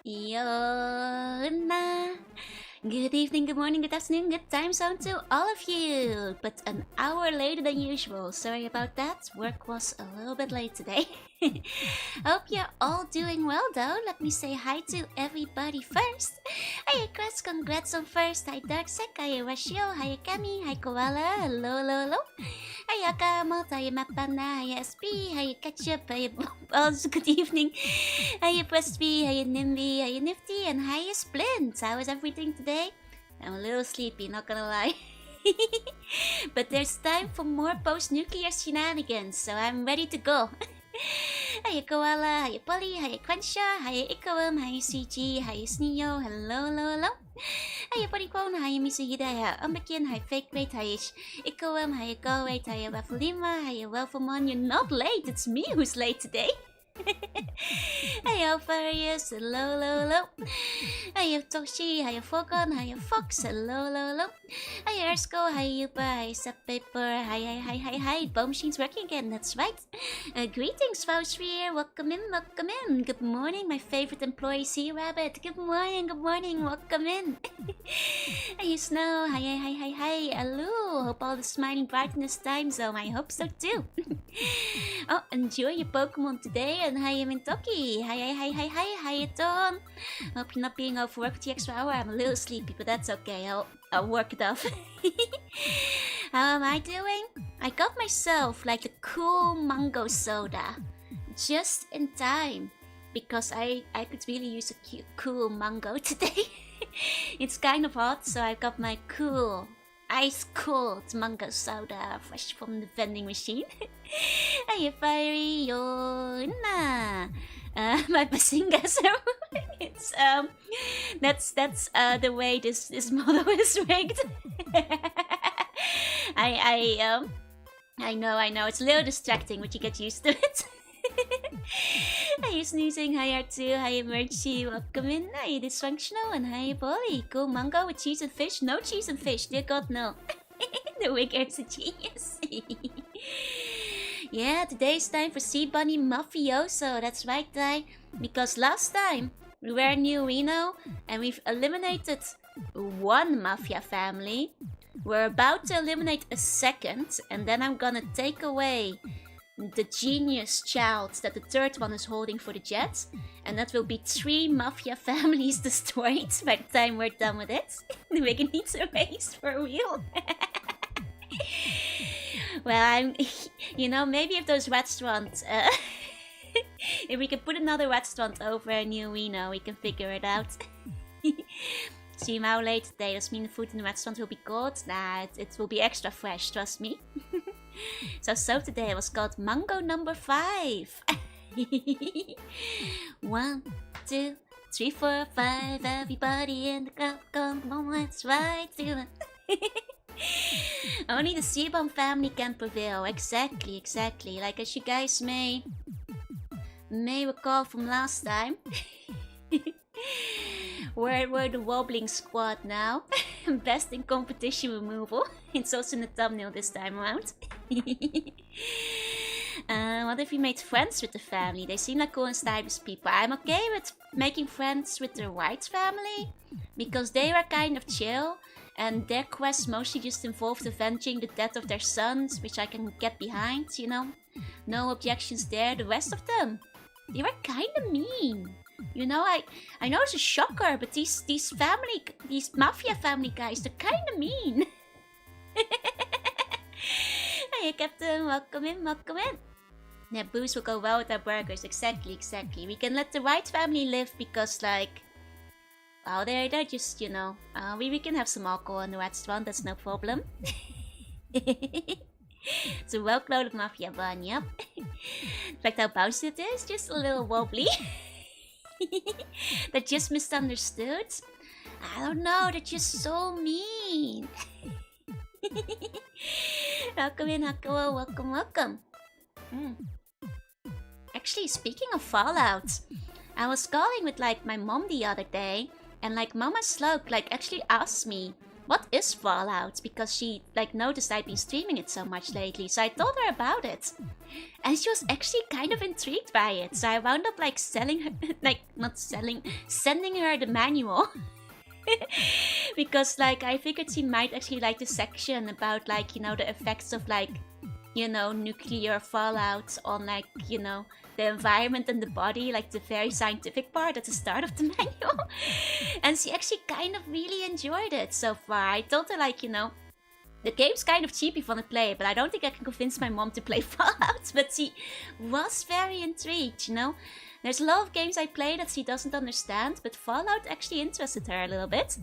Jorunna. Good evening, good morning, good afternoon, good time zone to all of you. But an hour later than usual. Sorry about that. Work was a little bit late today. Hope you're all doing well though. Let me say hi to everybody first. Hiya Chris, congrats on first. Hi Darksec, hiya Rashio, hiya Kami, hi Koala, hello, hello, hello. Hiya Karamot, hiya Mapana, hiya SP, hiya Ketchup, hiya Balls, good evening. Hiya Presby, hiya Nimby, hiya Nifty, and hiya Splint. How is everything today? I'm a little sleepy, not gonna lie. But there's time for more post-nuclear shenanigans, so I'm ready to go. Hiya Koala, hiya Polly, hiya Crenshaw, hiya Ikoum, hiya CG, hiya Sneo, hello, hello, hello. Hiya Ponyquone, hiya Misuhida, hiya Umbekin, hiya Fake Rate, hiya Ikoum, hiya Go Rate, hiya Wafulima, hiya Welfamon. You're not late, it's me who's late today. Hiya Farius, hello, hello, hello. Hiya Toshi, hiya Fogon, hiya Fox, hello, hello, hello. Hiya Ersko, hiya Yupa, hiya Subpaper, hi. Bomb machine's working again, that's right. Greetings, Fausphere, welcome in, welcome in. Good morning, my favorite employee, Sea Rabbit. Good morning, welcome in. Hiya Snow, hi. Hello, hope all the smiling bright in this time zone, I hope so too. Oh, enjoy your Pokemon today, and hiya Mintoki, hiya Dawn. Hope you're not being overworked with the extra hour. I'm a little sleepy, but that's okay, I'll work it off. How am I doing? I got myself like a cool mango soda, just in time, because I could really use a cool mango today. It's kind of hot, so I got my cool ice-cold mango soda fresh from the vending machine. Hiya Fiery Jorunna. My Bazingas are it's that's the way this model is rigged. I know it's a little distracting, but you get used to it. Hiya Snoozing, hiya R2, hiya Merchie, welcome in, hiya Dysfunctional, and hiya Polly. Cool mango with cheese and fish? No cheese and fish, dear god no. The Wigger's a genius. Yeah, today's time for Sea Bunny Mafioso, that's right, Ty. Because last time we were in New Reno and we've eliminated one mafia family. We're about to eliminate a second, and then I'm gonna take away the genius child that the third one is holding for the Jets, and that will be 3 mafia families destroyed by the time we're done with it. The Wigan needs a race for real. Well, maybe if those restaurants, if we can put another restaurant over in New Reno, we can figure it out. See how late today, does mean the food in the restaurant will be cold? Nah, it will be extra fresh, trust me. So today it was called Mango number 5. 1, 2, 3, 4, 5. Everybody in the crowd, come on, let's ride to it. Only the Seabomb family can prevail. Exactly. Like as you guys may recall from last time. We're the wobbling squad now. Best in competition removal. It's also in the thumbnail this time around. What if we made friends with the family? They seem like cool and stylish people. I'm okay with making friends with the White family, because they were kind of chill, and their quests mostly just involved avenging the death of their sons, which I can get behind, you know? No objections there. The rest of them, they were kind of mean. You know, I know it's a shocker, but these mafia family guys, they're kind of mean. Hey Captain, welcome in. Yeah, booze will go well with our burgers. Exactly. We can let the White family live because, like, well, they're just, we can have some alcohol in the restaurant. That's no problem. It's a well-clothed mafia bun, yep. In fact, how bouncy it is, just a little wobbly. They're just misunderstood. I don't know, they're just so mean. Welcome in, Hakuo. Welcome. Actually, speaking of Fallout, I was calling with my mom the other day, and Mama Slug actually asked me what is Fallout? Because she like noticed I'd been streaming it so much lately, so I told her about it. And she was actually kind of intrigued by it, so I wound up like selling her, like not selling, sending her the manual. Because like I figured she might actually like the section about like, you know, the effects of like, you know, nuclear fallout on like, you know, the environment and the body, like the very scientific part at the start of the manual. And she actually kind of really enjoyed it so far. I told her like, you know, the game's kind of cheap if you want to play it, but I don't think I can convince my mom to play Fallout. But she was very intrigued, you know. There's a lot of games I play that she doesn't understand, but Fallout actually interested her a little bit.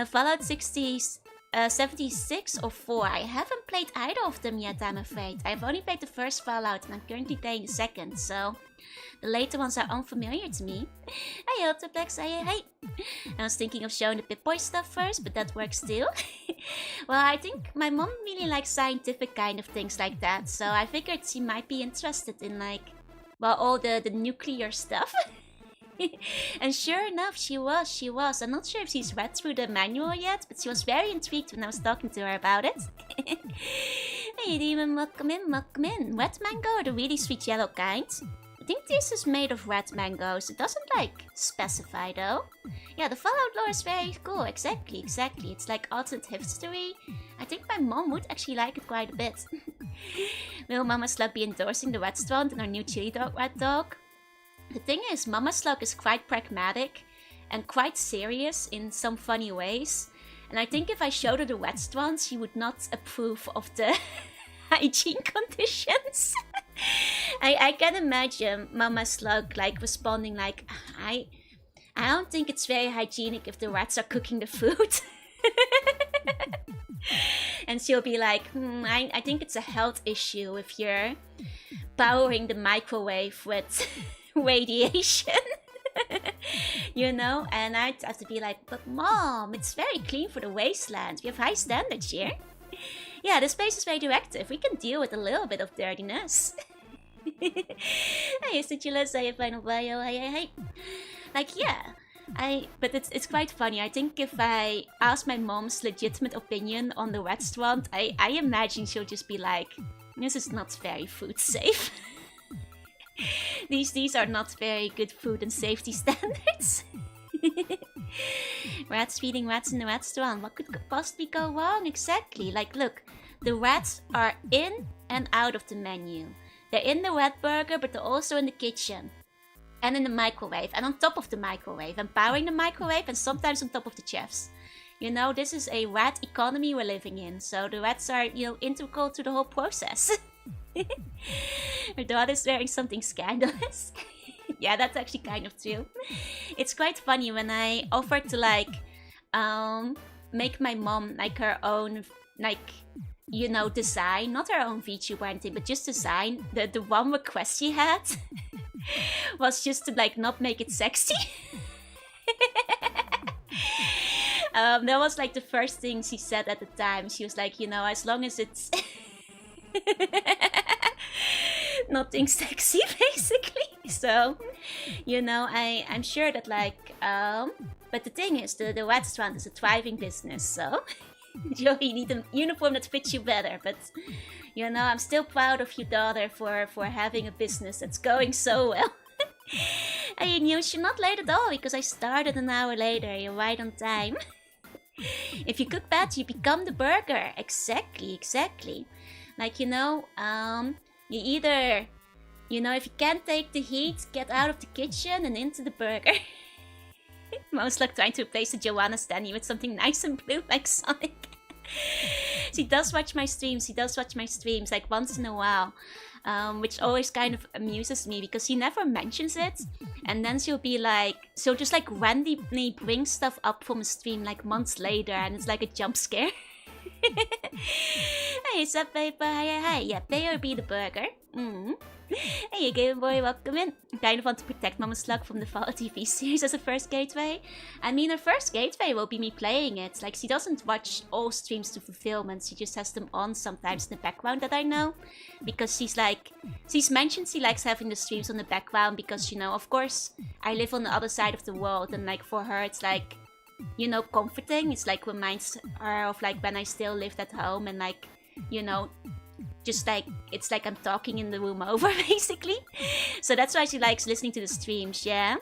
Fallout 76 or 4. I haven't played either of them yet, I'm afraid. I've only played the first Fallout and I'm currently playing the second, so the later ones are unfamiliar to me. Hey, Ultraplex, hey. I was thinking of showing the Pip-Boy stuff first, but that works too. Well, I think my mom really likes scientific kind of things like that, so I figured she might be interested in like, well, all the nuclear stuff. And sure enough, she was. I'm not sure if she's read through the manual yet, but she was very intrigued when I was talking to her about it. Hey Demon, welcome in. Wet mango, the really sweet yellow kind. I think this is made of red mangoes. It doesn't like specify though. Yeah, the Fallout lore is very cool. Exactly. It's like alternate history. I think my mom would actually like it quite a bit. Will Mama Slug be endorsing the Weston and our new chili dog red dog? The thing is, Mama Slug is quite pragmatic and quite serious in some funny ways. And I think if I showed her the Weston, she would not approve of the hygiene conditions. I can imagine Mama Slug like responding like, I don't think it's very hygienic if the rats are cooking the food. And she'll be like, I think it's a health issue if you're powering the microwave with radiation. You know? And I'd have to be like, but Mom, it's very clean for the wasteland. We have high standards here. Yeah, this place is radioactive. We can deal with a little bit of dirtiness. Hey, Situla, say a final bio. Hey. Like, yeah. But it's quite funny. I think if I ask my mom's legitimate opinion on the restaurant, I imagine she'll just be like, this is not very food safe. These are not very good food and safety standards. Rats feeding rats in the restaurant. What could possibly go wrong? Exactly. Like, look, the rats are in and out of the menu. They're in the red burger, but they're also in the kitchen. And in the microwave, and on top of the microwave, and powering the microwave, and sometimes on top of the chefs. You know, this is a rat economy we're living in, so the rats are, you know, integral to the whole process. Her daughter's wearing something scandalous. Yeah, that's actually kind of true. It's quite funny when I offered to, like, make my mom, like, her own, like, you know, design, not her own VTuber or anything, but just design. The one request she had was just to like not make it sexy. That was like the first thing she said at the time. She was like, you know, as long as it's nothing sexy, basically. So, you know, I'm sure that like, but the thing is, the restaurant is a thriving business, so you need a uniform that fits you better. But you know, I'm still proud of your daughter for having a business that's going so well. And you should not late at all, because I started an hour later. You're right on time. If you cook bad, you become the burger. Exactly. Like, you know, you either, you know, if you can't take the heat, get out of the kitchen and into the burger. Most like trying to replace the Jorunna standee with something nice and blue like Sonic. She does watch my streams, like once in a while. Which always kind of amuses me, because she never mentions it. And then she'll just like randomly bring stuff up from a stream like months later, and it's like a jump scare. Hey, what's up, paper? Hi. Yeah, pay or be the burger. Hey, Game Boy, welcome in. I kind of want to protect Mama Slug from the Fallout TV series as a first gateway. I mean, her first gateway will be me playing it. Like, she doesn't watch all streams to fulfillment. She just has them on sometimes in the background, that I know. Because she's mentioned she likes having the streams on the background because, you know, of course, I live on the other side of the world. And, like, for her, it's like, you know, comforting. It's like reminds her of like when I still lived at home and like, you know, just like it's like I'm talking in the room over basically. So that's why she likes listening to the streams. Yeah,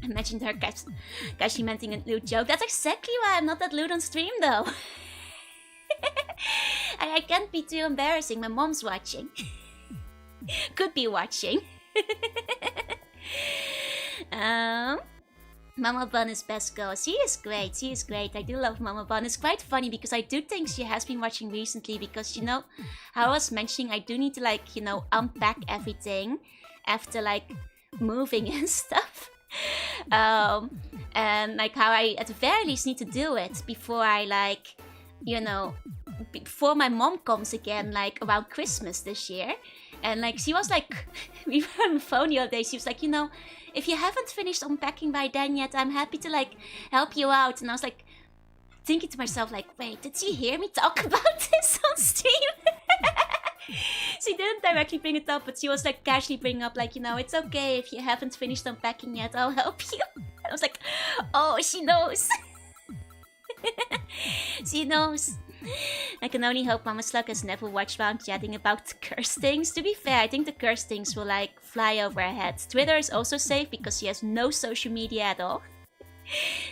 I mentioned her casually mentioning a lewd joke. That's exactly why I'm not that lewd on stream though. I can't be too embarrassing. My mom's watching. Could be watching. Mama Bun is best girl. She is great. She is great. I do love Mama Bun. It's quite funny because I do think she has been watching recently because, you know, how I was mentioning, I do need to like, you know, unpack everything after like moving and stuff. And like how I at the very least need to do it before I like, you know, before my mom comes again, like around Christmas this year. And like she was like, we were on the phone the other day, she was like, you know, if you haven't finished unpacking by then yet, I'm happy to like help you out. And I was like thinking to myself like, wait, did she hear me talk about this on stream? She didn't directly bring it up, but she was like casually bringing up like, you know, it's okay if you haven't finished unpacking yet, I'll help you. I was like, oh, she knows. She knows. I can only hope Mama Slug has never watched round chatting about the curse things. To be fair, I think the curse things will like fly over her head. Twitter is also safe because she has no social media at all.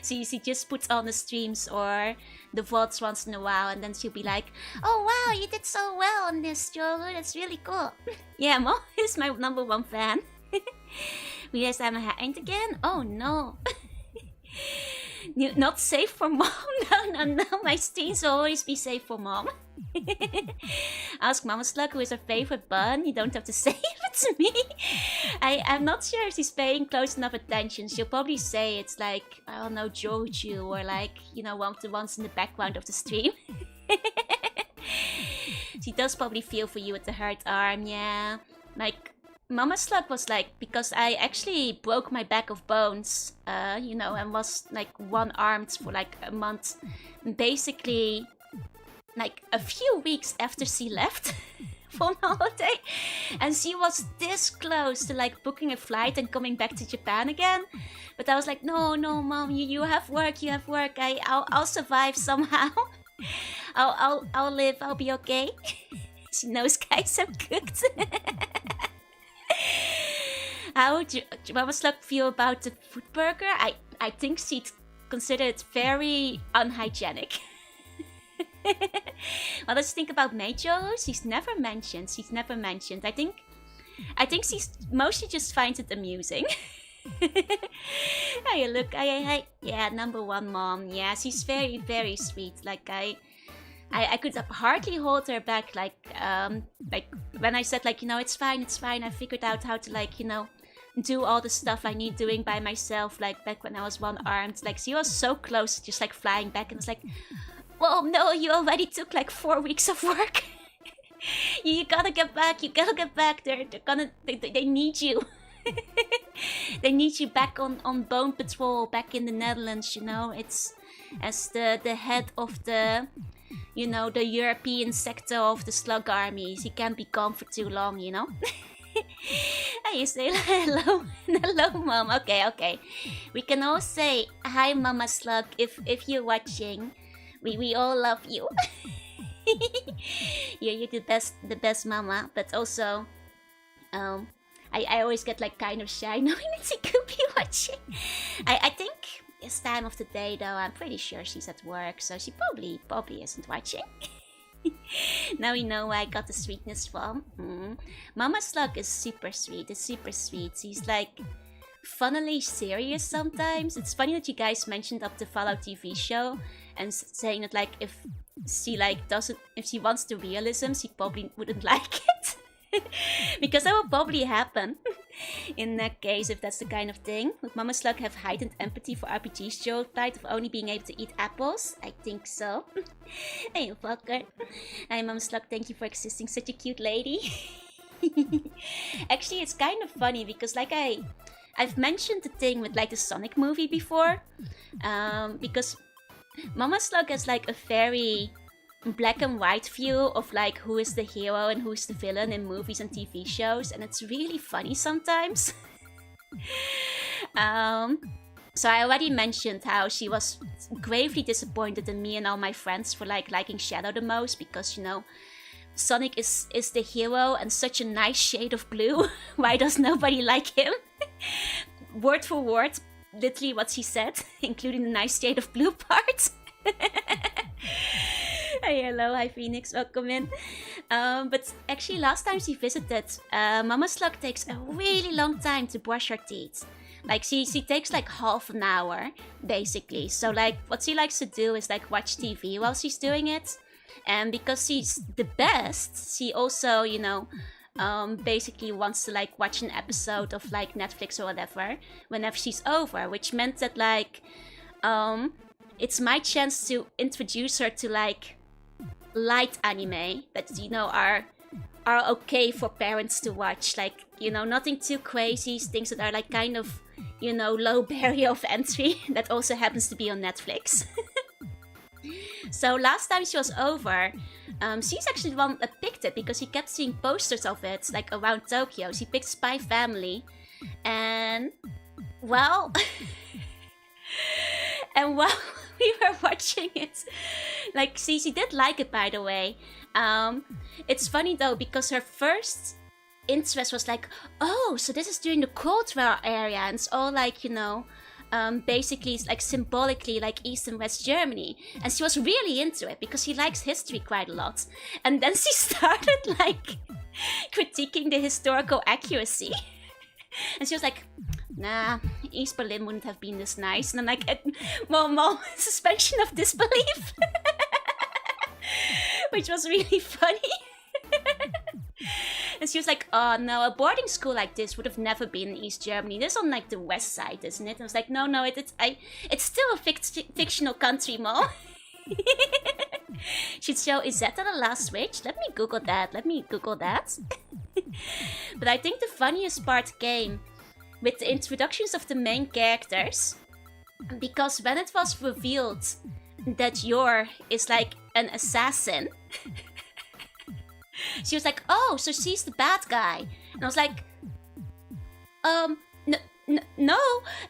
She just puts on the streams or the VODs once in a while and then she'll be like, oh wow, you did so well on this, Joru, that's really cool. Yeah, Mom is my #1 fan. Yes, I'm hacked again? Oh no. Not safe for Mom? No, my streams will always be safe for Mom. Ask Mama Slug who is her favorite bun. You don't have to say if it's me. I'm not sure if she's paying close enough attention. She'll probably say it's like, I don't know, Joju or like, you know, one of the ones in the background of the stream. She does probably feel for you with the hurt arm, yeah. Like, Mama Slug was like, because I actually broke my back of bones, you know, and was like one-armed for like a month. Basically, like a few weeks after she left for an holiday. And she was this close to like booking a flight and coming back to Japan again. But I was like, no, Mom, you have work, you have work. I'll survive somehow. I'll live, I'll be okay. She knows, guys, I'm cooked. How would Mama Slug feel about the food burger? I think she'd consider it very unhygienic. What does she think about Meijo? She's never mentioned. I think she's mostly just finds it amusing. Hey, look, hey. Yeah, #1 mom. Yeah, she's very, very sweet. Like I could hardly hold her back. Like when I said like, you know, it's fine. I figured out how to like, you know, do all the stuff I need doing by myself. Like back when I was one-armed. Like she was so close, just like flying back, and was like, well, no, you already took like 4 weeks of work. You gotta get back. They need you. They need you back on Bone Patrol, back in the Netherlands. You know, it's as the head of the, you know, the European sector of the Slug armies. He can't be gone for too long, you know. You say hello, Mom. Okay. We can all say hi, Mama Slug, if you're watching. We all love you. You're the best Mama. But also, I always get like kind of shy knowing that she could be watching. I think it's time of the day though. I'm pretty sure she's at work, so she probably isn't watching. Now we know where I got the sweetness from. Mama Slug is super sweet. She's like funnily serious sometimes. It's funny that you guys mentioned up the Fallout TV show and saying that like if she wants the realism, she probably wouldn't like it. Because that will probably happen in that case if that's the kind of thing. Would Mama Slug have heightened empathy for RPG's stereotype of only being able to eat apples? I think so. Hey, fucker. Hi, Mama Slug. Thank you for existing. Such a cute lady. Actually, it's kind of funny because like I've mentioned the thing with like the Sonic movie before. Because Mama Slug has like a very black and white view of like who is the hero and who is the villain in movies and TV shows, and it's really funny sometimes. So I already mentioned how she was gravely disappointed in me and all my friends for like liking Shadow the most because, you know, Sonic is the hero and such a nice shade of blue. Why does nobody like him? Word for word, literally what she said, including the nice shade of blue part. Hey, hello, hi Phoenix, welcome in. But actually last time she visited, Mama Slug takes a really long time to brush her teeth. Like she takes like half an hour, basically. So like what she likes to do is like watch TV while she's doing it. And because she's the best, she also, you know, basically wants to like watch an episode of like Netflix or whatever whenever she's over, which meant that like it's my chance to introduce her to like light anime that, you know, are okay for parents to watch, like, you know, nothing too crazy, things that are like kind of, you know, low barrier of entry that also happens to be on Netflix. So last time she was over, she's actually the one that picked it because she kept seeing posters of it like around Tokyo. She picked Spy Family, and well, while we were watching it, like she did like it, by the way. It's funny though because her first interest was like, oh, so this is during the Cold War area, and it's all like, you know, basically it's like symbolically like East and West Germany, and she was really into it because she likes history quite a lot. And then she started like critiquing the historical accuracy. And she was like, nah, East Berlin wouldn't have been this nice. And I'm like, Mom, suspension of disbelief. Which was really funny. And she was like, oh no, a boarding school like this would have never been in East Germany. This is on like the west side, isn't it? And I was like, no, it's still a fictional country, Mom. Should show, is that the last switch? Let me Google that. But I think the funniest part came with the introductions of the main characters. Because when it was revealed that Yor is like an assassin, she was like, oh, so she's the bad guy. And I was like, no.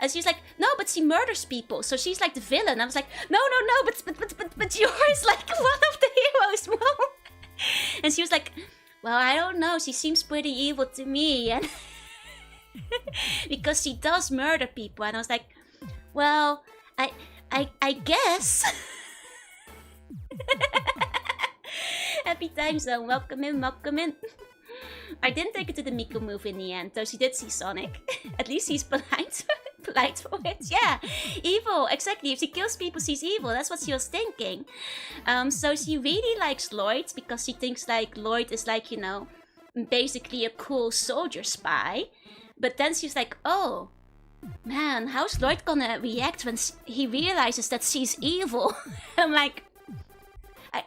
And she's like, no, but she murders people, so she's like the villain. I was like, no, but Yor is like one of the heroes, Mom. And she was like, well, I don't know, she seems pretty evil to me. And because she does murder people. And I was like, well, I guess. Happy time zone, welcome in. I didn't take her to the Miku move in the end, though she did see Sonic. At least he's polite for it. Yeah, evil, exactly. If she kills people, she's evil. That's what she was thinking. So she really likes Lloyd because she thinks like Lloyd is like, you know, basically a cool soldier spy. But then she's like, oh, man, how's Lloyd gonna react when he realizes that she's evil? I'm like,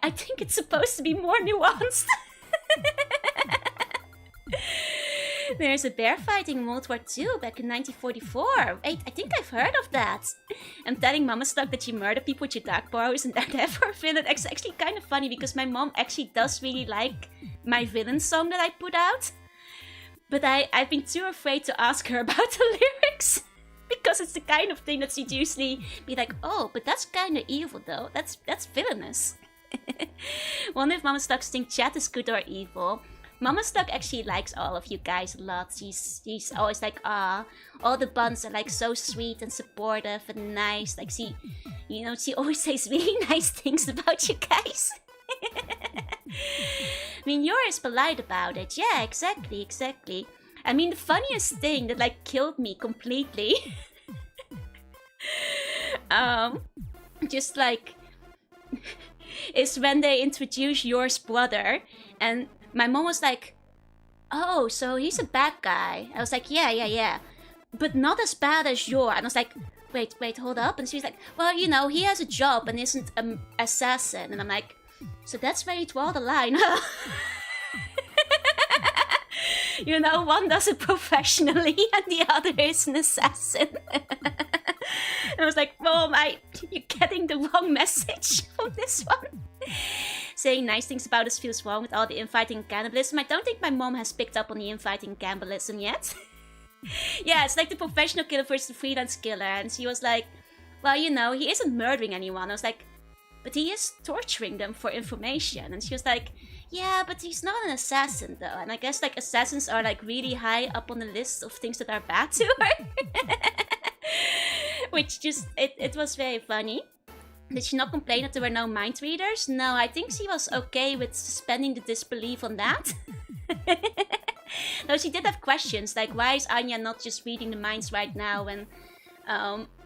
I think it's supposed to be more nuanced. There's a bear fighting in World War II back in 1944. Wait, I think I've heard of that. I'm telling Mama Slug that you murder people with your dark powers and that never villain. It's actually kind of funny because my mom actually does really like my villain song that I put out. But I've been too afraid to ask her about the lyrics. Because it's the kind of thing that she'd usually be like, oh, but that's kind of evil though. That's villainous. Wonder if Mama Slug thinks chat is good or evil. Mama Slug actually likes all of you guys a lot. She's always like, ah, all the buns are like so sweet and supportive and nice. Like she always says really nice things about you guys. I mean, Yor is polite about it. Yeah, exactly. I mean, the funniest thing that like killed me completely, just like, is when they introduce Yor's brother, and my mom was like, oh, so he's a bad guy. I was like, yeah. But not as bad as Yor. And I was like, wait, hold up. And she was like, well, you know, he has a job and isn't an assassin. And I'm like, so that's where you draw the line, huh? You know, one does it professionally and the other is an assassin. And I was like, Mom, you're getting the wrong message from this one. Saying nice things about us feels wrong with all the infighting and cannibalism. I don't think my mom has picked up on the infighting and cannibalism yet. Yeah, it's like the professional killer versus the freelance killer. And she was like, well, you know, he isn't murdering anyone. I was like, but he is torturing them for information. And she was like, yeah, but he's not an assassin though. And I guess like assassins are like really high up on the list of things that are bad to her. Which just, it was very funny. Did she not complain that there were no mind readers? No, I think she was okay with suspending the disbelief on that. No, she did have questions, like why is Anya not just reading the minds right now when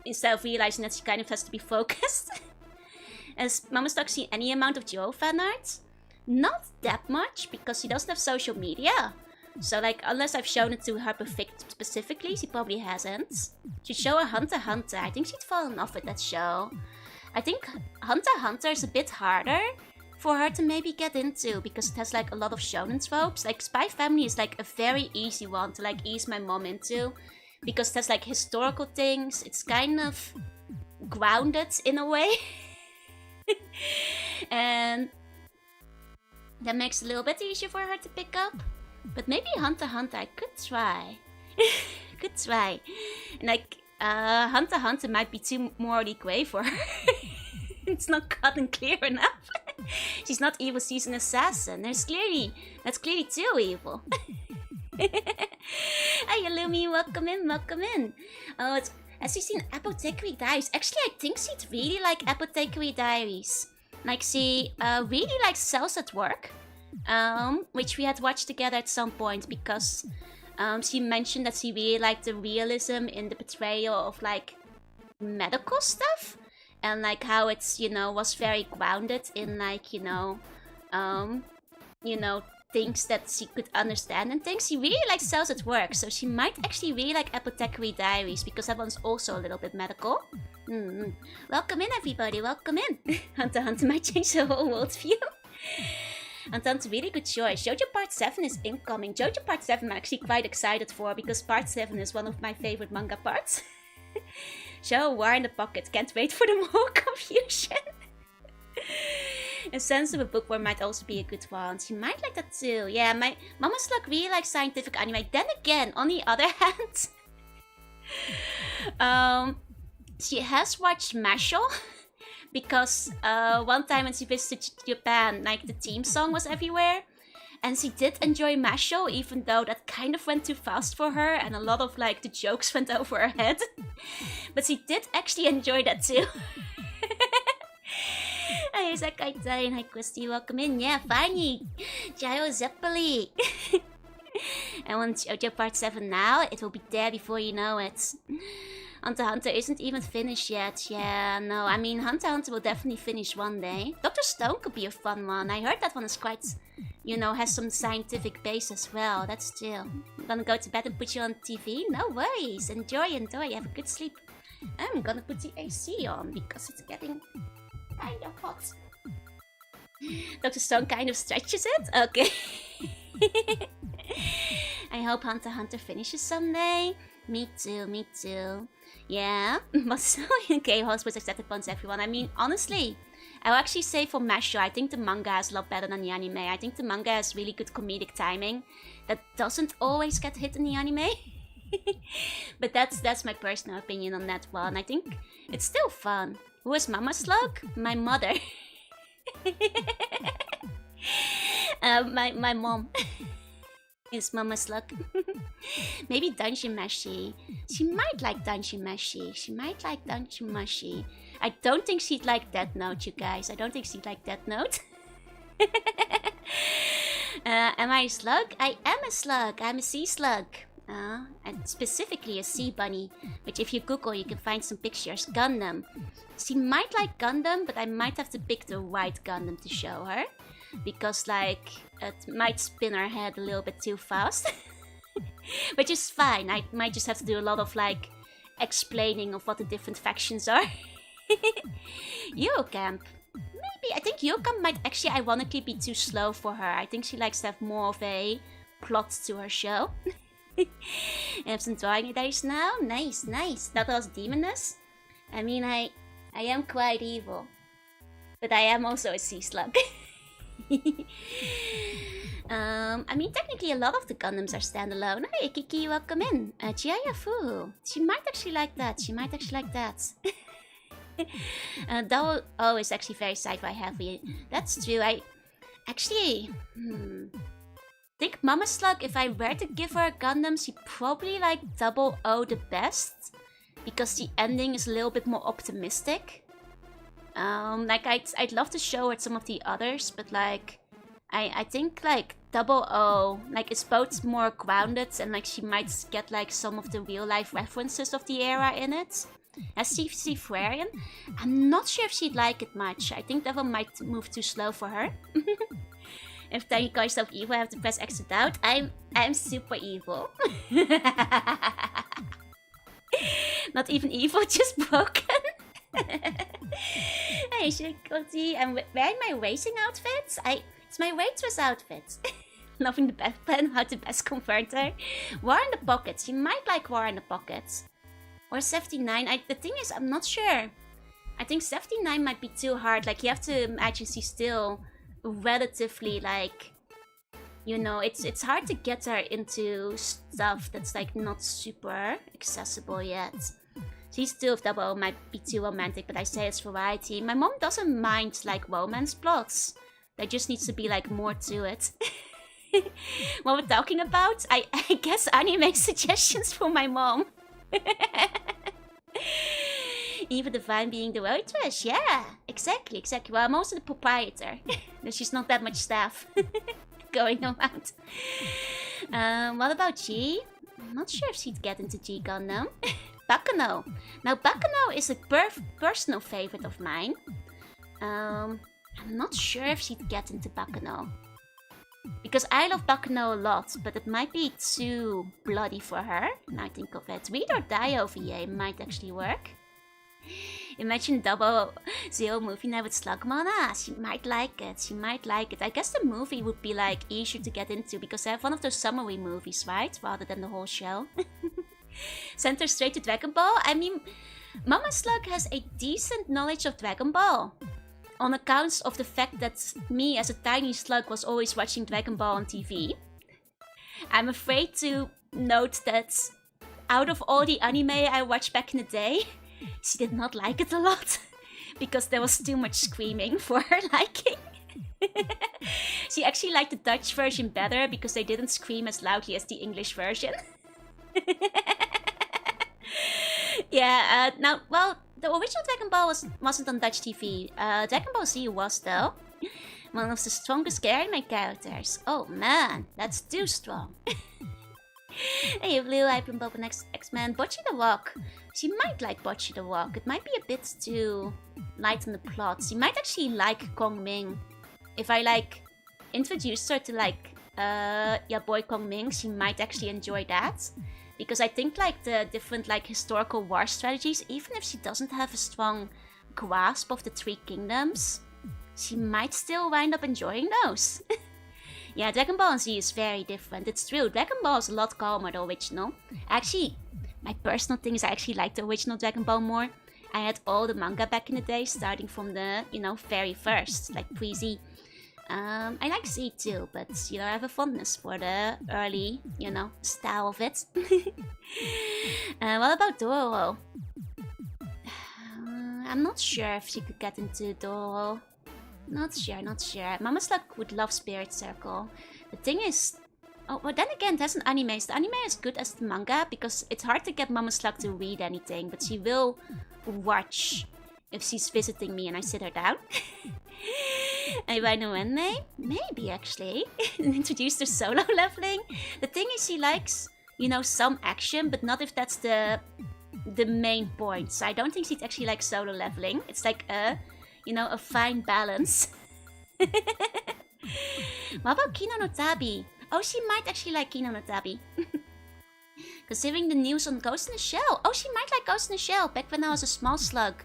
instead of realizing that she kind of has to be focused? Has Mama Stuck seen any amount of Joe fan art? Not that much, because she doesn't have social media. So like, unless I've shown it to her specifically, she probably hasn't. She'd show her Hunter x Hunter. I think she'd fall in love with that show. I think Hunter x Hunter is a bit harder for her to maybe get into, because it has like a lot of shonen tropes. Like Spy Family is like a very easy one to like ease my mom into, because it has like historical things. It's kind of grounded in a way. And that makes it a little bit easier for her to pick up. But maybe Hunter x Hunter I could try. Could try. And like Hunter x Hunter might be too morally grey for her. It's not cut and clear enough. She's not evil, she's an assassin. That's clearly too evil. Hi Illumi, welcome in, welcome in. Oh, has she seen Apothecary Diaries? Actually, I think she'd really like Apothecary Diaries. Like, she really likes Cells at Work, which we had watched together at some point, because she mentioned that she really liked the realism in the portrayal of, like, medical stuff, and, like, how it's, you know, was very grounded in, like, you know, things that she could understand and things. She really likes Cells at Work, so she might actually really like Apothecary Diaries, because that one's also a little bit medical. Welcome in, everybody, welcome in. Hunter x Hunter might change the whole worldview. Hunter x Hunter, really good choice. JoJo Part 7 is incoming. JoJo Part 7 I'm actually quite excited for, because Part 7 is one of my favorite manga parts. Show War in the Pocket, can't wait for the more confusion. A Sense of a Bookworm might also be a good one. She might like that too. Yeah, my Mama Slug really likes scientific anime. Then again, on the other hand, she has watched Mashle, because one time when she visited Japan, like the theme song was everywhere, and she did enjoy Mashle, even though that kind of went too fast for her and a lot of like the jokes went over her head. But she did actually enjoy that too. Hi, Sakai Tain. Hi, Christy. Welcome in. Yeah, finally. Gyro Zeppeli. I want JoJo Part 7 now. It will be there before you know it. Hunter x Hunter isn't even finished yet. Yeah, no. I mean, Hunter x Hunter will definitely finish one day. Dr. Stone could be a fun one. I heard that one is quite, you know, has some scientific base as well. That's chill. I'm gonna go to bed and put you on TV. No worries. Enjoy, enjoy. Have a good sleep. I'm gonna put the AC on because it's getting kind of hot. Dr. Stone kind of stretches it? Okay. I hope Hunter x Hunter finishes someday. Me too, me too. Yeah, but okay, host was accepted once everyone. I mean, honestly, I will actually say for Mashle, I think the manga is a lot better than the anime. I think the manga has really good comedic timing that doesn't always get hit in the anime. But that's my personal opinion on that one. I think it's still fun. Who is Mama Slug? My mother. My mom is Mama Slug. Maybe Danjimashi. She might like Danjimashi. She might like Danjimashi. I don't think she'd like Death Note, you guys. I don't think she'd like Death Note. Am I a slug? I am a slug. I'm a sea slug. And specifically a sea bunny, which if you Google you can find some pictures. Gundam. She might like Gundam, but I might have to pick the right Gundam to show her, because like it might spin her head a little bit too fast. Which is fine. I might just have to do a lot of like explaining of what the different factions are. Eurocamp. Maybe. I think Eurocamp might actually ironically be too slow for her. I think she likes to have more of a plot to her show. I have some drawing days now. Nice, nice. That was Demoness. I mean, I am quite evil. But I am also a sea slug. I mean, technically a lot of the Gundams are standalone. Hey, Kiki, welcome in. Chiayafu. She might actually like that. She might actually like that. Double O is actually very sci-fi heavy. That's true. I actually think Mama Slug, if I were to give her a Gundam, she'd probably like Double O the best. Because the ending is a little bit more optimistic. Like I'd love to show her some of the others, but like I think like Double O, like it's both more grounded and like she might get like some of the real life references of the era in it. As CC Frarian, I'm not sure if she'd like it much. I think that one might move too slow for her. If you call yourself evil, I have to press exit out. I'm super evil. Not even evil, just broken. Hey, Shikoti, I'm wearing my racing outfit. It's my waitress outfit. Loving the best plan, how to best convert her. War in the Pockets. You might like War in the Pockets. Or 79. The thing is, I'm not sure. I think 79 might be too hard. Like, you have to imagine she's still relatively, like... You know, it's hard to get her into stuff that's, like, not super accessible yet. She's still of Double O might be too romantic, but I say it's variety. My mom doesn't mind, like, romance plots. There just needs to be, like, more to it. What we're talking about? I guess anime suggestions for my mom. Even Divine being the waitress, yeah, exactly. Well, I'm also the proprietor. She's not that much staff going around. What about G? I'm not sure if she'd get into G Gundam. Baccano. Now, Baccano is a personal favorite of mine. I'm not sure if she'd get into Baccano. Because I love Baccano a lot, but it might be too bloody for her. Now I think of it. Read or Die OVA might actually work. Imagine Double Zero movie now with Slugmon. She might like it. She might like it. I guess the movie would be like easier to get into because they have one of those summary movies, right? Rather than the whole show. Send her straight to Dragon Ball. I mean, Mama Slug has a decent knowledge of Dragon Ball. On account of the fact that me as a tiny slug was always watching Dragon Ball on TV. I'm afraid to note that out of all the anime I watched back in the day, she did not like it a lot. Because there was too much screaming for her liking. She actually liked the Dutch version better because they didn't scream as loudly as the English version. Yeah, now, well, the original Dragon Ball wasn't on Dutch TV. Dragon Ball Z was, though. One of the strongest anime characters. Oh man, that's too strong. Hey, Blue, I've been Boba next X-Men. Bocchi the Walk. She might like Bocchi the Walk. It might be a bit too light on the plot. She might actually like Kong Ming. If I, like, introduced her to, like, your boy Kong Ming, she might actually enjoy that. Because I think, like, the different, like, historical war strategies, even if she doesn't have a strong grasp of the Three Kingdoms, she might still wind up enjoying those. Yeah, Dragon Ball Z is very different. It's true, Dragon Ball is a lot calmer than the original. Actually, my personal thing is I actually like the original Dragon Ball more. I had all the manga back in the day, starting from the, you know, very first, like pre-Z. I like Z too, but, you know, I have a fondness for the early, you know, style of it. What about Doro? I'm not sure if she could get into Doro. Not sure. Mama Slug would love Spirit Circle. The thing is... Oh, well then again, there's an anime. The anime is good as the manga, because it's hard to get Mama Slug to read anything, but she will watch if she's visiting me and I sit her down. And by the way, maybe actually. Introduce her solo leveling. The thing is, she likes, you know, some action, but not if that's the main point. So I don't think she'd actually like solo leveling. It's like a, you know, a fine balance. What about Kino no Tabi? Oh, she might actually like Kino no Tabi. Considering the news on Ghost in the Shell. Oh, she might like Ghost in the Shell. Back when I was a small slug.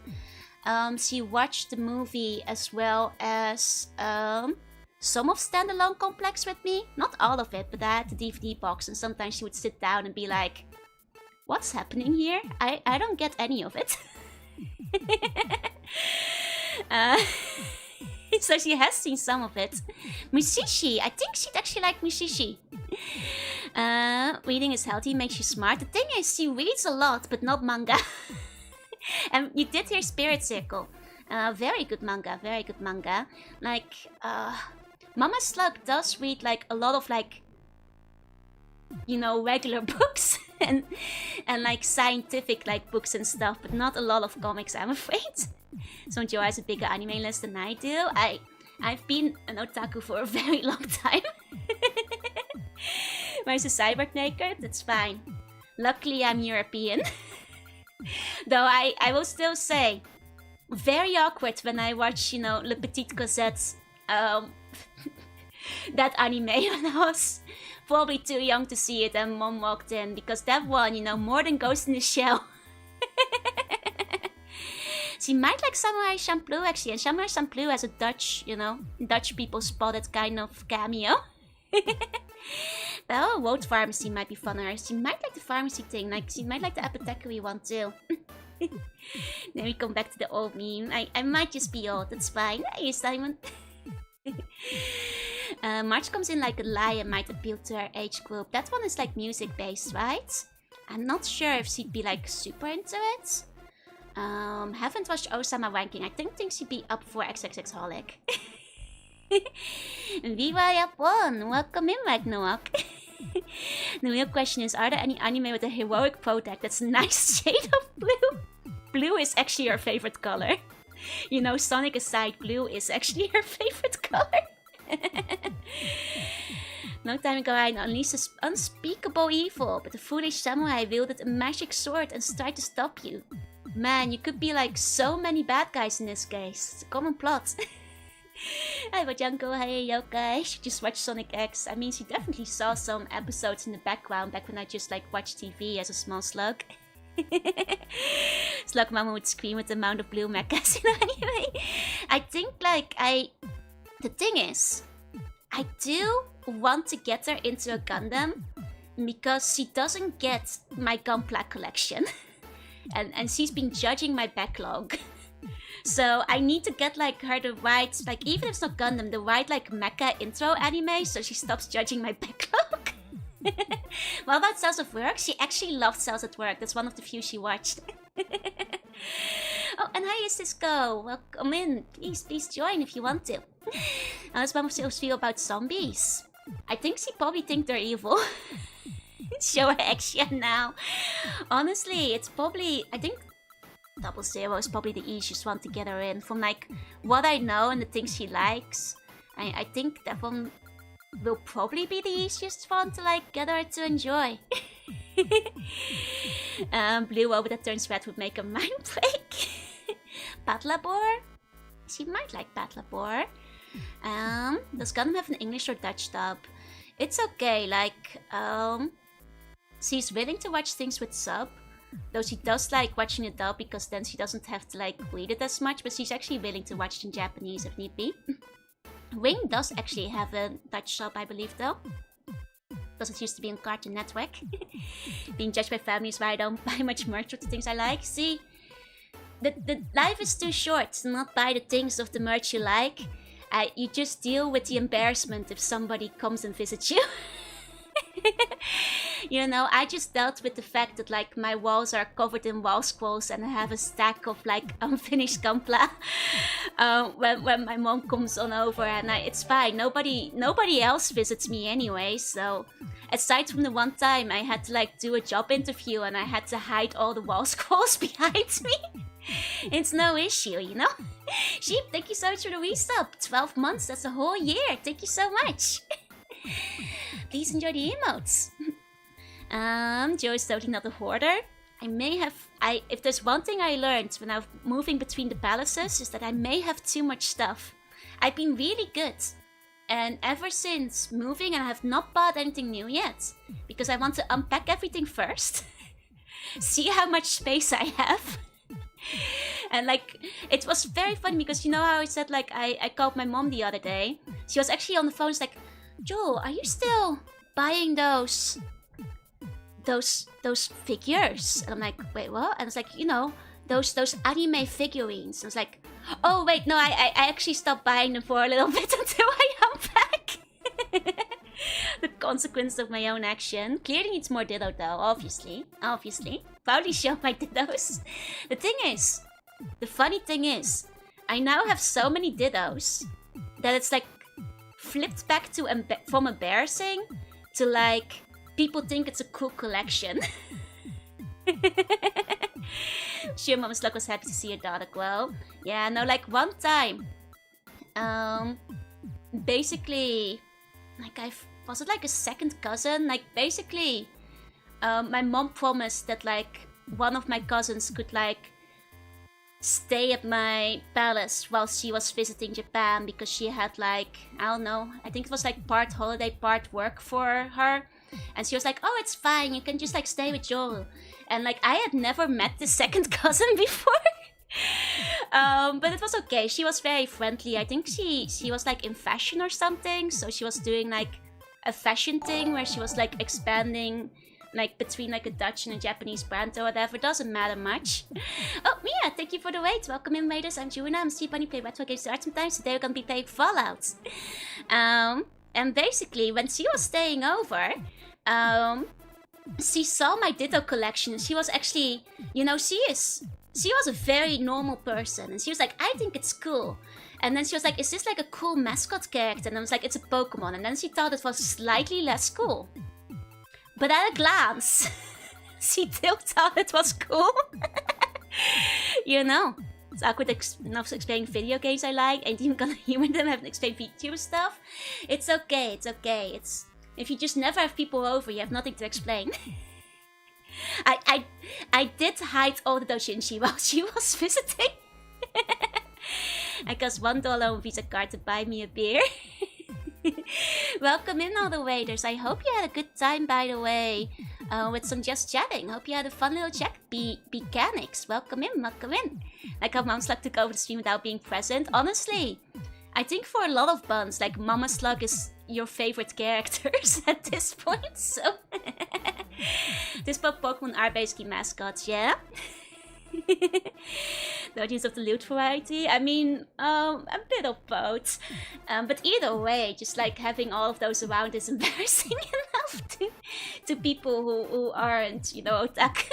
She watched the movie as well as some of Standalone Complex with me. Not all of it, but I had the DVD box, and sometimes she would sit down and be like, what's happening here? I don't get any of it. So she has seen some of it. Mushishi, I think she'd actually like Mushishi. Reading is healthy, makes you smart. The thing is, she reads a lot, but not manga. And you did hear Spirit Circle. Very good manga, very good manga. Like, Mama Slug does read like a lot of like, you know, regular books and like scientific like books and stuff, but not a lot of comics, I'm afraid. So Joe has a bigger anime list than I do. I've been an otaku for a very long time. Where's a cyborg naked? That's fine. Luckily I'm European. Though I will still say, very awkward when I watch, you know, Le Petit Cosette, that anime when I was probably too young to see it and mom walked in, because that one, you know, more than Ghost in the Shell. She might like Samurai Champloo actually, and Samurai Champloo has a Dutch, you know, Dutch people spotted kind of cameo. But Woad Pharmacy might be funner. She might like the pharmacy thing, like she might like the apothecary one too. Then we come back to the old meme. I might just be old, that's fine. Hey Simon. March comes in like a lion might appeal to her age group. That one is like music based, right? I'm not sure if she'd be like super into it. Haven't watched Osama ranking. I think she'd be up for XXXholic. Viva Japan! Welcome in, Ragnarok. The real question is, are there any anime with a heroic protag that's a nice shade of blue? Blue is actually her favorite color. You know, Sonic aside, blue is actually her favorite color. Long time ago I unleashed unspeakable evil, but the foolish samurai wielded a magic sword and tried to stop you. Man, you could be like so many bad guys in this case. It's a common plot. Hi Bajanko, hi Yokai. She just watched Sonic X. I mean, she definitely saw some episodes in the background back when I just like watched TV as a small slug. Slug Mama would scream with the amount of blue mechas in anime. I think like the thing is, I do want to get her into a Gundam because she doesn't get my Gunpla collection. And she's been judging my backlog. So I need to get like her the right, like even if it's not Gundam, the right like mecha intro anime so she stops judging my backlog. What about Cells at Work? She actually loved Cells at Work. That's one of the few she watched. Oh, and how does this go? Welcome in. Please join if you want to. How does Mom feel about zombies? I think she probably thinks they're evil. Show her action now. Honestly, it's probably, I think 00 is probably the easiest one to get her in. From like what I know and the things she likes, I think that one will probably be the easiest one to like get her to enjoy. Blue over that turns red would make a mind break. Patlabor? She might like Patlabor. Does Gundam have an English or Dutch dub? It's okay, like, she's willing to watch things with sub. Though she does like watching the dub because then she doesn't have to like read it as much, but she's actually willing to watch it in Japanese if need be. Wing does actually have a Dutch sub, I believe, though. Because it used to be on Cartoon Network. Being judged by families where I don't buy much merch of the things I like. See, the life is too short to not buy the things of the merch you like. You just deal with the embarrassment if somebody comes and visits you. You know, I just dealt with the fact that like my walls are covered in wall scrolls and I have a stack of like unfinished Gunpla when my mom comes on over, and it's fine. Nobody else visits me anyway, so aside from the one time I had to like do a job interview and I had to hide all the wall scrolls behind me. It's no issue, you know? Sheep, thank you so much for the resub. 12 months, that's a whole year. Thank you so much. Please enjoy the emotes. Joe is totally not a hoarder. If there's one thing I learned when I'm moving between the palaces is that I may have too much stuff. I've been really good. And ever since moving, I have not bought anything new yet. Because I want to unpack everything first. See how much space I have. And like, it was very funny because you know how I said like, I called my mom the other day. She was actually on the phone, she's like, Joel, are you still buying those figures? And I'm like, wait, what? And it's like, you know, those anime figurines. I was like, oh wait, no, I actually stopped buying them for a little bit until I unpack. The consequence of my own action. Clearly needs more Ditto though, obviously. Proudly show my Dittos. The funny thing is, I now have so many Dittos that it's like flipped back to from embarrassing to like people think it's a cool collection. Sure, Mama Slug was happy to see her daughter glow. Yeah, no, like one time, basically, like was it like a second cousin? Like basically, my mom promised that like one of my cousins could like stay at my palace while she was visiting Japan because she had like, I don't know, I think it was like part holiday, part work for her. And she was like, oh, it's fine, you can just like stay with Joel. And like, I had never met this second cousin before. But it was okay. She was very friendly. I think she was like in fashion or something. So she was doing like a fashion thing where she was like expanding like between like a Dutch and a Japanese brand or whatever. Doesn't matter much. Oh, Mia, thank you for the wait. Welcome in, raiders. I'm Jorunna. I'm Steve Bunny, play retro games art sometimes. Today we're gonna be playing Fallout. And basically when she was staying over, she saw my Ditto collection. She was actually, you know, she was a very normal person. And she was like, I think it's cool. And then she was like, is this like a cool mascot character? And I was like, it's a Pokemon. And then she thought it was slightly less cool. But at a glance, she still thought it was cool. You know, it's awkward enough explaining video games I like. Ain't even gonna humor them, haven't explained VTuber stuff. It's okay, it's okay. If you just never have people over, you have nothing to explain. I did hide all the doujinshi while she was visiting. I cost $1 on Visa card to buy me a beer. Welcome in, all the waiters. I hope you had a good time, by the way, with some just chatting. Hope you had a fun little chat. Mechanics, welcome in, welcome in. Like how Mama Slug took over the stream without being present. Honestly, I think for a lot of buns, like Mama Slug is your favorite characters at this point, so... This Pokemon are basically mascots, yeah? The audience of the loot variety? I mean, a bit of both. But either way, just like having all of those around is embarrassing enough to people who aren't, you know, otaku.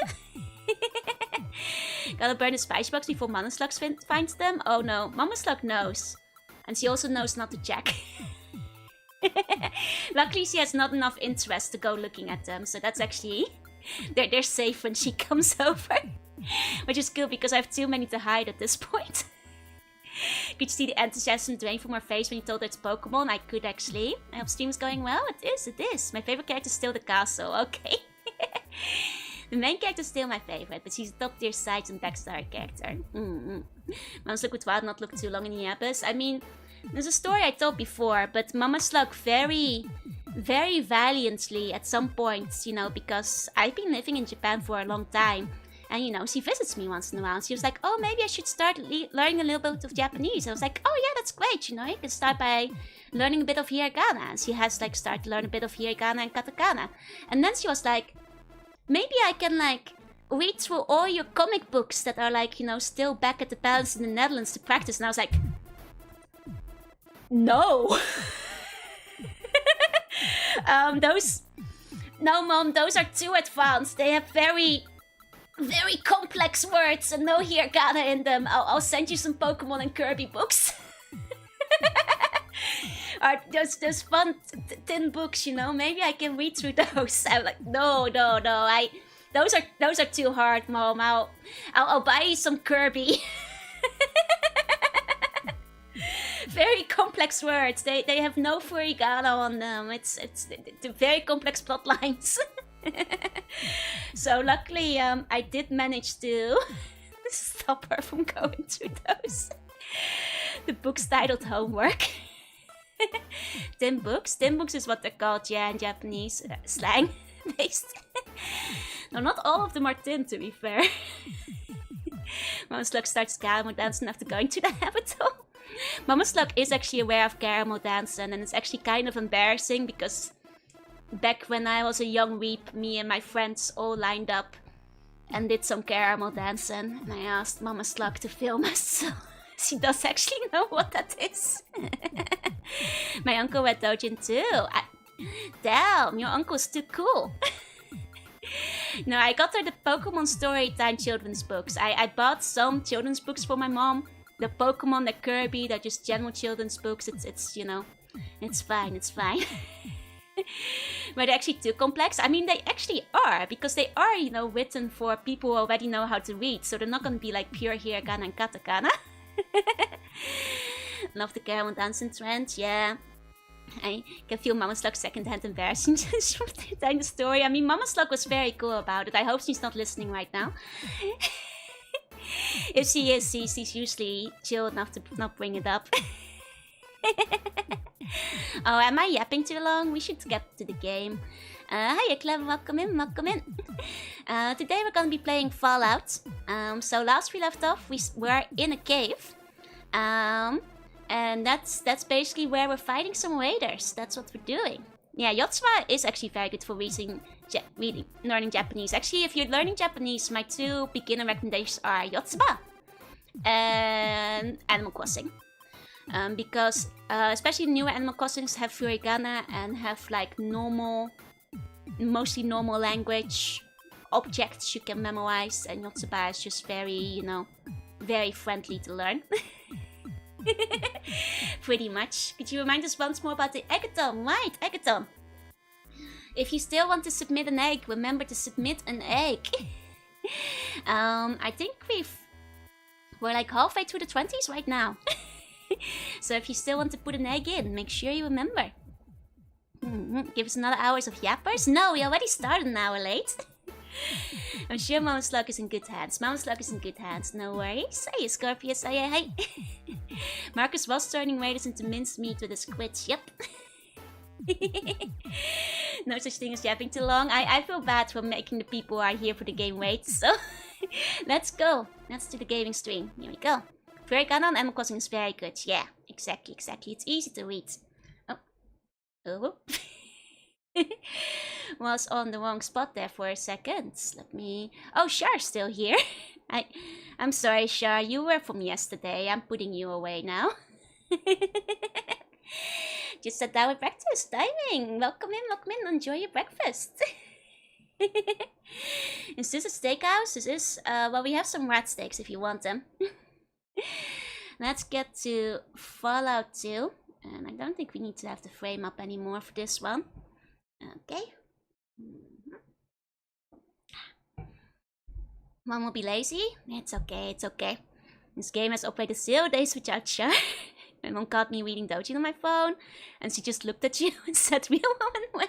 Gotta burn the spice box before Mama Slug finds them? Oh no, Mama Slug knows. And she also knows not to check. Luckily she has not enough interest to go looking at them, so that's actually... They're safe when she comes over. Which is good because I have too many to hide at this point. Could you see the enthusiasm drain from her face when you told her it's Pokemon? I could actually. I hope stream's going well. It is. My favorite character is still the castle, okay. The main character is still my favorite, but she's a top tier sides and backstar character. Mama Slug would rather not look too long in the abyss. I mean, there's a story I told before, but Mama Slug very valiantly at some point, you know, because I've been living in Japan for a long time. And, you know, she visits me once in a while. She was like, oh, maybe I should start learning a little bit of Japanese. I was like, oh, yeah, that's great. You know, you can start by learning a bit of hiragana. And she has, like, started to learn a bit of hiragana and katakana. And then she was like, maybe I can, like, read through all your comic books that are, like, you know, still back at the palace in the Netherlands to practice. And I was like, no. No, Mom, those are too advanced. They have very complex words and no hiragana in them. I'll send you some Pokemon and Kirby books. Or those fun thin books, you know. Maybe I can read through those. I'm like, no. Those are too hard, Mom. I'll buy you some Kirby. Very complex words. They have no furigana on them. It's very complex plot lines. So luckily, I did manage to stop her from going through those. The book's titled Homework. Tin books? Tin books is what they're called, yeah, in Japanese slang based. No, not all of them are tin, to be fair. Mama Slug starts caramel dancing after going to the capital. Mama Slug is actually aware of caramel dancing, and it's actually kind of embarrassing because back when I was a young weep, me and my friends all lined up and did some caramel dancing. And I asked Mama Slug to film us, so she does actually know what that is. My uncle read Dojin too. Damn, your uncle's too cool. No, I got her the Pokemon Storytime children's books. I bought some children's books for my mom. The Pokemon, the Kirby, they're just general children's books. It's you know, it's fine, it's fine. But they're actually too complex. I mean, they actually are, because they are, you know, written for people who already know how to read. So they're not gonna be like pure hiragana and katakana. Love the caramel dancing trend, yeah. I can feel Mama Slug's second-hand embarrassing just from telling the story. I mean, Mama Slug was very cool about it. I hope she's not listening right now. If she is, she's usually chill enough to not bring it up. Oh, am I yapping too long? We should get to the game. Hiya, Clever, welcome in, welcome in. Today we're gonna be playing Fallout. So last we left off, we were in a cave. And that's basically where we're fighting some raiders. That's what we're doing. Yeah, Yotsuba is actually very good for learning Japanese. Actually, if you're learning Japanese, my 2 beginner recommendations are Yotsuba and Animal Crossing. Because especially newer Animal Crossings have furigana and have like mostly normal language, objects you can memorize, and Yotsuba is just very, you know, very friendly to learn. Pretty much. Could you remind us once more about the eggathon? Right, eggathon. If you still want to submit an egg, remember to submit an egg. I think we're like halfway through the 20s right now. So if you still want to put an egg in, make sure you remember. Give us another hours of yappers? No, we already started an hour late. I'm sure Mama Slug is in good hands. Mama Slug is in good hands, no worries. Hey, Scorpius, hey. Marcus was turning raiders into minced meat with his quits, yep. No such thing as yapping too long. I feel bad for making the people who are here for the game wait, so let's go. Let's do the gaming stream. Here we go. Furigana on Animal Crossing is very good. Yeah, exactly. It's easy to read. Oh. Was on the wrong spot there for a second. Let me... Oh, Char's still here. I'm sorry, Char. You were from yesterday. I'm putting you away now. Just sat down with breakfast. Timing. Welcome in. Enjoy your breakfast. Is this a steakhouse? This is... well, we have some rat steaks if you want them. Let's get to Fallout 2. And I don't think we need to have the frame up anymore for this one. Okay. One will be lazy. It's okay. This game has operated 0 days without Char. My mom caught me reading Dojin on my phone, and she just looked at you and said, "Real woman, when?"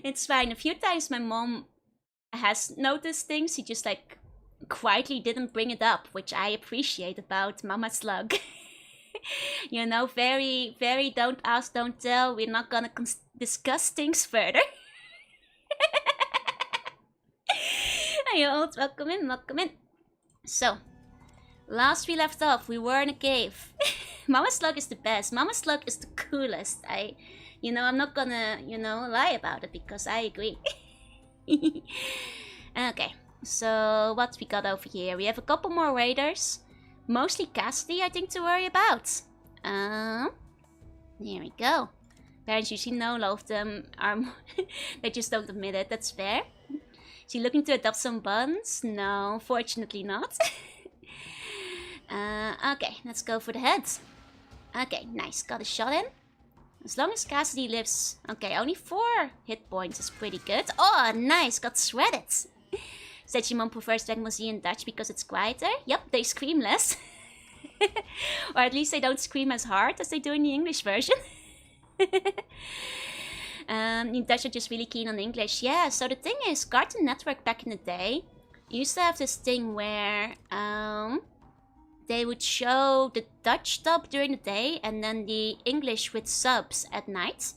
It's fine. A few times my mom has noticed things. She just like quietly didn't bring it up, which I appreciate about Mama Slug. You know, very, very don't ask, don't tell. We're not gonna discuss things further. Hey, old, welcome in. So, last we left off, we were in a cave. Mama Slug is the best. Mama Slug is the coolest. I'm not gonna, lie about it because I agree. Okay, so what we got over here? We have a couple more raiders. Mostly Cassidy, I think, to worry about. Here we go. Parents usually know a lot of them are... they just don't admit it, that's fair. Is he looking to adopt some buns? No, fortunately not. Okay, let's go for the head. Okay, nice, got a shot in. As long as Cassidy lives... Okay, only 4 hit points is pretty good. Oh, nice, got shredded. Said your mom prefers Dragon Ball Z in Dutch because it's quieter. Yep, they scream less. Or at least they don't scream as hard as they do in the English version. In Dutch are just really keen on English. Yeah, so the thing is, Cartoon Network back in the day used to have this thing where they would show the Dutch dub during the day and then the English with subs at night.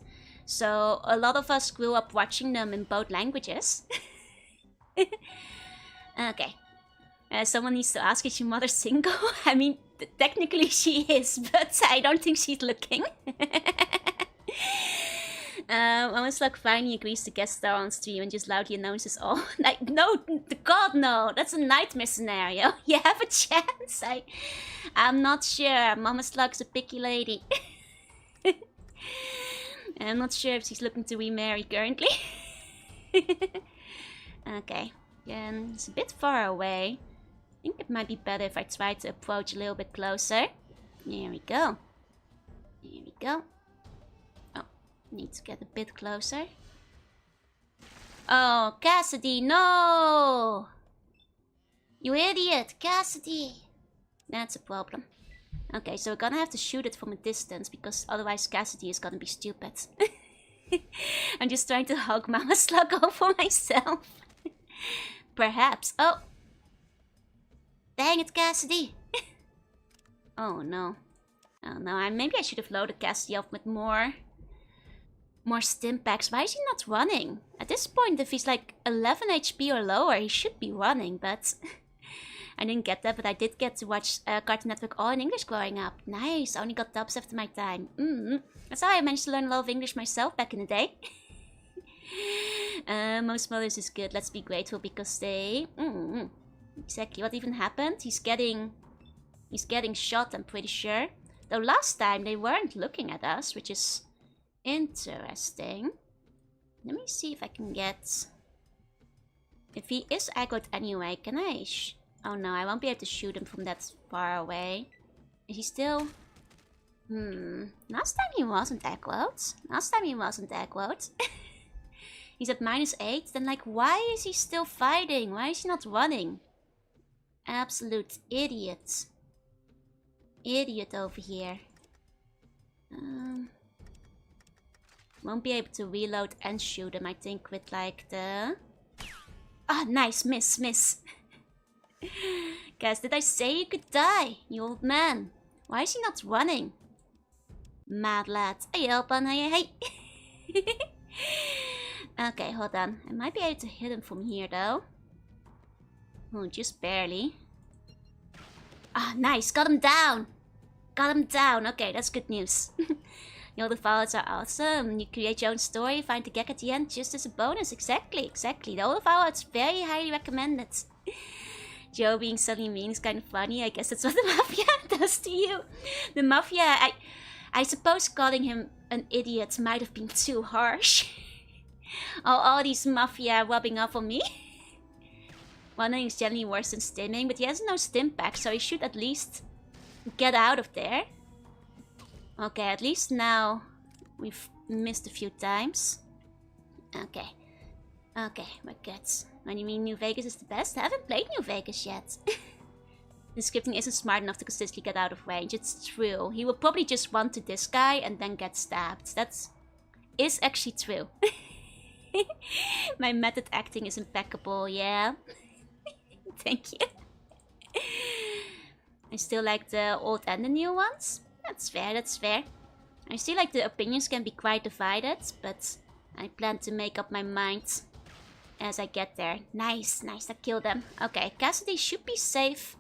So a lot of us grew up watching them in both languages. Okay. Someone needs to ask, is your mother single? I mean, technically she is, but I don't think she's looking. Almost like finally agrees to guest star on stream and just loudly announces all. Like, no, God, no. That's a nightmare scenario. You have a chance. I'm not sure. Mama Slug's a picky lady. I'm not sure if she's looking to remarry currently. Okay. It's a bit far away. I think it might be better if I try to approach a little bit closer. There we go. There we go. Oh, need to get a bit closer. Oh, Cassidy, no! You idiot, Cassidy! That's a problem. Okay, so we're gonna have to shoot it from a distance because otherwise Cassidy is gonna be stupid. I'm just trying to hug Mama Slug over myself. Perhaps. Oh! Dang it, Cassidy! Oh no. Oh no, maybe I should have loaded Cassidy up with more stim packs. Why is he not running? At this point, if he's like 11 HP or lower, he should be running, but I didn't get that, but I did get to watch Cartoon Network all in English growing up. Nice, I only got dubs after my time. That's how I managed to learn a lot of English myself back in the day. Most mothers is good, let's be grateful because they... Exactly, what even happened? He's getting shot, I'm pretty sure. Though last time they weren't looking at us, which is interesting. Let me see if I can get... If he is aggroed anyway, can I... Oh no, I won't be able to shoot him from that far away. Is he still... Last time he wasn't aggroed. He's at -8, then like, why is he still fighting? Why is he not running? Absolute idiot. Idiot over here. Won't be able to reload and shoot him, I think, with like the... Ah, nice, miss. Guys, did I say you could die, you old man? Why is he not running? Mad lad. Hey, Elpan, hey. Okay, hold on. I might be able to hit him from here, though. Oh, just barely. Ah, nice. Got him down. Okay, that's good news. The older files are awesome. You create your own story, find the gag at the end just as a bonus. Exactly. The older file is very highly recommended. Joe being suddenly mean is kind of funny. I guess that's what the Mafia does to you. The Mafia, I suppose calling him an idiot might have been too harsh. all these Mafia rubbing off on me. Running is generally worse than stimming, but he has no stim pack, so he should at least get out of there. Okay, at least now we've missed a few times. Okay, we're good. When you mean New Vegas is the best? I haven't played New Vegas yet. The scripting isn't smart enough to consistently get out of range. It's true. He will probably just run to this guy and then get stabbed. That is actually true. My method acting is impeccable, yeah. Thank you. I still like the old and the new ones. That's fair. I still like the opinions can be quite divided, but I plan to make up my mind as I get there. Nice, I killed them. Okay, Cassidy should be safe.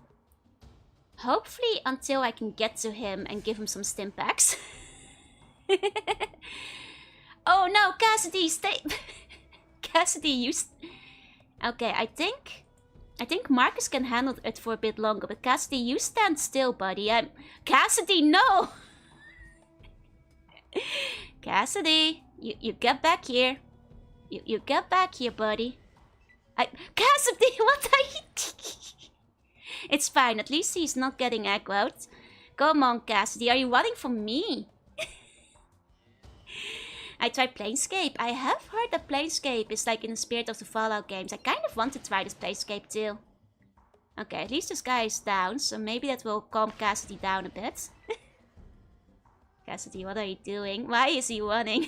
Hopefully until I can get to him and give him some stim packs. Oh no, Cassidy, stay. Cassidy, you... Okay, I think Marcus can handle it for a bit longer, but Cassidy, you stand still, buddy. Cassidy, no! Cassidy, you get back here. You get back here, buddy. Cassidy, what are you... It's fine, at least he's not getting aggroed. Come on, Cassidy, are you running from me? I tried Planescape. I have heard that Planescape is like in the spirit of the Fallout games. I kind of want to try this Planescape too. Okay, at least this guy is down, so maybe that will calm Cassidy down a bit. Cassidy, what are you doing? Why is he running?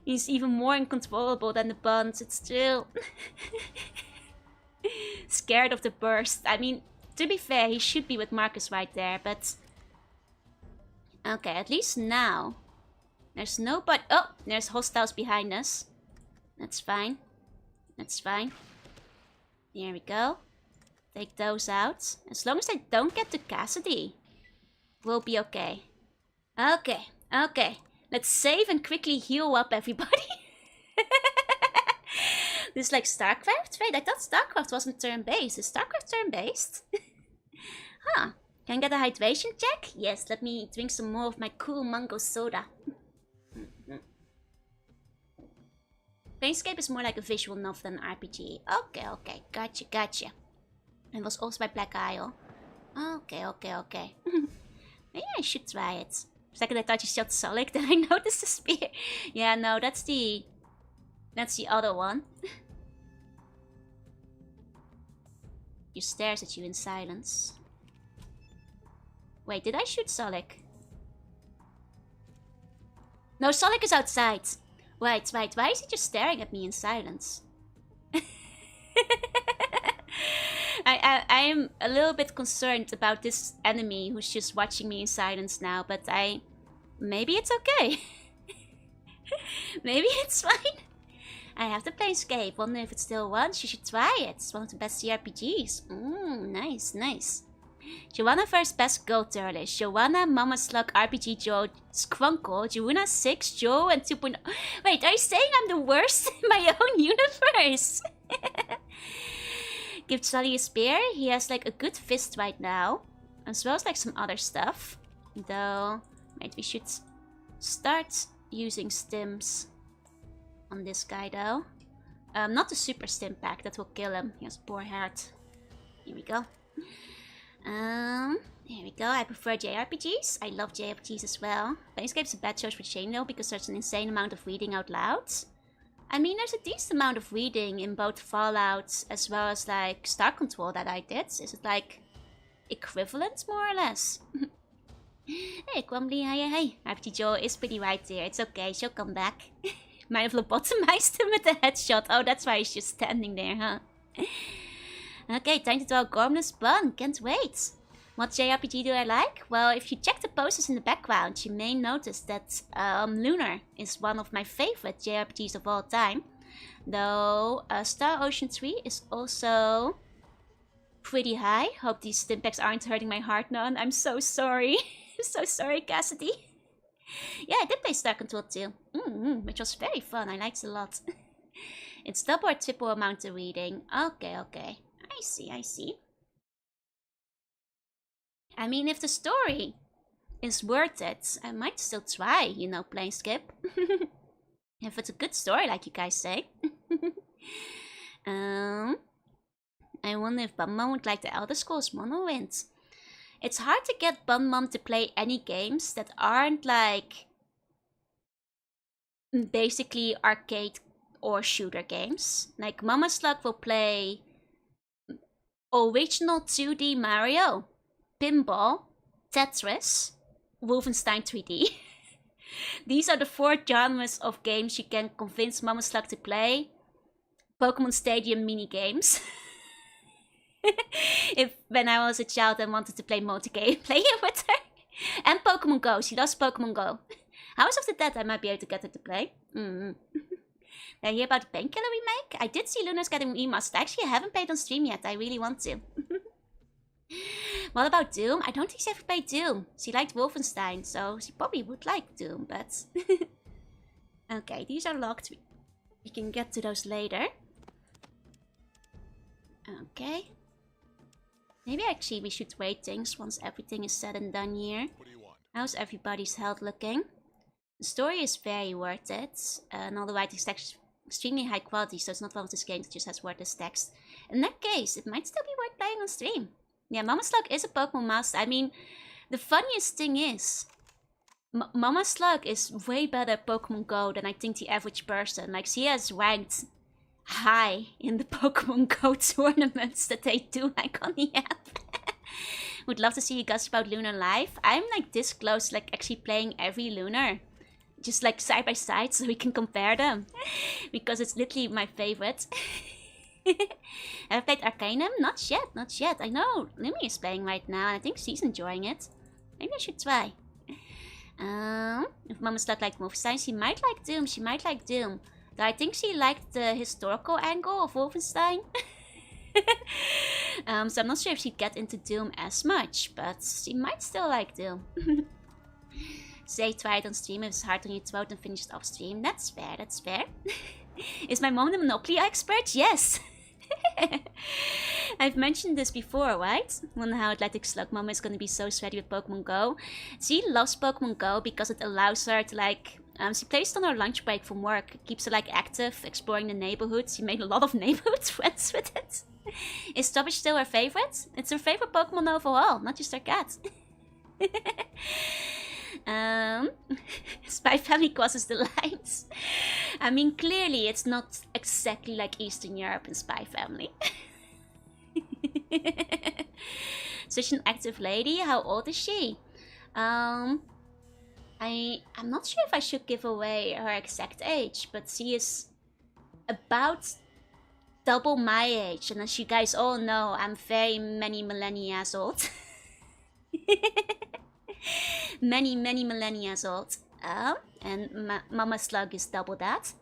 He's even more uncontrollable than the buns, it's true. Scared of the burst. I mean, to be fair, he should be with Marcus right there, but... Okay, at least now. There's nobody... Oh, there's hostiles behind us. That's fine. There we go. Take those out. As long as I don't get to Cassidy, we'll be okay. Okay. Let's save and quickly heal up everybody. This is like StarCraft? Wait, I thought StarCraft wasn't turn-based. Is StarCraft turn-based? Huh. Can I get a hydration check? Yes, let me drink some more of my cool mango soda. Planescape is more like a visual novel than an RPG. Okay. Gotcha. It was also by Black Isle. Okay. Maybe I should try it. For a second I thought you shot Solid, then I noticed the spear. Yeah, no, that's the other one. He stares at you in silence. Wait, did I shoot Solik? No, Solik is outside. Wait, why is he just staring at me in silence? I'm a little bit concerned about this enemy who's just watching me in silence now, but maybe it's okay. Maybe it's fine. I have to play Escape. Wonder if it still runs. You should try it. It's one of the best CRPGs. Nice. Jorunna first best gold tier list. Jorunna, Mama Slug, RPG Joe, Skrunkle, Jorunna 6, Joe, and 2.0. Wait, are you saying I'm the worst in my own universe? Give Sully a spear. He has like a good fist right now. As well as like some other stuff. Though, wait, we should start using stims on this guy though. Not the super stim pack, that will kill him. He has poor heart. Here we go. There we go. I prefer JRPGs. I love JRPGs as well. Planescape's a bad choice for Shane though, because there's an insane amount of reading out loud. I mean, there's a decent amount of reading in both Fallout as well as like Star Control that I did. Is it like equivalent more or less? Hey, Crumbly, hi. RPG Joe is pretty right there. It's okay, she'll come back. Might have lobotomized him with a headshot. Oh, that's why he's just standing there, huh? Okay, time to draw a Gormless Bun. Can't wait. What JRPG do I like? Well, if you check the posters in the background, you may notice that Lunar is one of my favorite JRPGs of all time. Though Star Ocean 3 is also pretty high. Hope these stimpaks aren't hurting my heart none. I'm so sorry. I'm so sorry, Cassidy. Yeah, I did play Star Control too. Which was very fun. I liked it a lot. It's double or triple amount of reading. Okay. I see. I mean, if the story is worth it, I might still try, you know, playing Skip. If it's a good story, like you guys say. I wonder if Bun would like the Elder Scrolls Morrowind. It's hard to get Bun to play any games that aren't like basically arcade or shooter games. Like Mama Slug will play original 2D Mario, Pinball, Tetris, Wolfenstein 3D. These are the 4 genres of games you can convince Mama Slug to play. Pokemon Stadium mini games. When I was a child and wanted to play multiplayer with her. And Pokemon Go. She loves Pokemon Go. House of the Dead I might be able to get her to play. Did I hear about the Painkiller remake? I did see Luna's getting remastered. Actually, I haven't played on stream yet. I really want to. What about Doom? I don't think she ever played Doom. She liked Wolfenstein, so she probably would like Doom, but... Okay, these are locked. We can get to those later. Okay. Maybe actually we should wait things once everything is said and done here. What do you want? How's everybody's health looking? The story is very worth it. And all the writing text is extremely high quality, so it's not one of those games that just has worthless text. In that case, it might still be worth playing on stream. Yeah, Mama Slug is a Pokemon master. I mean, the funniest thing is, Mama Slug is way better at Pokemon Go than I think the average person. Like, she has ranked high in the Pokemon Go tournaments that they do, like, on the app. Would love to see you guys about Lunar live. I'm like this close, like actually playing every Lunar. Just like side by side so we can compare them. Because it's literally my favorite. Have I played Arcanum? Not yet. I know Lumi is playing right now and I think she's enjoying it. Maybe I should try. If Mama Slug liked Wolfenstein, she might like Doom. Though I think she liked the historical angle of Wolfenstein. So I'm not sure if she'd get into Doom as much, but she might still like Doom. Say try it on stream if it's hard on your throat and finish it off stream. That's fair, that's fair. Is my mom the Monopoly expert? Yes. I've mentioned this before, right? Wonder how Athletic Slug Mom is gonna be so sweaty with Pokemon Go. She loves Pokemon Go because it allows her to like... she plays it on her lunch break from work. It keeps her like active, exploring the neighborhood. She made a lot of neighborhood friends with it. Is Stubbish still her favorite? It's her favorite Pokemon overall, not just her cat. Spy Family crosses the lines. I mean, clearly it's not exactly like Eastern Europe and Spy Family. Such an active lady. How old is she? I'm not sure if I should give away her exact age, but she is about double my age, and as you guys all know, I'm very many millennia old. many millennia old. And Mama Slug is double that.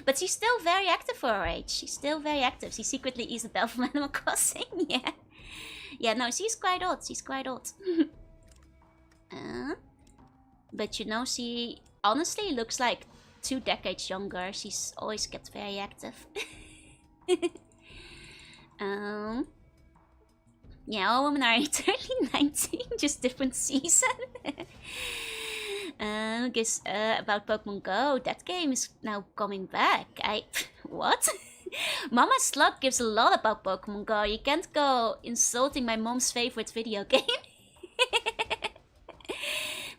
But she's still very active for her age. She's still very active. She secretly is a bell from Animal Crossing. Yeah. Yeah, no, she's quite old. She's quite old. But you know, she honestly looks like 2 decades younger. She's always kept very active. Yeah, all women are eternally 19, just different season. Guess about Pokemon Go, that game is now coming back. What? Mama Slug gives a lot about Pokemon Go. You can't go insulting my mom's favorite video game.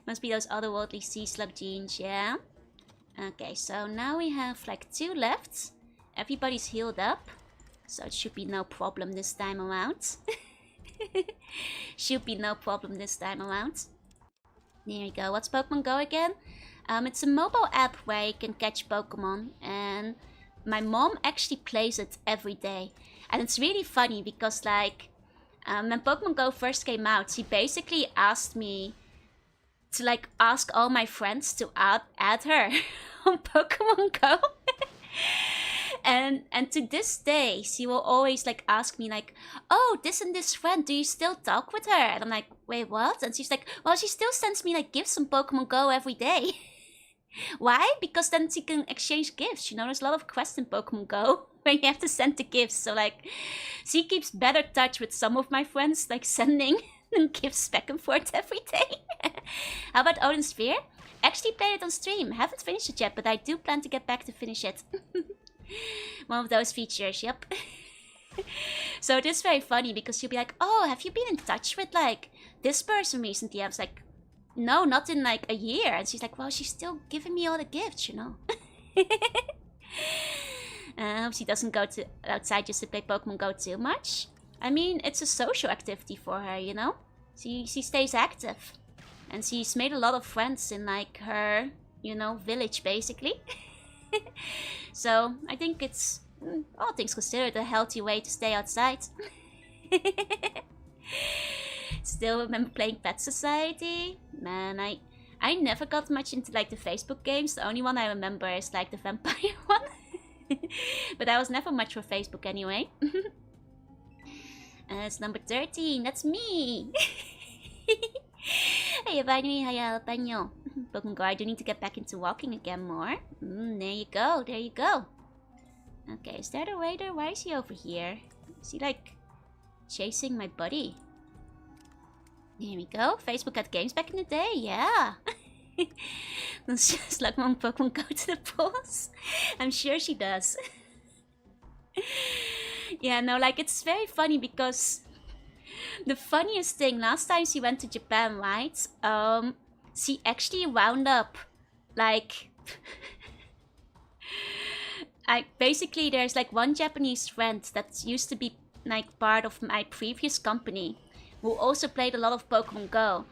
Must be those otherworldly sea slug genes, yeah? Okay, so now we have like 2 left. Everybody's healed up, so it should be no problem this time around. Should be no problem this time around. There you go. What's Pokemon Go again? It's a mobile app where you can catch Pokemon, and my mom actually plays it every day. And it's really funny because like when Pokemon Go first came out, she basically asked me to like ask all my friends to add her on Pokemon Go. And to this day, she will always like ask me like, oh, this and this friend, do you still talk with her? And I'm like, wait, what? And she's like, well, she still sends me like gifts on Pokemon Go every day. Why? Because then she can exchange gifts. You know, there's a lot of quests in Pokemon Go where you have to send the gifts. So like, she keeps better touch with some of my friends, like sending gifts back and forth every day. How about Odin Sphere? Actually played it on stream. Haven't finished it yet, but I do plan to get back to finish it. One of those features, yep. So it is very funny because she'll be like, oh, have you been in touch with like this person recently? I was like, no, not in like a year. And she's like, well, she's still giving me all the gifts, you know. I hope she doesn't go to outside just to play Pokemon Go too much. I mean, it's a social activity for her, you know. She stays active. And she's made a lot of friends in like her, you know, village basically. So I think it's, all things considered, a healthy way to stay outside. Still remember playing Pet Society? Man, I never got much into like the Facebook games. The only one I remember is like the vampire one. But I was never much for Facebook anyway. It's number 13, that's me! Hey, Vitamin, hi, Jalapeno. Pokemon Go, I do need to get back into walking again more. There you go, there you go. Okay, is that a raider? Why is he over here? Is he like chasing my buddy? There we go. Facebook had games back in the day, yeah. Does Slugmon Pokemon go to the polls? I'm sure she does. Yeah, no, like it's very funny because the funniest thing, last time she went to Japan, right? She actually wound up like basically there's like one Japanese friend that used to be like part of my previous company who also played a lot of Pokemon Go,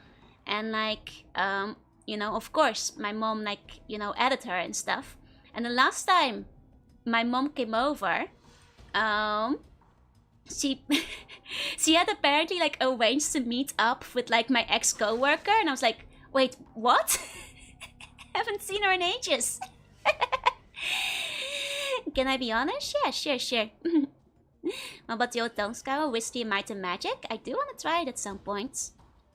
and like you know, of course my mom like, you know, added her and stuff. And the last time my mom came over, she had apparently like arranged to meet up with like my ex-coworker, and I was like, wait, what? Haven't seen her in ages. Can I be honest? Yeah, sure. What about the old Tongue Scour, Whiskey, Might and Magic? I do want to try it at some point.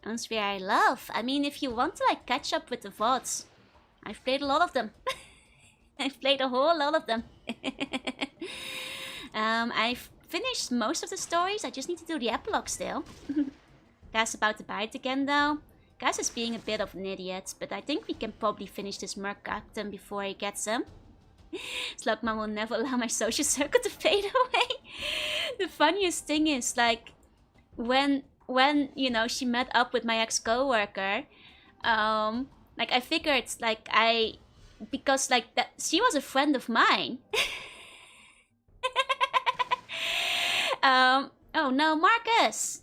Atmosphere I love. I mean, if you want to like catch up with the VODs, I've played a lot of them. I've played a whole lot of them. I've finished most of the stories. I just need to do the epilogue still. Gaz about to bite again though. Gaz is being a bit of an idiot, but I think we can probably finish this Merc Captain before he gets him. Slugman will never allow my social circle to fade away. The funniest thing is like when you know she met up with my ex-coworker, like I figured like because like that she was a friend of mine. Oh no, Marcus!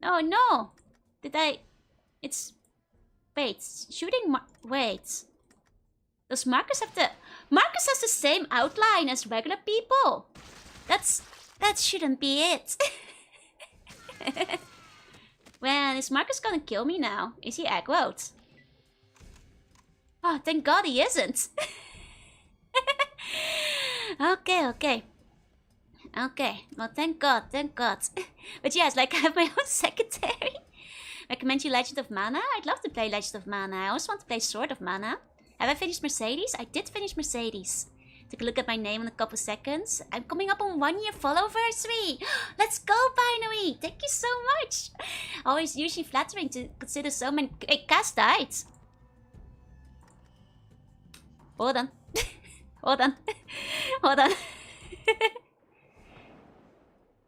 Oh no! It's... Wait, shooting wait. Does Marcus have the... Marcus has the same outline as regular people! That shouldn't be it. Man, is Marcus gonna kill me now? Is he aggroed? Oh, thank God he isn't. Okay. Okay, well thank God. But yes, like I have my own secretary. Recommend you Legend of Mana? I'd love to play Legend of Mana. I also want to play Sword of Mana. Have I finished Mercedes? I did finish Mercedes. Took a look at my name in a couple seconds. I'm coming up on 1 year follow-versary. Let's go, Binary! Thank you so much. Always usually flattering to consider so many... Hey, Cass died. Hold on. Hold on.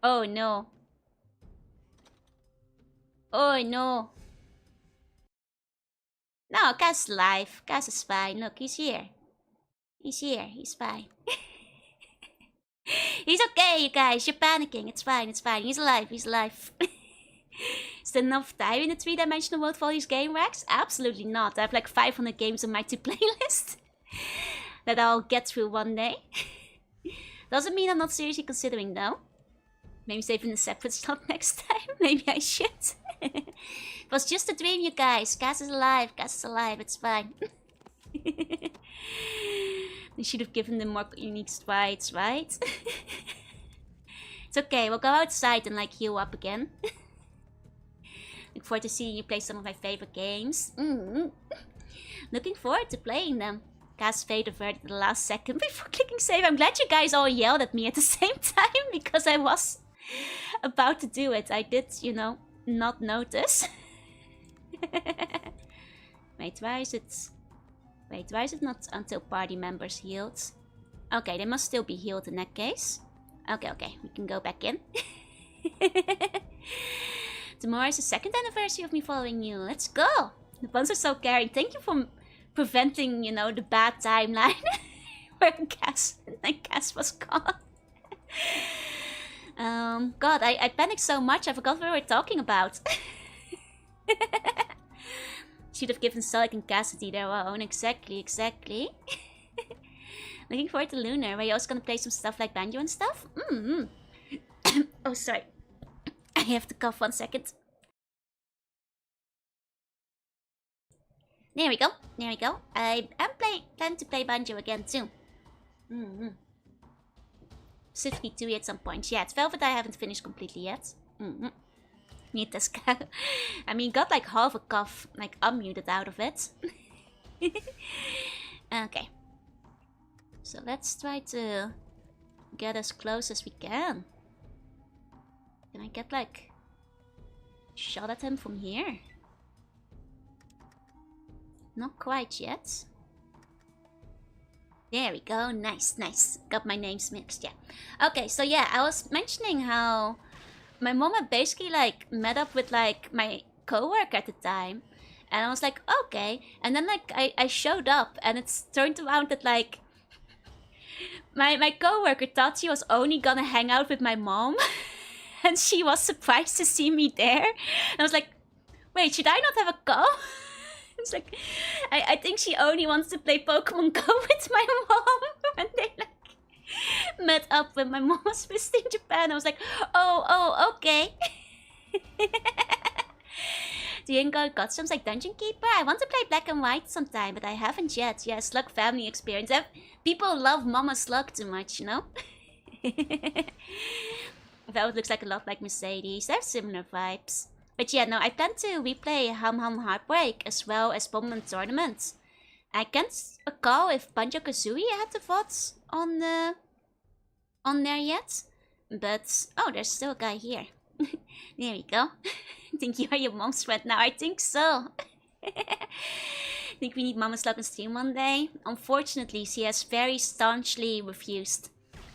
Oh no. Oh no. No, Cass is alive. Cass is fine. Look, he's here. He's fine. He's okay, you guys. You're panicking. It's fine. He's alive. Is there enough time in the 3-dimensional world for all these game racks? Absolutely not. I have like 500 games on my playlist that I'll get through one day. Doesn't mean I'm not seriously considering though. Maybe saving a separate slot next time. Maybe I should. It was just a dream, you guys. Cass is alive. It's fine. They should have given them more unique strides, right? It's okay. We'll go outside and like heal up again. Look forward to seeing you play some of my favorite games. Looking forward to playing them. Cass fade averted at the last second before clicking save. I'm glad you guys all yelled at me at the same time because I was about to do it. I did, you know, not notice. Wait, why is it not until party members healed? Okay, they must still be healed in that case. Okay, we can go back in. Tomorrow is the 2nd anniversary of me following you. Let's go! The buns are so caring. Thank you for preventing, you know, the bad timeline where Cass was gone. God, I panicked so much I forgot what we were talking about. Should have given Sullick and Cassidy their own. Exactly. Looking forward to Lunar. Are you also gonna play some stuff like Banjo and stuff? Oh, sorry. I have to cough 1 second. There we go. I am planning to play Banjo again too. Specifically 2 at some point. Yeah, it's Velvet I haven't finished completely yet. Need this cow. I mean, got like half a cough, like unmuted out of it. Okay. So let's try to get as close as we can. Can I get like a shot at him from here? Not quite yet. There we go. Nice. Got my names mixed, yeah. Okay, so yeah, I was mentioning how my mom had basically like met up with like my coworker at the time. And I was like, okay. And then like I showed up and it's turned around that like my coworker thought she was only gonna hang out with my mom. And she was surprised to see me there. And I was like, wait, should I not have a go? It's like, I think she only wants to play Pokemon Go with my mom. And they like met up when my mom was visiting Japan. I was like, oh, okay. Do you got customs like Dungeon Keeper? I want to play Black and White sometime, but I haven't yet. Yeah, Slug family experience. People love Mama Slug too much, you know? That looks like a lot like Mercedes. They have similar vibes. But yeah, no, I plan to replay Hum Hum Heartbreak as well as Bomberman Tournament. I can't recall if Banjo-Kazooie had the VODs on there yet. But, oh, there's still a guy here. There we go. Think you are your mom's friend now? I think so. Think we need Mama Slug on stream one day? Unfortunately, she has very staunchly refused.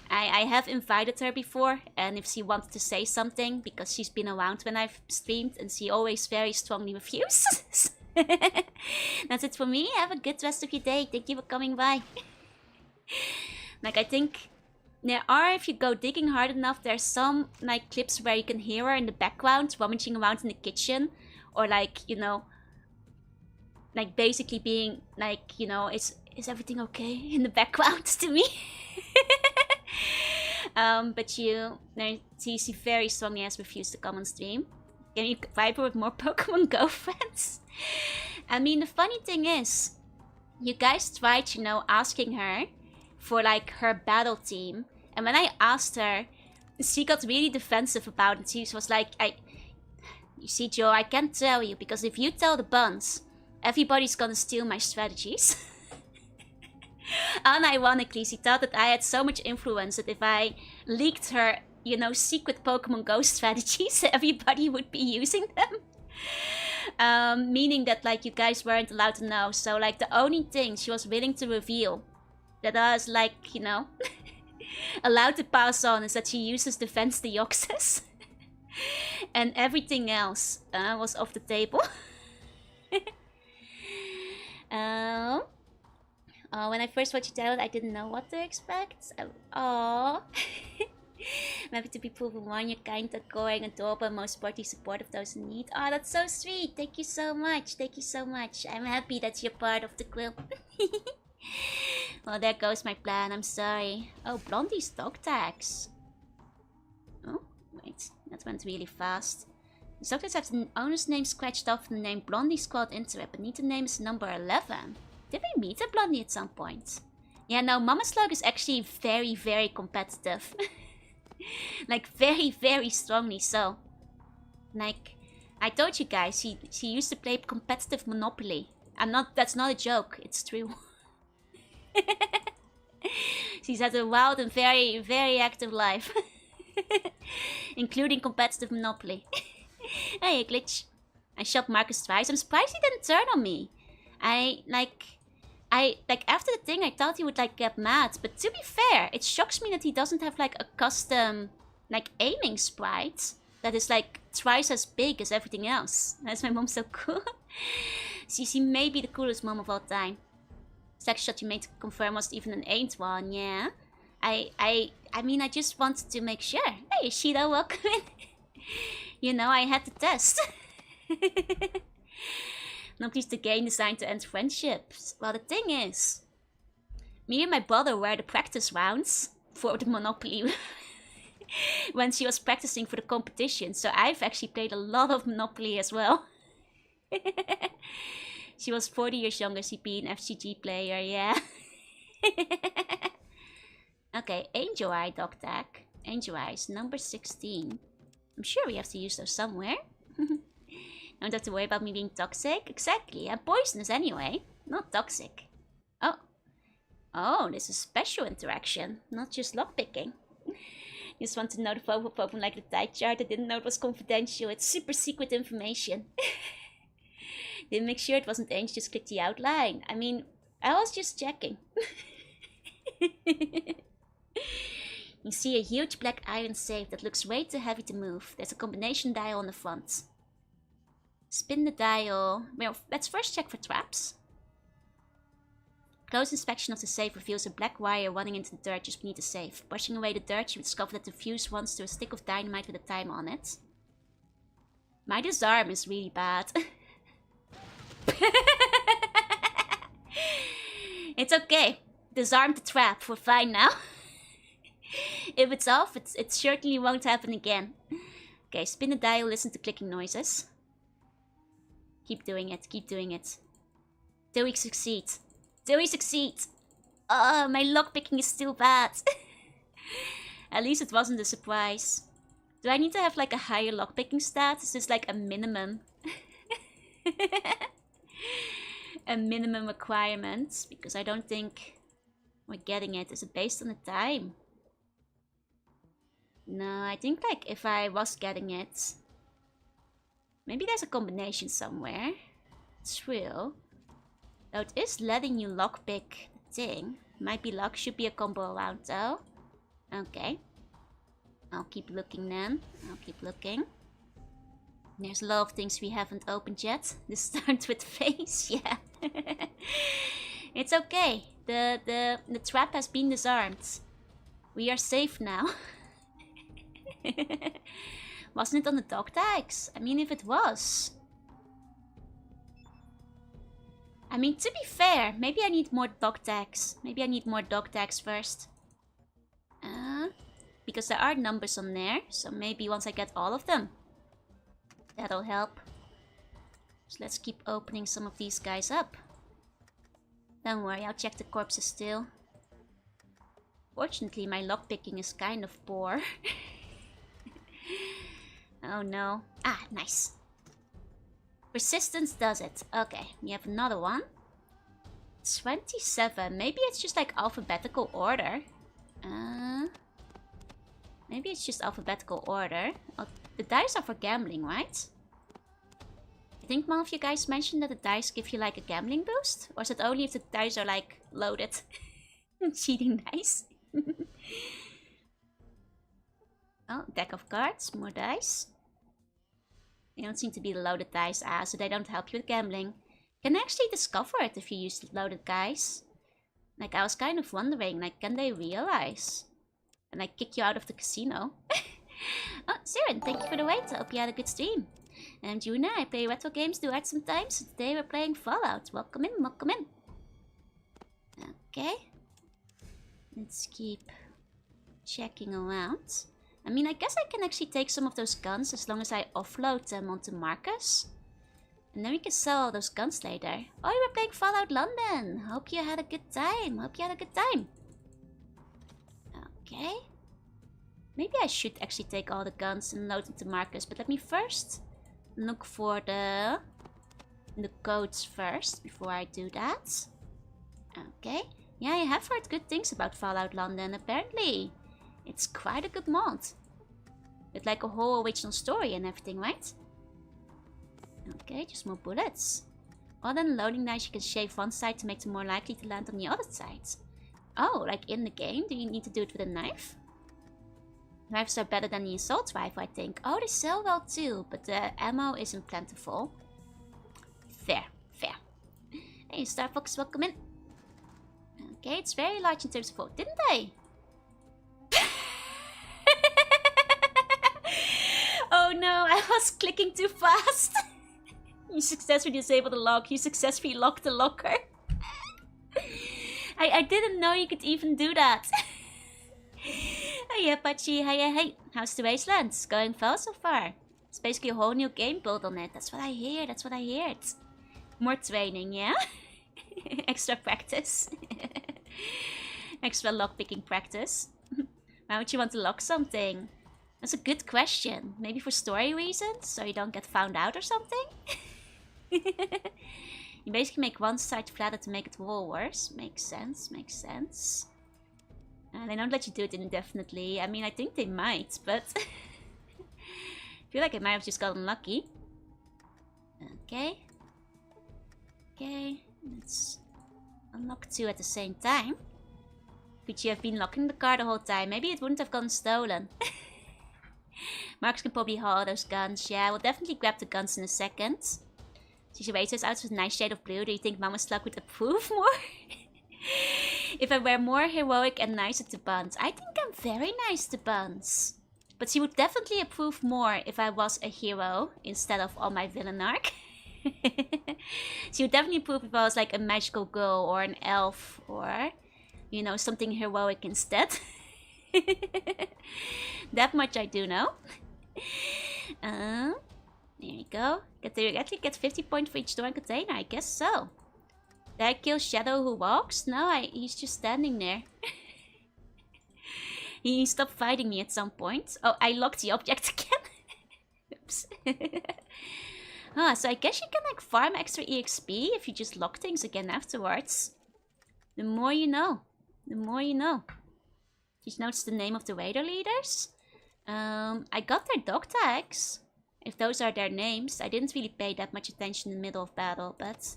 I have invited her before, and if she wanted to say something, because she's been around when I've streamed, and she always very strongly refuses. That's it for me. Have a good rest of your day. Thank you for coming by. Like, I think there are, if you go digging hard enough, there's some like clips where you can hear her in the background rummaging around in the kitchen, or like, you know, like basically being like, you know, is everything okay in the background to me? But she very strongly has refused to come on stream. Can you vibe her with more Pokemon Go friends? I mean, the funny thing is, you guys tried, you know, asking her for like her battle team, and when I asked her, she got really defensive about it. She was like, you see, Joe, I can't tell you, because if you tell the buns, everybody's gonna steal my strategies. Unironically, she thought that I had so much influence that if I leaked her, you know, secret Pokemon Go strategies, everybody would be using them. Meaning that, like, you guys weren't allowed to know. So, like, the only thing she was willing to reveal that I was, like, you know, allowed to pass on is that she uses Defense Deoxys. And everything else was off the table. When I first watched it out, I didn't know what to expect. I'm happy to be proven one. You're kind, outgoing, adorable, and most sporty support of those in need. Oh, that's so sweet. Thank you so much. Thank you so much. I'm happy that you're part of the group. Well, there goes my plan. I'm sorry. Oh, Blondie's dog tags. Oh, wait. That went really fast. The dog tags have the owner's name scratched off and the name Blondie scrawled into it, but need to name is number 11. Did we meet a Blondie at some point? Yeah, no, Mama Slug is actually very, very competitive. Like, very, very strongly so. Like, I told you guys, she used to play competitive Monopoly. That's not a joke, it's true. She's had a wild and very, very active life. Including competitive Monopoly. Hey, Glitch. I shot Marcus twice. I'm surprised he didn't turn on me. After the thing, I thought he would, like, get mad. But to be fair, it shocks me that he doesn't have, like, a custom, like, aiming sprite that is, like, twice as big as everything else. That's my mom so cool. She may be the coolest mom of all time. Sex shot you made to confirm was even an ain't one, yeah. I mean, I just wanted to make sure. Hey, Shida, welcome in. You know, I had to test. Nobody's the game designed to end friendships. Well, the thing is, me and my brother were the practice rounds for the Monopoly when she was practicing for the competition. So I've actually played a lot of Monopoly as well. She was 40 years younger, CP, an FCG player, yeah. Okay, Angel Eye dog tag. Angel Eyes, number 16. I'm sure we have to use those somewhere. Don't have to worry about me being toxic. Exactly, I'm poisonous anyway. Not toxic. Oh. Oh, this is special interaction. Not just lockpicking. Just want to know the Popo like the tide chart. I didn't know it was confidential. It's super secret information. Didn't make sure it wasn't Angel, just click the outline. I mean, I was just checking. You see a huge black iron safe that looks way too heavy to move. There's a combination dial on the front. Spin the dial. Well, let's first check for traps. Close inspection of the safe reveals a black wire running into the dirt just beneath the safe. Brushing away the dirt, you discover that the fuse runs to a stick of dynamite with a timer on it. My disarm is really bad. It's okay. Disarm the trap. We're fine now. If it's off, it certainly won't happen again. Okay, spin the dial, listen to clicking noises. Keep doing it, keep doing it. Till we succeed. Till we succeed. My lockpicking is still bad. At least it wasn't a surprise. Do I need to have like a higher lockpicking stat? Is this like a minimum? A minimum requirement? Because I don't think we're getting it. Is it based on the time? No, I think like if I was getting it... Maybe there's a combination somewhere. It's real. Oh, it is letting you lockpick the thing. Might be luck. Should be a combo around though. Okay. I'll keep looking then. I'll keep looking. There's a lot of things we haven't opened yet. This starts with face, yeah. It's okay. The trap has been disarmed. We are safe now. Wasn't it on the dog tags? I mean, if it was. I mean, to be fair, maybe I need more dog tags. Maybe I need more dog tags first. Because there are numbers on there. So maybe once I get all of them, that'll help. So let's keep opening some of these guys up. Don't worry, I'll check the corpses still. Fortunately, my lockpicking is kind of poor. Oh no. Ah, nice. Persistence does it. Okay, we have another one. 27. Maybe it's just like alphabetical order. Maybe it's just alphabetical order. Oh, the dice are for gambling, right? I think one of you guys mentioned that the dice give you like a gambling boost. Or is it only if the dice are like loaded? Cheating dice. Oh, deck of cards. More dice. They don't seem to be loaded dice, so they don't help you with gambling. You can actually discover it if you use loaded dice. Like, I was kind of wondering, like, can they realize? And I kick you out of the casino. Oh, Siren, thank you for the wait. I hope you had a good stream. And Jorunna, I play retro games, do art sometimes. Today we're playing Fallout. Welcome in, welcome in. Okay. Let's keep checking around. I mean, I guess I can actually take some of those guns as long as I offload them onto Marcus. And then we can sell all those guns later. Oh, you were playing Fallout London. Hope you had a good time. Hope you had a good time. Okay. Maybe I should actually take all the guns and load them to Marcus. But let me first look for the codes first before I do that. Okay. Yeah, I have heard good things about Fallout London, apparently. It's quite a good mod. With like a whole original story and everything, right? Okay, just more bullets. Well then, loading dice you can shave one side to make them more likely to land on the other side. Oh, like in the game? Do you need to do it with a knife? Knives are better than the assault rifle, I think. Oh, they sell well too, but the ammo isn't plentiful. Fair, fair. Hey, Star Fox, welcome in. Okay, it's very large in terms of what, didn't I? Oh no, I was clicking too fast. You successfully disabled the lock. You successfully locked the locker. I didn't know you could even do that. Hey, Apache. Hey. How's the wasteland? It's going well so far. It's basically a whole new game built on it. That's what I hear. That's what I heard. More training, yeah? Extra practice. Extra lockpicking practice. Why would you want to lock something? That's a good question. Maybe for story reasons? So you don't get found out or something? You basically make one side flatter to make it roll worse. Makes sense, makes sense. They don't let you do it indefinitely. I mean, I think they might, but... I feel like I might have just gotten lucky. Okay. Okay, let's unlock two at the same time. Could you have been locking the car the whole time? Maybe it wouldn't have gotten stolen. Marcus can probably haul those guns. Yeah, we'll definitely grab the guns in a second. Situation's out with a nice shade of blue. Do you think Mama Slug would approve more? If I were more heroic and nicer to Buns. I think I'm very nice to Buns. But she would definitely approve more if I was a hero instead of on my villain arc. She would definitely approve if I was like a magical girl or an elf or, you know, something heroic instead. That much I do know. There you go. Get 50 points for each door and container. I guess so. Did I kill Shadow who walks? No, he's just standing there. He stopped fighting me at some point. Oh, I locked the object again. Oops. So I guess you can like farm extra EXP if you just lock things again afterwards. The more you know. The more you know. Just notice the name of the raider leaders. I got their dog tags. If those are their names. I didn't really pay that much attention in the middle of battle, but...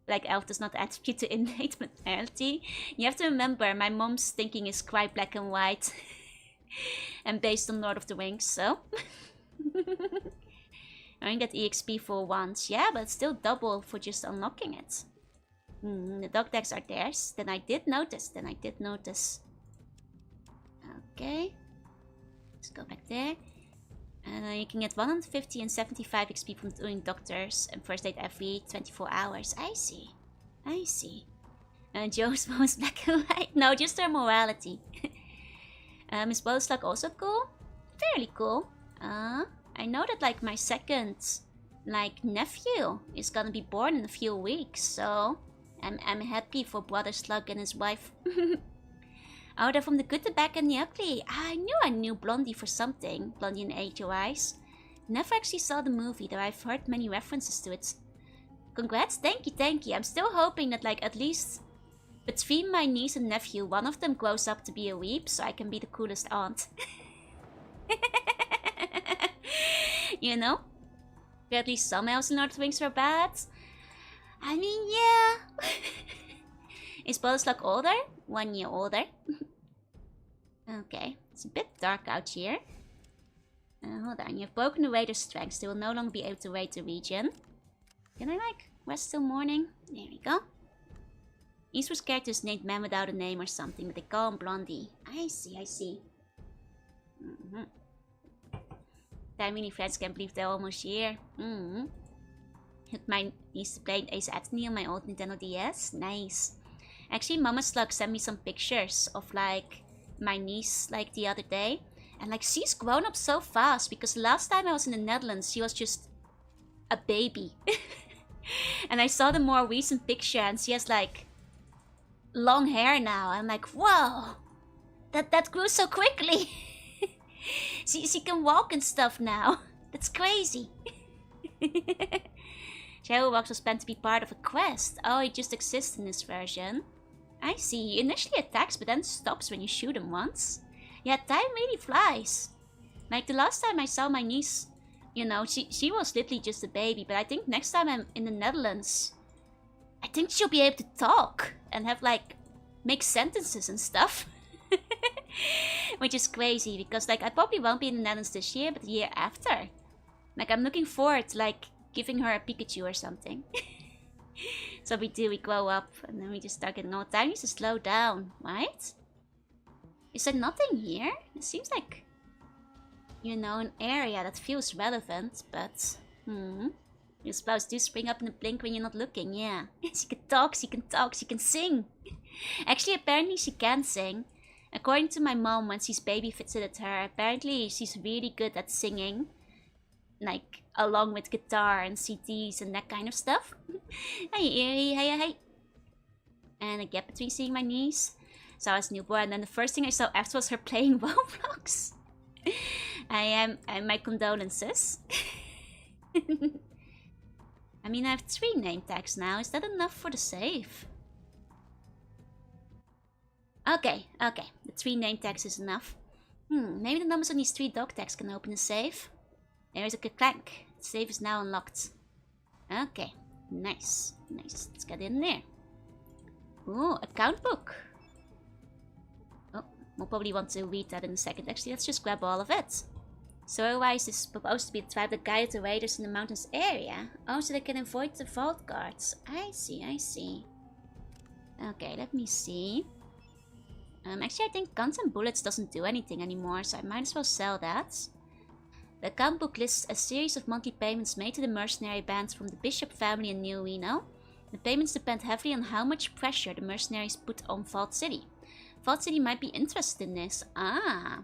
Like, elf does not attribute to innate mentality. You have to remember, my mom's thinking is quite black and white. And based on Lord of the Rings, so... I only get EXP for once. Yeah, but it's still double for just unlocking it. The dog tags are theirs. Then I did notice. Okay. Let's go back there. You can get 150 and 75 XP from doing doctors and first aid every 24 hours. I see. Joe's mom is black and white. No, just their morality. Is Boslug also cool? Fairly cool. I know that like my second like nephew is gonna be born in a few weeks, so I'm happy for Brother Slug and his wife. Oh, they're from the good, the bad, and the ugly. I knew Blondie for something. Blondie and Angel Eyes. Never actually saw the movie, though I've heard many references to it. Congrats, thank you. I'm still hoping that, like, at least between my niece and nephew, one of them grows up to be a weep, so I can be the coolest aunt. You know? But at least some elves in Lord of the Rings were bad. I mean, yeah. Is Boslug older? 1 year older. Okay, it's a bit dark out here. Hold on, you have broken the raider's strength. They will no longer be able to raid the region. Can I like rest till morning? There we go. Eastwood's character is named Man Without a Name or something, but they call him Blondie. I see. Damn, many friends can't believe they're almost here. With my niece playing Ace Attorney on my old Nintendo DS. Nice. Actually, Mama Slug sent me some pictures of like my niece like the other day. And like she's grown up so fast because last time I was in the Netherlands she was just a baby. And I saw the more recent picture and she has like long hair now. I'm like, whoa, that grew so quickly. she can walk and stuff now. That's crazy. Shadowbox was meant to be part of a quest. Oh, it just exists in this version. I see. He initially attacks but then stops when you shoot him once. Yeah, time really flies. Like the last time I saw my niece, you know, she was literally just a baby. But I think next time I'm in the Netherlands, I think she'll be able to talk and have like, make sentences and stuff. Which is crazy because like I probably won't be in the Netherlands this year, but the year after. Like I'm looking forward to like giving her a Pikachu or something. So we grow up and then we just start getting old. Time needs to slow down, right? Is there nothing here? It seems like, you know, an area that feels relevant, but your spouse do spring up in a blink when you're not looking, yeah. She can talk, she can sing. Actually, apparently she can sing. According to my mom, when she's babysitted her, apparently she's really good at singing. Like, along with guitar and CDs and that kind of stuff. Hey. And a gap between seeing my niece. So I was newborn, and then the first thing I saw after was her playing Roblox. My condolences. I mean, I have 3 name tags now. Is that enough for the save? Okay. The 3 name tags is enough. Maybe the numbers on these 3 dog tags can open the save. There is a clank. The save is now unlocked. Okay, nice. Let's get in there. Ooh, account book. Oh, we'll probably want to read that in a second. Actually, let's just grab all of it. Sorrowwise is supposed to be the tribe that guided the raiders in the mountains area. Oh, so they can avoid the vault guards. I see. Okay, let me see. Actually, I think guns and bullets doesn't do anything anymore, so I might as well sell that. The account book lists a series of monthly payments made to the mercenary bands from the Bishop family in New Reno. The payments depend heavily on how much pressure the mercenaries put on Vault City. Vault City might be interested in this. Ah.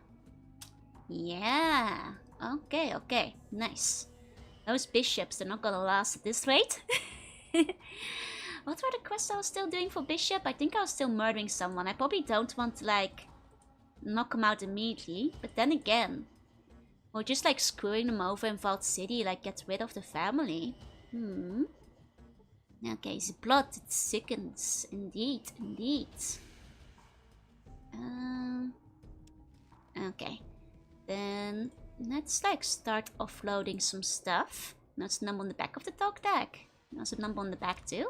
Yeah. Okay. Nice. Those bishops, they're not gonna last at this rate. What were the quests I was still doing for Bishop? I think I was still murdering someone. I probably don't want to, like, knock him out immediately. But then again, or just like screwing them over in Vault City, like get rid of the family. Okay, his blood, it sickens. Indeed, indeed. Okay. Then let's like start offloading some stuff. That's the number on the back of the dog tag. There's a number on the back too.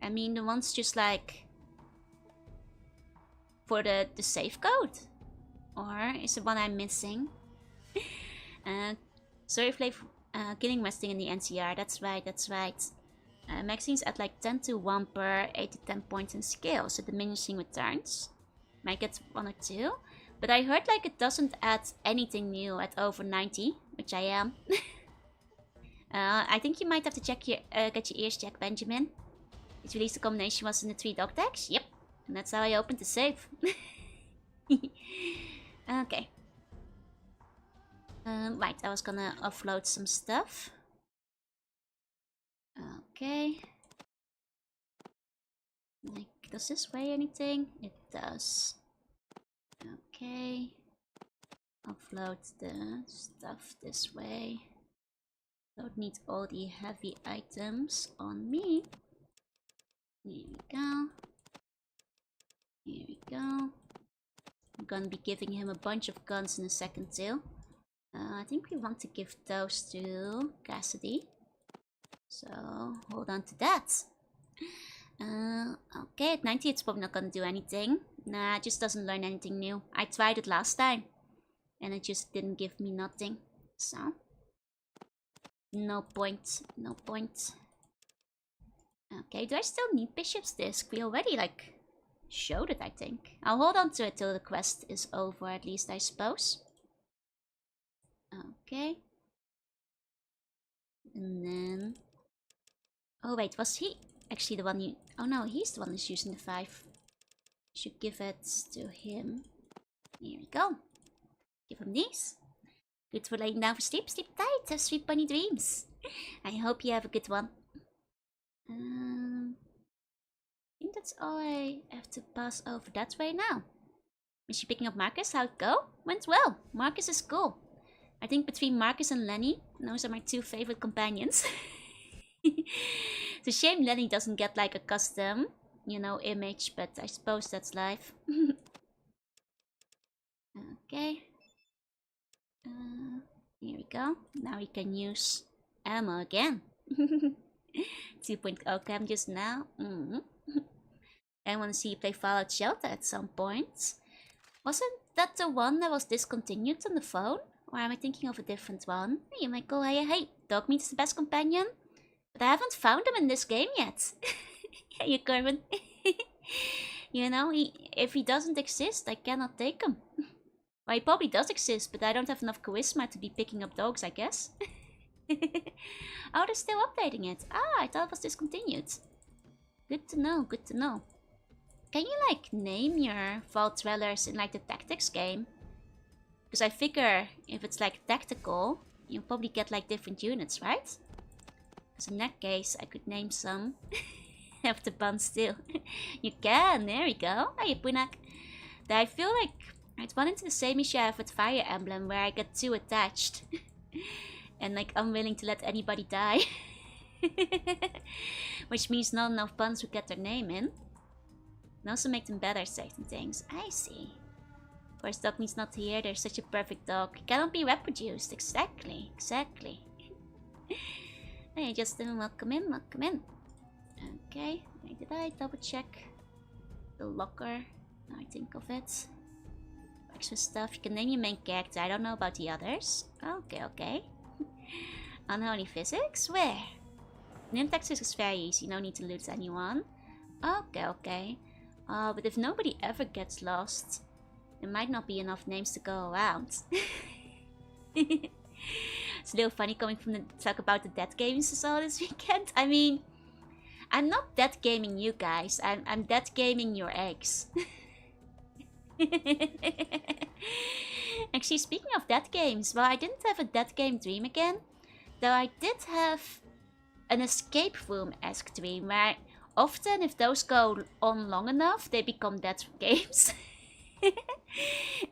I mean, the one's just like for the safe code. Or is the one I'm missing? Sorry, Flav, killing Weston in the NCR. That's right, that's right. Maxine's at like 10 to 1 per 8 to 10 points in skill, so diminishing with turns. Might get 1 or 2. But I heard like it doesn't add anything new at over 90, which I am. I think you might have to check your, get your ears checked, Benjamin. Its release combination was in the 3 dog tags? Yep. And that's how I opened the save. Okay. Right, I was gonna offload some stuff. Okay. Like, does this weigh anything? It does. Okay. Offload the stuff this way. Don't need all the heavy items on me. Here we go. Here we go. I'm gonna be giving him a bunch of guns in a second too. I think we want to give those to Cassidy. So, hold on to that. Okay, at 90 it's probably not gonna do anything. Nah, it just doesn't learn anything new. I tried it last time. And it just didn't give me nothing. So, no point. No point. Okay, do I still need Bishop's Disc? We already, like, showed it, I think. I'll hold on to it till the quest is over, at least, I suppose. Okay. And then... Oh, wait, was he actually the one you... Oh, no, he's the one who's using the 5. Should give it to him. Here we go. Give him these. Good for laying down for sleep. Sleep tight. Have sweet bunny dreams. I hope you have a good one. I think that's all I have to pass over that way now. Is she picking up Marcus? How'd it go? Went well. Marcus is cool. I think between Marcus and Lenny, those are my 2 favorite companions. It's a shame Lenny doesn't get like a custom, you know, image, but I suppose that's life. Okay. Here we go. Now we can use ammo again. 2.0 cam just now. I want to see you play Fallout Shelter at some point. Wasn't that the one that was discontinued on the phone? Or am I thinking of a different one? Hey, Michael, hey, Dog Meat is the best companion. But I haven't found him in this game yet. Hey, Carmen. You know, if he doesn't exist, I cannot take him. Well, he probably does exist, but I don't have enough charisma to be picking up dogs, I guess. Oh, they're still updating it. Ah, I thought it was discontinued. Good to know, good to know. Can you, like, name your Vault Dwellers in, like, the Tactics game? Because I figure if it's, like, tactical, you'll probably get, like, different units, right? Because in that case, I could name some. Have the buns too. You can, there we go. Hey, Punak. I feel like I'd run into the same issue I have with Fire Emblem, where I get too attached. And, like, unwilling to let anybody die. Which means not enough buns would get their name in. And also make them better certain things. I see. Of course, dog means not here. They're such a perfect dog. It cannot be reproduced. Exactly. Exactly. Hey, Justin, welcome in. Welcome in. Okay. Wait, did I double check the locker? Now I think of it. Extra stuff. You can name your main character. I don't know about the others. Okay, okay. Unholy physics? Where? Nim Texas is very easy. No need to loot anyone. Okay, okay. But if nobody ever gets lost, there might not be enough names to go around. It's a little funny coming from the talk about the dead games I saw this weekend. I mean, I'm not dead gaming you guys. I'm dead gaming your eggs. Actually, speaking of dead games, well, I didn't have a dead game dream again. Though I did have an escape room-esque dream where often if those go on long enough, they become dead games.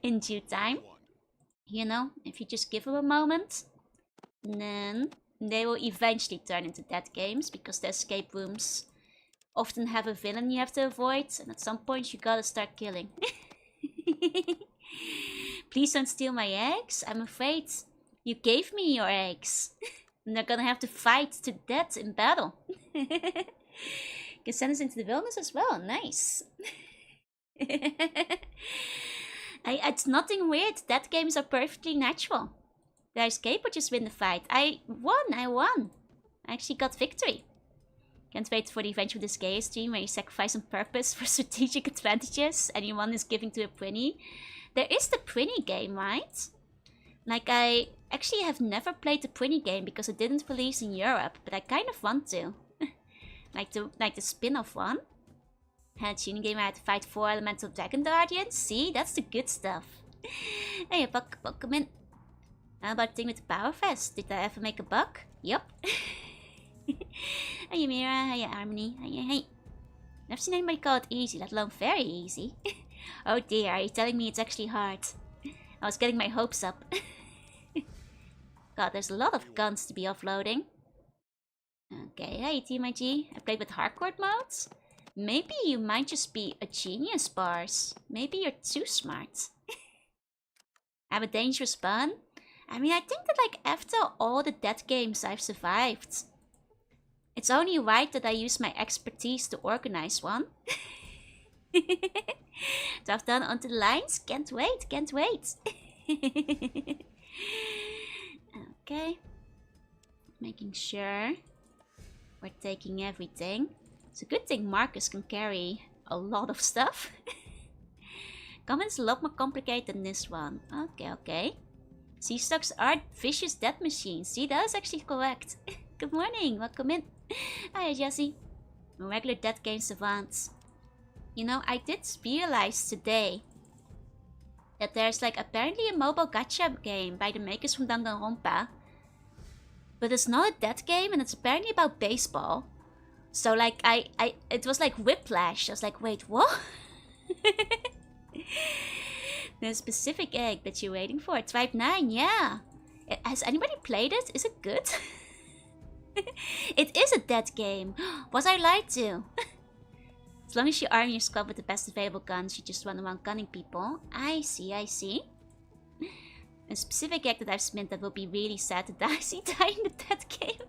in due time. You know, if you just give them a moment, then they will eventually turn into dead games, because the escape rooms often have a villain you have to avoid, and at some point you gotta start killing. Please don't steal my eggs. I'm afraid you gave me your eggs. And they're gonna have to fight to death in battle. You can send us into the wilderness as well. Nice. It's nothing weird. Dead games are perfectly natural. Did I escape or just win the fight? I won. I actually got victory. Can't wait for the Adventure with this gay stream where you sacrifice on purpose for strategic advantages. Anyone is giving to a Prinny. There is the Prinny game, right? Like, I actually have never played the Prinny game because it didn't release in Europe, but I kind of want to. like the spin-off one. Had a tuning game I had to fight 4 elemental dragon guardians. See, that's the good stuff. Hey, Buck, come in. How about the thing with the power fest? Did I ever make a buck? Yup. Hey, Mira. Hey, Harmony. Hey. Never seen anybody call it easy, let alone very easy. Oh dear, are you telling me it's actually hard? I was getting my hopes up. God, there's a lot of guns to be offloading. Okay, hey TMIG. I played with hardcore modes. Maybe you might just be a genius, Bars. Maybe you're too smart. I have a dangerous bun. I mean, I think that like after all the dead games I've survived, it's only right that I use my expertise to organize one. Tough done onto the lines. Can't wait. Okay. Making sure we're taking everything. It's a good thing Marcus can carry a lot of stuff. Comment's a lot more complicated than this one. Okay. Sea stocks are vicious death machines. See, that is actually correct. Good morning, welcome in. Hi, Jesse. Regular death game savants. You know, I did realize today that there's like apparently a mobile gacha game by the makers from Danganronpa. But it's not a death game and it's apparently about baseball. So like it was like whiplash. I was like, wait, what? The specific egg that you're waiting for. Tribe 9, yeah. Has anybody played it? Is it good? It is a dead game. Was I lied to? As long as you arm your squad with the best available guns, you just run around gunning people. I see. A specific egg that I've spent that will be really sad to die. See, die in the dead game.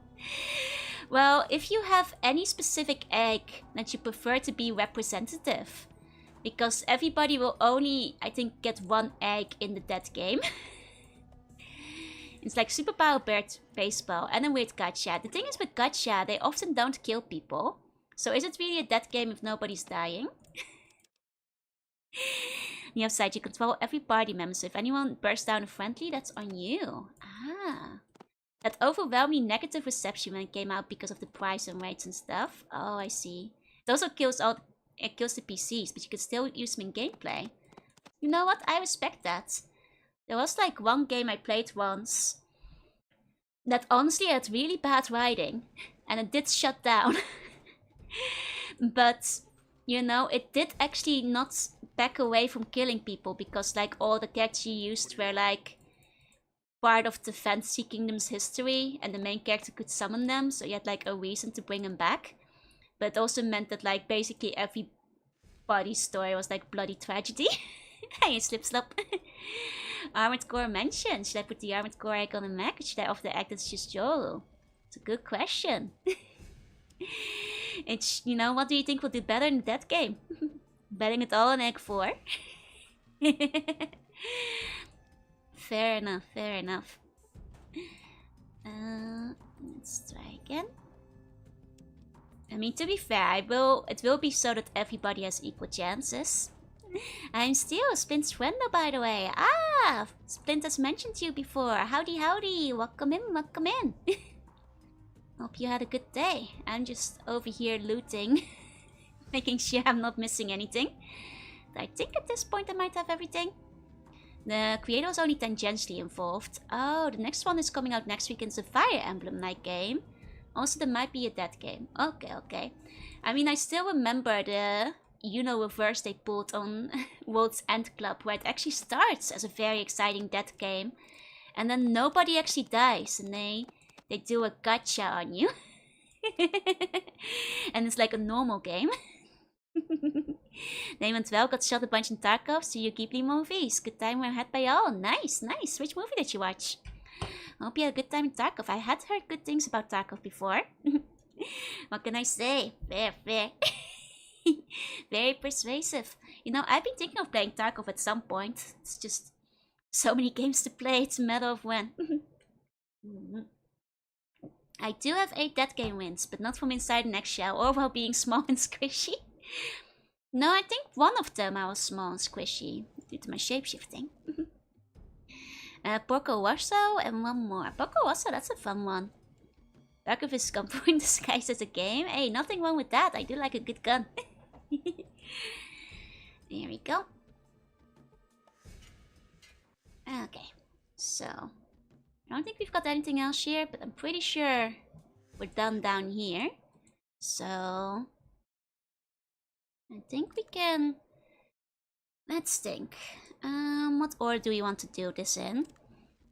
Well, if you have any specific egg that you prefer to be representative, because everybody will only, I think, get 1 egg in the dead game. It's like Superpower Bird Baseball and a weird gacha. The thing is with gacha, they often don't kill people. So is it really a dead game if nobody's dying? On the upside, you control every party member, so if anyone bursts down a friendly, that's on you. Ah. That overwhelmingly negative reception when it came out because of the price and rates and stuff. Oh, I see. It also kills it kills the PCs, but you can still use them in gameplay. You know what? I respect that. There was like one game I played once that honestly had really bad writing, and it did shut down. But, you know, it did actually not back away from killing people, because like all the characters you used were like part of the Fantasy Kingdom's history, and the main character could summon them, so you had like a reason to bring them back. But it also meant that like basically everybody's story was like bloody tragedy. Hey, slip slop. Armored Core mentioned. Should I put the Armored Core egg on a mech, or should I off the egg that's just YOLO? It's a good question. It's, you know, what do you think will do better in that game? Betting it all on egg 4. Fair enough. Let's try again. I mean, to be fair, it will be so that everybody has equal chances. I'm still Splint's friend, by the way. Ah, Splint has mentioned you before. Howdy. Welcome in. Hope you had a good day. I'm just over here looting. Making sure I'm not missing anything. I think at this point I might have everything. The creator was only tangentially involved. Oh, the next one is coming out next week. It's a Fire Emblem night game. Also, there might be a dead game. Okay. I mean, I still remember the reverse they pulled on World's End Club, where it actually starts as a very exciting death game, and then nobody actually dies, and they do a gotcha on you. And it's like a normal game. Name wel got shot a bunch in Tarkov, so you Ghibli movies. Good time we had by all. Nice, nice. Which movie did you watch? I hope you had a good time in Tarkov. I had heard good things about Tarkov before. What can I say? Fair, fair. Very persuasive. You know, I've been thinking of playing Tarkov at some point. It's just so many games to play. It's a matter of when. I do have 8 dead game wins, but not from inside an eggshell or while being small and squishy. No, I think one of them I was small and squishy due to my shapeshifting. Porco Wasso and one more. Porco Wasso, that's a fun one. Tarkov is Comfort in disguise as a game. Hey, nothing wrong with that. I do like a good gun. There we go. Okay, so I don't think we've got anything else here, but I'm pretty sure we're done down here. So I think we can... Let's think. What order do we want to do this in?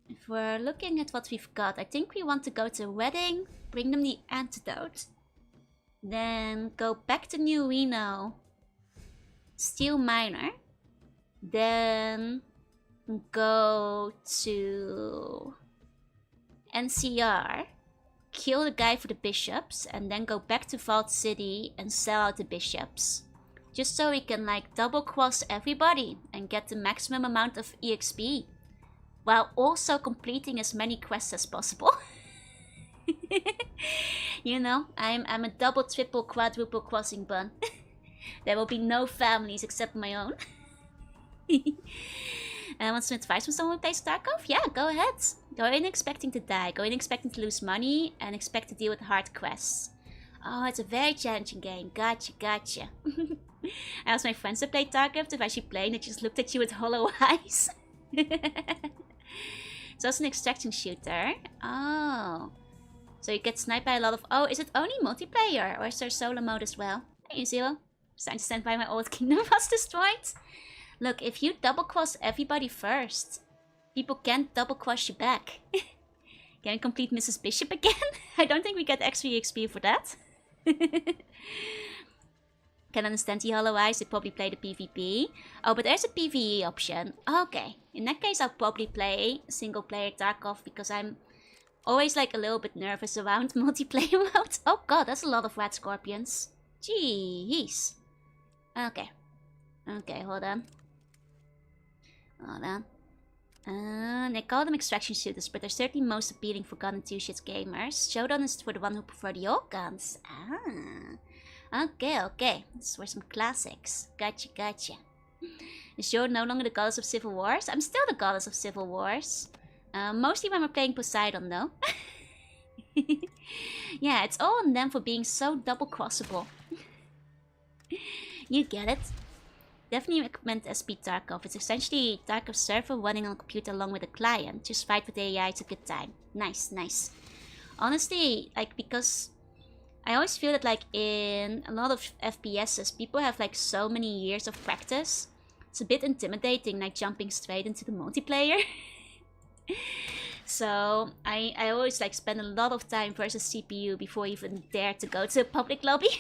If we're looking at what we've got, I think we want to go to Wedding, bring them the antidote, then go back to New Reno, steal Miner, then go to NCR, kill the guy for the bishops, and then go back to Vault City and sell out the bishops. Just so we can like double cross everybody and get the maximum amount of EXP. While also completing as many quests as possible. You know, I'm a double, triple, quadruple crossing bun. There will be no families except my own. Want some advice from someone who plays Tarkov? Yeah, go ahead. Go in expecting to die. Go in expecting to lose money. And expect to deal with hard quests. Oh, it's a very challenging game. Gotcha, gotcha. I asked my friends to play Tarkov if I should play and they just looked at you with hollow eyes. So it's an extraction shooter. Oh. So you get sniped by a lot of... Oh, is it only multiplayer? Or is there solo mode as well? Hey, Zero. Starting to stand by my old kingdom was destroyed. Look, if you double cross everybody first, people can't double cross you back. Can we complete Mrs. Bishop again? I don't think we get extra XP for that. Can understand the hollow eyes, they probably play the PvP. Oh, but there's a PvE option. Okay, in that case I'll probably play single player Tarkov because I'm always like a little bit nervous around multiplayer mode. Oh god, that's a lot of rat scorpions. Jeez. Okay. Okay, hold on. Hold on. They call them extraction shooters, but they're certainly most appealing for gun and 2-shit gamers. Showdown is for the one who prefer the old guns. Ah. Okay, okay. These were some classics. Gotcha, gotcha. Is you're no longer the goddess of civil wars? I'm still the goddess of civil wars. Mostly when we're playing Poseidon, though. Yeah, it's all on them for being so double-crossable. You get it. Definitely recommend SP Tarkov. It's essentially Tarkov server running on a computer along with a client. Just fight with AI, it's a good time. Nice, nice. Honestly, like, because I always feel that, like, in a lot of FPSs, people have, like, so many years of practice. It's a bit intimidating, like, jumping straight into the multiplayer. So, I always, like, spend a lot of time versus CPU before I even dare to go to a public lobby.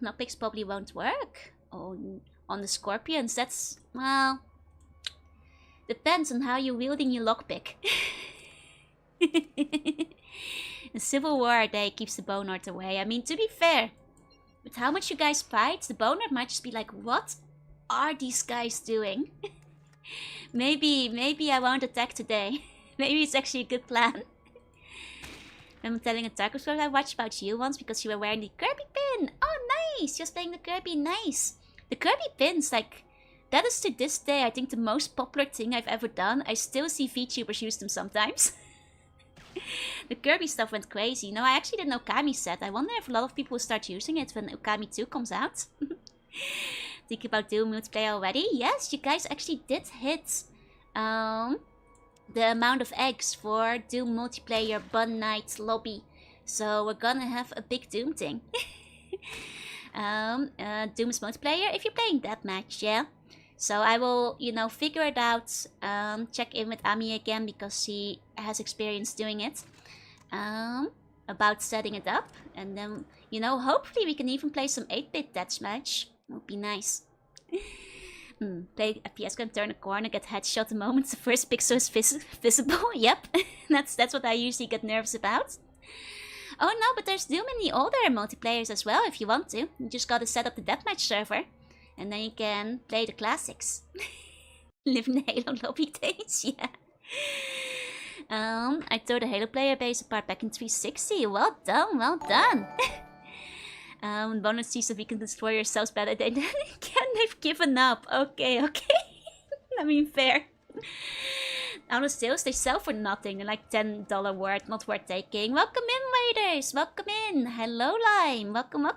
Knockpicks probably won't work. Oh, on the Scorpions, that's, well, depends on how you're wielding your lockpick. The Civil War day keeps the Bonard away. I mean, to be fair, with how much you guys fight, the Bonard might just be like, what are these guys doing? Maybe I won't attack today. Maybe it's actually a good plan. I'm telling a Tarkov story I watched about you once because you were wearing the Kirby pin. Oh, nice! Just playing the Kirby, nice. The Kirby pins, like, that is to this day, I think, the most popular thing I've ever done. I still see VTubers use them sometimes. The Kirby stuff went crazy. You know, I actually did an Okami set. I wonder if a lot of people will start using it when Okami 2 comes out. Think about Doom multiplayer already? Yes, you guys actually did hit the amount of eggs for Doom multiplayer Bun Night lobby. So we're gonna have a big Doom thing. Doom's multiplayer if you're playing deathmatch, yeah. So I will, figure it out. Check in with Ami again because she has experience doing it. About setting it up, and then hopefully we can even play some 8-bit deathmatch. Would be nice. Play FPS can turn a corner, get headshot the moment the first pixel is visible. Yep, that's what I usually get nervous about. Oh no, but there's Doom in the older multiplayers as well if you want to. You just gotta set up the deathmatch server, and then you can play the classics. Live in the Halo lobby days, yeah. I tore the Halo player base apart back in 360. Well done, well done. Bonus sees that we can destroy ourselves better than they can. They've given up. Okay. I mean, fair. Out of sales, they sell for nothing. They're like $10 worth, not worth taking. Welcome in, waiters. Welcome in. Hello, Lime. Welcome.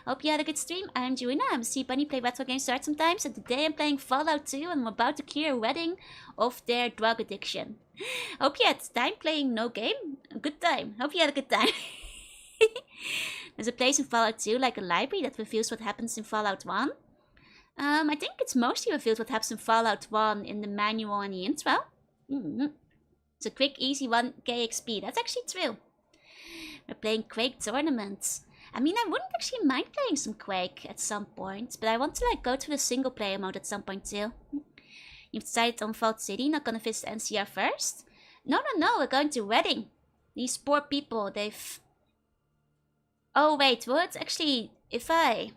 Hope you had a good stream. I'm Jorunna. I'm a sea bunny, play retro games start sometimes. And today I'm playing Fallout 2 and I'm about to clear a wedding of their drug addiction. Hope you had time playing no game. A good time. Hope you had a good time. There's a place in Fallout 2, like a library, that reveals what happens in Fallout 1. I think it's mostly revealed what happens in Fallout 1 in the manual and the intro. It's a quick, easy 1k XP. That's actually true. We're playing Quake tournaments. I mean, I wouldn't actually mind playing some Quake at some point, but I want to go through the single player mode at some point too. You've decided on Vault City, not gonna visit NCR first? No, we're going to wedding. These poor people, they've... Oh wait, what? Actually, if I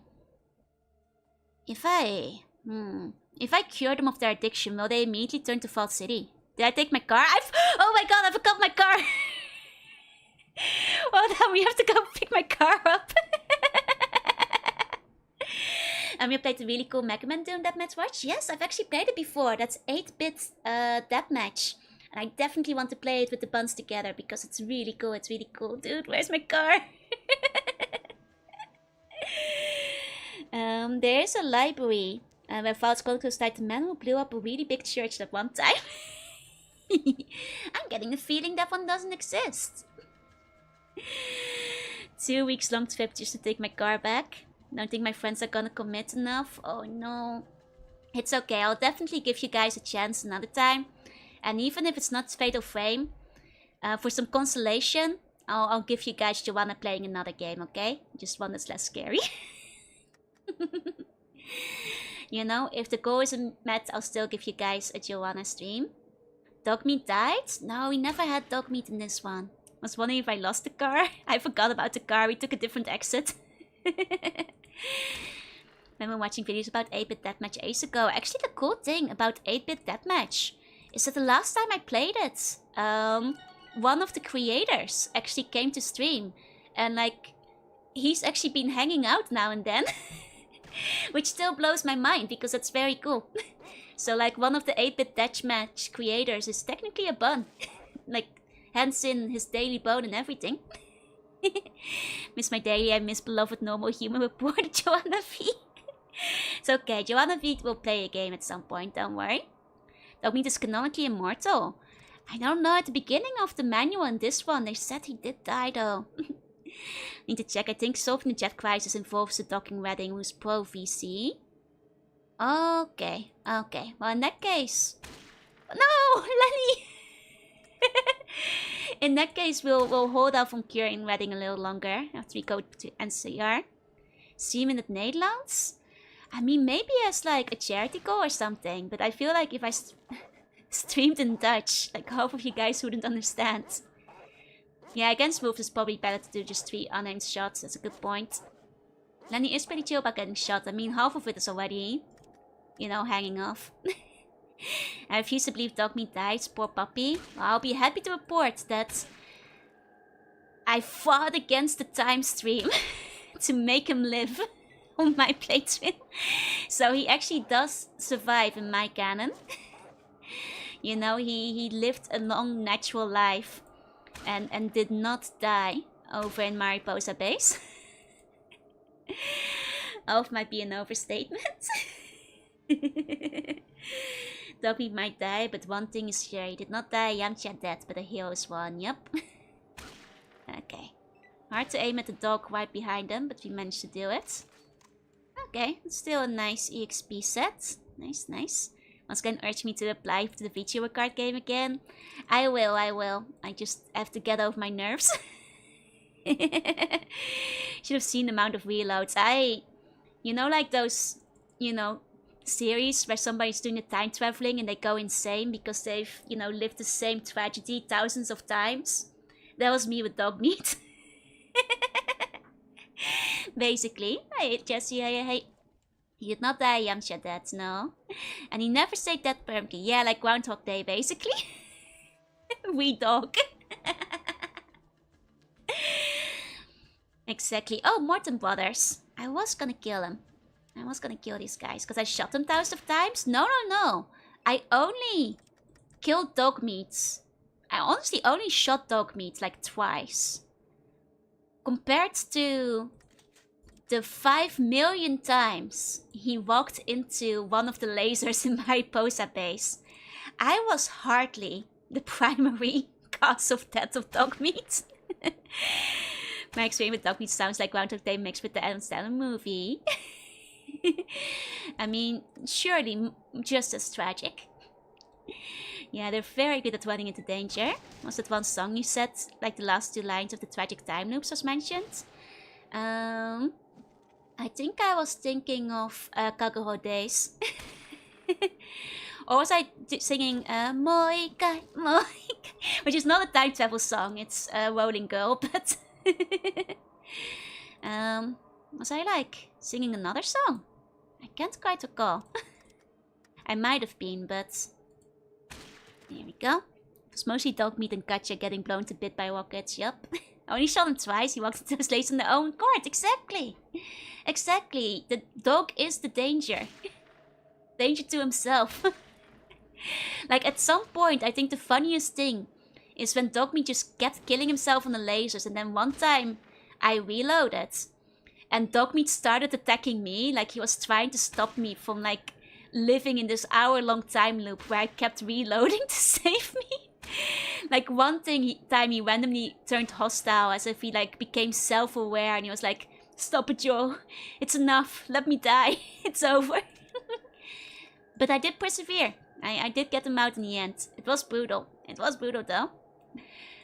cure them of their addiction, will they immediately turn to Vault City? Did I take my car? Oh my god, I forgot my car! Well, now we have to go pick my car up. You played the really cool Mega Man Doom Deathmatch Watch? Yes, I've actually played it before. That's 8-bit Deathmatch. And I definitely want to play it with the buns together because it's really cool. It's really cool. Dude, where's my car? There's a library where Vault's Chronicles tied the man who blew up a really big church at one time. I'm getting the feeling that one doesn't exist. 2 weeks long trip just to take my car back. Don't think my friends are gonna commit enough. Oh no. It's okay, I'll definitely give you guys a chance another time. And even if it's not Fatal Frame, for some consolation, I'll give you guys Joanna playing another game, okay? Just one that's less scary. If the goal isn't met, I'll still give you guys a Joanna stream. Dogmeat died? No, we never had Dogmeat in this one. I was wondering if I lost the car. I forgot about the car. We took a different exit. Remember watching videos about 8-bit Deathmatch ages ago. Actually, the cool thing about 8-bit Deathmatch is that the last time I played it, one of the creators actually came to stream. And he's actually been hanging out now and then. Which still blows my mind because that's very cool. So one of the 8-bit Deathmatch creators is technically a bun. Hands in his daily bone and everything. Miss my daily, I miss beloved normal human report, Joanna V. It's okay, Joanna V will play a game at some point, don't worry. Dogmeat is canonically immortal. I don't know, at the beginning of the manual in this one, they said he did die though. Need to check, I think solving the jet crisis involves a docking wedding who's pro VC. Okay. Well, in that case... No! Lenny! In that case, we'll hold off on curing wedding a little longer after we go to NCR. See him in the Netherlands? I mean, maybe as a charity goal or something. But I feel like if I streamed in Dutch, half of you guys wouldn't understand. Yeah, against wolves it's probably better to do just 3 unaimed shots. That's a good point. Lenny is pretty chill about getting shot. I mean, half of it is already, hanging off. I refuse to believe Dogmeat dies, poor puppy. Well, I'll be happy to report that I fought against the time stream to make him live on my playthrough. So he actually does survive in my canon. He lived a long natural life and did not die over in Mariposa Base. Off might be an overstatement. Dogmeat might die, but one thing is sure, he did not die. Yamcha dead, but a hero is one. Yep. Okay. Hard to aim at the dog right behind them, but we managed to do it. Okay, it's still a nice EXP set. Nice, nice. Once again, urge me to apply to the Vtuber card game again. I will. I just have to get over my nerves. Should have seen the amount of reloads. You know, like those, you know, series where somebody's doing a time traveling and they go insane because they've, you know, lived the same tragedy thousands of times. That was me with dog meat. Basically. Hey, Jesse, hey. You'd not die, young Shadet, no. And he never said that permanently. Yeah, like Groundhog Day, basically. We dog. Exactly. Oh, Morton Brothers. I was gonna kill him. I was gonna kill these guys because I shot them thousands of times. No. I only killed dog meats. I honestly only shot dog meat like twice. Compared to the 5 million times he walked into one of the lasers in my Posa base, I was hardly the primary cause of death of dog meat. My experience with dog meat sounds like Groundhog Day mixed with the Adam Sandler movie. I mean, surely just as tragic. Yeah, they're very good at running into danger. Was that one song you said, like the last 2 lines of the tragic time loops was mentioned? I think I was thinking of Kaguro Days. Or was I singing Moi Kai, Moi Kai, which is not a time travel song, it's Rolling Girl, but... was I like singing another song? I can't quite recall. I might have been, but... There we go. It was mostly dog meat and Katja getting blown to bit by rockets, yup. I only shot him twice, he walked into his place on their own court, exactly. Exactly, the dog is the danger. Danger to himself. Like at some point, I think the funniest thing is when Dogmeat just kept killing himself on the lasers, and then one time I reloaded and Dogmeat started attacking me, like he was trying to stop me from like living in this hour-long time loop where I kept reloading to save me. Like one time he randomly turned hostile as if he like became self-aware and he was like, "Stop it, Joel. It's enough. Let me die. It's over." But I did persevere. I did get him out in the end. It was brutal. It was brutal though.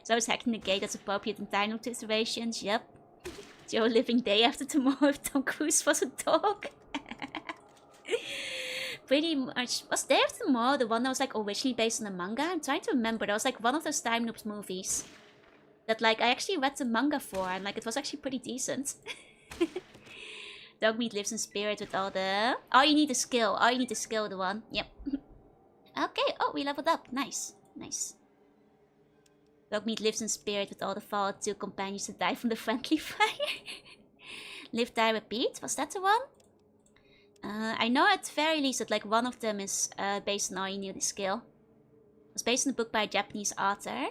So I was hacking the gate that's appropriate in time loop situations. Yep. Joe living day after tomorrow if Tom Cruise was a dog. Pretty much. Was Day After Tomorrow the one that was like originally based on the manga? I'm trying to remember. That was like one of those time loops movies that like I actually read the manga for, and like it was actually pretty decent. Dogmeat lives in spirit with all the... Oh, you need a skill. Oh, you need a skill, the one. Yep. Okay. Oh, we leveled up. Nice. Nice. Dogmeat lives in spirit with all the Fallout 2 companions that die from the friendly fire. Live, die, repeat. Was that the one? I know at the very least that like one of them is based on all you need a skill. It was based on a book by a Japanese author.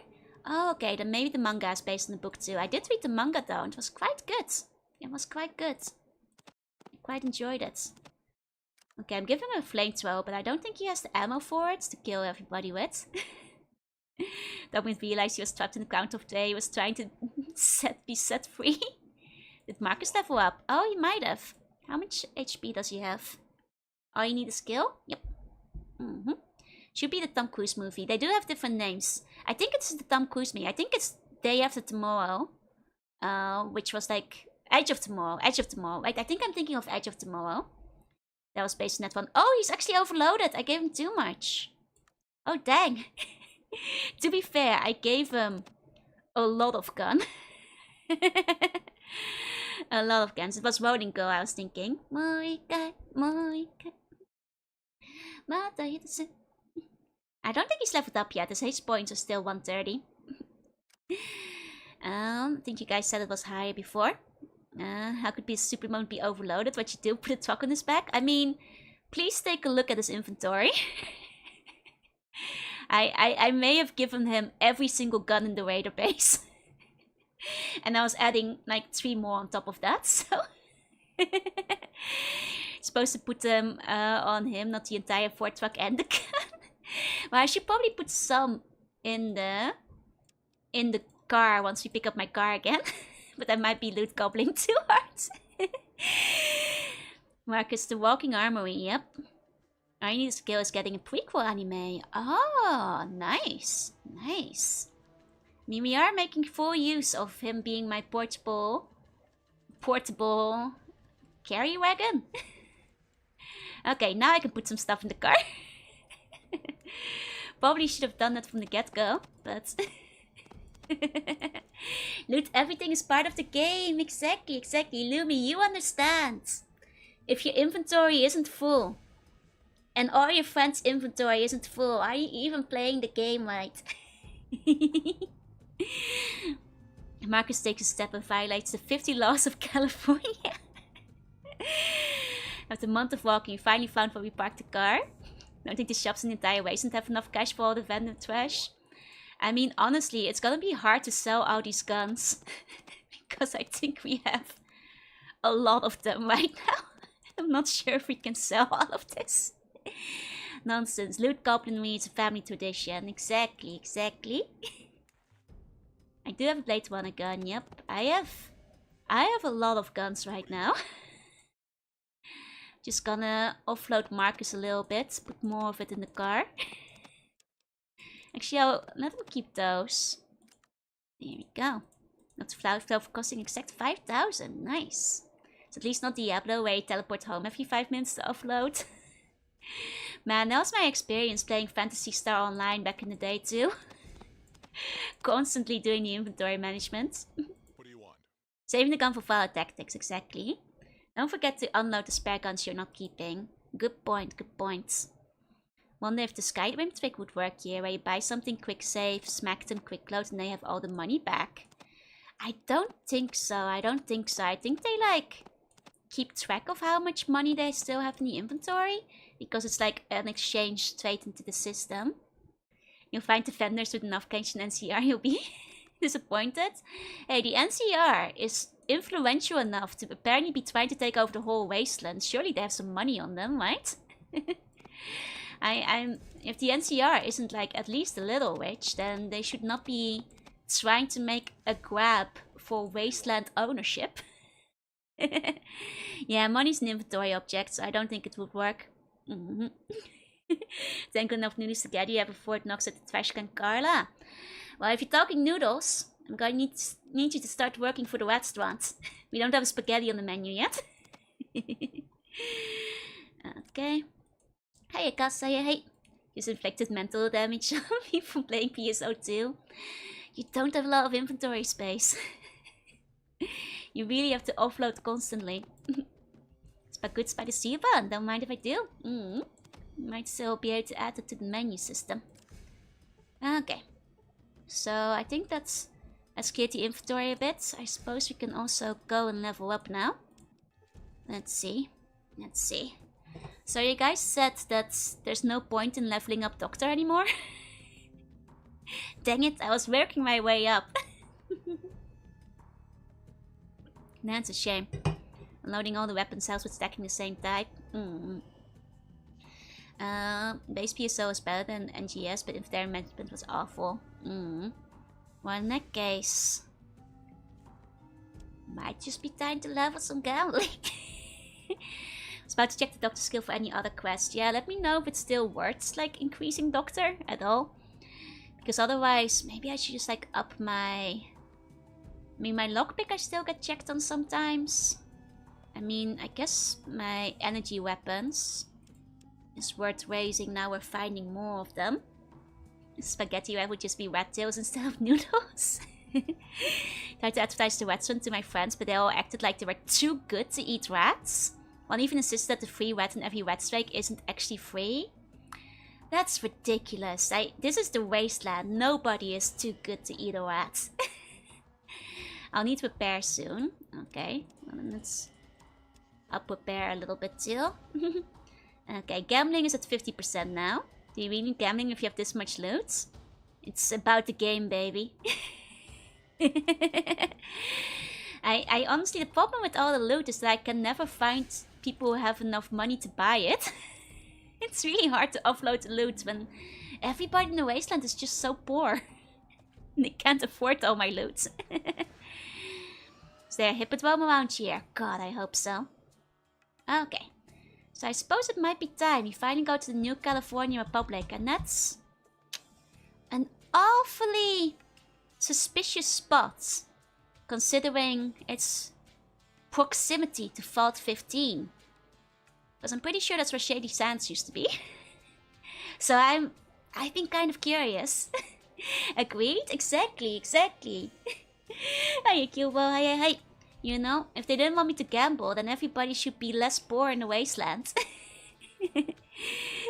Oh, okay. Then maybe the manga is based on the book too. I did read the manga though, and it was quite good. It was quite good. I quite enjoyed it. Okay, I'm giving him a flamethrower, but I don't think he has the ammo for it to kill everybody with. Dogmeat realized he was trapped in the Groundhog Day. He was trying to be set free. Did Marcus level up? Oh, he might have. How much HP does he have? Oh, you need a skill? Yep. Should be the Tom Cruise movie. They do have different names. I think it's the Tom Cruise movie. I think it's Day After Tomorrow. Which was like Edge of Tomorrow. Edge of Tomorrow. Right? I think I'm thinking of Edge of Tomorrow. That was based on that one. Oh, he's actually overloaded. I gave him too much. Oh, dang. To be fair, I gave him a lot of gun. A lot of guns. It was Rolling Girl, I was thinking. I don't think he's leveled up yet. His hate points are still 130. I think you guys said it was higher before. How could be a Superman be overloaded? What you do? Put a truck on his back? I mean, please take a look at his inventory. I may have given him every single gun in the raider base. And I was adding like 3 more on top of that, so... Supposed to put them on him, not the entire Ford truck and the gun. Well, I should probably put some in the car once we pick up my car again. But I might be loot gobbling too hard. Marcus, the Walking Armory, yep. I need skill is getting a prequel anime. Oh, nice. Nice. I mean, we are making full use of him being my portable carry wagon. Okay, now I can put some stuff in the car. Probably should have done that from the get-go, but... Loot, everything is part of the game. Exactly, exactly. Lumi, you understand. If your inventory isn't full, and all your friends' inventory isn't full, are you even playing the game right? Marcus takes a step and violates the 50 laws of California. After a month of walking, you finally found where we parked the car. Don't think the shops in the entire wasteland have enough cash for all the vendor trash. I mean, honestly, it's gonna be hard to sell all these guns. Because I think we have a lot of them right now. I'm not sure if we can sell all of this. Nonsense. Loot goblinry is a family tradition. Exactly, exactly. I do have a Blade Runner gun, yep. I have a lot of guns right now. Just gonna offload Marcus a little bit, put more of it in the car. Actually, I'll let him keep those. There we go. Not to flower flow for costing exact 5,000. Nice. It's at least not Diablo where you teleport home every 5 minutes to offload. Man, that was my experience playing Phantasy Star Online back in the day too. Constantly doing the inventory management. What do you want? Saving the gun for follow tactics, exactly. Don't forget to unload the spare guns you're not keeping. Good point, good point. Wonder if the Skyrim trick would work here, where you buy something quick save, smack them, quick load, and they have all the money back. I don't think so, I don't think so. I think they like keep track of how much money they still have in the inventory, because it's like an exchange straight into the system. You'll find the vendors with enough cash in NCR, you'll be disappointed. Hey, the NCR is influential enough to apparently be trying to take over the whole wasteland. Surely they have some money on them, right? If the NCR isn't like at least a little rich, then they should not be trying to make a grab for wasteland ownership. Yeah, money's an inventory object, so I don't think it would work. Thank enough noodles to get you have a Fort Knox at the trash can, Carla. Well, if you're talking noodles, I'm gonna need you to start working for the restaurant. We don't have a spaghetti on the menu yet. Okay. Hey, Akasa, hey. Just inflicted mental damage on me from playing PSO2. You don't have a lot of inventory space. You really have to offload constantly. It's but good by the Siva, and don't mind if I do. Might still be able to add it to the menu system. Okay. So I think that's cleared the inventory a bit. I suppose we can also go and level up now. Let's see. Let's see. So you guys said that there's no point in leveling up Doctor anymore? Dang it, I was working my way up. That's a shame. Unloading all the weapon cells with stacking the same type. Base PSO is better than NGS, but inventory management was awful. Well, in that case, might just be time to level some gambling. I was about to check the Doctor skill for any other quest. Yeah, let me know if it's still worth like increasing Doctor at all. Because otherwise, maybe I should just like up my... I mean, my lockpick I still get checked on sometimes. I mean, I guess my energy weapons is worth raising now we're finding more of them. Spaghetti would just be rat tails instead of noodles. Tried to advertise the restaurant to my friends, but they all acted like they were too good to eat rats. One even insisted that the free rat in every rat strike isn't actually free. That's ridiculous. This is the wasteland. Nobody is too good to eat a rat. I'll need to repair soon. Okay, well, let's up repair a little bit too. Okay, gambling is at 50% now. Do you really need gambling if you have this much loot? It's about the game, baby. I honestly, the problem with all the loot is that I can never find people who have enough money to buy it. It's really hard to offload the loot when everybody in the wasteland is just so poor. They can't afford all my loot. Is there a hippodrome around here? God, I hope so. Okay. So I suppose it might be time we finally go to the New California Republic. And that's an awfully suspicious spot, considering its proximity to Vault 15. Because I'm pretty sure that's where Shady Sands used to be. So I've been kind of curious. Agreed? Exactly. Hiya, Cubo. Hi. You know, if they didn't want me to gamble, then everybody should be less poor in the wasteland.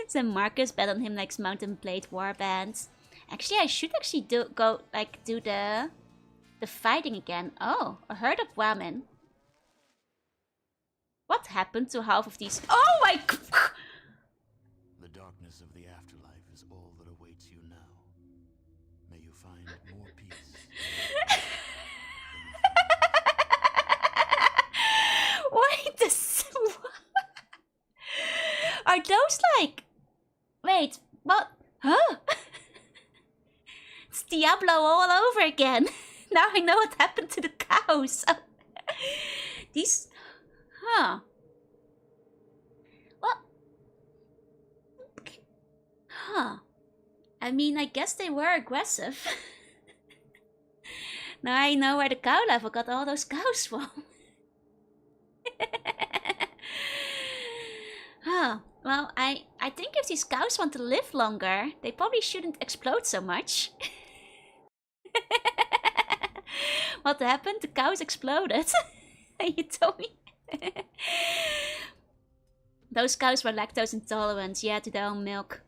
So Marcus bet on him likes Mountain Blade Warbands. Actually, I should do the fighting again. Oh, a herd of women. What happened to half of these? Oh my! The darkness of the afterlife is all that awaits you now. May you find more peace. Wait, this. Are those like? Wait, what? Huh? It's Diablo all over again. Now I know what happened to the cows. These. Huh. What? Huh. I mean, I guess they were aggressive. Now I know where the cow level got all those cows from. Huh. Well, I think if these cows want to live longer, they probably shouldn't explode so much. What happened? The cows exploded. You told me. Those cows were lactose intolerant, yeah, to their own milk.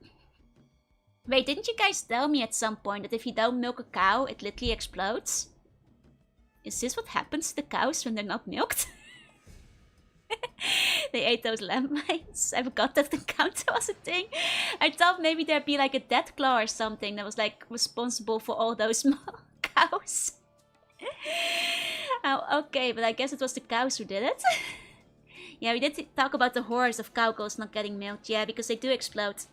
Wait, didn't you guys tell me at some point that if you don't milk a cow, it literally explodes? Is this what happens to the cows when they're not milked? They ate those landmines. I forgot that the counter was a thing. I thought maybe there'd be like a death claw or something that was like responsible for all those cows. Oh, okay, but I guess it was the cows who did it. Yeah, we did talk about the horrors of cow girls not getting milked. Yeah, because they do explode.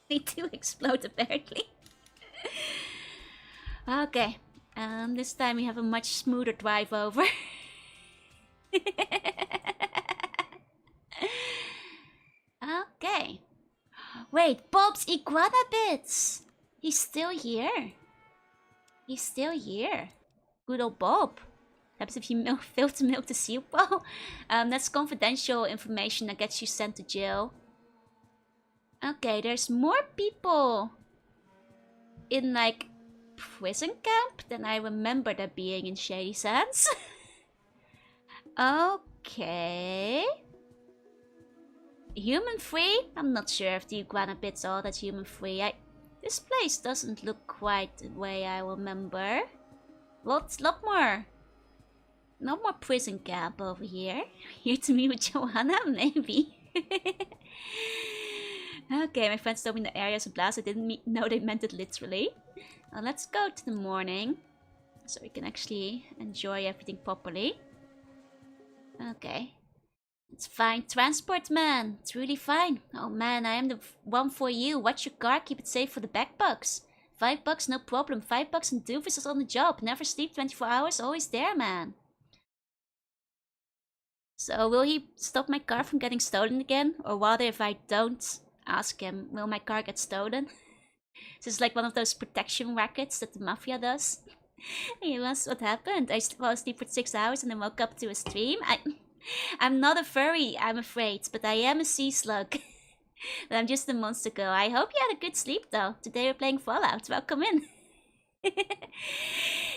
They do explode, apparently. Okay, this time we have a much smoother drive over. Okay. Wait, Bob's iguana bits! He's still here. He's still here. Good old Bob. Perhaps if you failed to milk the seal bowl. That's confidential information that gets you sent to jail. Okay, there's more people in like prison camp than I remember there being in Shady Sands. Okay. Human free? I'm not sure if the iguana bits are that human free. This place doesn't look quite the way I remember. Lot more. No more prison camp over here. Here to meet with Johanna? Maybe. Okay, my friends told me in the areas of blast. I didn't know they meant it literally. Let's go to the morning. So we can actually enjoy everything properly. Okay. It's fine. Transport man. It's really fine. Oh man, I am the one for you. Watch your car. Keep it safe for the backbugs. $5, no problem. $5 and Doofus is on the job. Never sleep 24 hours. Always there, man. So will he stop my car from getting stolen again? Or rather, if I don't ask him, will my car get stolen? This is like one of those protection rackets that the mafia does. Hey, that's what happened. I fell asleep for 6 hours and then woke up to a stream. I'm not a furry, I'm afraid, but I am a sea slug. But I'm just a monster girl. I hope you had a good sleep though. Today we're playing Fallout. Welcome in.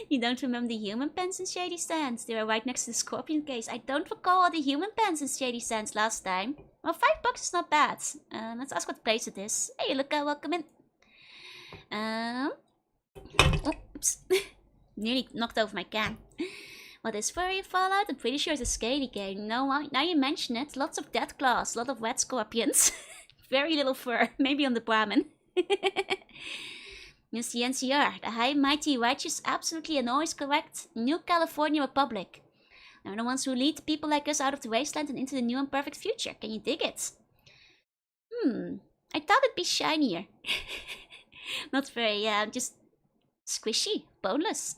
You don't remember the human pens in Shady Sands? They were right next to the scorpion case. I don't recall all the human pens in Shady Sands last time. Well, $5 is not bad. Let's ask what place it is. Hey, look, welcome in. Oops. Nearly knocked over my can. What is furry Fallout? I'm pretty sure it's a scaly game. No, now you mention it. Lots of death claws, a lot of red scorpions. Very little fur, maybe on the Brahmin. It's the NCR, the high, mighty, righteous, absolutely and always correct New California Republic. They're the ones who lead people like us out of the wasteland and into the new and perfect future. Can you dig it? I thought it'd be shinier. Not very, just squishy, boneless.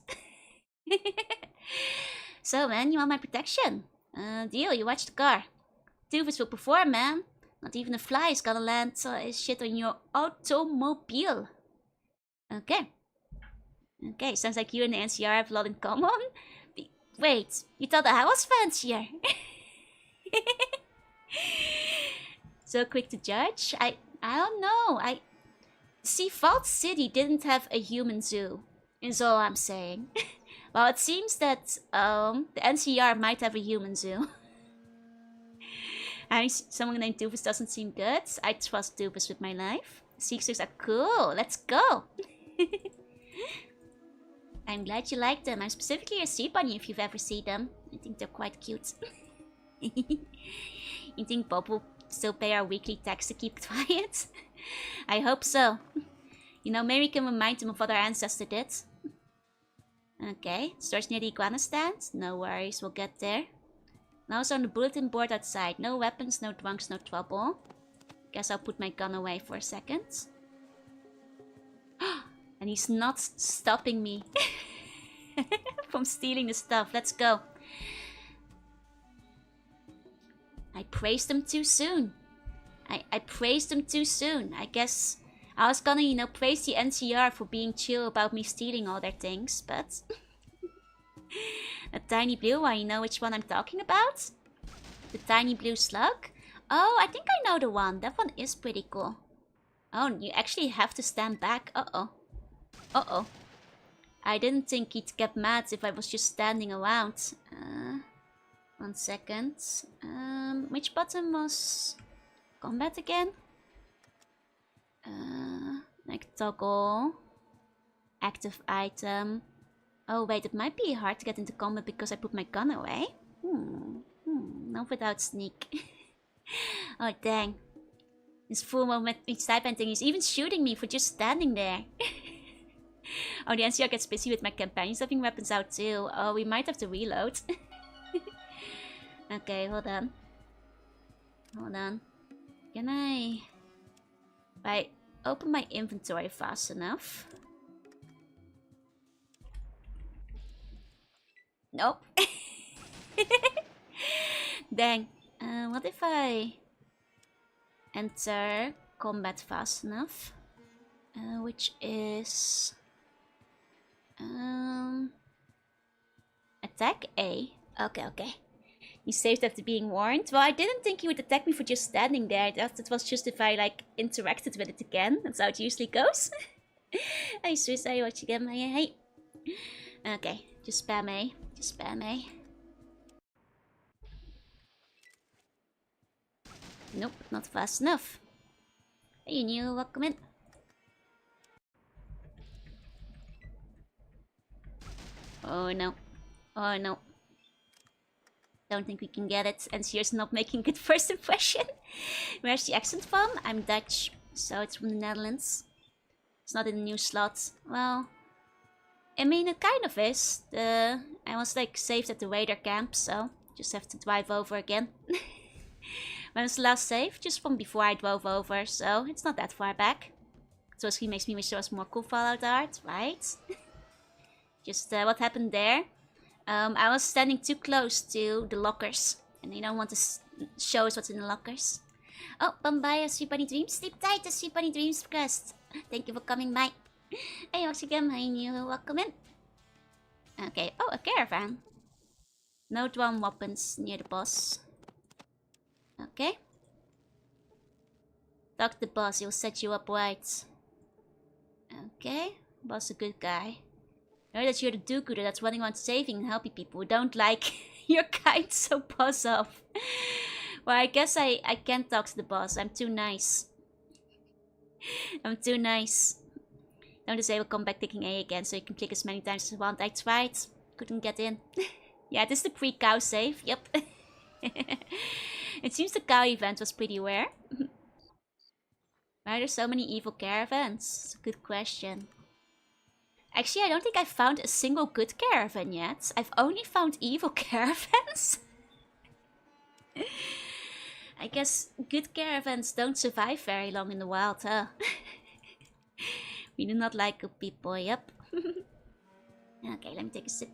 So, man, you want my protection? Deal, you watch the car. Doofus will perform, man. Not even a fly is gonna land his shit on your automobile. Okay. Okay, sounds like you and the NCR have a lot in common. Wait, you thought I was fancier? So quick to judge? I don't know. See, Vault City didn't have a human zoo, is all I'm saying. Well, it seems that the NCR might have a human zoo. Someone named Doofus doesn't seem good. I trust Doofus with my life. Seekers are cool. Let's go. I'm glad you like them. I'm specifically a sea bunny if you've ever seen them. I think they're quite cute. You think Bob will still pay our weekly tax to keep quiet? I hope so. You know, maybe we can remind him of what our ancestor did. Okay, stores near the iguana stand. No worries, we'll get there. Now it's on the bulletin board outside. No weapons, no drunks, no trouble. Guess I'll put my gun away for a second. And he's not stopping me from stealing the stuff. Let's go. I praised him too soon. I praised him too soon. I guess I was gonna, you know, praise the NCR for being chill about me stealing all their things, but... A tiny blue one, you know which one I'm talking about? The tiny blue slug? Oh, I think I know the one. That one is pretty cool. Oh, you actually have to stand back. Uh-oh. Uh-oh. I didn't think he'd get mad if I was just standing around. 1 second. Which button was combat again? Like toggle. Active item. Oh wait, it might be hard to get into combat because I put my gun away. Not without sneak. Oh dang. This full moment each type and thing is even shooting me for just standing there. Oh, the NCR gets busy with my companions having weapons out too. Oh, we might have to reload. Okay, hold on. Hold on. Can I... If I open my inventory fast enough... Nope. Dang. What if I... enter combat fast enough? Which is... Attack A. Okay, okay. He saved after being warned. Well, I didn't think he would attack me for just standing there. I thought it was just if I, like, interacted with it again. That's how it usually goes. Hey, Swiss, I watch again, my hey. Okay, just spam A. Just spam A. Nope, not fast enough. Hey, you new, welcome in. Oh no. Oh no. Don't think we can get it. And she's not making good first impression. Where's the accent from? I'm Dutch, so it's from the Netherlands. It's not in the new slot. Well, I mean, it kind of is. I was like saved at the raider camp, so just have to drive over again. When was the last save? Just from before I drove over, so it's not that far back. So he makes me wish there was more cool Fallout art, right? Just what happened there. I was standing too close to the lockers, and they don't want to show us what's in the lockers. Oh, Bombaya, Sweet Bunny Dreams. Sleep tight, the Sweet Bunny Dreams request. Thank you for coming by. Hey, once again, hi, new, welcome in. Okay, oh, a caravan. No drum weapons near the boss. Okay. Talk to the boss, he'll set you up right. Okay, boss a good guy. I heard that you're the do-gooder that's running around saving and helping people who don't like your kind, so buzz off. Well, I guess I can't talk to the boss. I'm too nice. I'm too nice. Don't disable combat clicking A again, so you can click as many times as you want. I tried. Couldn't get in. Yeah, this is the pre-cow save. Yep. It seems the cow event was pretty rare. Why are there so many evil caravans? It's a good question. Actually, I don't think I've found a single good caravan yet. I've only found evil caravans. I guess good caravans don't survive very long in the wild, huh? We do not like good people, yep. Okay, let me take a sip.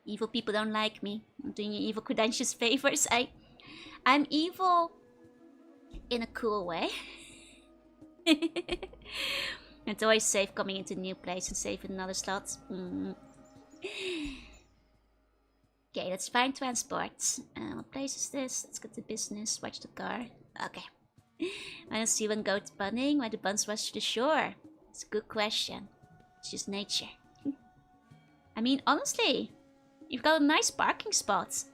Evil people don't like me. I'm doing you evil credentials favors. I'm evil in a cool way. It's always safe coming into a new place and saving another slot. Okay, let's find transport. What place is this? Let's go to business. Watch the car. Okay. I don't see one goat bunning. Why the buns rush to the shore? It's a good question. It's just nature. I mean, honestly, you've got a nice parking spot.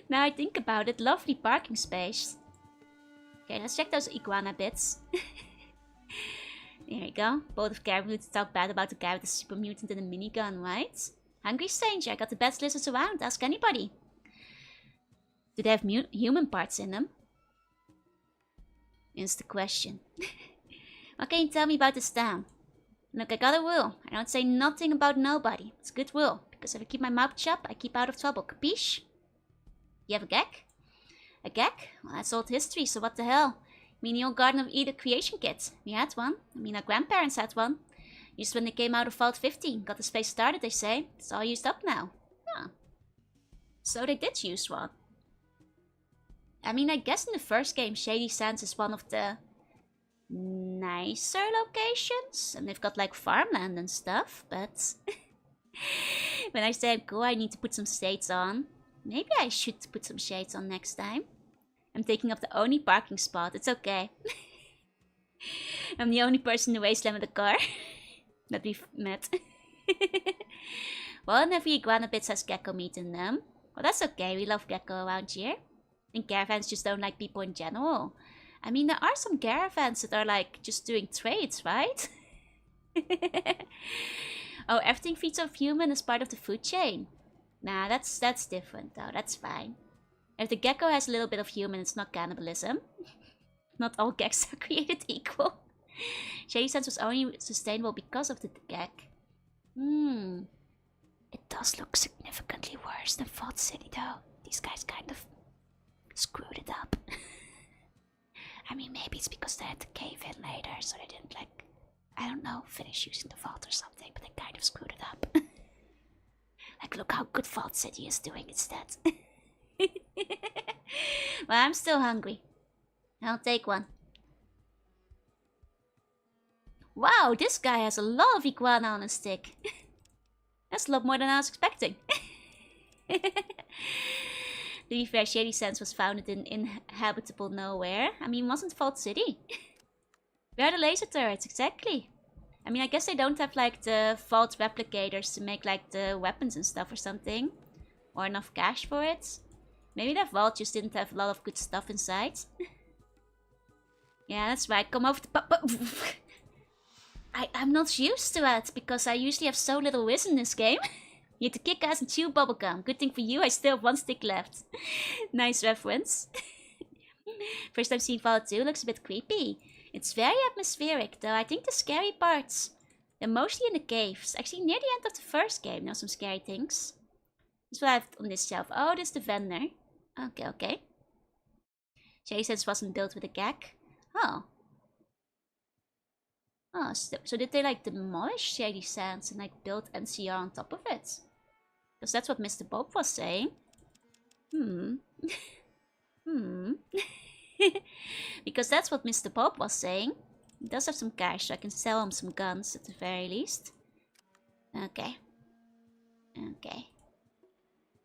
Now I think about it, lovely parking space. Okay, let's check those iguana bits. There we go. Both of Garrett talk bad about the guy with the super mutant and the minigun, right? Hungry stranger, I got the best lizards around. Ask anybody. Do they have human parts in them? Is the question. What can you tell me about this town? Look, I got a rule. I don't say nothing about nobody. It's a good rule. Because if I keep my mouth shut, I keep out of trouble. Capiche? You have a gag? A gag? Well, that's old history, so what the hell? I mean, the old Garden of Eden creation kit. We had one. I mean, our grandparents had one. Used when they came out of Vault 15. Got the space started, they say. It's all used up now. Huh. So they did use one. I mean, I guess in the first game, Shady Sands is one of the nicer locations. And they've got like farmland and stuff, but... when I say I'm cool, I need to put some shades on. Maybe I should put some shades on next time. I'm taking up the only parking spot. It's okay. I'm the only person in the wasteland with a car that we've met. Well, and every iguana bits has gecko meat in them. Well, that's okay. We love gecko around here. I think caravans just don't like people in general. I mean, there are some caravans that are like just doing trades, right? Oh, everything feeds off human as part of the food chain. Nah, that's different though. That's fine. If the gecko has a little bit of human, it's not cannibalism. Not all geckos are created equal. Shady Sands was only sustainable because of the gek. It does look significantly worse than Vault City though. These guys kind of screwed it up. I mean, maybe it's because they had to cave in later, so they didn't like, I don't know, finish using the vault or something, but they kind of screwed it up. Like, look how good Vault City is doing instead. Well, I'm still hungry. I'll take one. Wow, this guy has a lot of iguana on a stick. That's a lot more than I was expecting. To be fair, Shady Sands was founded in inhabitable nowhere. I mean, wasn't Vault City? Where are the laser turrets, exactly. I mean, I guess they don't have like the vault replicators to make like the weapons and stuff or something. Or enough cash for it. Maybe that vault just didn't have a lot of good stuff inside. Yeah, that's right. Come over to... I'm not used to that because I usually have so little whiz in this game. You have to kick ass and chew bubblegum. Good thing for you, I still have one stick left. Nice reference. First time seeing Fallout 2 looks a bit creepy. It's very atmospheric, though I think the scary parts, they're mostly in the caves. Actually, near the end of the first game, there are some scary things. That's what I have on this shelf. Oh, this is the vendor. Okay, okay. Shady Sands wasn't built with a gag. Oh. Oh, so did they like demolish Shady Sands and like build NCR on top of it? Because that's what Mr. Bob was saying. Because that's what Mr. Bob was saying. He does have some cash, so I can sell him some guns at the very least. Okay. Okay.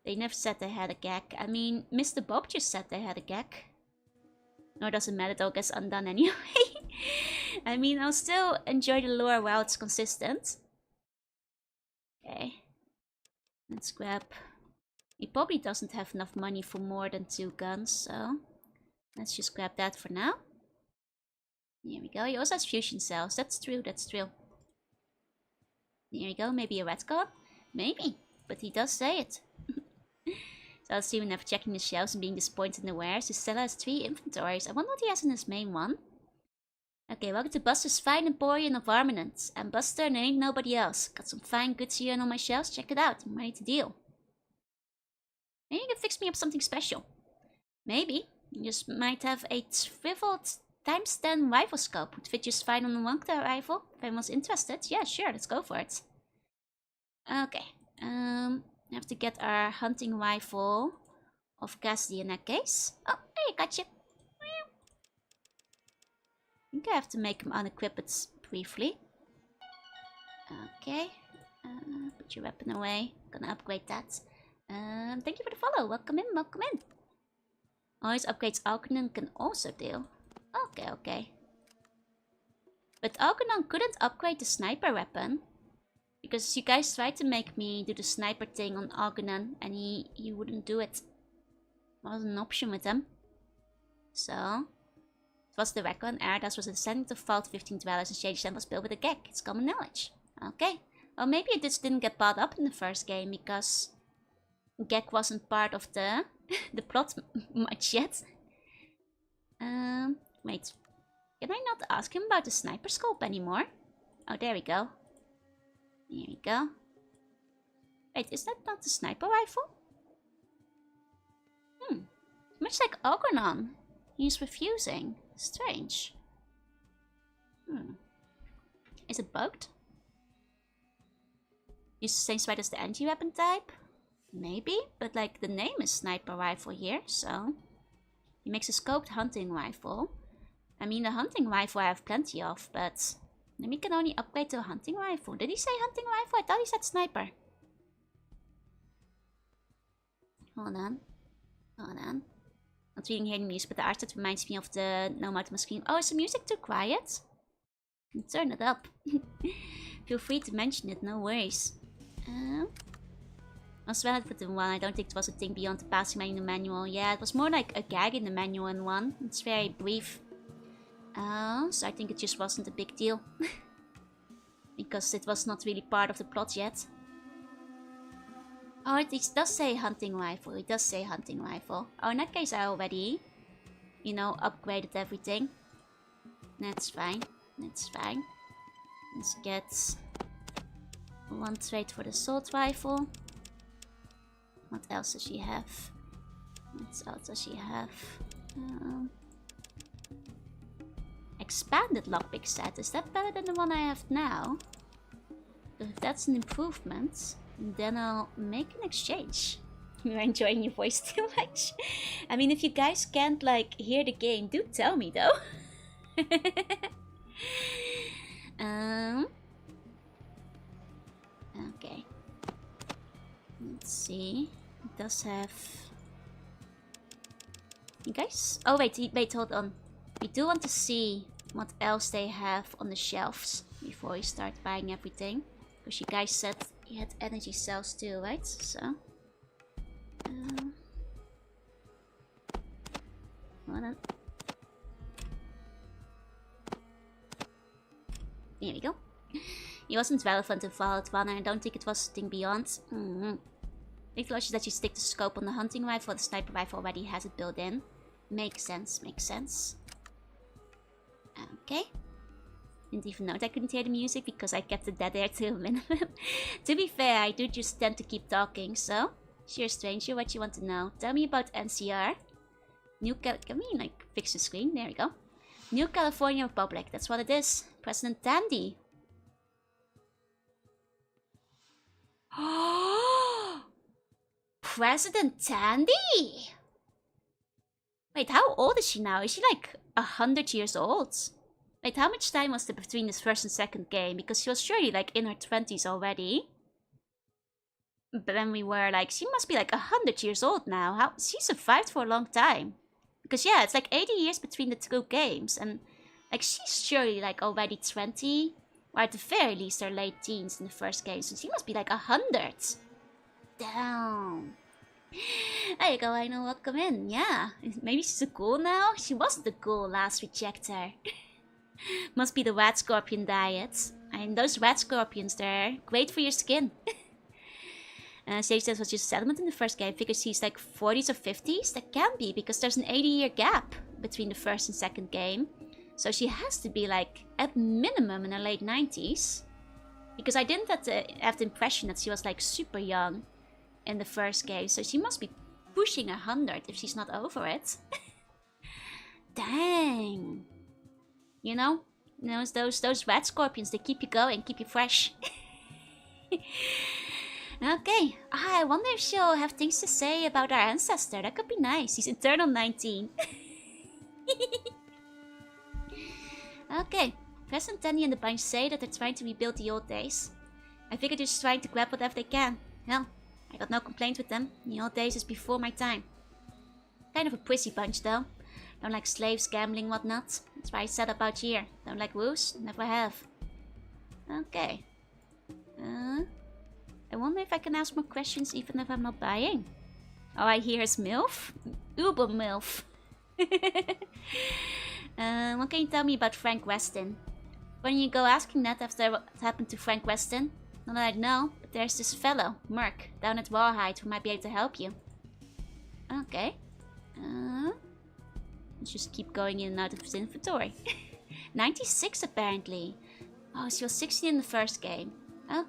They never said they had a gag. I mean, Mr. Bob just said they had a gag. No, it doesn't matter, it all gets undone anyway. I mean, I'll still enjoy the lore while it's consistent. Okay. Let's grab... He probably doesn't have enough money for more than 2 guns, so... Let's just grab that for now. Here we go. He also has fusion cells. That's true, that's true. Here we go. Maybe a red gun? Maybe. But he does say it. So I'll see him never checking the shelves and being disappointed in the wares. His seller has 3 inventories. I wonder what he has in his main one. Okay, welcome to Buster's Fine Emporium of Armaments. I'm Buster and there ain't nobody else. Got some fine goods here and on my shelves. Check it out. I'm ready to deal. Maybe you can fix me up something special. Maybe. You just might have a shriveled times 10 rifle scope would fit just fine on a Wongta rifle. If anyone's interested, yeah, sure, let's go for it. Okay, we have to get our hunting rifle of Cassidy in that case. Oh, hey, gotcha. I think I have to make him unequip it briefly. Okay, put your weapon away. Gonna upgrade that. Thank you for the follow. Welcome in, welcome in. Always upgrades Algernon can also do. Okay, okay. But Algernon couldn't upgrade the sniper weapon. Because you guys tried to make me do the sniper thing on Algernon and he wouldn't do it. It wasn't an option with him. So, it was the record on air that was ascending to fault 15 dwellers and Shady Sand was built with a gag. It's common knowledge. Okay. Well, maybe it just didn't get brought up in the first game because gag wasn't part of the the plot much yet. Wait. Can I not ask him about the sniper scope anymore? Oh, there we go. Here we go. Wait, is that not the sniper rifle? Much like Algernon. He's refusing. Strange. Is it bugged? Use the same spread as the anti-weapon type? Maybe, but like the name is sniper rifle here, so... He makes a scoped hunting rifle. I mean, the hunting rifle I have plenty of, but... Maybe can only upgrade to a hunting rifle. Did he say hunting rifle? I thought he said sniper. Hold on. Hold on. Not reading here the music, but the art that reminds me of the Nomad Machine. Oh, is the music too quiet? Turn it up. Feel free to mention it, no worries. I was valid for the one. I don't think it was a thing beyond the passing menu in the manual. Yeah, it was more like a gag in the manual in one. It's very brief. So I think it just wasn't a big deal. Because it was not really part of the plot yet. Oh, it does say hunting rifle. It does say hunting rifle. Oh, in that case I already, you know, upgraded everything. That's fine. That's fine. Let's get one trait for the assault rifle. What else does she have? What else does she have? Expanded lockpick set. Is that better than the one I have now? If that's an improvement, then I'll make an exchange. You're enjoying your voice too much? I mean, if you guys can't, like, hear the game, do tell me, though. Okay. Let's see. It does have... You guys? Oh, wait, hold on. We do want to see what else they have on the shelves before we start buying everything. Because you guys said you had energy cells too, right? So... hold on. Here we go. It wasn't relevant to Fallout 1 and I don't think it was something beyond. It logic that you stick the scope on the hunting rifle, the sniper rifle already has it built in. Makes sense, makes sense. Okay. Didn't even know that I couldn't hear the music because I kept the dead air to a minimum. To be fair, I do just tend to keep talking, so... Sure, stranger, what you want to know? Tell me about NCR. Can we, like, fix the screen? There we go. New California Republic, that's what it is. President Tandy. President Tandy? Wait, how old is she now? Is she like 100 years old? Wait, how much time was there between this first and second game? Because she was surely like in her 20s already. But when we were like, she must be like 100 years old now. How she survived for a long time. Because yeah, it's like 80 years between the two games. And like she's surely like already 20. Or at the very least her late teens in the first game. So she must be like 100. Damn. There you go, I know, welcome in. Yeah, maybe she's a ghoul now? She wasn't a ghoul last we checked her. Must be the rat scorpion diet. And those rat scorpions, they're great for your skin. Sage says was just a settlement in the first game. Figures he's like 40s or 50s? That can be, because there's an 80-year gap between the first and second game. So she has to be like, at minimum, in her late 90s. Because I didn't have the impression that she was like super young in the first game. So she must be pushing 100 if she's not over it. Dang. You know? Those red scorpions, they keep you going, keep you fresh. Okay. I wonder if she'll have things to say about our ancestor. That could be nice. He's internal 19. Okay. Preston, Tenny, and the bunch say that they're trying to rebuild the old days. I figure they're just trying to grab whatever they can. Hell, I got no complaint with them. The old days is before my time. Kind of a prissy bunch, though. Don't like slaves, gambling, whatnot. That's why I set up out here. Don't like woos, never have. Okay. I wonder if I can ask more questions even if I'm not buying. Oh, I hear his MILF? Uber MILF. What can you tell me about Frank Weston? When you go asking that after what happened to Frank Weston? Not that I know, but there's this fellow, Merc, down at Rawhide who might be able to help you. Okay. Let's just keep going in and out of his inventory. 96 apparently. Oh, she was 16 in the first game.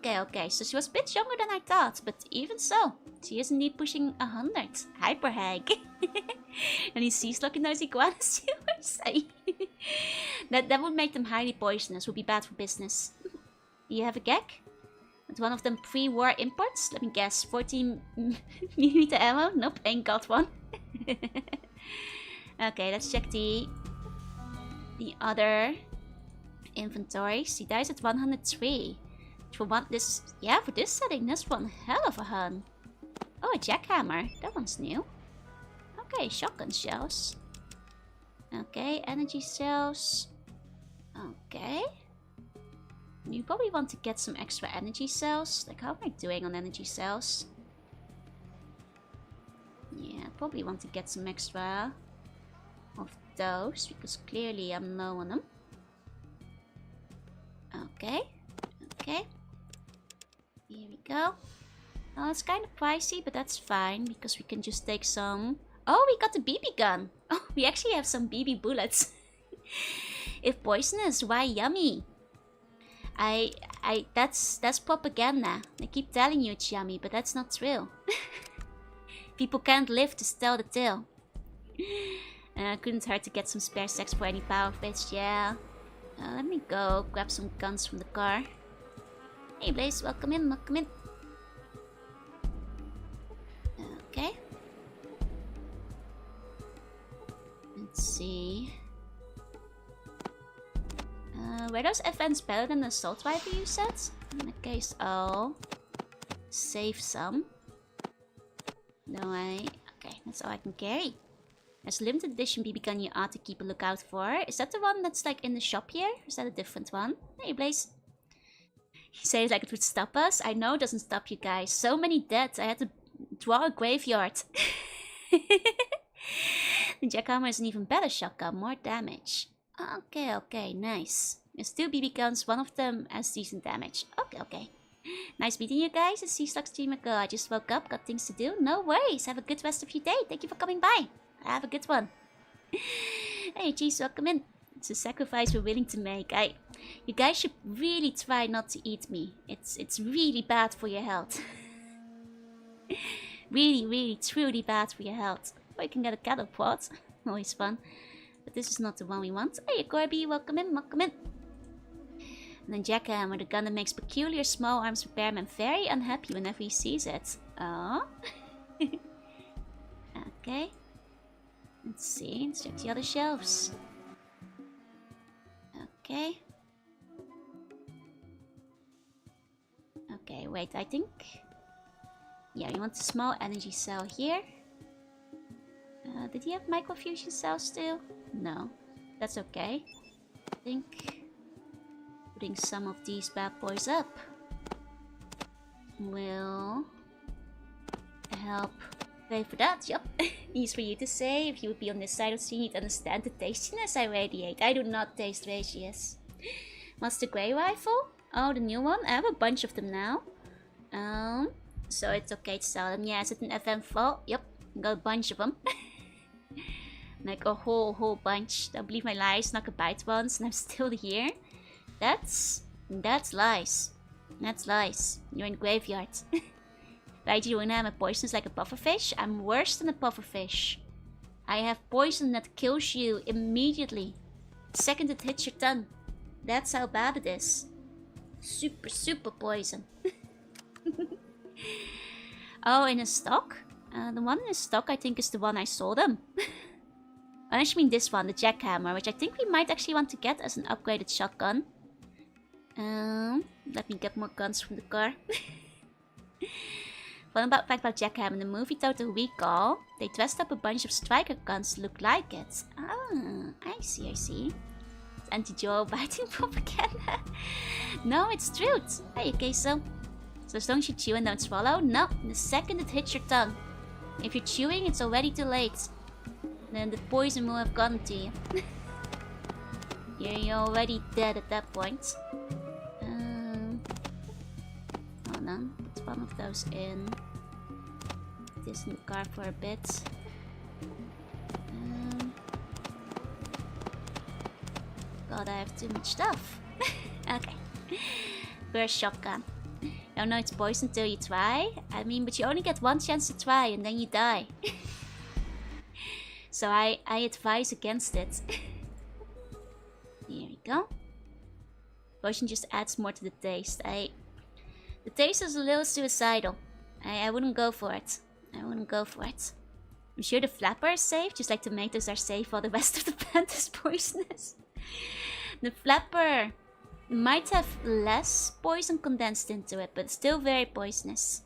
Okay, so she was a bit younger than I thought, but even so, she is indeed pushing 100. Hyper hag. And he sees looking those iguanas, you were saying. That would make them highly poisonous, would be bad for business. Do you have a gag? With one of them pre-war imports? Let me guess, 14mm ammo? Nope, ain't got one. Okay, let's check the other inventory. She dies at 103. For this setting, that's one hell of a hun. Oh, a jackhammer. That one's new. Okay, shotgun shells. Okay, energy cells. Okay. You probably want to get some extra energy cells. Like, how am I doing on energy cells? Yeah, probably want to get some extra of those, because clearly I'm low on them. Okay. Here we go. Oh, it's kind of pricey, but that's fine, because we can just take some... Oh, we got the BB gun! Oh, we actually have some BB bullets. If poisonous, why yummy? That's propaganda. They keep telling you it's yummy, but that's not true. People can't live to tell the tale. Couldn't hurt to get some spare sex for any power fish, yeah. Let me go grab some guns from the car. Hey Blaze, welcome in. Okay. Let's see. Were those events better than the assault rifle you said? In that case, I'll save some. No way. Okay, that's all I can carry. There's a limited edition BB gun you ought to keep a lookout for. Is that the one that's like in the shop here? Or is that a different one? Hey Blaze. You say it like it would stop us? I know it doesn't stop you guys. So many dead. I had to draw a graveyard. The jackhammer is an even better shotgun. More damage. Okay, nice. There's 2 BB guns. One of them has decent damage. Okay. Nice meeting you guys. It's C-Slug Streamer Girl. I just woke up. Got things to do. No worries. Have a good rest of your day. Thank you for coming by. Have a good one. Hey, geez, welcome in. It's a sacrifice we're willing to make. You guys should really try not to eat me. It's really bad for your health. Really, truly bad for your health. Or you can get a cattle pot. Always fun. But this is not the one we want. Hey, Corby, welcome in. And then Jackhammer, the gun that makes peculiar small arms repairman very unhappy whenever he sees it. Oh. Okay. Let's see. Let's check the other shelves. Okay. Okay, wait, I think... Yeah, you want a small energy cell here. Did he have microfusion cells still? No. That's okay. I think... putting some of these bad boys up will help pay for that. Yup. Easy for you to say. If you would be on this side of the scene, you'd understand the tastiness I radiate. I do not taste radius. What's the grey rifle? Oh, the new one? I have a bunch of them now. So it's okay to sell them. Yeah, is it an FM fault? Yep, got a bunch of them. Like a whole bunch. Don't believe my lies. Snuck a bite once and I'm still here. That's lies. That's lies. You're in graveyard. Right, Jorunna, I'm a poisonous like a pufferfish. I'm worse than a pufferfish. I have poison that kills you immediately. second it hits your tongue. That's how bad it is. Super, super poison. Oh, in a stock? The one in a stock I think is the one I sold him. I actually mean this one, the jackhammer, which I think we might actually want to get as an upgraded shotgun. Let me get more guns from the car. Fun fact about jackhammer, in the movie Total Recall, they dressed up a bunch of striker guns to look like it. Ah, I see, I see. It's anti-Joe biting propaganda. No, it's truth. Hey, okay, so as long as you chew and don't swallow, no, the second it hits your tongue. If you're chewing, it's already too late. Then the poison will have gotten to you. You're already dead at that point. Hold on, put one of those in. Put this in the car for a bit. God, I have too much stuff. Okay. First shotgun. Don't know it's poison till you try. I mean, but you only get one chance to try and then you die. So I advise against it. Here we go. Potion just adds more to the taste. The taste is a little suicidal. I wouldn't go for it. I wouldn't go for it. I'm sure the flapper is safe, just like tomatoes are safe while the rest of the plant is poisonous. The flapper might have less poison condensed into it, but still very poisonous.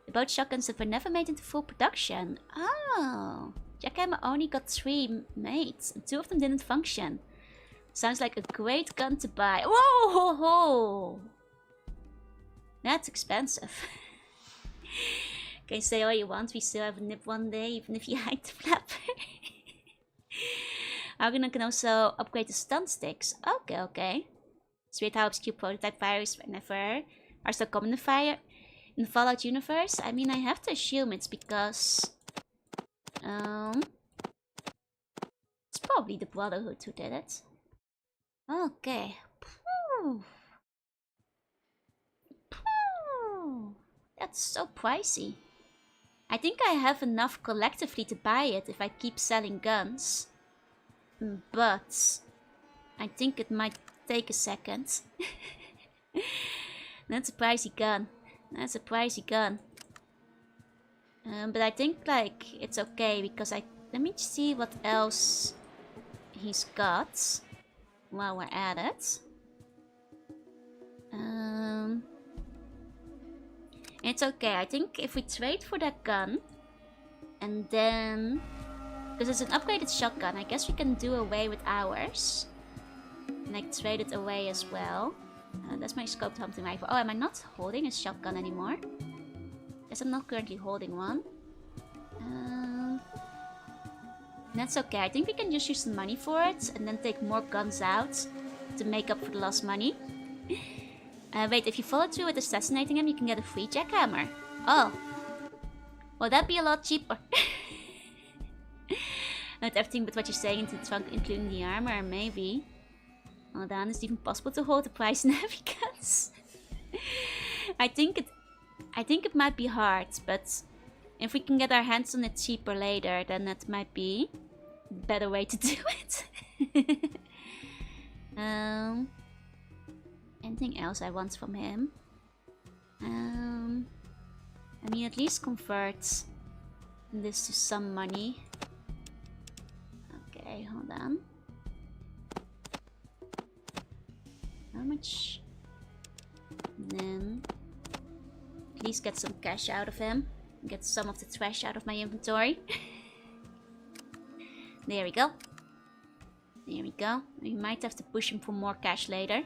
The both shotguns that were never made into full production. Oh, jackhammer only got 3 made, and 2 of them didn't function. Sounds like a great gun to buy. Whoa, ho, ho. That's expensive. Okay, say all you want, we still have a nip one day, even if you hide the flapper. Jorunna can also upgrade the stun sticks. Okay, okay. It's weird how obscure prototype fires never are so common in fire in the Fallout universe. I mean, I have to assume it's because it's probably the Brotherhood who did it. Okay. That's so pricey. I think I have enough collectively to buy it if I keep selling guns. But I think it might take a second. That's a pricey gun. That's a pricey gun. But I think like it's okay because let me see what else he's got while we're at it. It's okay. I think if we trade for that gun and then, because it's an upgraded shotgun, I guess we can do away with ours. And I trade it away as well. That's my scoped hunting rifle. Oh, am I not holding a shotgun anymore? Guess I'm not currently holding one. That's okay. I think we can just use the money for it and then take more guns out to make up for the lost money. Wait, if you follow through with assassinating him, you can get a free jackhammer. Oh. Well, that'd be a lot cheaper. Not everything but what you're saying into the trunk, including the armor, maybe. Hold on, is it even possible to hold the price in heavy guns? I think it might be hard, but if we can get our hands on it cheaper later, then that might be a better way to do it. Anything else I want from him? I mean, at least convert this to some money. Okay, hold on. How much? And then at least get some cash out of him. Get some of the trash out of my inventory. There we go. There we go. We might have to push him for more cash later.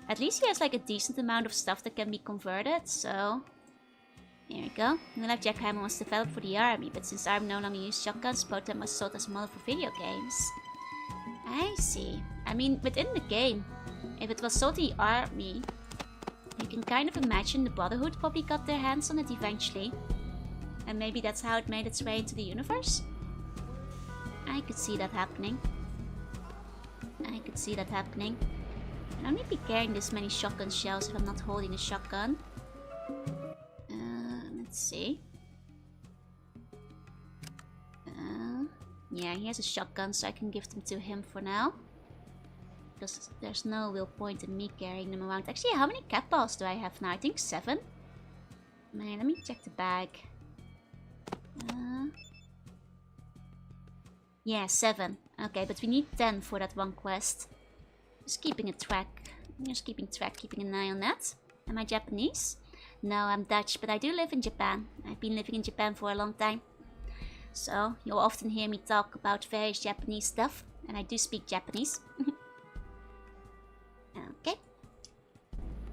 At least he has like a decent amount of stuff that can be converted, so there we go. Real life jackhammer was developed for the army, but since army no longer use shotguns, Proton was sold as a model for video games. I see. I mean, within the game, if it was sold to the army, you can kind of imagine the Brotherhood probably got their hands on it eventually. And maybe that's how it made its way into the universe? I could see that happening. I could see that happening. I don't need to be carrying this many shotgun shells if I'm not holding a shotgun. Let's see. Yeah, he has a shotgun, so I can give them to him for now. Because there's no real point in me carrying them around. Actually, how many cat balls do I have now? I think 7. Man, let me check the bag. Yeah, 7. Okay, but we need 10 for that one quest. Just keeping a track. Just keeping track, keeping an eye on that. Am I Japanese? No, I'm Dutch, but I do live in Japan. I've been living in Japan for a long time. So, you'll often hear me talk about various Japanese stuff. And I do speak Japanese. Okay.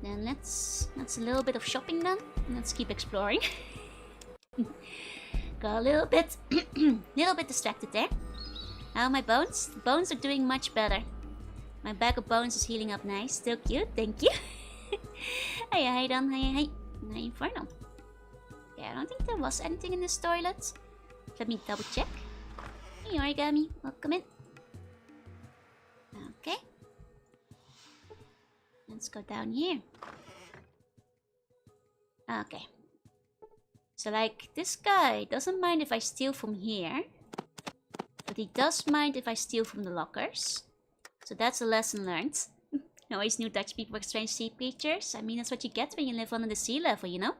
Then that's a little bit of shopping then. Let's keep exploring. Got a little bit distracted there. How are my bones? The bones are doing much better. My bag of bones is healing up nice. Still cute, thank you. Hey, Don. Hey. Inferno. Yeah, I don't think there was anything in this toilet. Let me double check. Hey, Origami. Welcome in. Okay. Let's go down here. Okay. So, like, this guy doesn't mind if I steal from here. But he does mind if I steal from the lockers. So that's a lesson learned. Always knew Dutch people were strange sea creatures. I mean, that's what you get when you live under the sea level, you know?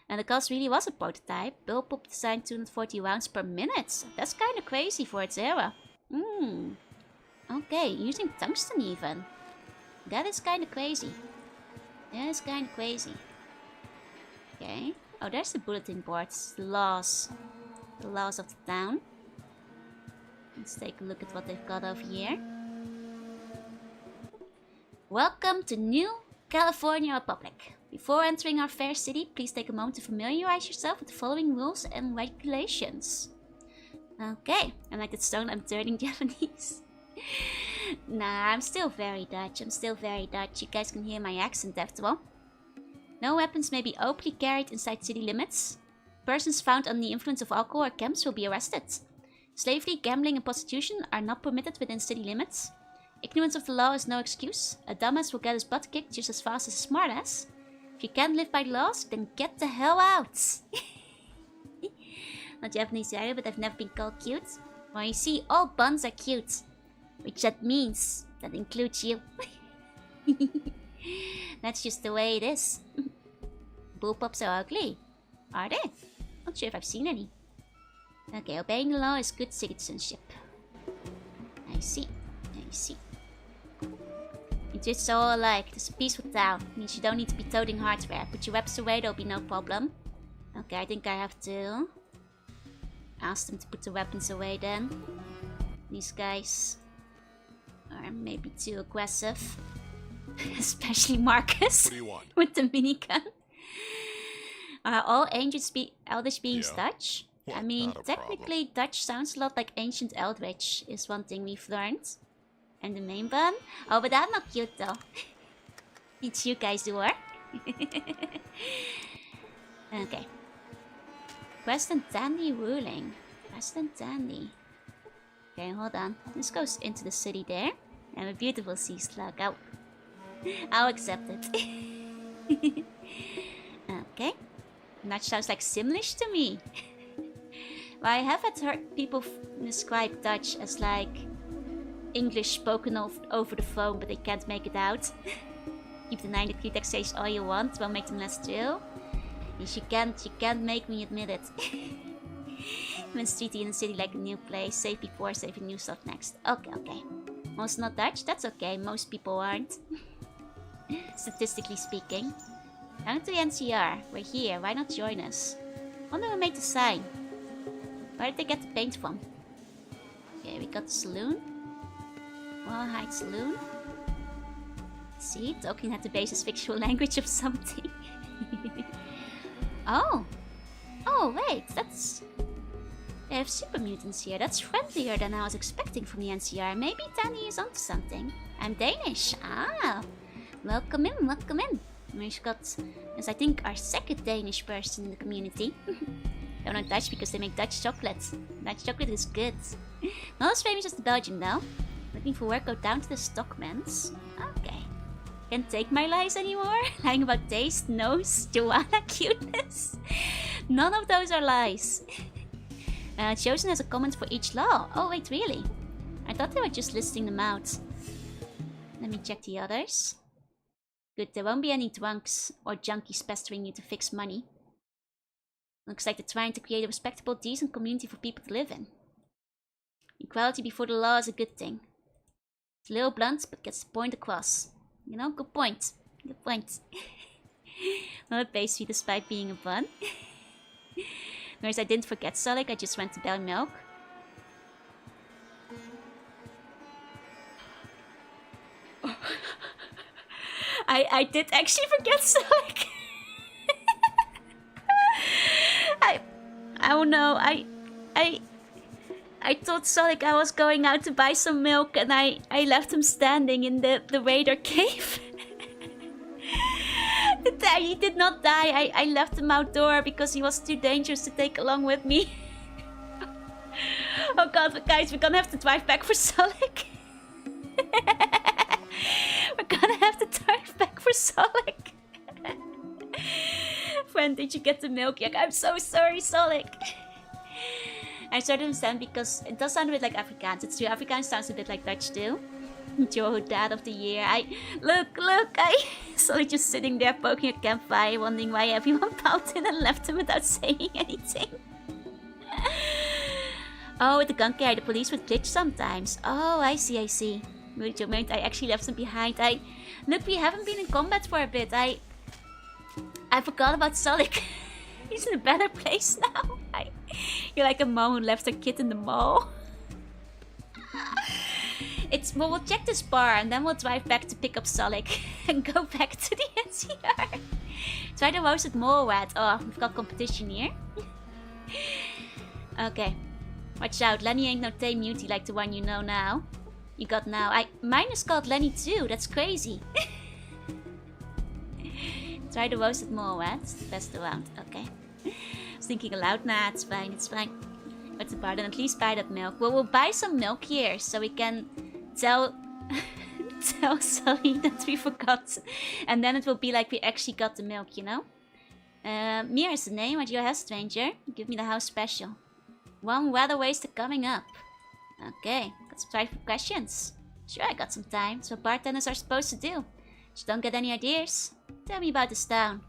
And the cost really was a prototype. Bullpup designed 240 rounds per minute. That's kind of crazy for its era. Okay, using tungsten even. That is kind of crazy. Okay. Oh, there's the bulletin boards. The laws. The laws of the town. Let's take a look at what they've got over here. Welcome to New California Republic. Before entering our fair city, please take a moment to familiarize yourself with the following rules and regulations. Okay, I like that stone. I'm turning Japanese. Nah, I'm still very Dutch. You guys can hear my accent after all. No weapons may be openly carried inside city limits. Persons found under the influence of alcohol or chems will be arrested. Slavery, gambling, and prostitution are not permitted within city limits. Ignorance of the law is no excuse. A dumbass will get his butt kicked just as fast as a smartass. If you can't live by the laws, then get the hell out! Not Japanese either, but I've never been called cute. Well, you see, all buns are cute. Which that means, that includes you. That's just the way it is. Bullpups are ugly. Are they? Not sure if I've seen any. Okay, obeying the law is good citizenship. I see. It's just all alike. It's a peaceful town. Means you don't need to be toting hardware. Put your weapons away, there'll be no problem. Okay, I think I have to ask them to put the weapons away then. These guys are maybe too aggressive. Especially Marcus. What do you want? With the minigun. Are all ancient Eldritch beings Dutch? Well, I mean, not a technically Dutch sounds a lot like ancient Eldritch, is one thing we've learned. And the main bun? Oh, but I'm not cute though. It's you guys do work. Okay. Weston Dandy ruling. Weston Dandy. Okay, hold on. This goes into the city there. And a beautiful sea slug. I'll accept it. Okay. That sounds like Simlish to me. Well, I have heard people describe Dutch as like English spoken over the phone, but they can't make it out. Keep denying the pretext says all you want, won't make them less true. Yes, you can't make me admit it. Humans treat in the city like a new place, save before, saving new stuff next. Okay. Most not Dutch, that's okay, most people aren't. Statistically speaking. Down to the NCR, we're here, why not join us? Wonder who made the sign. Where did they get the paint from? Okay, we got the saloon. Wellhide Saloon. See, talking at the basis fictional language of something. Oh, wait, that's... They have super mutants here. That's friendlier than I was expecting from the NCR. Maybe Danny is onto something. I'm Danish. Welcome in. We've got, as I think, our second Danish person in the community. Don't know Dutch because they make Dutch chocolate. Dutch chocolate is good. Not as famous as the Belgian though. Looking for work, go down to the Stockmans. Okay. Can't take my lies anymore. Lying about taste, nose, Joanna cuteness. None of those are lies. Chosen as a comment for each law. Oh wait, really? I thought they were just listing them out. Let me check the others. Good, there won't be any drunks or junkies pestering you to fix money. Looks like they're trying to create a respectable, decent community for people to live in. Equality before the law is a good thing. It's a little blunt, but gets the point across. You know, good point. Good point. Not a pastry despite being a bun. Whereas I didn't forget Solid, I just went to buy milk. I did actually forget Solid. Oh no, I told Solid I was going out to buy some milk and I left him standing in the raider cave. He did not die. I left him outdoor because he was too dangerous to take along with me. Oh god, but guys, we're gonna have to drive back for Solid. We're gonna have to drive back for Solid. Friend, did you get the milk yet? I'm so sorry, Solid. I started to understand because it does sound a bit like Afrikaans. It's true, Afrikaans sounds a bit like Dutch too. Joe, Dad of the Year. Look, Solid just sitting there poking a campfire, wondering why everyone bowed in and left him without saying anything. Oh, with the gun carry, the police would glitch sometimes. Oh, I see. Joe, mate, I actually left him behind. Look, we haven't been in combat for a bit. I forgot about Solid. He's in a better place now. You're like a mom who left her kid in the mall. Well, we'll check this bar and then we'll drive back to pick up Solid and go back to the NCR. Try the roasted mole rat. Oh, we've got competition here. Okay. Watch out, Lenny ain't no tame mutie like the one you know now. You got now. Mine is called Lenny too, that's crazy. Try the roasted mole rat. It's the best around. Okay. I was thinking aloud. Nah, it's fine. What's the bar? Then at least buy that milk. Well, we'll buy some milk here so we can tell Sully that we forgot. And then it will be like we actually got the milk, you know? Mia is the name. What do you have, stranger? Give me the house special. One weather waster coming up. Okay, got some time for questions. Sure, I got some time. That's what bartenders are supposed to do. Just don't get any ideas. Tell me about this town.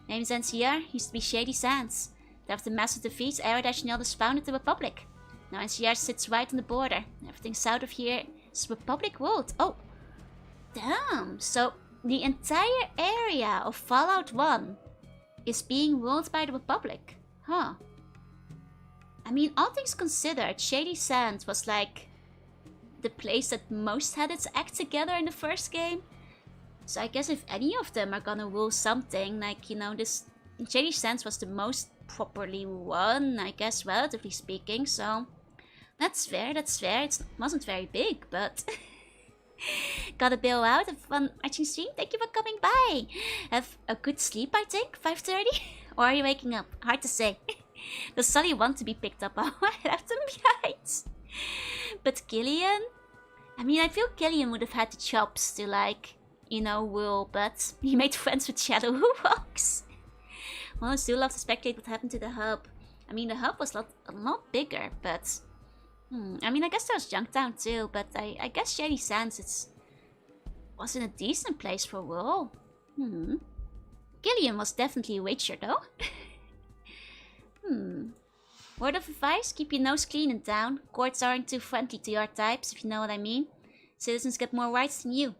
Name's NCR, used to be Shady Sands. After massive defeats, Aerodash Neldas founded the Republic. Now NCR sits right on the border. Everything south of here is Republic ruled. Oh, damn. So the entire area of Fallout 1 is being ruled by the Republic. Huh. I mean, all things considered, Shady Sands was like the place that most had its act together in the first game. So I guess if any of them are gonna rule something, like, you know, this Shady Sands was the most properly run, I guess, relatively speaking, so that's fair. It wasn't very big, but gotta bail out. Have fun watching stream. Thank you for coming by. Have a good sleep, I think, 5:30? Or are you waking up? Hard to say. Does Sully want to be picked up? Oh, I left him behind. But Killian? I mean, I feel Killian would have had the chops to, like, you know, rule, but he made friends with Shadow who walks. Well, I still love to speculate what happened to the hub. I mean, the hub was a lot bigger, but I mean, I guess there was Junktown too, but I guess Shady Sands was in a decent place for rule. Gillian was definitely a witcher, though. Word of advice, keep your nose clean in town. Courts aren't too friendly to your types, if you know what I mean. Citizens get more rights than you.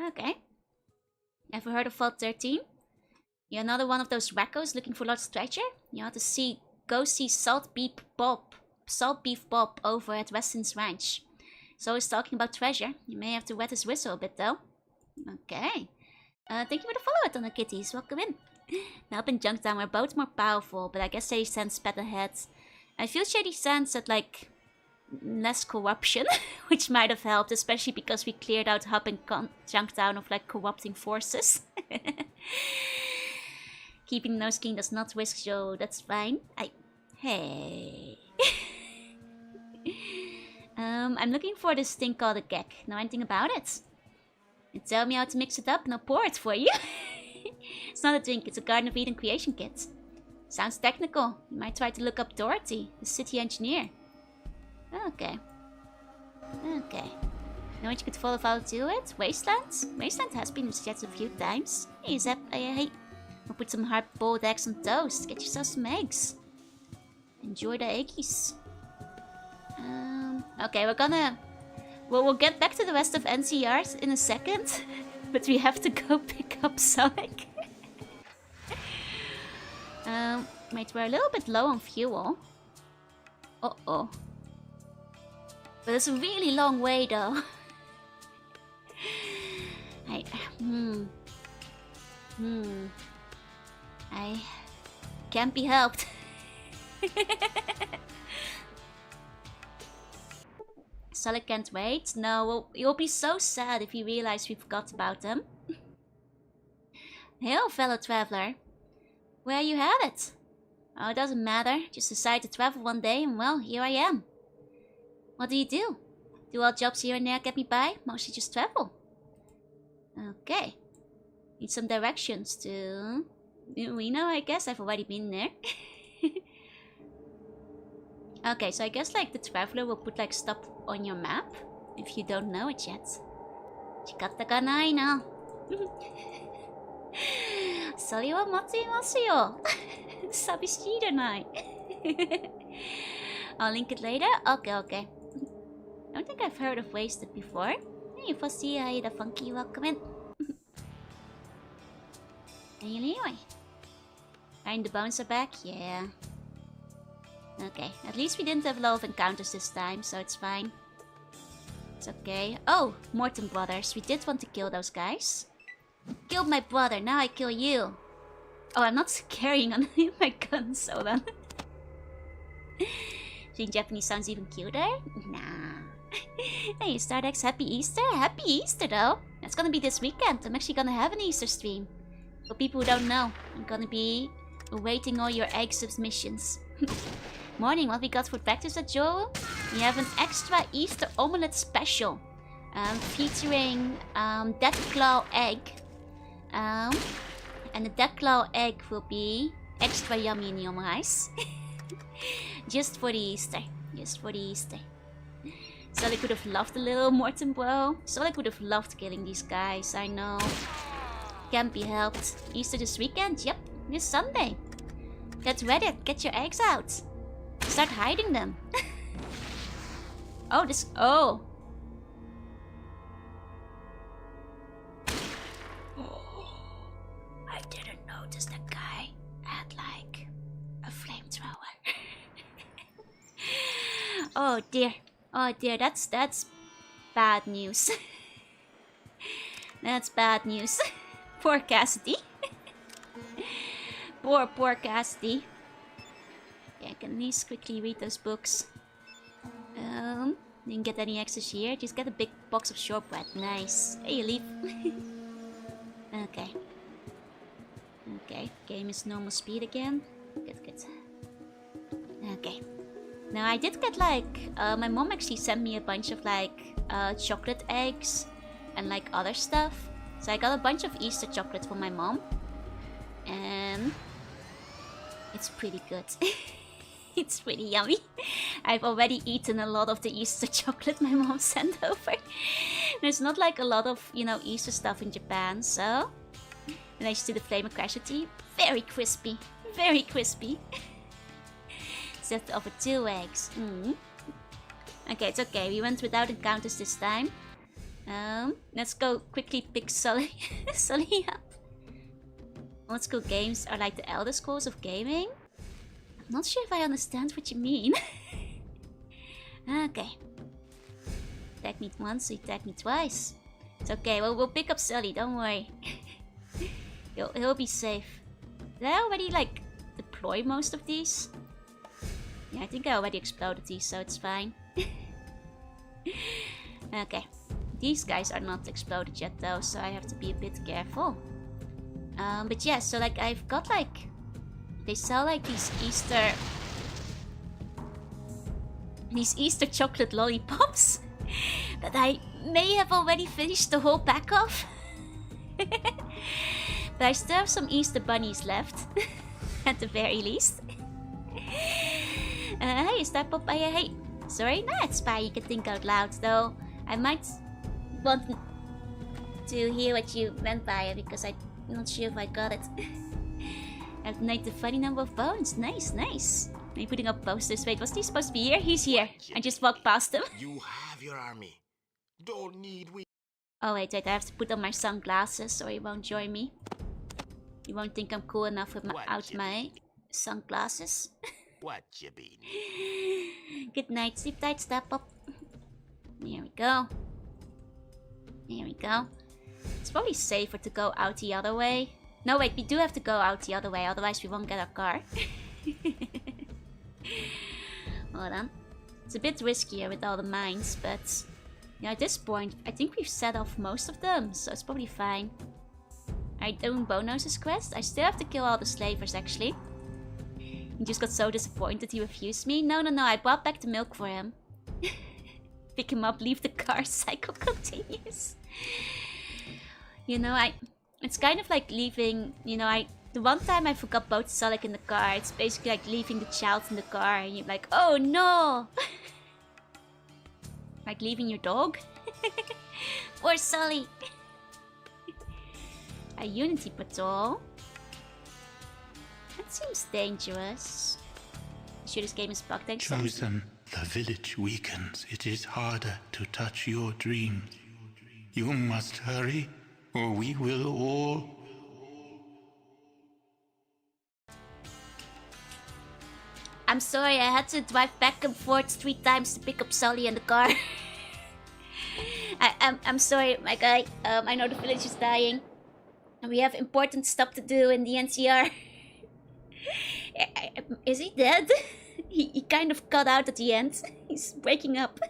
Okay. Ever heard of Vault 13? You're another one of those wackos looking for lost treasure? You ought to go see Salt Beef Bob over at Weston's ranch. He's always talking about treasure. You may have to wet his whistle a bit, though. Okay. Thank you for the follow, Donna Kitties. Welcome in. Nelp and Junktown were both more powerful, but I guess Shady Sands spat ahead. I feel Shady Sands had, like, less corruption, which might have helped, especially because we cleared out Hub and Junktown of, like, corrupting forces. Keeping the nose clean does not risk Joe, that's fine. Hey. I'm looking for this thing called a gek. Know anything about it? You tell me how to mix it up and I'll pour it for you. It's not a drink, it's a Garden of Eden creation kit. Sounds technical. You might try to look up Dorothy, the city engineer. Okay. Know what you could follow out to it? Wasteland? Wasteland has been suggested a few times. Hey, Zep, hey. We'll put some hard-boiled eggs on toast. Get yourself some eggs. Enjoy the eggies. Okay, we're gonna... Well, we'll get back to the rest of NCRs in a second. But we have to go pick up Sonic. Wait, we're a little bit low on fuel. Uh-oh. But it's a really long way, though. I can't be helped. Sully can't wait. No, well, you'll be so sad if you realize we forgot about them. Hello, fellow traveler. Where you headed? Oh, it doesn't matter. Just decide to travel one day and well, here I am. What do you do? Do odd jobs here and there get me by? Mostly just travel. Okay. Need some directions to... Reno, I guess. I've already been there. Okay, so I guess like the traveler will put like stop on your map. If you don't know it yet. Chikatta ka nai na. Sori wa matsimasu yo. Sabishii janai. I'll link it later? Okay. I don't think I've heard of Wasted before. Hey, Fossi, hi, the funky, welcome in. Anyway. Find the bones are back? Yeah. Okay, at least we didn't have a lot of encounters this time, so it's fine. It's okay. Oh, Morton brothers. We did want to kill those guys. Killed my brother, now I kill you. Oh, I'm not carrying on my guns, hold on. Think Japanese sounds even cuter? Nah. Hey, Stardex, happy Easter? Happy Easter, though. That's gonna be this weekend. I'm actually gonna have an Easter stream. For people who don't know, I'm gonna be awaiting all your egg submissions. Morning, what we got for breakfast at Joel? We have an extra Easter omelette special. Featuring Death Claw egg. And the Death Claw egg will be extra yummy in your rice. Just for the Easter. Just for the Easter. Sully could have loved a little Morton bro. Sully could have loved killing these guys, I know. Can't be helped. Easter this weekend? Yep, this Sunday. Get ready, get your eggs out. Start hiding them. Oh, this... Oh. I didn't notice that guy had, like, a flamethrower. Oh, dear. Oh, dear. That's bad news. That's bad news. Poor Cassidy. Poor Cassidy. Yeah, I can at least quickly read those books. Didn't get any extras here. Just get a big box of shortbread. Nice. Hey, you leave. Okay. Okay, game is normal speed again. Good. Okay. Now I did get like, my mom actually sent me a bunch of like, chocolate eggs and like other stuff. So I got a bunch of Easter chocolate for my mom. And it's pretty good. It's pretty yummy. I've already eaten a lot of the Easter chocolate my mom sent over. There's not like a lot of, you know, Easter stuff in Japan, so... Nice to the flame of casualty. Very crispy. Very crispy. Set to offer 2 eggs. Okay, it's okay. We went without encounters this time. Let's go quickly pick Sully up. Old school games are like the Elder Scrolls of gaming. I'm not sure if I understand what you mean. Okay. Attack me once, so you attack me twice. It's okay, well, we'll pick up Sully, don't worry. He'll be safe. Did I already, like, deploy most of these? Yeah, I think I already exploded these, so it's fine. Okay. These guys are not exploded yet, though, so I have to be a bit careful. But yeah, so, like, I've got, like... They sell, like, these Easter chocolate lollipops that I may have already finished the whole pack of. But I still have some Easter bunnies left, at the very least. Hey, is that Popeye? Hey, sorry, no, it's fine. You can think out loud, though. I might want to hear what you meant by it because I'm not sure if I got it. I've made the funny number of bones. Nice, nice. Are you putting up posters? Wait, was he supposed to be here? He's here. I just walked past him. You have your army. Don't need we. Oh wait, I have to put on my sunglasses or he won't join me. He won't think I'm cool enough without my sunglasses. What you been? Good night, sleep tight, step up. There we go. There we go. It's probably safer to go out the other way. No wait, we do have to go out the other way, otherwise we won't get our car. Hold on. It's a bit riskier with all the mines, but yeah, at this point, I think we've set off most of them, so it's probably fine. Alright, doing Bonos's quest. I still have to kill all the slavers, actually. He just got so disappointed he refused me. No, I brought back the milk for him. Pick him up, leave the car, cycle continues. You know, it's kind of like leaving, you know, the one time I forgot both Solid in the car, it's basically like leaving the child in the car and you're like, oh no! Like leaving your dog. Poor Sully. A Unity patrol. That seems dangerous. Sure, this game is bugged. Thanks. Chosen, the village weakens. It is harder to touch your dreams. You must hurry, or we will all. I'm sorry, I had to drive back and forth 3 times to pick up Sully in the car. I'm sorry, my guy. I know the village is dying. And we have important stuff to do in the NCR. Is he dead? He kind of cut out at the end. He's breaking up.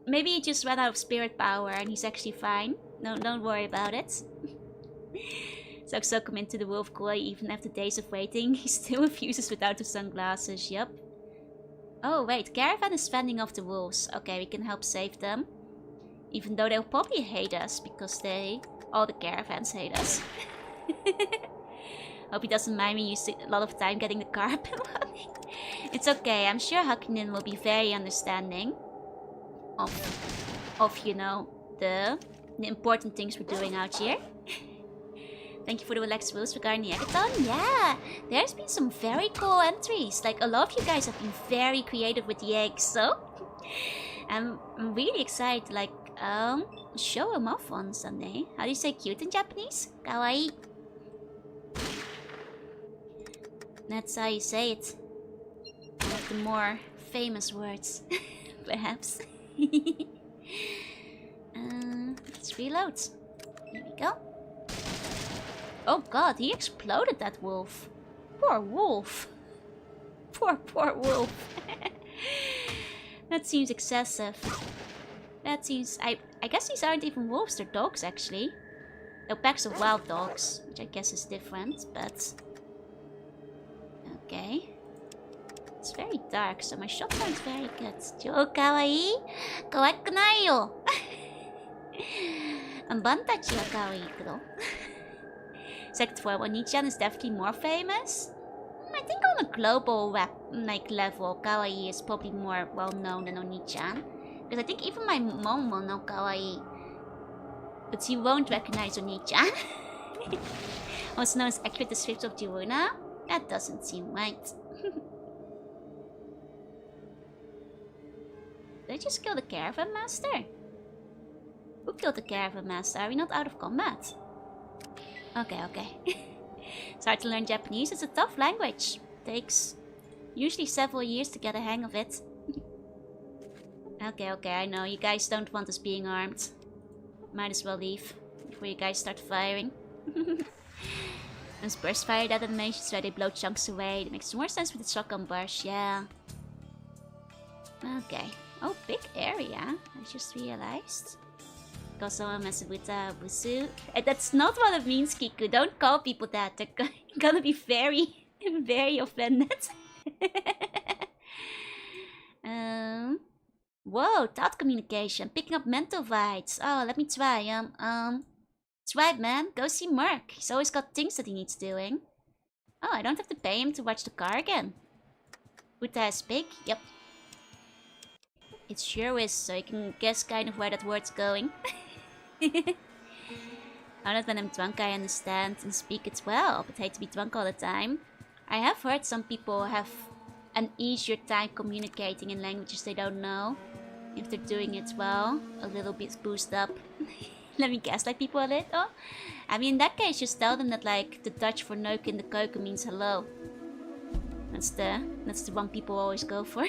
Maybe he just ran out of spirit power and he's actually fine. No, don't worry about it. So come into the wolf coil even after days of waiting. He still refuses without the sunglasses, yup. Oh wait, Caravan is fending off the wolves. Okay, we can help save them. Even though they'll probably hate us because all the caravans hate us. Hope he doesn't mind me using a lot of time getting the car up and running. It's okay, I'm sure Hakkinen will be very understanding of you know, the important things we're doing out here. Thank you for the relaxed rules regarding the Hackathon. Yeah, there's been some very cool entries. Like, a lot of you guys have been very creative with the eggs, so I'm really excited to, like, show them off on Sunday. How do you say cute in Japanese? Kawaii. That's how you say it. One of the more famous words, perhaps. Let's reload. Here we go. Oh god, he exploded that wolf. Poor wolf. Poor wolf. That seems excessive. That seems... I guess these aren't even wolves, they're dogs actually. They're packs of wild dogs, which I guess is different, but... Okay. It's very dark, so my shotgun is very good. Jo, kawaii? Kawaii nai yo. Een bantachi wa kawaii kuro. Second for Onichan is definitely more famous. I think on a global level, Kawaii is probably more well known than Onichan. Because I think even my mom will know Kawaii. But she won't recognize Onichan. Also known as accurate description of Jorunna. That doesn't seem right. Did I just kill the Caravan Master? Who killed the Caravan Master? Are we not out of combat? Okay. It's hard to learn Japanese. It's a tough language. Takes usually several years to get a hang of it. Okay, I know. You guys don't want us being armed. Might as well leave before you guys start firing. Those burst fire that animations where they blow chunks away. That makes more sense with the shotgun burst, yeah. Okay. Oh, big area. I just realized. Kosowa Masubuta Busu. That's not what it means, Kiku. Don't call people that. They're gonna be very, very offended. Whoa, thought communication. Picking up mental bites. Oh, let me try. That's right, man. Go see Merc. He's always got things that he needs doing. Oh, I don't have to pay him to watch the car again. Buta is big. Yep. It sure is, so you can guess kind of where that word's going. Now that when I'm drunk I understand and speak it well, but hate to be drunk all the time. I have heard some people have an easier time communicating in languages they don't know. If they're doing it well, a little bit boosted up. Let me gaslight people a little. I mean, in that case, just tell them that like the Dutch for neuk in the keuken means hello. That's the one people always go for.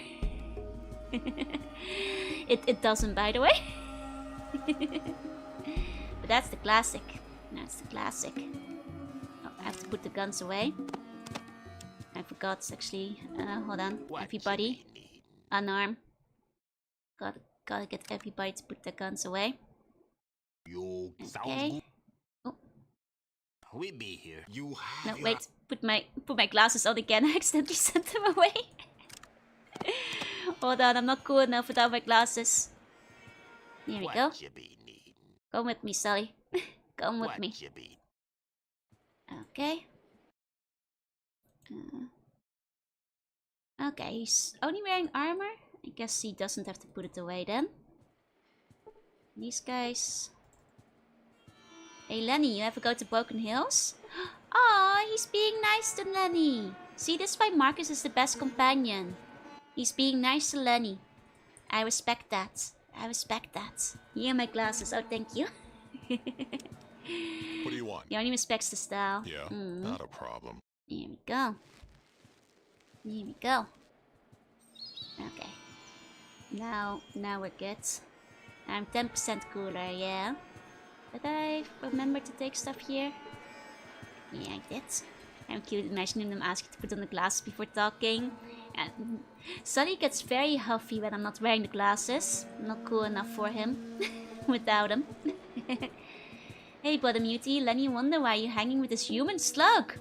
It doesn't, by the way. But that's the classic. That's the classic. Oh, I have to put the guns away. I forgot actually. Hold on. Everybody, unarm. Gotta get everybody to put their guns away. Okay. Oh. We be here. You No, have wait. Put my glasses on again. I accidentally sent them away. Hold on, I'm not cool enough without my glasses. Here we go. Come with me, Sally. Come with me. Okay. Okay, he's only wearing armor. I guess he doesn't have to put it away then. These guys. Hey Lenny, you ever go to Broken Hills? Aw, he's being nice to Lenny. See, this is why Marcus is the best companion. He's being nice to Lenny. I respect that. I respect that. Here are my glasses. Oh, thank you. What do you want? He only respects the style. Yeah, not a problem. Here we go. Here we go. Okay. Now we're good. I'm 10% cooler, yeah. Did I remember to take stuff here? Yeah, I did. I'm cute imagining them asking to put on the glasses before talking. And Sully gets very huffy when I'm not wearing the glasses. I'm not cool enough for him. Without him. Hey, Brother Mutie, Lenny wonder why you're hanging with this human slug.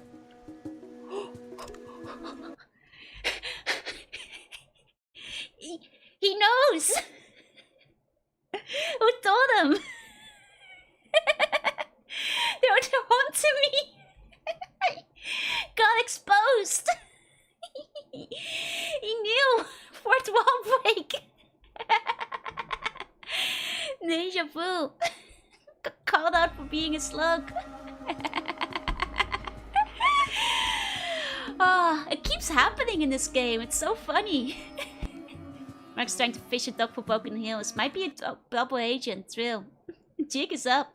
He knows! Who told him? They were haunting me! Got exposed! He knew! Fourth wall break! Deja vu! Called out for being a slug! Oh, it keeps happening in this game, it's so funny! Mark's trying to fish a dog for Broken Hills. Might be a double agent, true. Jig is up.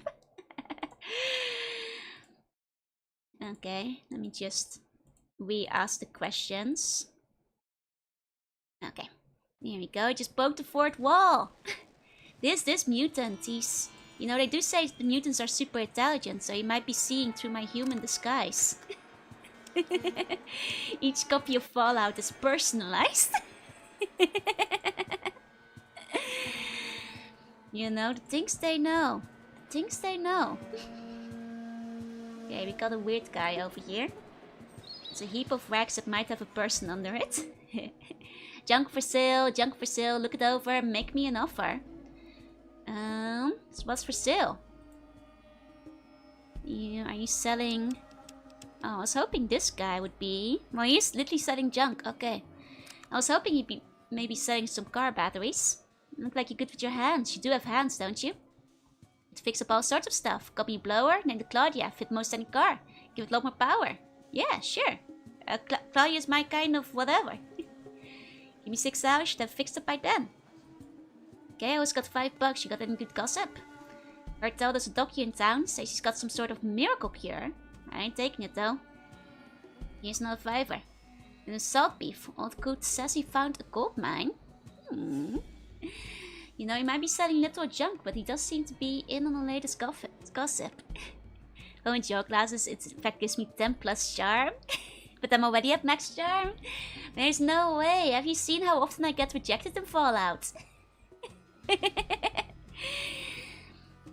Okay, let me just re-ask the questions. Okay, here we go. I just broke the fourth wall. This mutant, he's... You know, they do say the mutants are super intelligent, so he might be seeing through my human disguise. Each copy of Fallout is personalized. You know, the things they know. The things they know. Okay, we got a weird guy over here. It's a heap of rags that might have a person under it. Junk for sale, look it over, make me an offer. So what's for sale? Yeah, are you selling... Oh, I was hoping this guy would be... Well, he's literally selling junk, okay. I was hoping he'd be maybe selling some car batteries. Look like you're good with your hands. You do have hands, don't you? To fix up all sorts of stuff. Got me a blower, named it Claudia, fit most any car. Give it a lot more power. Yeah, sure. Claudia's my kind of whatever. Give me 6 hours, should have fixed it by then. Okay, I always got $5. You got any good gossip? Heard tell there's a doctor in town, says she's got some sort of miracle cure. I ain't taking it though. Here's another $5. And a salt beef. Old Coot says he found a gold mine. You know, he might be selling little junk, but he does seem to be in on the latest gossip. Going to your classes, it in fact gives me 10 plus charm. But I'm already at max charm. There's no way. Have you seen how often I get rejected in Fallout?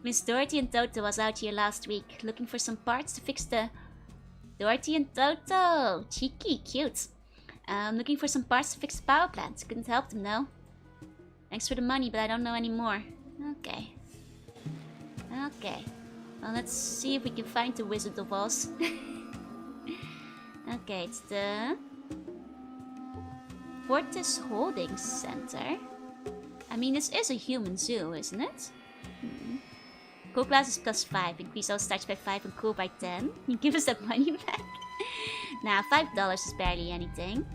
Miss Dorothy and Toto was out here last week, looking for some parts to fix the... Dorothy and Toto! Cheeky, cute. Looking for some parts to fix the power plant. Couldn't help them, no. Thanks for the money, but I don't know anymore. Okay. Okay. Well, let's see if we can find the Wizard of Oz. Okay, it's the... Fortis Holdings Center. I mean, this is a human zoo, isn't it? Cool class is +5. Increase all starts by 5 and cool by 10. You give us that money back? Nah, $5 is barely anything.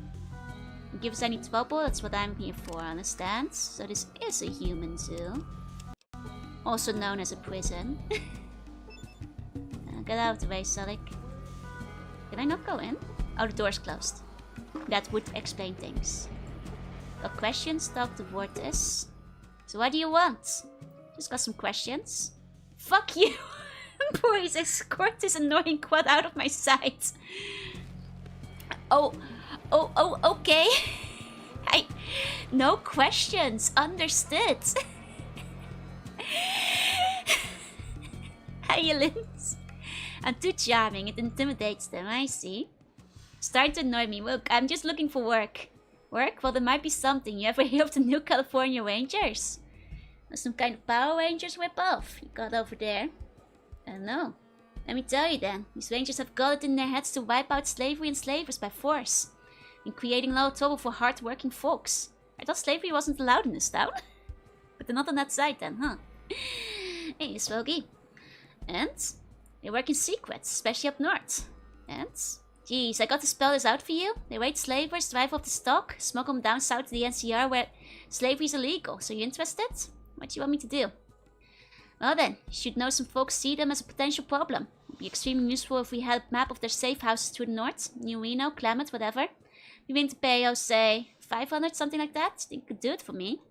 You give us any trouble, that's what I'm here for, understand? So this is a human zoo. Also known as a prison. Get out of the way, Sonic. Can I not go in? Oh, the door's closed. That would explain things. Got questions? Talk to Vortis. So what do you want? Just got some questions. Fuck you! Boys, escort this annoying quad out of my sight. Oh, okay. No questions. Understood. Hylians. I'm too charming. It intimidates them, I see. Start to annoy me. Look, I'm just looking for work. Work? Well, there might be something. You ever hear of the New California Rangers? Some kind of Power Rangers whip-off you got over there. I don't know. Let me tell you then. These Rangers have got it in their heads to wipe out slavery and slavers by force. And creating a lot of trouble for hard-working folks. I thought slavery wasn't allowed in this town. But they're not on that side then, huh? Hey, Swogie. And they work in secret, especially up north. And, geez, I got to spell this out for you. They raid slavers, drive off the stock, smuggle them down south to the NCR where slavery is illegal. So you interested? What do you want me to do? Well then, you should know some folks see them as a potential problem. It would be extremely useful if we had a map of their safe houses to the north. New Reno, Clement, whatever. Be willing to pay, oh, say, 500, something like that? Think you could do it for me?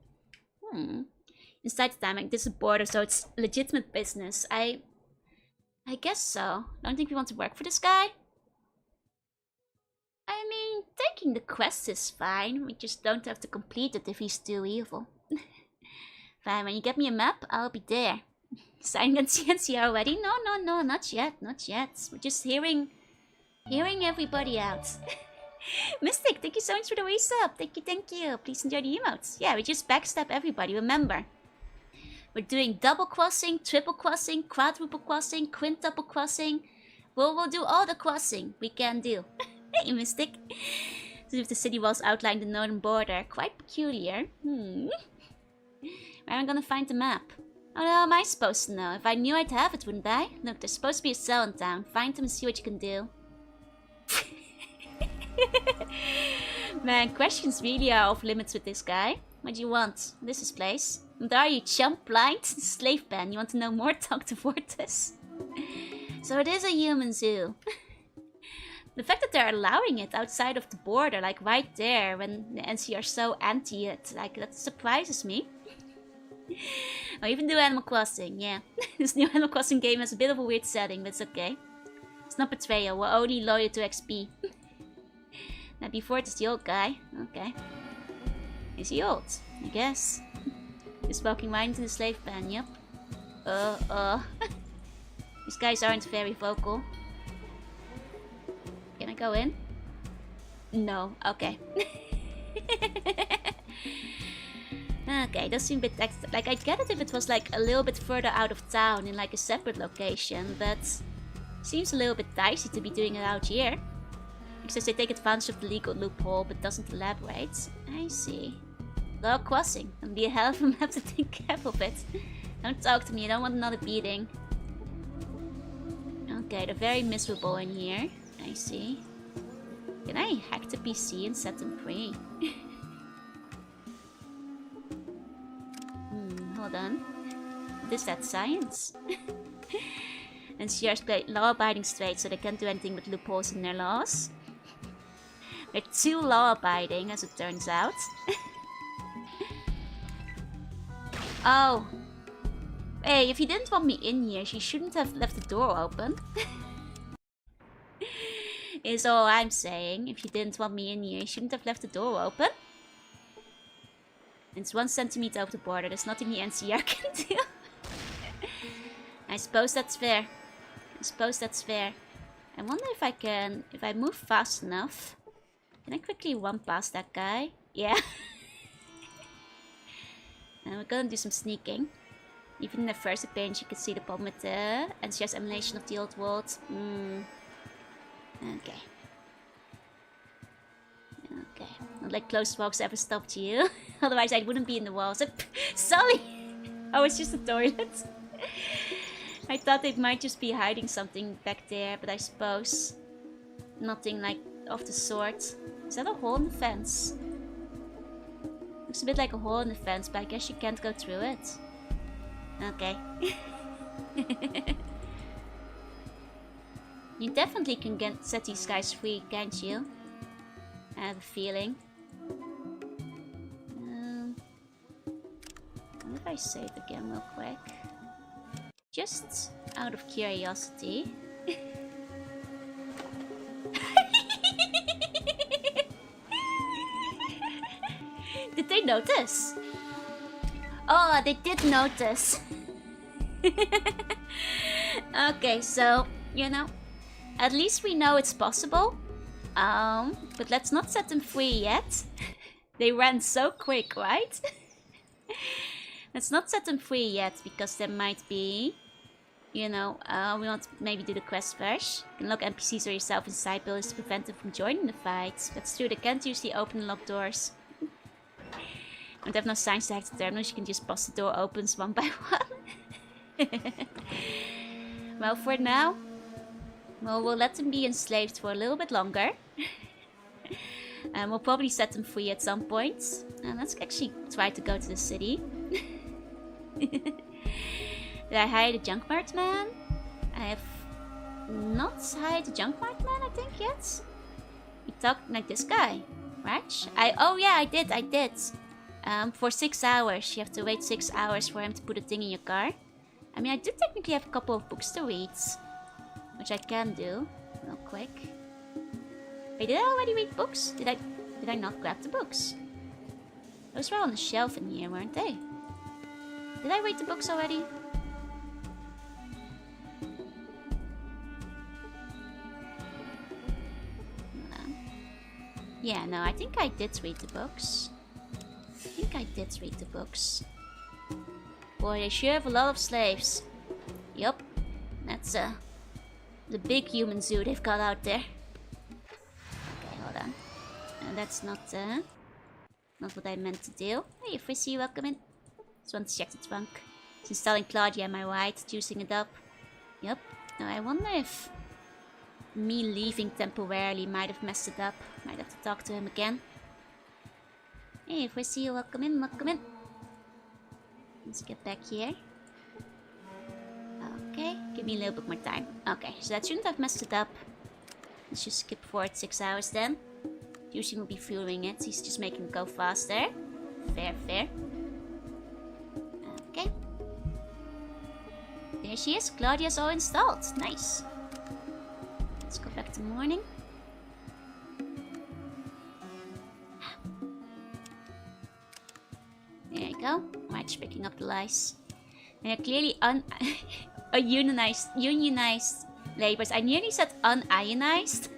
Inside the time, like, this is a border, so it's legitimate business. I guess so. Don't think we want to work for this guy? I mean, taking the quest is fine. We just don't have to complete it if he's too evil. Fine, when you get me a map, I'll be there. Signing on CNC already? No, not yet. We're just hearing everybody out. Mystic, thank you so much for the resub. Thank you. Please enjoy the emotes. Yeah, we just backstab everybody, remember. We're doing double crossing, triple crossing, quadruple crossing, quintuple crossing. We'll do all the crossing we can do. Hey, Mystic. So if the city walls outline the northern border, quite peculiar. Where am I gonna find the map? Oh, how am I supposed to know? If I knew I'd have it, wouldn't I? Look, there's supposed to be a cell in town. Find them and see what you can do. Man, questions really are off limits with this guy. What do you want? This is place. And are you chump blind? Slave pen. You want to know more? Talk to Vortis. So it is a human zoo. The fact that they're allowing it outside of the border, like right there, when the NC are so anti it, like that surprises me. Oh, even do Animal Crossing, yeah. This new Animal Crossing game has a bit of a weird setting, but it's okay. It's not betrayal, we're only loyal to XP. Now before it is the old guy, okay. Is he old? I guess. He's walking right into the slave pen, yep. These guys aren't very vocal. Can I go in? No, okay. Okay, does seem a bit extra. Like, I'd get it if it was like a little bit further out of town in like a separate location, but seems a little bit dicey to be doing it out here. Because they take advantage of the legal loophole, but doesn't elaborate. I see. Low crossing. And be a hell of a map to take care of it. Don't talk to me, I don't want another beating. Okay, they're very miserable in here. I see. Can I hack the PC and set them free? Hold on. What is that? Science? And CRs play law-abiding straight, so they can't do anything with loopholes in their laws. They're too law-abiding, as it turns out. Oh. Hey, if you didn't want me in here, she shouldn't have left the door open. Is all I'm saying. If you didn't want me in here, you shouldn't have left the door open. It's 1 centimeter over the border. There's nothing the NCR can do. I suppose that's fair. I wonder if I can... If I move fast enough... Can I quickly run past that guy? Yeah. And we're gonna do some sneaking. Even in the first appearance you can see the problem with the NCR's emulation of the old world. Okay. Not like close walks ever stopped you. Otherwise, I wouldn't be in the walls. Sorry! Oh, it's just a toilet. I thought they might just be hiding something back there, but I suppose nothing like of the sort. Is that a hole in the fence? Looks a bit like a hole in the fence, but I guess you can't go through it. Okay. You definitely can set these guys free, can't you? I have a feeling. What if I save again real quick? Just out of curiosity. Did they notice? Oh, they did notice. Okay, so, you know, at least we know it's possible. But let's not set them free yet. They ran so quick, right? Let's not set them free yet, because there might be, you know, we want to maybe do the quest first. You can lock NPCs or yourself inside buildings to prevent them from joining the fight. That's true, they can't usually open and lock doors. And they have no signs to hack the terminals, you can just bust the door opens one by one. Well, for now, well, we'll let them be enslaved for a little bit longer. And we'll probably set them free at some point. And let's actually try to go to the city. Did I hire the junk mart man? I have not hired the junk mart man, I think, yet. We talked like this guy, right? Oh yeah, I did. For 6 hours. You have to wait 6 hours for him to put a thing in your car. I mean, I do technically have a couple of books to read, which I can do real quick. Wait, did I already read books? Did I not grab the books? Those were on the shelf in here, weren't they? Did I read the books already? Yeah, no, I think I did read the books. Boy, they sure have a lot of slaves. Yup. That's the big human zoo they've got out there. Okay, hold on. That's not what I meant to do. Hey, Frizzy, welcome in. Just want to check the trunk. It's installing Claudia, am I right? Juicing it up. Yup. Now I wonder if me leaving temporarily might have messed it up. Might have to talk to him again. Hey, Frizzy, welcome in, Let's get back here. Okay, give me a little bit more time. Okay, so that shouldn't have messed it up. Let's just skip forward 6 hours then. Usually will be fueling it. He's just making it go faster. Fair. Okay. There she is. Claudia's all installed. Nice. Let's go back to morning. There you go. Right, just picking up the lice. They're clearly unionized labors. I nearly said unionized.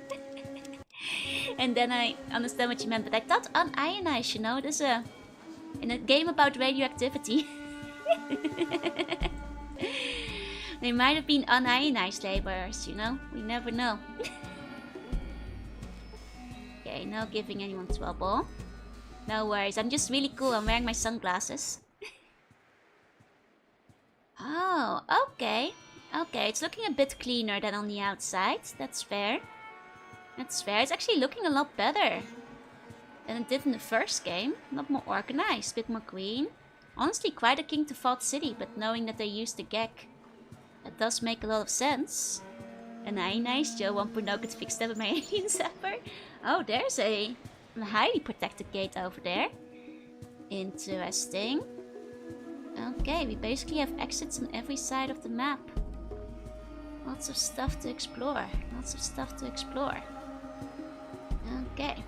And then I understand what you meant, but I thought unionized, you know, there's in a game about radioactivity. They might have been unionized laborers, you know? We never know. Okay, no giving anyone trouble. No worries, I'm just really cool. I'm wearing my sunglasses. Oh, okay. Okay, it's looking a bit cleaner than on the outside. That's fair. That's fair. It's actually looking a lot better than it did in the first game. A lot more organized, a bit more green. Honestly, quite a King to Fault city, but knowing that they used the GEC, that does make a lot of sense. And nice, Joe 1.0 could fix that with my alien zapper. Oh, there's a highly protected gate over there. Interesting. Okay, we basically have exits on every side of the map. Lots of stuff to explore. Okay.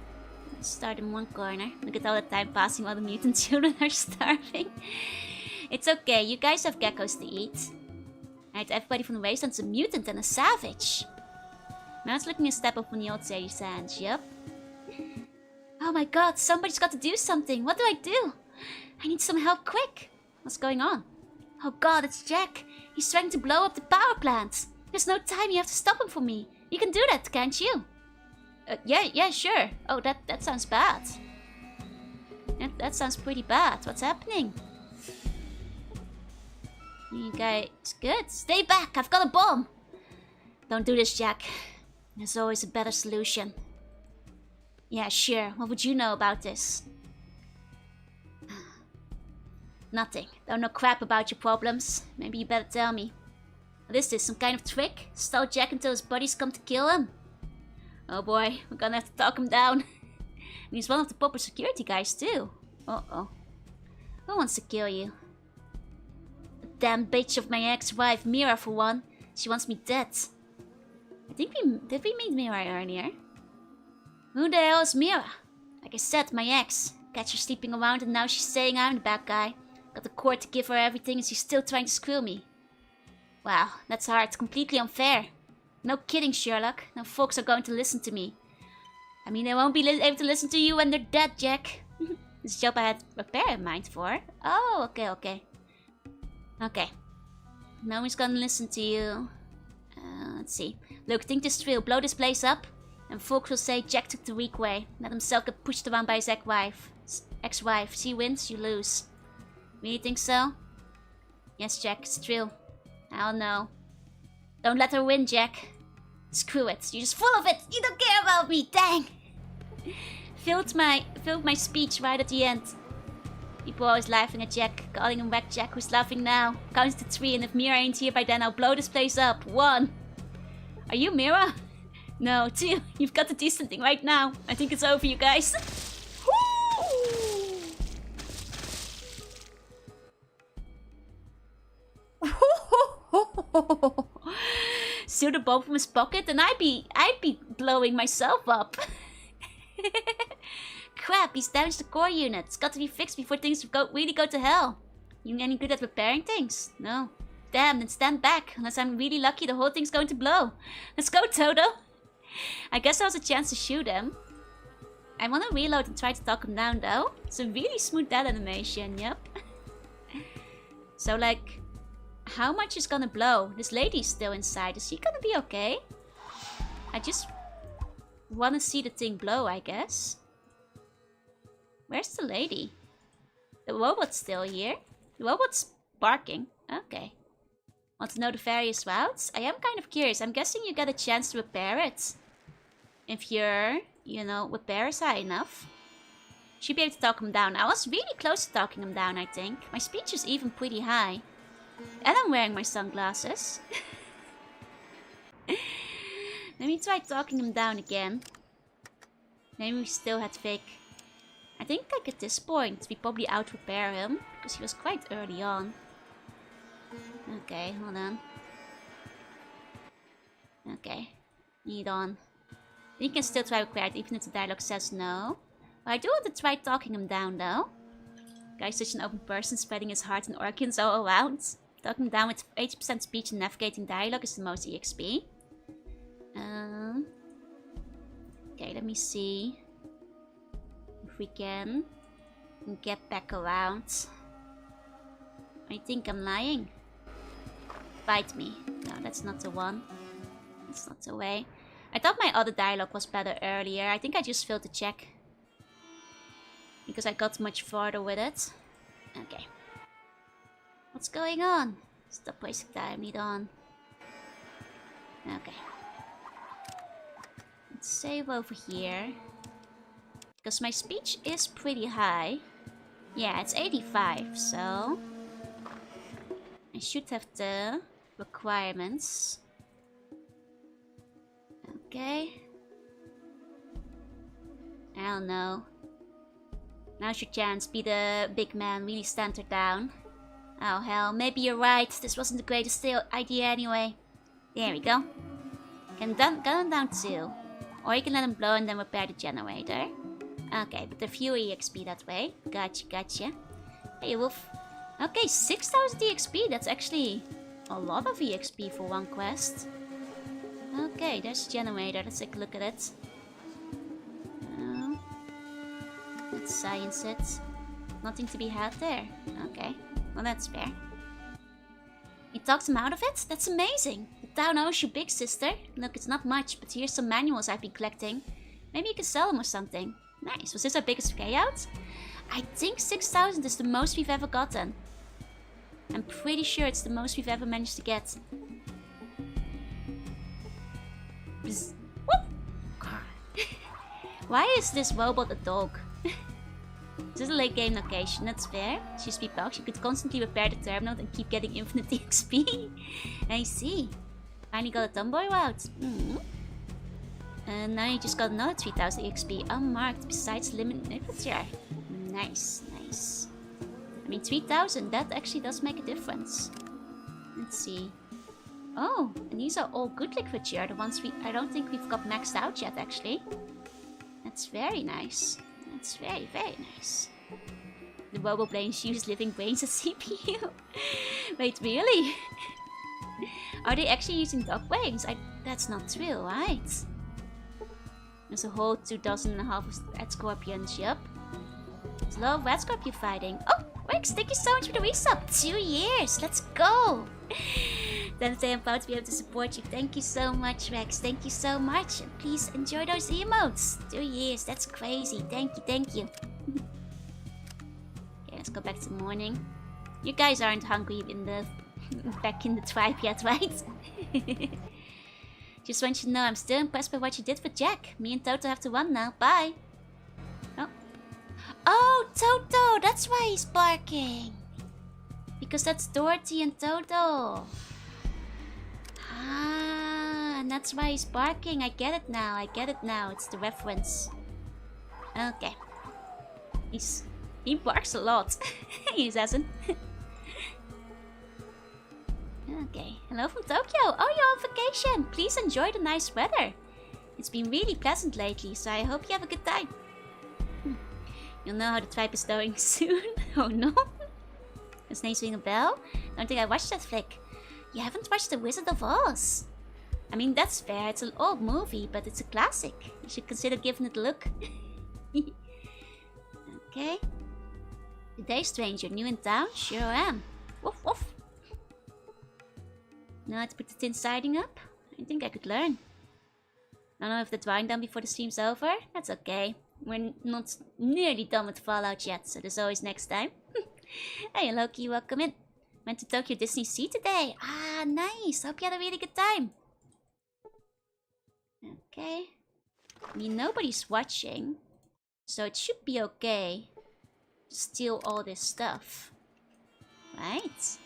Let's start in one corner. Look at all the time passing while the mutant children are starving. It's okay, you guys have geckos to eat. Alright, everybody from the wasteland's a mutant and a savage. Now it's looking a step up from the old Sadie Sands, yep. Oh my god, somebody's got to do something. What do I do? I need some help quick. What's going on? Oh god, it's Jack. He's trying to blow up the power plant. There's no time, you have to stop him for me. You can do that, can't you? Yeah, sure. Oh, that sounds bad. That sounds pretty bad. What's happening? You guys good? Stay back! I've got a bomb! Don't do this, Jack. There's always a better solution. Yeah, sure. What would you know about this? Nothing. Don't know crap about your problems. Maybe you better tell me. What is this? Some kind of trick? Stall Jack until his buddies come to kill him? Oh boy, we're gonna have to talk him down. And he's one of the proper security guys too. Uh-oh. Who wants to kill you? A damn bitch of my ex-wife, Mira for one. She wants me dead. I think did we meet Mira earlier? Who the hell is Mira? Like I said, my ex. Catch her sleeping around and now she's saying I'm the bad guy. Got the court to give her everything and she's still trying to screw me. Wow, that's hard. Completely unfair. No kidding, Sherlock. No folks are going to listen to me. I mean, they won't be able to listen to you when they're dead, Jack. This job I had repair in mind for. Oh, okay. Okay. No one's gonna listen to you. Let's see. Look, think this through. Blow this place up. And folks will say Jack took the weak way. Let himself get pushed around by his ex-wife. She wins, you lose. Really think so? Yes, Jack, it's true. I don't know. Don't let her win, Jack. Screw it. You're just full of it. You don't care about me. Dang. Filled my speech right at the end. People always laughing at Jack, calling him Whack Jack. Who's laughing now? Counts to 3, and if Mira ain't here by then, I'll blow this place up. 1. Are you Mira? No, 2. You've got the decent thing right now. I think it's over, you guys. Steal the bomb from his pocket, and I'd be blowing myself up. Crap, he's damaged the core unit. It's got to be fixed before things really go to hell. You any good at repairing things? No. Damn, then stand back. Unless I'm really lucky, the whole thing's going to blow. Let's go, Toto. I guess there was a chance to shoot him. I want to reload and try to talk him down, though. It's a really smooth death animation, yep. So, like, how much is gonna blow? This lady's still inside. Is she gonna be okay? I just want to see the thing blow, I guess. Where's the lady? The robot's still here. The robot's barking. Okay. Want to know the various routes? I am kind of curious. I'm guessing you get a chance to repair it. If your, repair is high enough. Should be able to talk him down. I was really close to talking him down, I think. My speech is even pretty high. And I'm wearing my sunglasses. Let me try talking him down again. Maybe we still had fake. I think like at this point we probably out-repair him. Because he was quite early on. Okay, hold on. Okay. Need on. You can still try repair it even if the dialogue says no. But I do want to try talking him down though. Guy's such an open person, spreading his heart and organs all around. Talking down with 80% speech and navigating dialogue is the most EXP. Okay, let me see if we can get back around. I think I'm lying. Bite me. No, that's not the one. That's not the way. I thought my other dialogue was better earlier. I think I just failed to check. Because I got much farther with it. Okay. What's going on? Stop wasting time. Need on. Okay. Let's save over here. Because my speech is pretty high. Yeah, it's 85, so... I should have the requirements. Okay. I don't know. Now's your chance. Be the big man. Really stand her down. Oh hell, maybe you're right. This wasn't the greatest idea anyway. There we go. Can gun him down too. Or you can let him blow and then repair the generator. Okay, but the fewer EXP that way. Gotcha. Hey, Wolf. Okay, 6,000 EXP. That's actually a lot of EXP for one quest. Okay, there's the generator. Let's take a look at it. Let's science it. Nothing to be had there. Okay, well that's fair. You talked him out of it? That's amazing. The town owes you, big sister. Look, it's not much, but here's some manuals I've been collecting. Maybe you can sell them or something. Nice. Was this our biggest payout? I think 6,000 is the most we've ever gotten. I'm pretty sure it's the most we've ever managed to get. Bzz. Why is this robot a dog? This is a late game location, that's fair. She's box. You could constantly repair the terminal and keep getting infinite XP. I see. Finally got a tomboy route. And now you just got another 3000 XP unmarked besides limit inventory. Nice, nice. I mean 3000, that actually does make a difference. Let's see. Oh, and these are all good literature. The ones I don't think we've got maxed out yet actually. That's very nice. That's very, very nice. The robo-brains use living brains as CPU. Wait, really? Are they actually using dog brains? That's not true, right? There's a whole 2,500 red scorpions, yup. There's a lot of red scorpion fighting. Oh, Rex, thank you so much for the resub. 2 years, let's go. Then I'm proud to be able to support you. Thank you so much, Rex. Thank you so much. And please enjoy those emotes. 2 years, that's crazy. Thank you, thank you. Okay, let's go back to morning. You guys aren't hungry back in the tribe yet, right? Just want you to know I'm still impressed by what you did for Jack. Me and Toto have to run now. Bye. Oh. Oh, Toto! That's why he's barking. Because that's Dorothy and Toto. Ah, and that's why he's barking. I get it now. I get it now. It's the reference. Okay. He barks a lot. He doesn't. Okay. Hello from Tokyo. Oh, you're on vacation. Please enjoy the nice weather. It's been really pleasant lately, so I hope you have a good time. You'll know how the tribe is going soon. Oh no. His name's ring a bell? Don't think I watched that flick. You haven't watched The Wizard of Oz? I mean, that's fair. It's an old movie, but it's a classic. You should consider giving it a look. Okay. Good day, stranger. New in town? Sure am. Woof woof. Know how to put the tin siding up? I think I could learn. I don't know if the drawing done before the stream's over. That's okay. We're not nearly done with Fallout yet, so there's always next time. Hey, Loki, welcome in. Went to Tokyo Disney Sea today. Ah, nice. Hope you had a really good time. Okay. I mean, nobody's watching, so it should be okay to steal all this stuff. Right?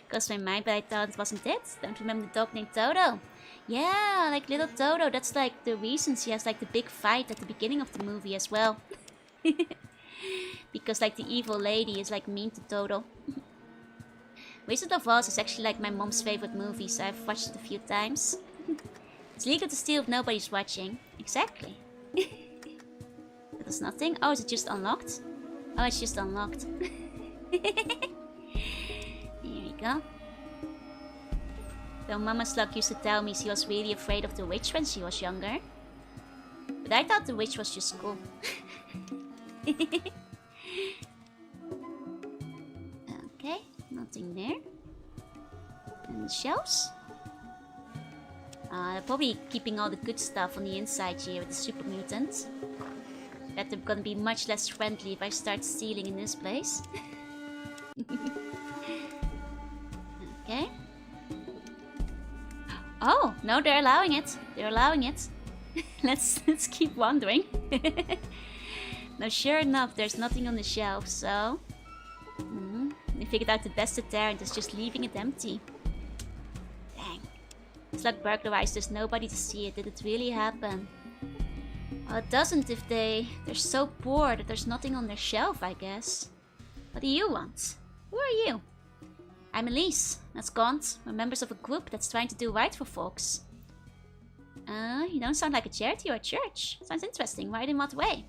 Crossed my mind, but I thought it wasn't it. Don't remember the dog named Toto. Yeah, like little Toto. That's like the reason she has like the big fight at the beginning of the movie as well. Because like the evil lady is like mean to Toto. Wizard of Oz is actually like my mom's favorite movie, so I've watched it a few times. It's legal to steal if nobody's watching. Exactly. There's nothing. Oh, is it just unlocked? Oh, it's just unlocked. Here we go. Though Mama Slug used to tell me she was really afraid of the witch when she was younger. But I thought the witch was just cool. Okay, nothing there. And the shelves? They're probably keeping all the good stuff on the inside here with the super mutants. Bet they're gonna be much less friendly if I start stealing in this place. Okay. Oh, no, they're allowing it. They're allowing it. Let's keep wandering. Now, sure enough, there's nothing on the shelf, so... They figured out the best deterrent is just leaving it empty. Dang. It's like burglarized, there's nobody to see it. Did it really happen? Well, it doesn't if they're so poor that there's nothing on their shelf, I guess. What do you want? Who are you? I'm Elise. That's Gaunt. We're members of a group that's trying to do right for folks. You don't sound like a charity or a church. Sounds interesting. Right in what way?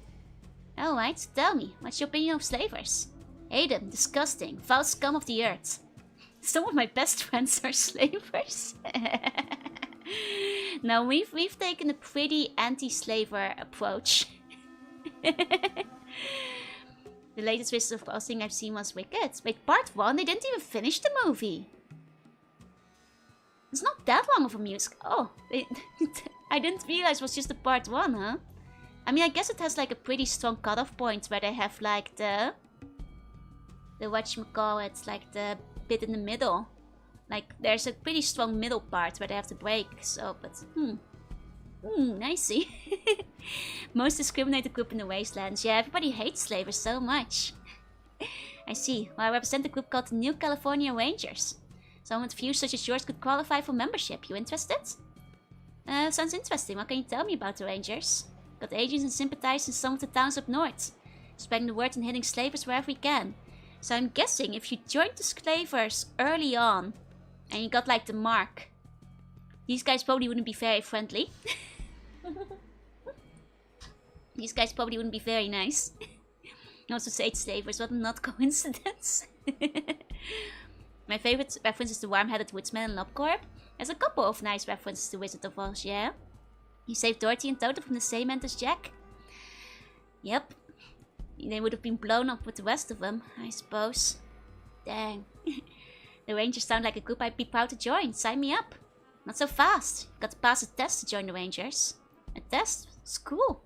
Alright, tell me. What's your opinion of slavers? Hate them. Disgusting. Foul scum of the earth. Some of my best friends are slavers. Now, we've taken a pretty anti-slaver approach. The latest Wizard of Oz thing I've seen was Wicked. Wait, part 1? They didn't even finish the movie. It's not that long of a music. Oh, I didn't realize it was just a part 1, huh? I mean, I guess it has like a pretty strong cutoff point where they have like the whatchamacallit, like the bit in the middle. Like, there's a pretty strong middle part where they have to break, so, but, I see. Most discriminated group in the Wastelands. Yeah, everybody hates slavers so much. I see. Well, I represent a group called the New California Rangers. Someone with views such as yours could qualify for membership. You interested? Sounds interesting. What can you tell me about the Rangers? Got agents and sympathize in some of the towns up north. Spreading the word and hitting slavers wherever we can. So I'm guessing if you joined the slavers early on, and you got like the mark, these guys probably wouldn't be very friendly. These guys probably wouldn't be very nice. Also sage slavers, what a not coincidence. My favorite reference is the warm-headed woodsman in LobCorp. There's a couple of nice references to Wizard of Oz, yeah? You saved Dorothy and Toto from the same end as Jack? Yep. They would have been blown up with the rest of them, I suppose. Dang. The Rangers sound like a group I'd be proud to join. Sign me up. Not so fast. Got to pass a test to join the Rangers. A test? It's cool.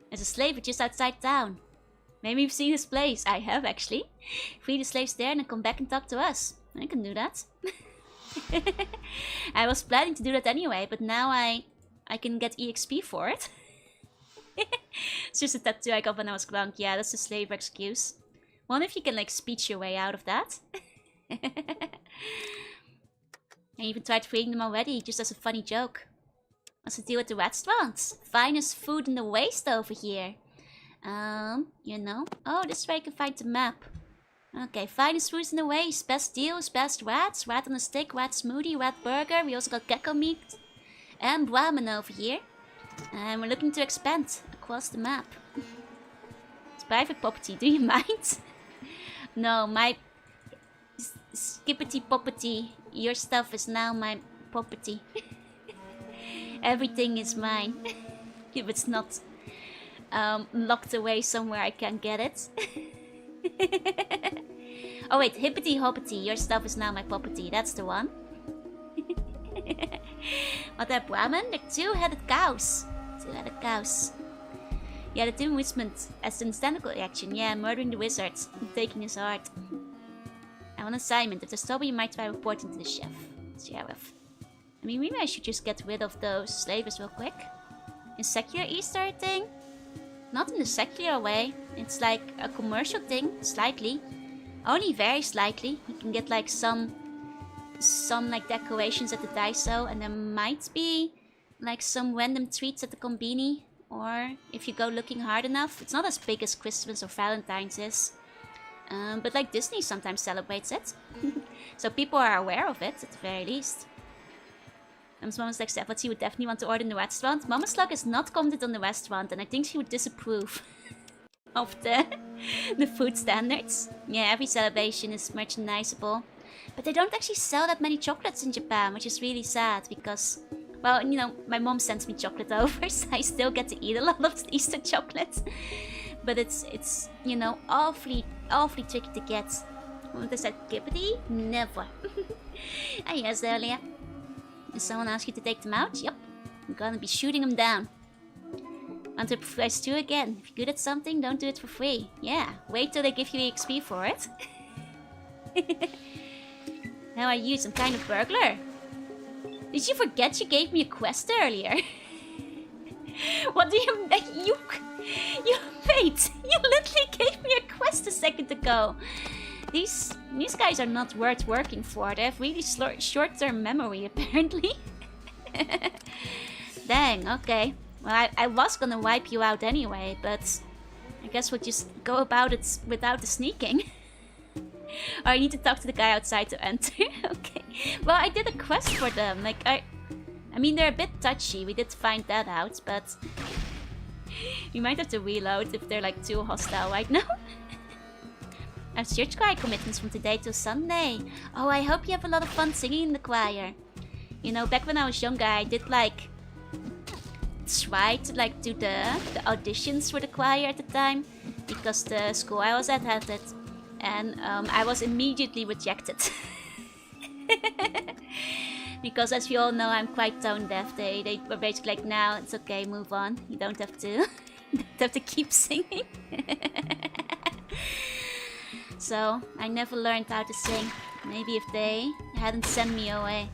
There's a slaver just outside town. Maybe you've seen his place. I have, actually. Free the slaves there and then come back and talk to us. I can do that. I was planning to do that anyway, but now I can get EXP for it. It's just a tattoo I got when I was drunk. Yeah, that's the slaver excuse. Wonder if you can, like, speech your way out of that. I even tried freeing them already, just as a funny joke. What's the deal with the restaurants? Finest food in the waste over here. You know. Oh, this is where I can find the map. Okay, finest foods in the waste. Best deals, best rats. Rat on a stick, rat smoothie, rat burger. We also got gecko meat and ramen over here. And we're looking to expand across the map. It's private property, do you mind? No, my skippity poppity, your stuff is now my property. Everything is mine. If it's not locked away somewhere I can't get it. Oh wait, hippity hoppity, your stuff is now my property. That's the one. What are Brahmin? They're two-headed cows. Two-headed cows. Yeah, the Doom Wizard as an understandable reaction. Yeah, murdering the wizard and taking his heart. I want assignment. If there's trouble, you might try reporting to the sheriff. I mean, maybe I should just get rid of those slavers real quick. In secular Easter thing? Not in the secular way. It's like a commercial thing, slightly. Only very slightly. You can get like some like decorations at the Daiso, and there might be like some random treats at the Konbini. Or if you go looking hard enough, it's not as big as Christmas or Valentine's is. But like Disney sometimes celebrates it. So people are aware of it, at the very least. Mama's like, what she would definitely want to order in the restaurant. Mama Slug has not commented on the restaurant, and I think she would disapprove of the food standards. Yeah, every celebration is merchandisable. But they don't actually sell that many chocolates in Japan, which is really sad because, well, you know, my mom sends me chocolate over, so I still get to eat a lot of Easter chocolate. But it's you know, awfully tricky to get. What is that, Gibbity? Never. Ah, yes, earlier. Did someone ask you to take them out? Yep. I'm gonna be shooting them down. Want to price 2 again. If you're good at something, don't do it for free. Yeah, wait till they give you XP for it. How are you? Some kind of burglar? Did you forget you gave me a quest earlier? What do you... Wait! You literally gave me a quest a second ago! These guys are not worth working for. They have really short-term memory, apparently. Dang, okay. Well, I was gonna wipe you out anyway, but I guess we'll just go about it without the sneaking. Or I need to talk to the guy outside to enter. Okay. Well, I did a quest for them. Like, I mean, they're a bit touchy. We did find that out, but we might have to reload if they're like too hostile right now. I have church choir commitments from today till Sunday. Oh, I hope you have a lot of fun singing in the choir. You know, back when I was younger, I did like try to like do the auditions for the choir at the time because the school I was at had it, and I was immediately rejected. Because as we all know, I'm quite tone deaf. They were basically like, now it's okay, move on. You don't have to, you don't have to keep singing. So I never learned how to sing. Maybe if they hadn't sent me away.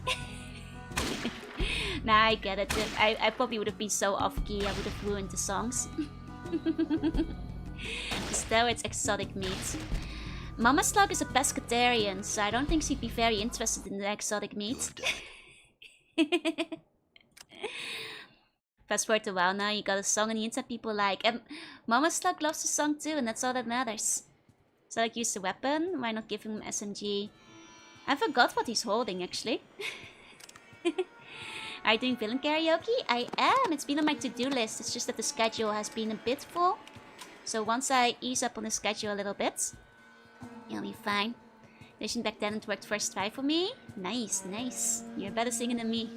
Nah, I get it. I probably would have been so off-key, I would have ruined the songs. Still, it's exotic meat. Mama Slug is a pescatarian, so I don't think she'd be very interested in the exotic meat. Fast forward a while now, you got a song on the internet people like. And Mama Slug loves the song too, and that's all that matters. So like, use the weapon, why not give him SMG? I forgot what he's holding actually. Are you doing villain karaoke? I am, it's been on my to-do list, it's just that the schedule has been a bit full. So once I ease up on the schedule a little bit, you'll be fine. Vision back then it worked first try for me. Nice, nice. You're better singing than me.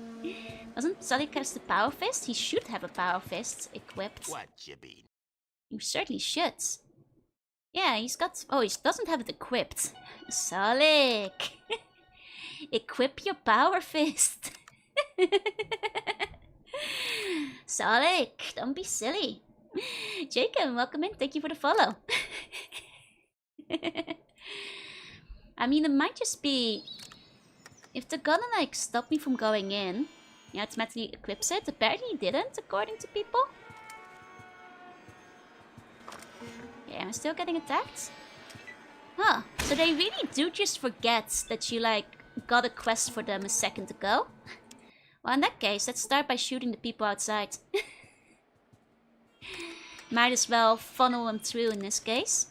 Doesn't Sonic have the power fist? He should have a power fist equipped. What you mean? You certainly should. Yeah, he's got... Oh, he doesn't have it equipped. Sonic! Equip your power fist. Sonic, don't be silly. Jacob, welcome in. Thank you for the follow. I mean, it might just be... If they're gonna, like, stop me from going in, yeah, automatically equips it. Apparently it didn't, according to people. Yeah, am I still getting attacked? Huh. So they really do just forget that you, like, got a quest for them a second ago. Well, in that case, let's start by shooting the people outside. Might as well funnel them through in this case.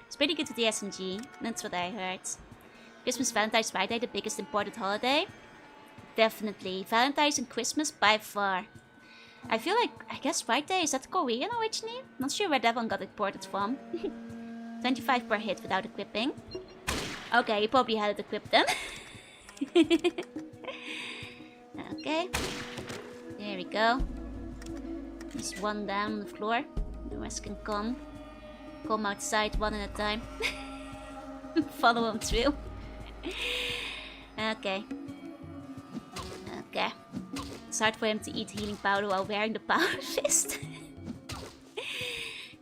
It's pretty good with the SMG, that's what I heard. Christmas, Valentine's, Friday, the biggest imported holiday? Definitely. Valentine's and Christmas by far. I feel like, I guess Friday, is that Korean originally? Not sure where that one got imported from. 25 per hit without equipping. Okay, you probably had it equipped then. Okay. There we go. There's one down on the floor. The rest can come. Come outside one at a time. Follow them through. Okay. Okay. It's hard for him to eat healing powder while wearing the power fist.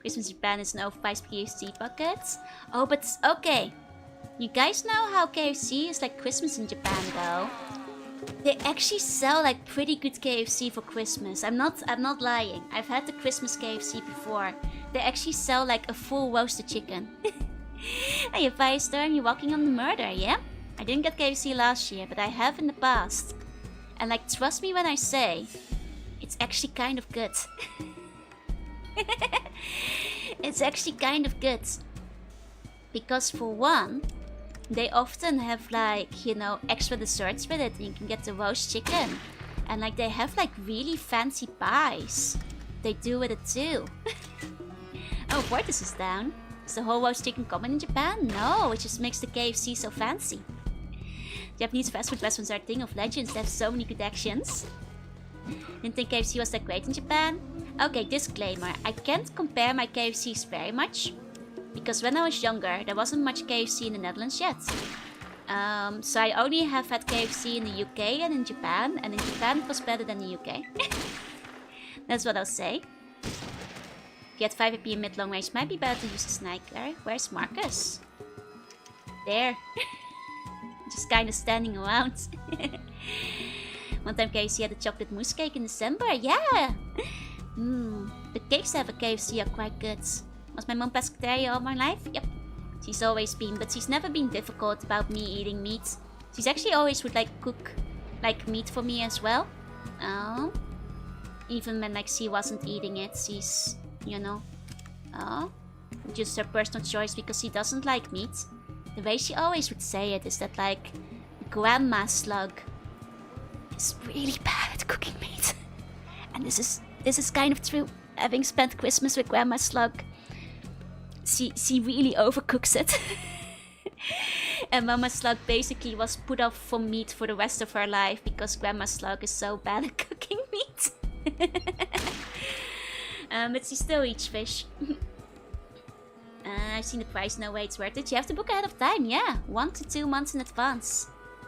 Christmas in Japan is no 5 KFC buckets. Oh, but okay. You guys know how KFC is like Christmas in Japan though? They actually sell like pretty good KFC for Christmas. I'm not lying. I've had the Christmas KFC before. They actually sell like a full roasted chicken. Hey, Firestorm, you're walking on the murder, yeah? I didn't get KFC last year, but I have in the past. And like, trust me when I say, it's actually kind of good. It's actually kind of good. Because for one, they often have like, you know, extra desserts with it. And you can get the roast chicken. And like, they have like really fancy pies. They do with it too. Oh, Fortis is down. Is the whole roast chicken common in Japan? No, it just makes the KFC so fancy. Japanese fast food restaurants are a thing of legends. They have so many good actions. Didn't think KFC was that great in Japan. Okay, disclaimer. I can't compare my KFCs very much. Because when I was younger, there wasn't much KFC in the Netherlands yet. So I only have had KFC in the UK and in Japan. And in Japan it was better than the UK. That's what I'll say. If you had 5 AP in mid-long range, might be better to use a sniper. Where's Marcus? There. Just kind of standing around. One time KFC had a chocolate mousse cake in December. Yeah! The cakes that have a KFC are quite good. Was my mom pescatarian all my life? Yep. She's always been, but she's never been difficult about me eating meat. She's actually always would like cook like meat for me as well. Oh. Even when like she wasn't eating it, she's, you know. Oh. Just her personal choice because she doesn't like meat. The way she always would say it is that like Grandma Slug is really bad at cooking meat. And this is kind of true. Having spent Christmas with Grandma Slug, she really overcooks it. And Mama Slug basically was put off from meat for the rest of her life because Grandma Slug is so bad at cooking meat. But she still eats fish. I've seen the price, no way it's worth it. You have to book ahead of time, yeah. 1 to 2 months in advance.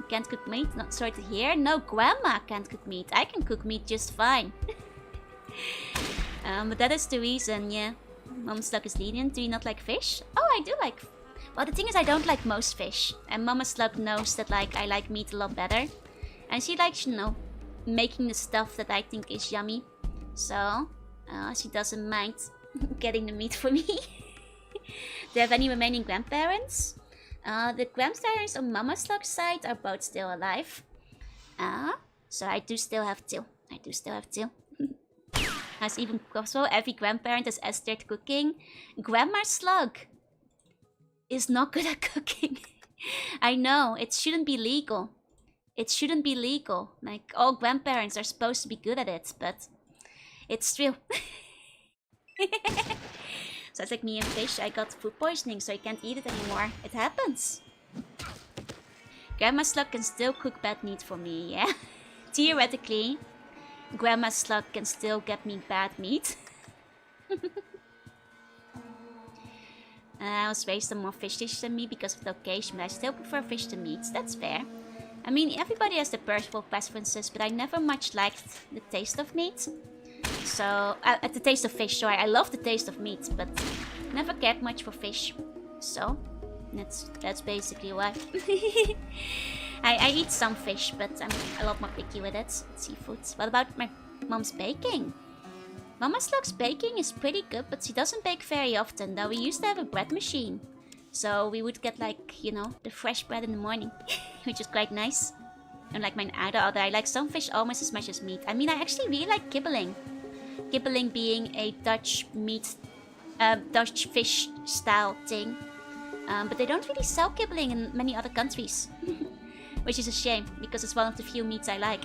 Can't cook meat? Not sorry to hear. No, grandma can't cook meat. I can cook meat just fine. But that is the reason, yeah. Mama Slug is lenient. Do you not like fish? Oh, I do like... Well, the thing is I don't like most fish. And Mama Slug knows that like I like meat a lot better. And she likes, you know, making the stuff that I think is yummy. So, she doesn't mind getting the meat for me. Do you have any remaining grandparents? The grandparents on Mama Slug's side are both still alive. So I do still have two. As even also every grandparent is Esther at cooking. Grandma Slug is not good at cooking. I know, it shouldn't be legal. Like, all grandparents are supposed to be good at it, but it's true. So it's like me and fish. I got food poisoning, so I can't eat it anymore. It happens. Grandma Slug can still cook bad meat for me, yeah? Theoretically, Grandma Slug can still get me bad meat. I was raised on more fish dishes than me because of the occasion, but I still prefer fish to meat. That's fair. I mean, everybody has their personal preferences, but I never much liked the taste of meat. So, the taste of fish, sorry. I love the taste of meat, but never cared much for fish. So, that's basically why. I eat some fish, but I'm a lot more picky with it. Seafood. What about my mom's baking? Mama Slug's baking is pretty good, but she doesn't bake very often, though we used to have a bread machine. So we would get like, you know, the fresh bread in the morning, which is quite nice. And like mine either, although I like some fish almost as much as meat. I mean, I actually really like kibbeling. Kibbeling being a Dutch meat, Dutch fish style thing. But they don't really sell kibbeling in many other countries. Which is a shame, because it's one of the few meats I like.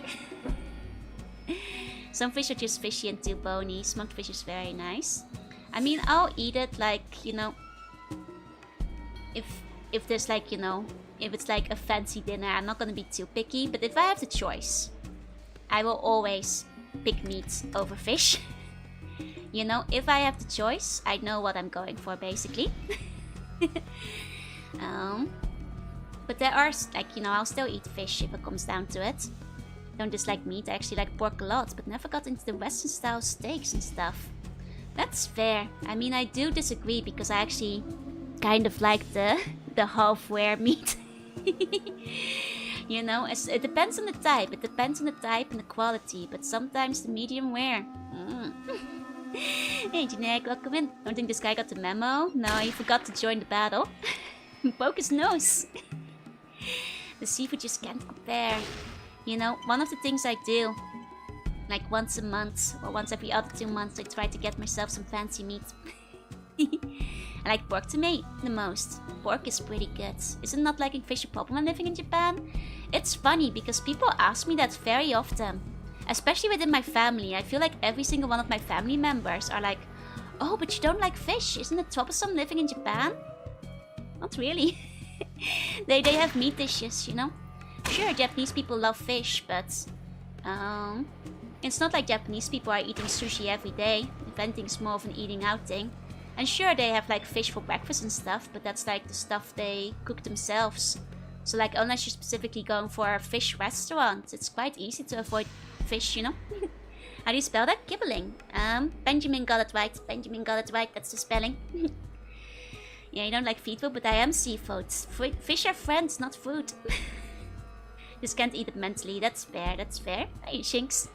Some fish are just fishy and too bony. Smoked fish is very nice. I mean, I'll eat it like, you know, if there's like, you know, if it's like a fancy dinner, I'm not gonna be too picky. But if I have the choice, I will always pick meat over fish. You know, if I have the choice, I know what I'm going for, basically. But there are, like, you know, I'll still eat fish if it comes down to it. Don't dislike meat, I actually like pork a lot, but never got into the Western style steaks and stuff. That's fair. I mean, I do disagree because I actually kind of like the half-rare meat. You know, it depends on the type. It depends on the type and the quality, but sometimes the medium rare. Hey, generic, welcome in. Don't think this guy got the memo? No, he forgot to join the battle. Poke his nose. The seafood just can't compare. You know, one of the things I do, like once a month or once every other 2 months, I try to get myself some fancy meat. I like pork to me the most. Pork is pretty good. Is it not liking fish a problem when living in Japan? It's funny because people ask me that very often. Especially within my family. I feel like every single one of my family members are like, oh, but you don't like fish. Isn't it troublesome living in Japan? Not really. They have meat dishes, you know? Sure, Japanese people love fish, but it's not like Japanese people are eating sushi every day. If anything, it's more of an eating out thing. And sure, they have like fish for breakfast and stuff, but that's like the stuff they cook themselves. So like, unless you're specifically going for a fish restaurant, it's quite easy to avoid fish, you know? How do you spell that? Kibbeling. Benjamin got it right. Benjamin got it right. That's the spelling. Yeah, you don't like seafood, but I am seafood. Fish are friends, not food. Just can't eat it mentally. That's fair. That's fair. Hey, Shinx.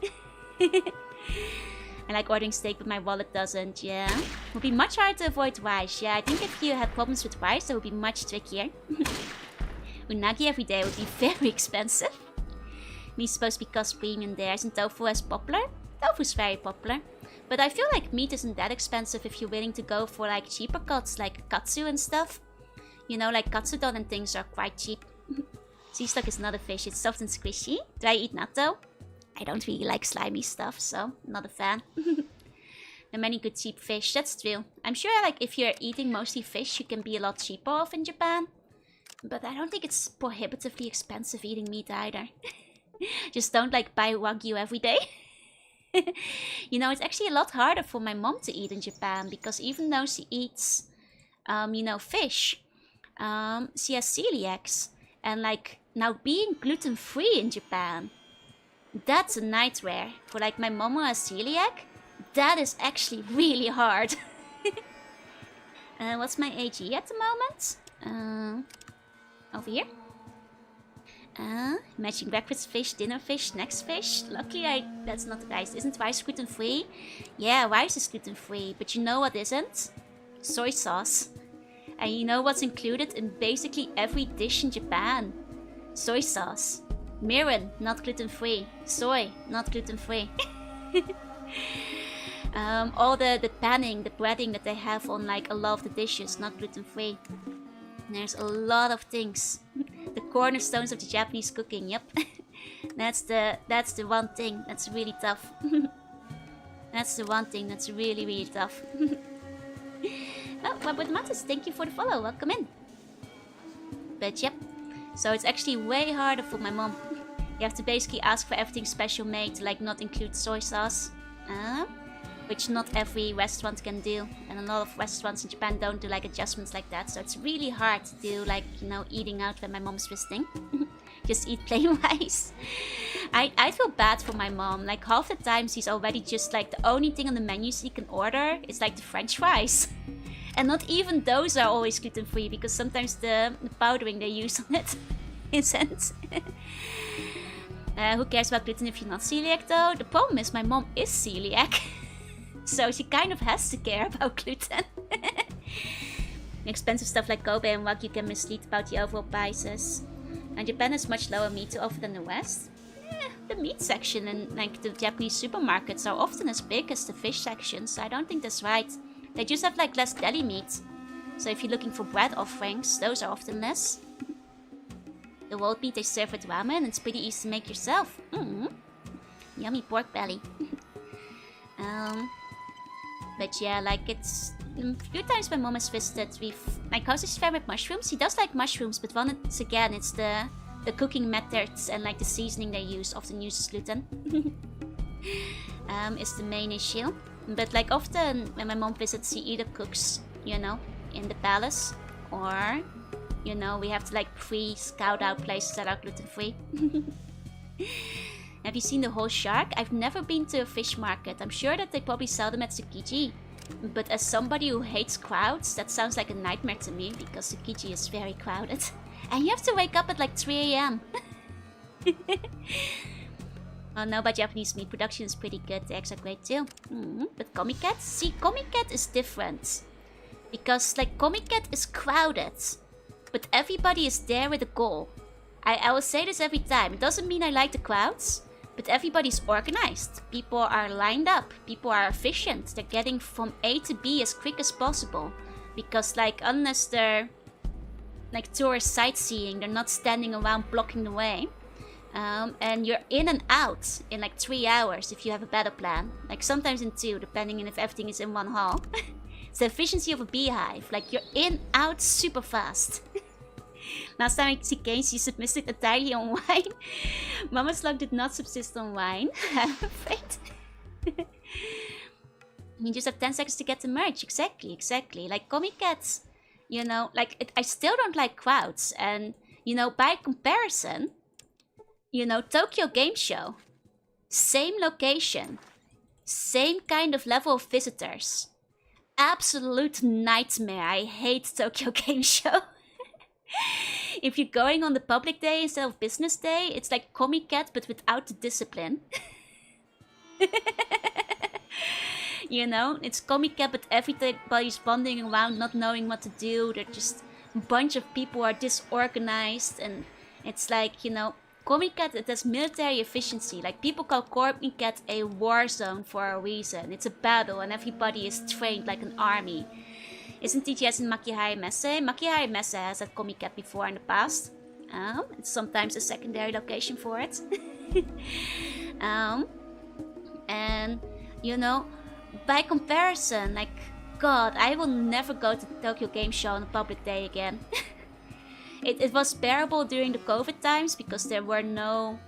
I like ordering steak, but my wallet doesn't. Yeah. Would be much harder to avoid rice. Yeah, I think if you had problems with rice, that would be much trickier. Unagi every day would be very expensive. Meat's supposed to be cost premium there. Isn't tofu as popular? Tofu's very popular. But I feel like meat isn't that expensive if you're willing to go for like cheaper cuts, like katsu and stuff. You know, like katsudon and things are quite cheap. Sea slug is not a fish, it's soft and squishy. Do I eat natto? I don't really like slimy stuff, so not a fan. There are many good cheap fish, that's true. I'm sure like if you're eating mostly fish, you can be a lot cheaper off in Japan. But I don't think it's prohibitively expensive eating meat either. Just don't like buy Wagyu every day. You know, it's actually a lot harder for my mom to eat in Japan because even though she eats, you know, fish, she has celiacs. And like now being gluten-free in Japan, that's a nightmare. For like my mom who has celiac, that is actually really hard. What's my AG at the moment? Over here. Matching breakfast fish, dinner fish, snacks fish. Luckily that's not the guys. Isn't rice gluten-free? Yeah, rice is gluten-free, but you know what isn't? Soy sauce. And you know what's included in basically every dish in Japan? Soy sauce. Mirin, not gluten-free. Soy, not gluten-free. All the panning, the breading that they have on like a lot of the dishes, not gluten-free. There's a lot of things. The cornerstones of the Japanese cooking, yep. That's the one thing that's really tough. That's the one thing that's really, really tough. Oh, Wabudmatis, thank you for the follow. Welcome in. But yep. So it's actually way harder for my mom. You have to basically ask for everything special made to like not include soy sauce. Which not every restaurant can do. And a lot of restaurants in Japan don't do like adjustments like that. So it's really hard to do like, you know, eating out when my mom's visiting. Just eat plain rice. I feel bad for my mom. Like half the time she's already just like the only thing on the menu she can order is like the French fries. And not even those are always gluten-free because sometimes the powdering they use on it isn't. Who cares about gluten if you're not celiac though? The problem is my mom is celiac. So she kind of has to care about gluten. Expensive stuff like Kobe and Wagyu can mislead about the overall prices. And Japan has much lower meat to offer than the West. The meat section in like the Japanese supermarkets are often as big as the fish section, so I don't think that's right. They just have like less deli meat. So if you're looking for bread offerings, those are often less. The wild meat they serve with ramen, it's pretty easy to make yourself. Yummy pork belly. But yeah, like it's a few times my mom has visited. My cousin's fair with mushrooms. He does like mushrooms, but once again, it's the cooking methods and like the seasoning they use often uses gluten. Is the main issue. But like often when my mom visits, she either cooks, you know, in the palace, or you know, we have to like pre-scout out places that are gluten-free. Have you seen the whole shark? I've never been to a fish market. I'm sure that they probably sell them at Tsukiji. But as somebody who hates crowds, that sounds like a nightmare to me because Tsukiji is very crowded. And you have to wake up at like 3 AM. Oh no, but Japanese meat production is pretty good. The eggs are great too. But Comiket? See, Comiket is different. Because like Comiket is crowded. But everybody is there with a goal. I will say this every time. It doesn't mean I like the crowds. But everybody's organized. People are lined up. People are efficient. They're getting from A to B as quick as possible. Because like unless they're like tourist sightseeing, they're not standing around blocking the way. And you're in and out in like 3 hours if you have a better plan. Like sometimes in 2, depending on if everything is in one hall. It's the efficiency of a beehive. Like you're in, out super fast. Last time I see Kane, she subsisted entirely on wine. Mama's luck did not subsist on wine, I'm afraid. You just have 10 seconds to get the merch. Exactly. Like Comic Cats, you know, like I still don't like crowds. And, you know, by comparison, you know, Tokyo Game Show, same location, same kind of level of visitors. Absolute nightmare. I hate Tokyo Game Show. If you're going on the public day instead of business day, it's like Comic Cat but without the discipline. You know, it's Comic Cat but everybody's bonding around not knowing what to do. They're just a bunch of people are disorganized, and it's like, you know, Comic Cat, it has military efficiency. Like people call Comic Cat a war zone for a reason. It's a battle and everybody is trained like an army. Isn't TGS in Makihari Messe? Makihari Messe has had Comic Cat before in the past. It's sometimes a secondary location for it. And, you know, by comparison, like, God, I will never go to the Tokyo Game Show on a public day again. It was bearable during the COVID times because there were no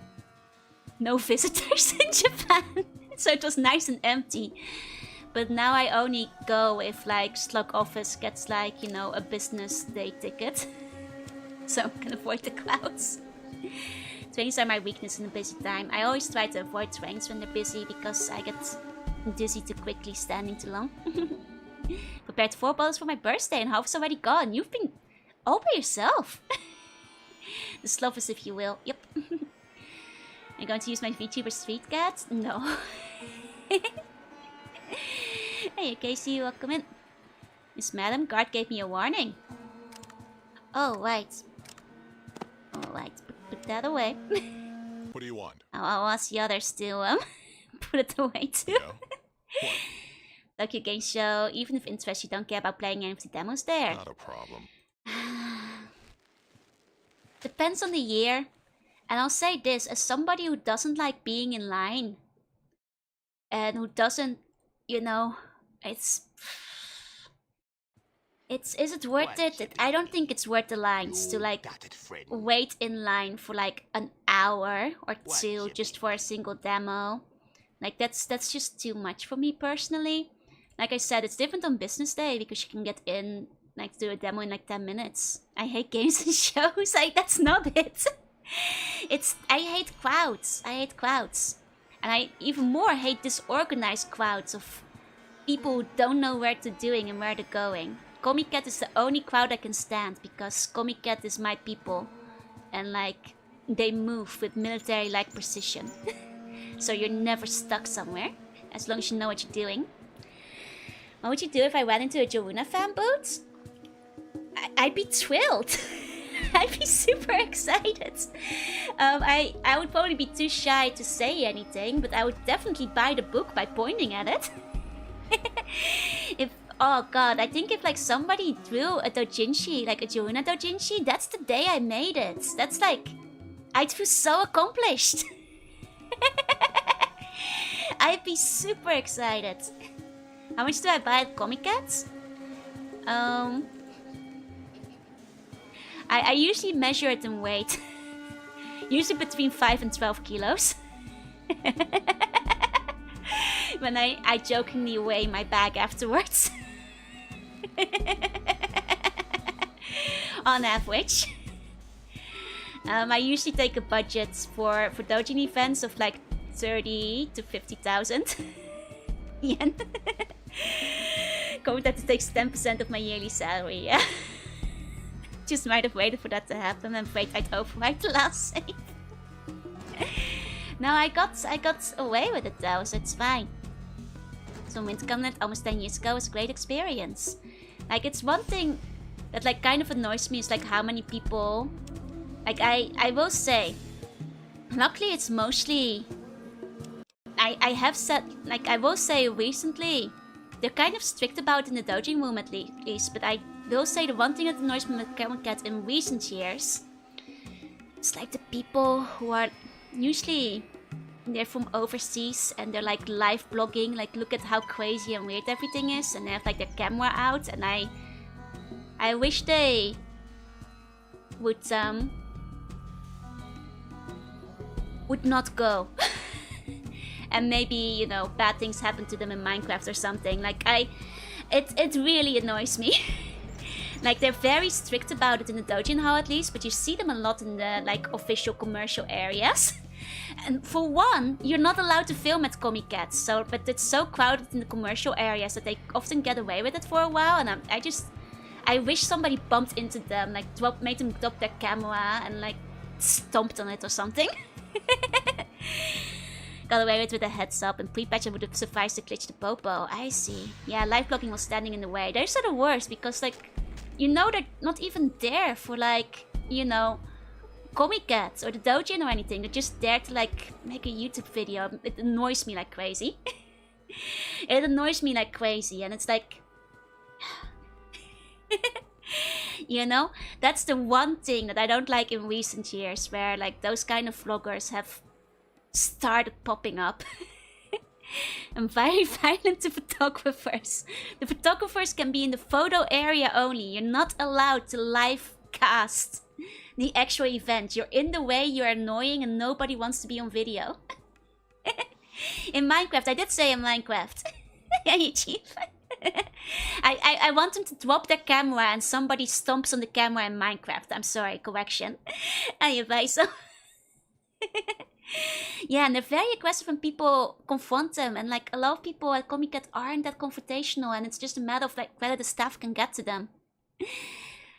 visitors in Japan. So it was nice and empty. But now I only go if like Slug Office gets like, you know, a business day ticket. so I can avoid the clouds. Trains are my weakness in a busy time. I always try to avoid trains when they're busy because I get dizzy too quickly standing too long. Prepared 4 bottles for my birthday and half's already gone. You've been all by yourself. The slovis, if you will. Yep. I'm going to use my Vtuber street cat? No. Hey, Casey, welcome in. Miss Madam, guard gave me a warning. Oh, right. Alright, put that away. What do you want? I'll ask the others to put it away too. Yeah. What? Tokyo Game Show, even if interest you don't care about playing any of the demos there. Not a problem. Depends on the year. And I'll say this, as somebody who doesn't like being in line, and who doesn't, you know, is it worth it? I don't think it's worth the lines to like wait in line for like an hour or two just for a single demo. Like that's just too much for me personally. Like I said, it's different on business day because you can get in, like do a demo in like 10 minutes. I hate games and shows, like that's not it. I hate crowds. And I even more hate disorganized crowds of people who don't know where they're doing and where they're going. Comic Cat is the only crowd I can stand because Comic Cat is my people. And like, they move with military-like precision. So you're never stuck somewhere, as long as you know what you're doing. What would you do if I went into a Jorunna fan booth? I'd be thrilled. I'd be super excited. I would probably be too shy to say anything, but I would definitely buy the book by pointing at it. Oh god, I think if like somebody drew a doujinshi, like a Jorunna doujinshi, that's the day I made it. That's like, I'd feel so accomplished. I'd be super excited. How much do I buy at Comic Cats? I usually measure it in weight. Usually between 5 and 12 kilos. When I jokingly weigh my bag afterwards. On average. I usually take a budget for doujin events of like 30 to 50,000 yen. That takes 10% of my yearly salary, yeah. Just might have waited for that to happen. I'm afraid I'd override the last save. No, I got away with it though, so it's fine. So Winter Cabinet almost 10 years ago was a great experience. Like, it's one thing that like kind of annoys me is like how many people... Like, I will say, luckily it's mostly... I have said, like, I will say recently, they're kind of strict about it in the doujin room at least, but I will say the one thing that annoys me with Comic Cat in recent years, it's like the people who are usually, they're from overseas and they're like live blogging, like look at how crazy and weird everything is, and they have like their camera out, and I wish they would not go. And maybe, you know, bad things happen to them in Minecraft or something. Like, it really annoys me. Like, they're very strict about it in the doujin hall at least, but you see them a lot in the, like, official commercial areas. And for one, you're not allowed to film at Comic Cats, so, but it's so crowded in the commercial areas that they often get away with it for a while, and I wish somebody bumped into them, like, made them drop their camera and, like, stomped on it or something. Got away with a heads up, and pre-patch would have sufficed to glitch the popo. I see. Yeah, live blogging was standing in the way. They're sort of worse because, like, you know, they're not even there for, like, you know, Comic Cats or the doujin or anything. They're just there to, like, make a YouTube video. It annoys me like crazy. It annoys me like crazy, and it's like... You know? That's the one thing that I don't like in recent years, where, like, those kind of vloggers have started popping up. I'm very violent to photographers. The photographers can be in the photo area only. You're not allowed to live cast the actual event. You're in the way, you're annoying, and nobody wants to be on video. In Minecraft, I did say in Minecraft. Yeah, you chief. I want them to drop their camera and somebody stomps on the camera in Minecraft. I'm sorry, correction. So yeah, and they're very aggressive when people confront them, and like a lot of people at Comic Cat aren't that confrontational, and it's just a matter of like whether the staff can get to them.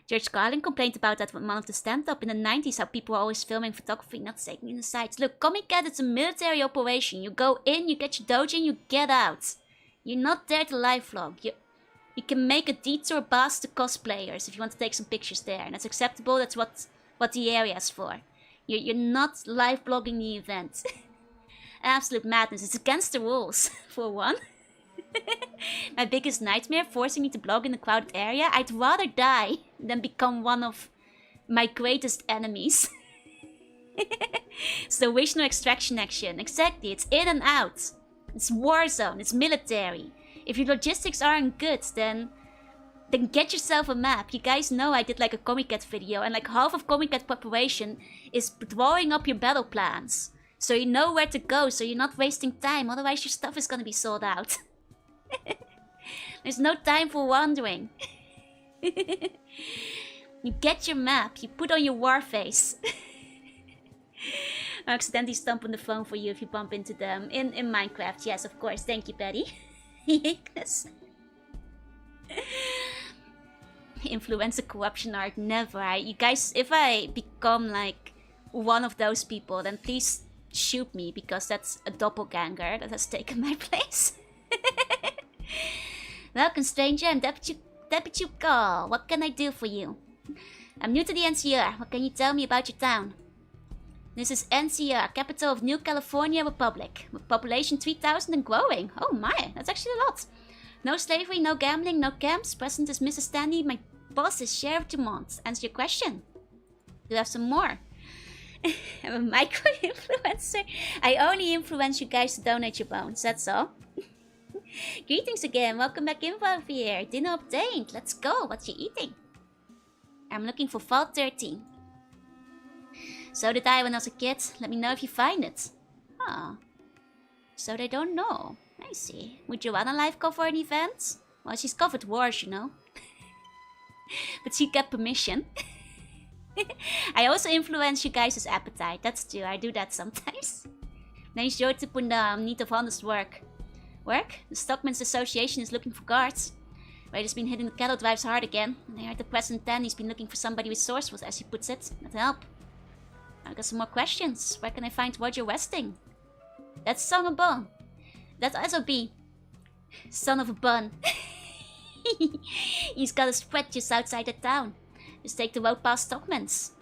George Carlin complained about that one of the stand-up in the 90s, how people were always filming photography, not taking in the sights. Look, Comic Cat is a military operation. You go in, you get your dojo, and you get out. You're not there to live vlog. You can make a detour past the cosplayers if you want to take some pictures there, and that's acceptable. That's what the area is for. You're not live blogging the event. Absolute madness. It's against the rules, for one. My biggest nightmare, forcing me to blog in a crowded area. I'd rather die than become one of my greatest enemies. It's the original extraction action. Exactly, it's in and out. It's war zone, it's military. If your logistics aren't good, then get yourself a map. You guys know I did like a Comic Cat video, and like half of Comic Cat preparation is drawing up your battle plans. So you know where to go, so you're not wasting time, otherwise your stuff is gonna be sold out. There's no time for wandering. You get your map, you put on your war face. I'll accidentally stomp on the phone for you if you bump into them. In Minecraft, yes, of course. Thank you, Betty. Influencer corruption art, never. You guys, if I become like one of those people, then please shoot me, because that's a doppelganger that has taken my place. Welcome, stranger. I'm Deputy Call. What can I do for you? I'm new to the NCR. What can you tell me about your town? This is NCR, capital of New California Republic, with population 3,000 and growing. Oh my, that's actually a lot. No slavery, no gambling, no camps. President is Mrs. Stanley. My boss is Sheriff Dumont. Answer your question. Do you have some more? I'm a micro-influencer. I only influence you guys to donate your bones, that's all. Greetings again. Welcome back in over here. Dinner obtained. Let's go. What you eating? I'm looking for Vault 13. So did I when I was a kid. Let me know if you find it. Oh. So they don't know. I see. Would Jorunna live cover an event? Well, she's covered wars, you know. But she got permission. I also influence you guys' appetite. That's true. I do that sometimes. Nice joy to put need of honest work. Work? The Stockmen's Association is looking for guards. Raider's been hitting the cattle drives hard again. And I heard the President then he's been looking for somebody with resourceful, as he puts it. That'd help. I got some more questions. Where can I find Roger Weston? That's son of a bun. That's SOB. Son of a bun. He's got a spread just outside the town. Just take the road past Stockman's.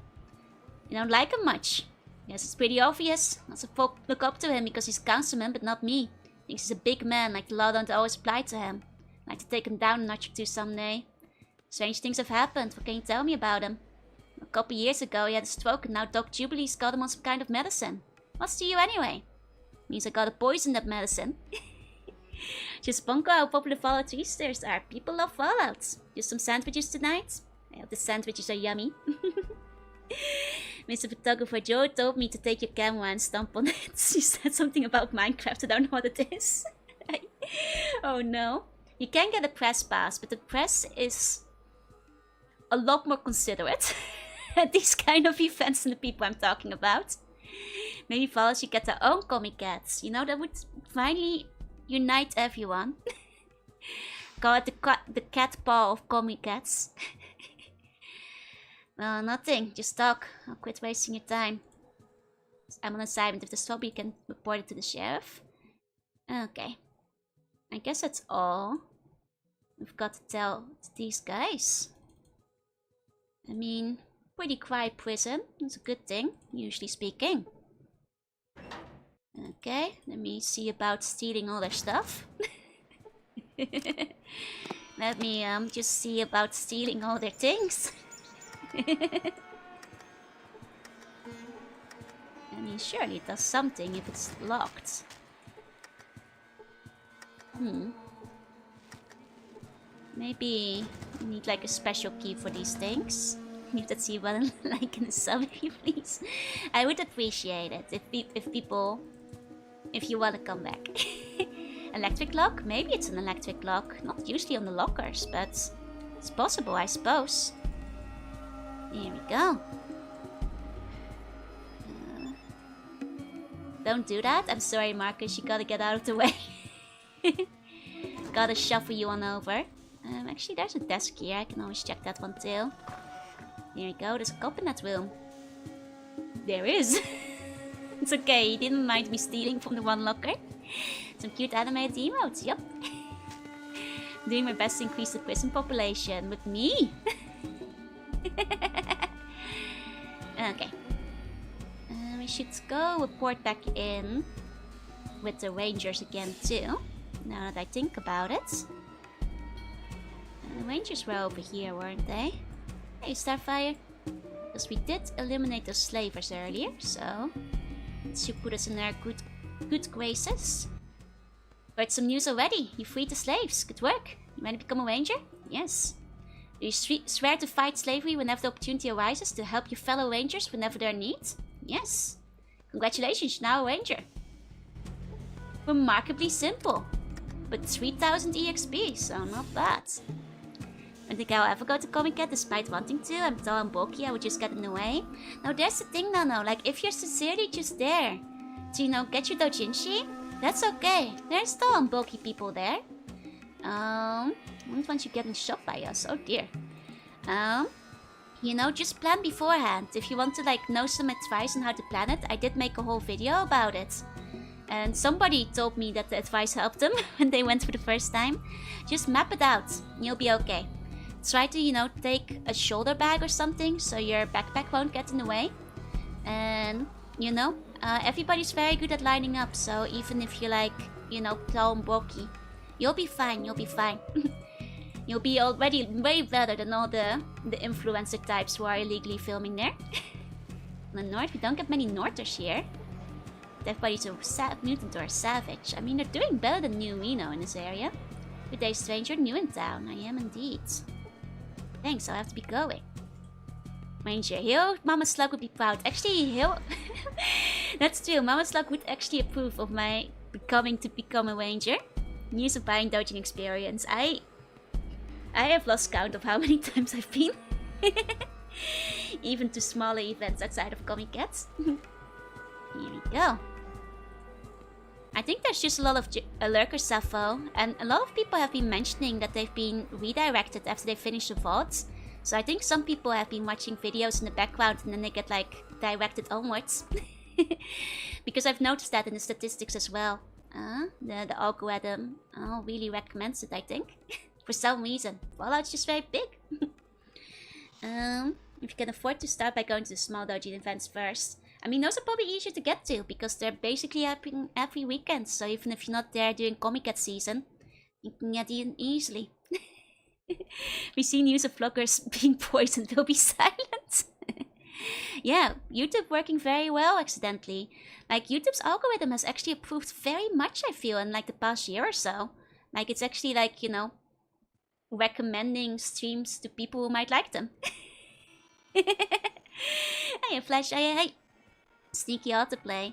You don't like him much. Yes, it's pretty obvious. Lots of folk look up to him because he's councilman, but not me. Thinks he's a big man, like the law don't always apply to him. Like to take him down a notch or two someday. Strange things have happened. What can you tell me about him? A couple years ago he had a stroke and now Doc Jubilee's got him on some kind of medicine. What's to you anyway? Means I gotta poison that medicine. Just bunko how popular Fallout 3 stairs are. People love Fallouts. Just some sandwiches tonight? I hope the sandwiches are yummy. Mr. Photographer Joe told me to take your camera and stomp on it. She said something about Minecraft. I don't know what it is. Oh no. You can get a press pass, but the press is a lot more considerate at these kind of events than the people I'm talking about. Maybe Fallout should get their own Comic Cats. You know, that would finally unite everyone. Call it the cat paw of Comic Cats. Well, nothing. Just talk. I'll quit wasting your time. I'm on assignment. If there's trouble, you can report it to the sheriff. Okay. I guess that's all we've got to tell to these guys. I mean, pretty quiet prison. That's a good thing, usually speaking. Okay, let me see about stealing all their stuff. Let me just see about stealing all their things. I mean, surely it does something if it's locked. Maybe you need like a special key for these things. Leave that see button like in the sub if you please. I would appreciate it if you want to come back. electric lock? Maybe it's an electric lock. Not usually on the lockers, but it's possible, I suppose. Here we go. Don't do that. I'm sorry, Marcus. You gotta get out of the way. Gotta shuffle you on over. Actually, there's a desk here. I can always check that one too. Here we go. There's a cup in that room. There is. It's okay. He didn't mind me stealing from the one locker. Some cute animated emotes. Yup. Doing my best to increase the prison population with me. Okay. We should go report back in with the rangers again too. Now that I think about it. The rangers were over here, weren't they? Hey, Starfire. Because we did eliminate those slavers earlier, so it should put us in our good graces. Heard some news already. You freed the slaves. Good work. You want to become a ranger? Yes. Do you swear to fight slavery whenever the opportunity arises, to help your fellow rangers whenever they're in need? Yes. Congratulations, now a ranger. Remarkably simple. But 3000 EXP, so not bad. I don't think I'll ever go to Comic Con despite wanting to. I'm tall and bulky, I would just get in the way. Now there's the thing now, like if you're sincerely just there to, you know, get your doujinshi, that's okay. There's tall and bulky people there. Once you get shot by us, oh dear. You know, just plan beforehand. If you want to like know some advice on how to plan it, I did make a whole video about it. And somebody told me that the advice helped them when they went for the first time. Just map it out, you'll be okay. Try to, you know, take a shoulder bag or something so your backpack won't get in the way. And, you know, everybody's very good at lining up. So even if you're like, you know, tall and bulky, you'll be fine, you'll be fine. You'll be already way better than all the influencer types who are illegally filming there. In the north, we don't get many Northers here. Everybody's a mutant or a savage. I mean, they're doing better than New Reno in this area. Good day, stranger. New in town. I am indeed. Thanks, I'll have to be going. Ranger, Hill, Mama Slug would be proud. Actually, Hill... That's true, Mama Slug would actually approve of my become a ranger. Years of buying doujin experience. I have lost count of how many times I've been. Even to smaller events outside of Comic Cats. Here we go. I think there's just a lot of lurker Sappho, and a lot of people have been mentioning that they've been redirected after they finish the vaults. So I think some people have been watching videos in the background and then they get like directed onwards. Because I've noticed that in the statistics as well. The algorithm really recommends it, I think. For some reason. Fallout's just very big. If you can afford to start by going to the small doujin events first. I mean, those are probably easier to get to because they're basically happening every weekend. So even if you're not there during Comic Cat season, you can get in easily. We see news of vloggers being poisoned. Will be silent. Yeah, YouTube working very well accidentally. Like YouTube's algorithm has actually improved very much, I feel, in like the past year or so. Like it's actually like, you know, recommending streams to people who might like them. Hey, Flash, hey. Sneaky autoplay.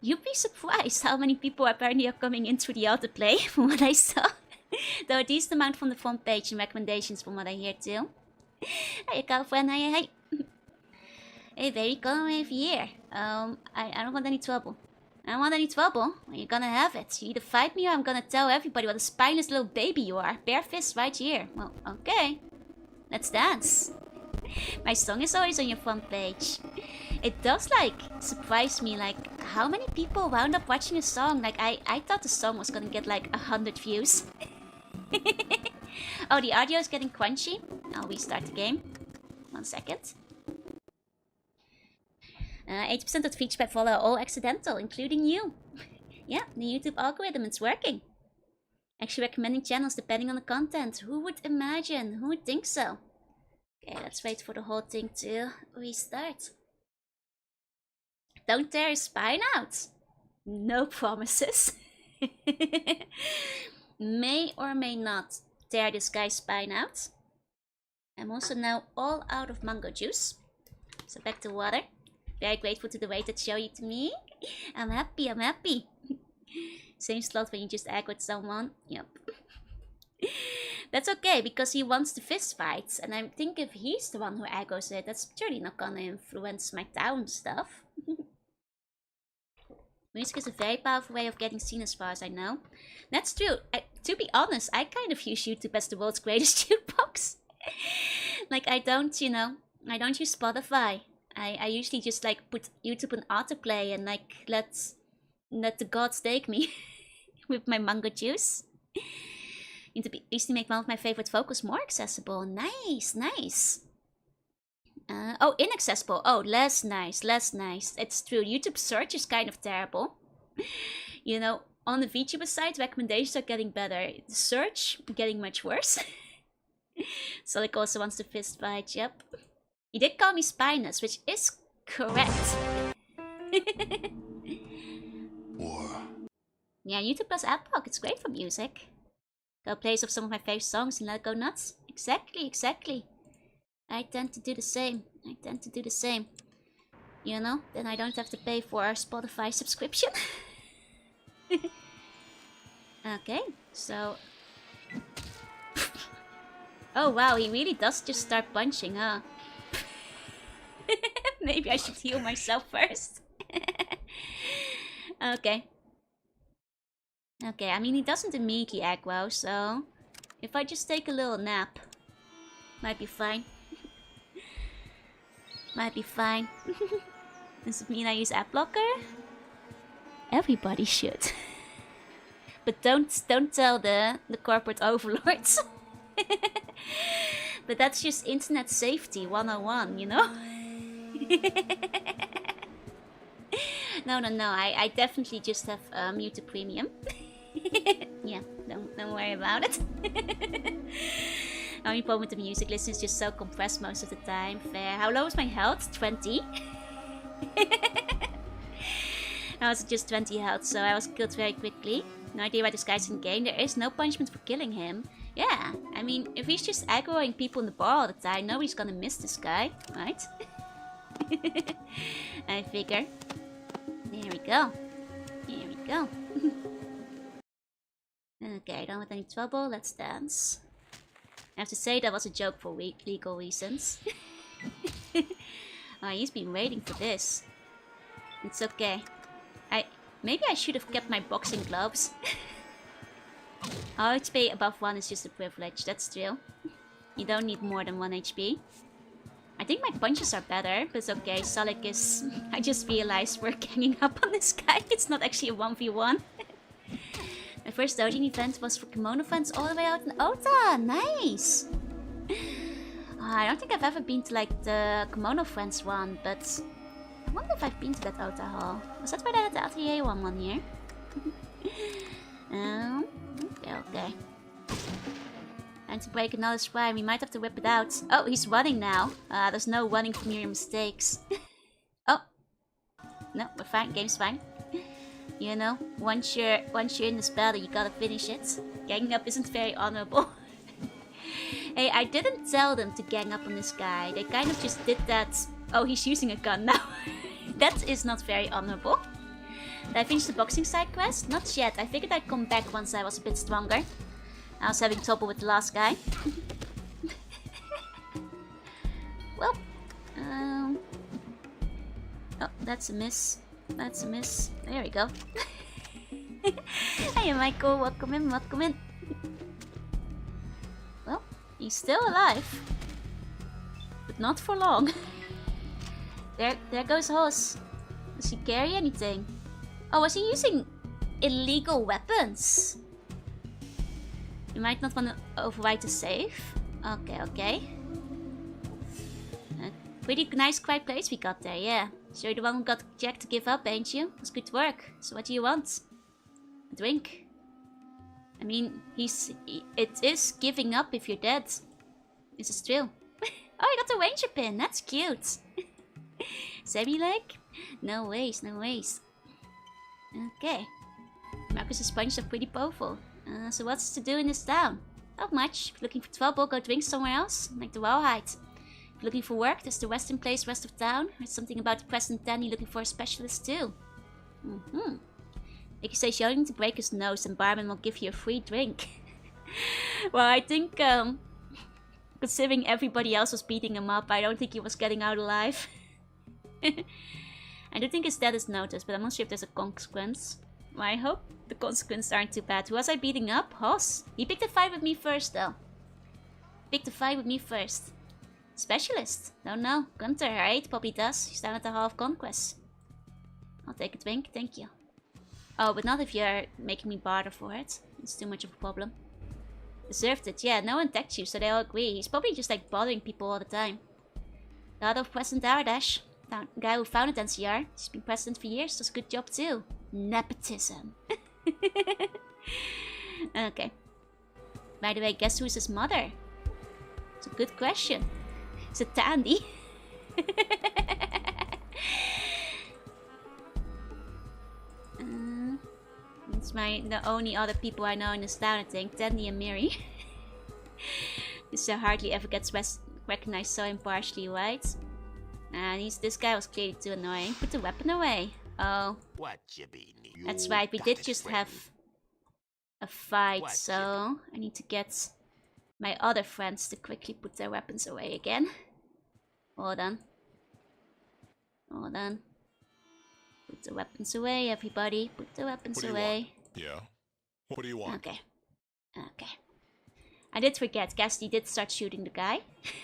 You'd be surprised how many people apparently are coming in through the autoplay from what I saw. Though a decent amount from the front page and recommendations from what I hear too. Hey, girlfriend, hey. Hey, baby, come over here. I don't want any trouble. I don't want any trouble. Well, you're gonna have it. You either fight me or I'm gonna tell everybody what a spineless little baby you are. Bare fists right here. Well, okay. Let's dance. My song is always on your front page. It does like surprise me like how many people wound up watching a song. Like I thought the song was gonna get like 100 views. Oh, the audio is getting crunchy. I'll restart the game. 1 second. 80% of featured by follow are all accidental, including you. Yeah, the YouTube algorithm is working. Actually recommending channels depending on the content. Who would imagine? Who would think so? Okay, let's wait for the whole thing to restart. Don't tear his spine out. No promises. May or may not tear this guy's spine out. I'm also now all out of mango juice. So back to water. Very grateful to the way that showed you to me. I'm happy. Same slot when you just egg with someone. Yep. That's okay, because he wants the fist fights, and I think if he's the one who echoes it, that's surely not gonna influence my town stuff. Music is a very powerful way of getting seen as far as I know. That's true. To be honest, I kind of use YouTube as the world's greatest jukebox. Like, I don't use Spotify. I usually just like put YouTube on autoplay and like let the gods take me with my mango juice. Used to make one of my favorite vocals more accessible. Nice, nice. Oh, inaccessible. Oh, less nice, less nice. It's true. YouTube search is kind of terrible. You know, on the Vtuber site, recommendations are getting better. The search, getting much worse. Sonic also wants to fist fight, yep. He did call me spineless, which is correct. War. Yeah, YouTube plus Adblock, it's great for music. Go play some of my favorite songs and let it go nuts. Exactly, exactly. I tend to do the same. You know, then I don't have to pay for our Spotify subscription. Okay, so... Oh wow, he really does just start punching, huh? Maybe I should heal myself first. Okay. Okay, I mean, he doesn't immediately aggro, so... If I just take a little nap, might be fine. Might be fine. Does it mean I use Adblocker? Everybody should. But don't tell the corporate overlords. But that's just internet safety 101, you know? No, I definitely just have YouTube Premium. Yeah, don't worry about it. Only problem with the music listen is just so compressed most of the time. Fair. How low is my health? 20. I was just 20 health, so I was killed very quickly. No idea why this guy's in game. There is no punishment for killing him. Yeah, I mean, if he's just aggroing people in the bar all the time, nobody's gonna miss this guy, right? I figure. There we go. Here we go. Okay, don't want any trouble. Let's dance. I have to say that was a joke for legal reasons. Oh, he's been waiting for this. It's okay. Maybe I should have kept my boxing gloves. HP above 1 is just a privilege, that's true. You don't need more than 1 HP. I think my punches are better, but it's okay. Salik is... I just realized we're ganging up on this guy. It's not actually a 1v1. My first Dojin event was for kimono fans all the way out in Ota. Nice! I don't think I've ever been to like the kimono friends one, but... I wonder if I've been to that Ota hall. Was that where they had the Atelier one year? Okay. Time to break another spine. We might have to whip it out. Oh, he's running now. There's no running from your mistakes. Oh. No, we're fine. Game's fine. You know, once you're in this battle, you gotta finish it. Ganging up isn't very honorable. Hey, I didn't tell them to gang up on this guy. They kind of just did that. Oh, he's using a gun now. That is not very honorable. Did I finish the boxing side quest? Not yet. I figured I'd come back once I was a bit stronger. I was having trouble with the last guy. Well, oh, that's a miss. That's a miss. There we go. Hey, Michael. Welcome in. Welcome in. Well, he's still alive, but not for long. There goes Horse. Does he carry anything? Oh, was he using illegal weapons? You might not want to override the save. Okay. Pretty nice quiet place we got there, yeah. So you're the one who got Jack to give up, ain't you? It was good work. So what do you want? A drink? I mean, it is giving up if you're dead. This is true. Oh, I got the Ranger pin. That's cute. Semi-leg? No ways, no ways. Okay. Marcus's punches are pretty powerful. So what's to do in this town? Not much. If looking for trouble, go drink somewhere else, like the Rawhide. If looking for work, there's the Weston place west of town. There's something about the Preston 10 you're looking for a specialist too. If you say shouting to break his nose, then barman will give you a free drink. Well, I think, considering everybody else was beating him up, I don't think he was getting out alive. I do think his dad is noticed, but I'm not sure if there's a consequence. Well, I hope the consequences aren't too bad. Who was I beating up? Hoss. He picked a fight with me first, though. Picked a fight with me first. Specialist. Don't know. Gunter, right? Probably does. He's down at the Hall of Conquest. I'll take a drink, thank you. Oh, but not if you're making me barter for it. It's too much of a problem. Deserved it. Yeah, no one attacked you, so they all agree. He's probably just like bothering people all the time. God of President Ardash. Guy who founded NCR. He's been president for years. Does a good job too. Nepotism. Okay. By the way, guess who's his mother? It's a good question. Is it Tandy? It's the only other people I know in this town, I think. Tandy and Miri. This hardly ever gets recognized so impartially, right? And this guy was clearly too annoying. Put the weapon away. Oh. What you be? That's right, we did just have a fight, so I need to get my other friends to quickly put their weapons away again. Hold on. Hold on. Put the weapons away, everybody. Put the weapons away. Yeah. What do you want? Okay. Okay. I did forget, Cassidy did start shooting the guy.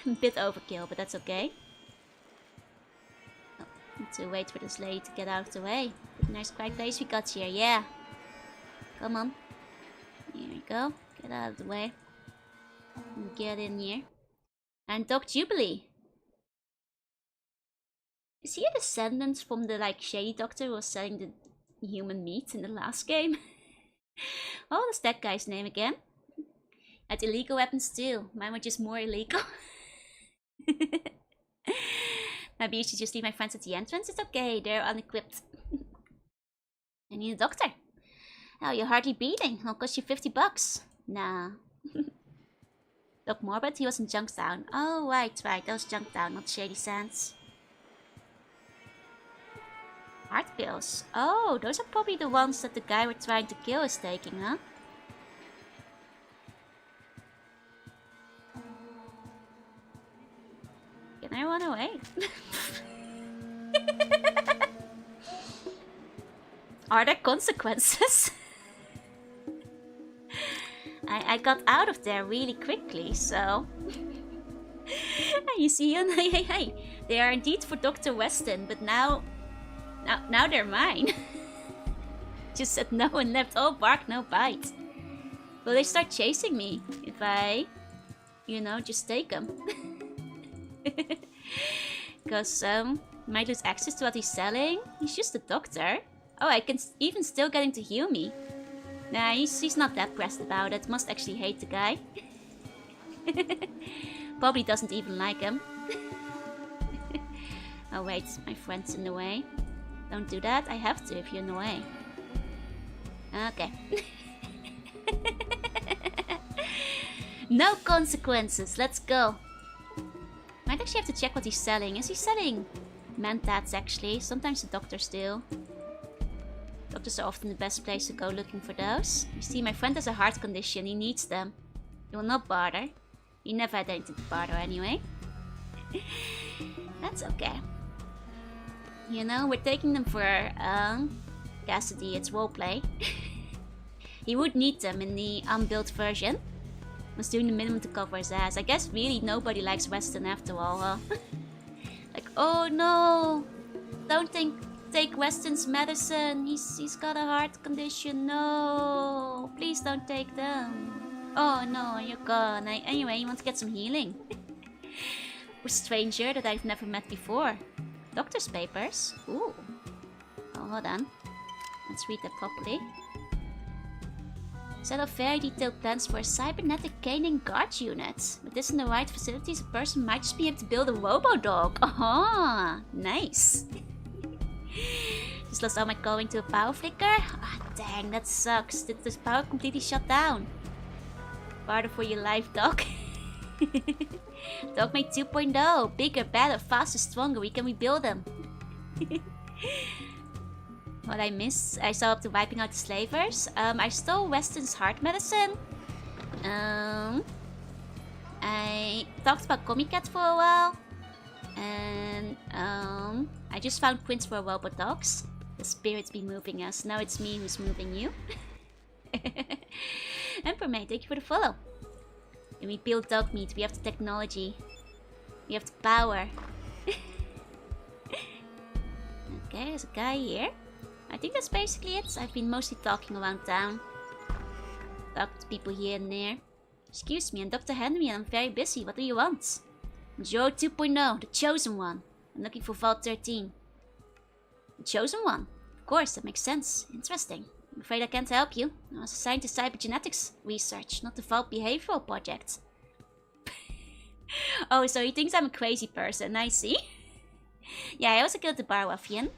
A bit overkill, but that's okay. Oh, need to wait for this lady to get out of the way. Nice quiet place we got here, yeah. Come on. Here we go. Get out of the way. Get in here. And Doc Jubilee. Is he a descendant from the like shady doctor who was selling the human meat in the last game? What was that guy's name again? Had illegal weapons too. Mine were just more illegal. Maybe you should just leave my friends at the entrance. It's okay, they're unequipped. I need a doctor. Oh, you're hardly bleeding. It'll cost you $50. Nah. Doc Morbid, he was in Junktown. Oh, right. That was Junktown, not Shady Sands. Heart pills. Oh, those are probably the ones that the guy we're trying to kill is taking, huh? Can I run away? Are there consequences? I got out of there really quickly, so... You see, hey, they are indeed for Dr. Weston, but now they're mine. Just said no and left all bark, no bite. Will they start chasing me if I, just take them? Because, might lose access to what he's selling. He's just a doctor. Oh, I can even still get him to heal me. Nah, he's not that pressed about it. Must actually hate the guy. Probably doesn't even like him. Oh wait, my friend's in the way. Don't do that. I have to if you're in the way. Okay. No consequences. Let's go. Might actually have to check what he's selling. Is he selling mentats actually? Sometimes the doctors do. Doctors are often the best place to go looking for those. You see, my friend has a heart condition. He needs them. He will not barter. He never had anything to barter anyway. That's okay. We're taking them for Cassidy. It's roleplay. He would need them in the unbuilt version. Was doing the minimum to cover his ass. I guess really nobody likes Weston after all, huh? Like, oh no! Don't take Weston's medicine. He's got a heart condition. No! Please don't take them. Oh no, you're gone. Anyway, you want to get some healing. A stranger that I've never met before. Doctor's papers. Ooh. Oh, hold on. Let's read that properly. Set of very detailed plans for a cybernetic caning guard unit. With this in the right facilities, a person might just be able to build a robo-dog. Oh, nice. Just lost all my going to a power flicker? Ah, dang, that sucks. Did this power completely shut down? Barter for your life, Doc. Dogmate 2.0. Bigger, better, faster, stronger. We can rebuild them. What I miss, I saw up to wiping out the slavers. I stole Weston's heart medicine. I talked about Comic Cat for a while. And I just found prints for robot dogs. The spirits be moving us. Now it's me who's moving you. Emperor May, thank you for the follow. And we build dog meat. We have the technology. We have the power. Okay, there's a guy here. I think that's basically it. I've been mostly talking around town. Talk to people here and there. Excuse me, I'm Dr. Henry and I'm very busy. What do you want? Joe 2.0, the chosen one. I'm looking for Vault 13. The chosen one? Of course, that makes sense. Interesting. I'm afraid I can't help you. I was assigned to cybergenetics research, not the Vault behavioral project. Oh, so he thinks I'm a crazy person, I see. Yeah, I also killed the bar ruffian.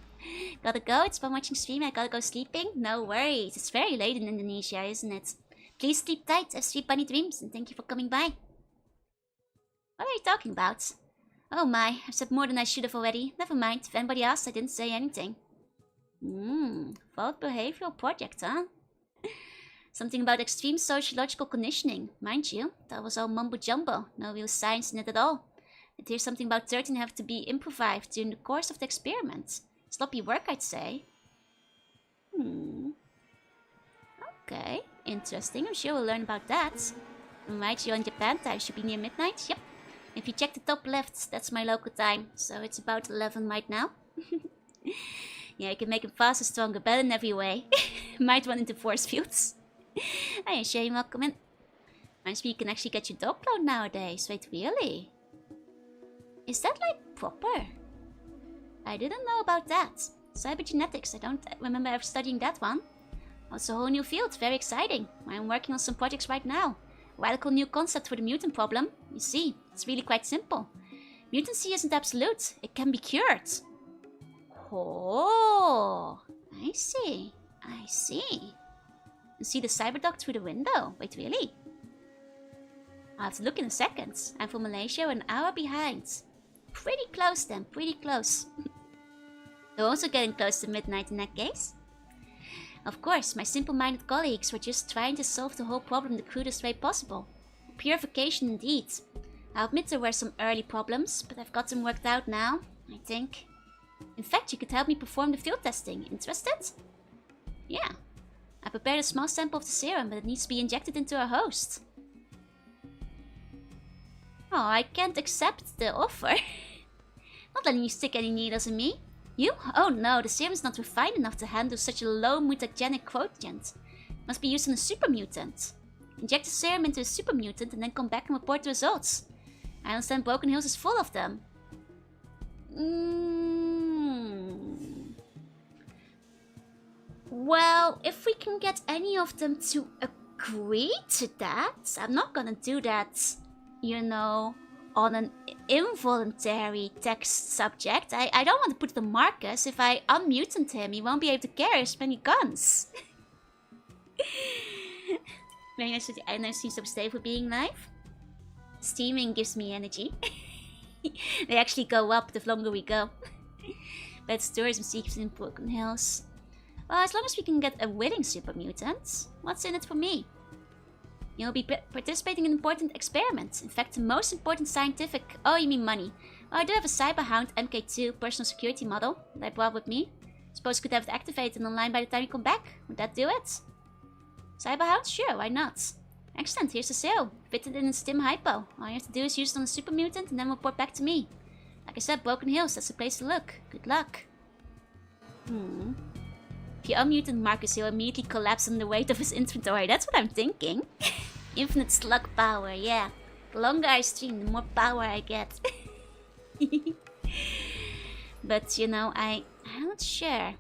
Gotta go, it's fun watching stream, I gotta go sleeping. No worries, it's very late in Indonesia, isn't it? Please sleep tight, have sweet bunny dreams, and thank you for coming by. What are you talking about? Oh my, I've said more than I should have already. Never mind, if anybody asked, I didn't say anything. Vault behavioral project, huh? Something about extreme sociological conditioning. Mind you, that was all mumbo-jumbo. No real science in it at all. I hear something about 13 have to be improvised during the course of the experiment. Sloppy work, I'd say. Okay, interesting. I'm sure we'll learn about that. I'm right, you're on Japan time. Should be near midnight. Yep. If you check the top left, that's my local time. So it's about 11 right now. Yeah, you can make him faster, stronger, better in every way. Might run into force fields. Hey, Shane, welcome in. Reminds me you can actually get your dog cloned nowadays. Wait, really? Is that like proper? I didn't know about that. Cybergenetics, I don't remember ever studying that one. Also a whole new field, very exciting. I'm working on some projects right now. Radical new concept for the mutant problem. You see, it's really quite simple. Mutancy isn't absolute, it can be cured. Oh, I see. I see. You see the cyberdog through the window. Wait, really? I'll have to look in a second. I'm from Malaysia, we're an hour behind. Pretty close then, pretty close. We're also getting close to midnight in that case. Of course, my simple-minded colleagues were just trying to solve the whole problem the crudest way possible. Purification indeed. I'll admit there were some early problems, but I've got them worked out now, I think. In fact, you could help me perform the field testing. Interested? Yeah. I prepared a small sample of the serum, but it needs to be injected into a host. Oh, I can't accept the offer. Not letting you stick any needles in me. You? Oh no, the serum's not refined enough to handle such a low mutagenic quotient. Must be used on a super mutant. Inject the serum into a super mutant and then come back and report the results. I understand Broken Hills is full of them. Well, if we can get any of them to agree to that, I'm not gonna do that, you know, on an involuntary text subject. I don't want to put it on Marcus. If I unmutant him, he won't be able to carry as many guns. Very nice that I seem so stay for being live. Steaming gives me energy. They actually go up the longer we go. But tourism seeks in Broken Hills. Well, as long as we can get a willing super mutant, what's in it for me? You'll be participating in important experiments. In fact, the most important scientific... Oh, you mean money. Well, I do have a Cyberhound MK2 personal security model that I brought with me. Suppose I could have it activated online by the time you come back. Would that do it? Cyberhound? Sure, why not? Excellent, here's the sale. Fitted in Stim Hypo. All you have to do is use it on the super mutant and then report back to me. Like I said, Broken Hills, that's the place to look. Good luck. If you unmutant Marcus, he'll immediately collapse under the weight of his inventory. That's what I'm thinking. Infinite slug power, yeah. The longer I stream, the more power I get. But, you know, I'm not sure.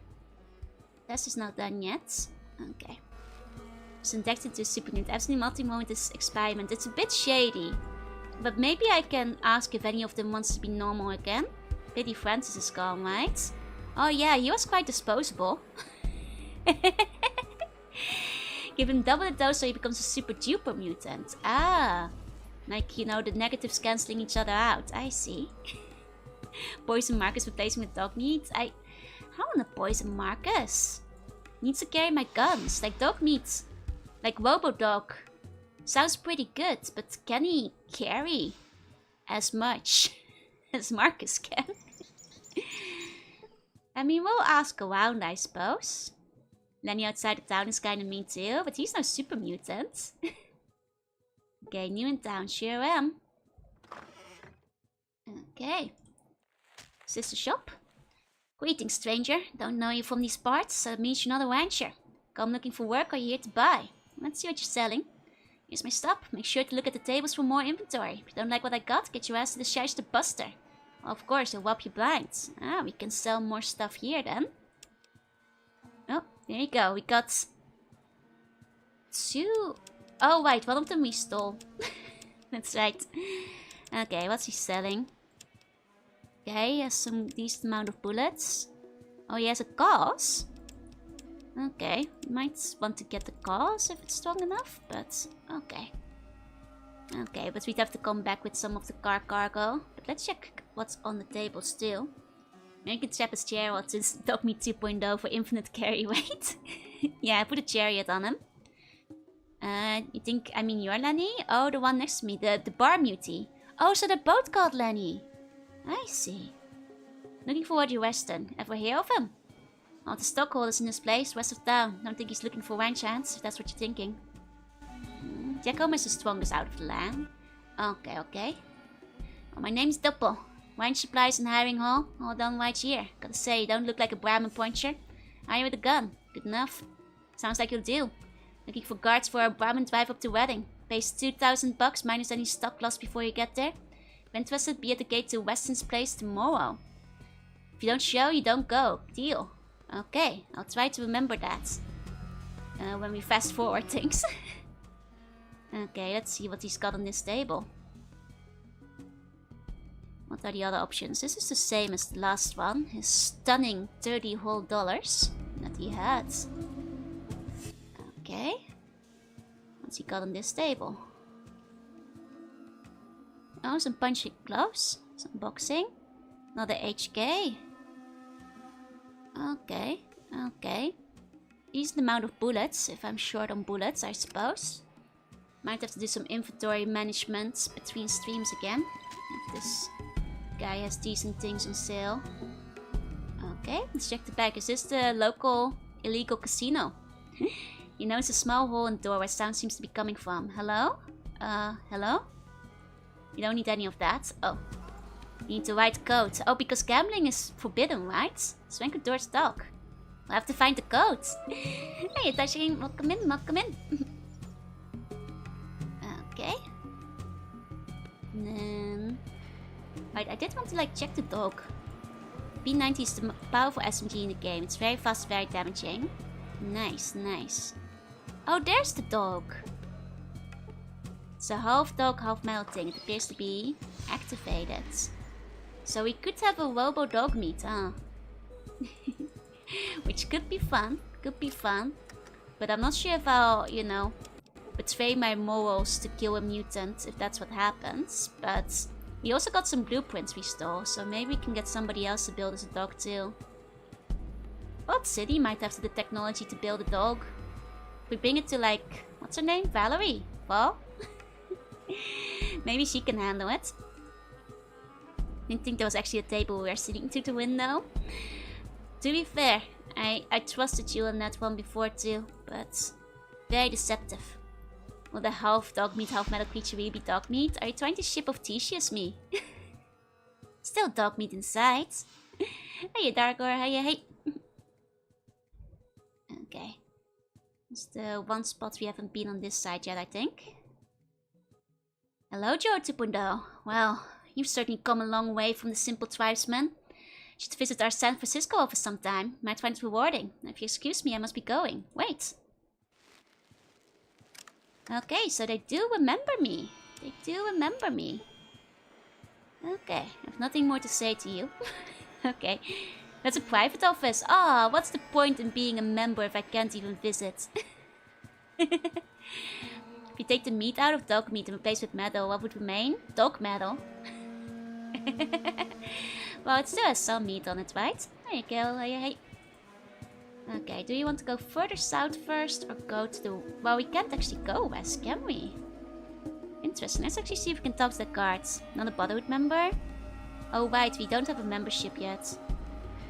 This is not done yet. Okay. It's injected to super mutant. Absolutely multi-moment this experiment. It's a bit shady. But maybe I can ask if any of them wants to be normal again. Pity Francis is gone, right? Oh yeah, he was quite disposable. Give him double the dose so he becomes a super duper mutant. Ah. Like, you know, the negatives cancelling each other out. I see. Poison Marcus replacing with dog meat. I I wanna poison Marcus. Needs to carry my guns, like dog meat. Like Robo Dog. Sounds pretty good, but can he carry as much as Marcus can? I mean, we'll ask around, I suppose. Lenny outside the town is kinda mean too, but he's no super mutant. Okay, new in town, sure am. Okay. Is this the shop? Greetings, stranger. Don't know you from these parts, so it means you're not a rancher. Come looking for work or you're here to buy. Let's see what you're selling. Here's my stop. Make sure to look at the tables for more inventory. If you don't like what I got, get your ass to the Shyster Buster. Of course, he'll whop you blind. Ah, we can sell more stuff here then. Oh, there you go. We got 2. Oh, right. One of them we stole. That's right. Okay, what's he selling? Okay, he has some decent amount of bullets. Oh, he has a cause? Okay, might want to get the cause if it's strong enough, but okay. Okay, but we'd have to come back with some of the car cargo. But let's check what's on the table still. Maybe we can trap his chariot since Dog Meat 2.0 for infinite carry weight. Yeah, I put a chariot on him. You think, I mean, you're Lenny? Oh, the one next to me, the bar mutie. Oh, so they're both called Lenny. I see. Looking forward to Weston. Ever hear of him? All the stockholders in this place, west of town. Don't think he's looking for ranch hands, if that's what you're thinking. Jackom is the strongest out of the land. Okay, okay. Well, my name's Doppel. Ranch supplies and hiring hall, all done right here. Gotta say, you don't look like a Brahmin puncher. Hire with a gun. Good enough. Sounds like you'll do. Looking for guards for a Brahmin drive up to wedding. Pays $2,000 minus any stock loss before you get there. If interested, be at the gate to Weston's place tomorrow. If you don't show, you don't go. Deal. Okay, I'll try to remember that. When we fast forward things. Okay, let's see what he's got on this table. What are the other options? This is the same as the last one. His stunning $30 whole dollars that he had. Okay. What's he got on this table? Oh, some punching gloves. Some boxing. Another HK. Okay, okay. Decent amount of bullets, if I'm short on bullets, I suppose. Might have to do some inventory management between streams again. If this guy has decent things on sale. Okay, let's check the back. Is this the local illegal casino? You know, it's a small hole in the door where sound seems to be coming from. Hello? Hello? You don't need any of that. Oh. You need the right code. Oh, because gambling is forbidden, right? Swanker door's dog. We'll have to find the code. Hey, Tashin, welcome in, welcome in. Okay. And then... Right, I did want to like check the dog. P90 is the powerful SMG in the game. It's very fast, very damaging. Nice, nice. Oh, there's the dog. It's a half dog, half metal thing. It appears to be activated. So we could have a robo dog meat, huh? Which could be fun. Could be fun. But I'm not sure if I'll, you know, betray my morals to kill a mutant if that's what happens. But we also got some blueprints we stole. So maybe we can get somebody else to build us a dog too. What city might have the technology to build a dog? We bring it to like, what's her name? Valerie? Well, maybe she can handle it. Didn't think there was actually a table we were sitting to the window. To be fair, I trusted you on that one before too, but very deceptive. Will the half dog meat, half metal creature really be dog meat? Are you trying to ship off Titius me? Still dog meat inside. Hey, Darkor, hey. Okay. It's the one spot we haven't been on this side yet, I think. Hello, Joe 2.0. Well, you've certainly come a long way from the simple tribesmen. Should visit our San Francisco office sometime. Might find it rewarding. If you excuse me, I must be going. Wait. Okay, so they do remember me. They do remember me. Okay, I have nothing more to say to you. Okay. That's a private office. Ah, what's the point in being a member if I can't even visit? If you take the meat out of dog meat and replace with metal, what would remain? Dog metal. Well, it still has some meat on it, right? There you go. Hey. Okay, do you want to go further south first or go to the... Well, we can't actually go west, can we? Interesting. Let's actually see if we can talk to the guards. Not a Brotherhood member? Oh, right, we don't have a membership yet.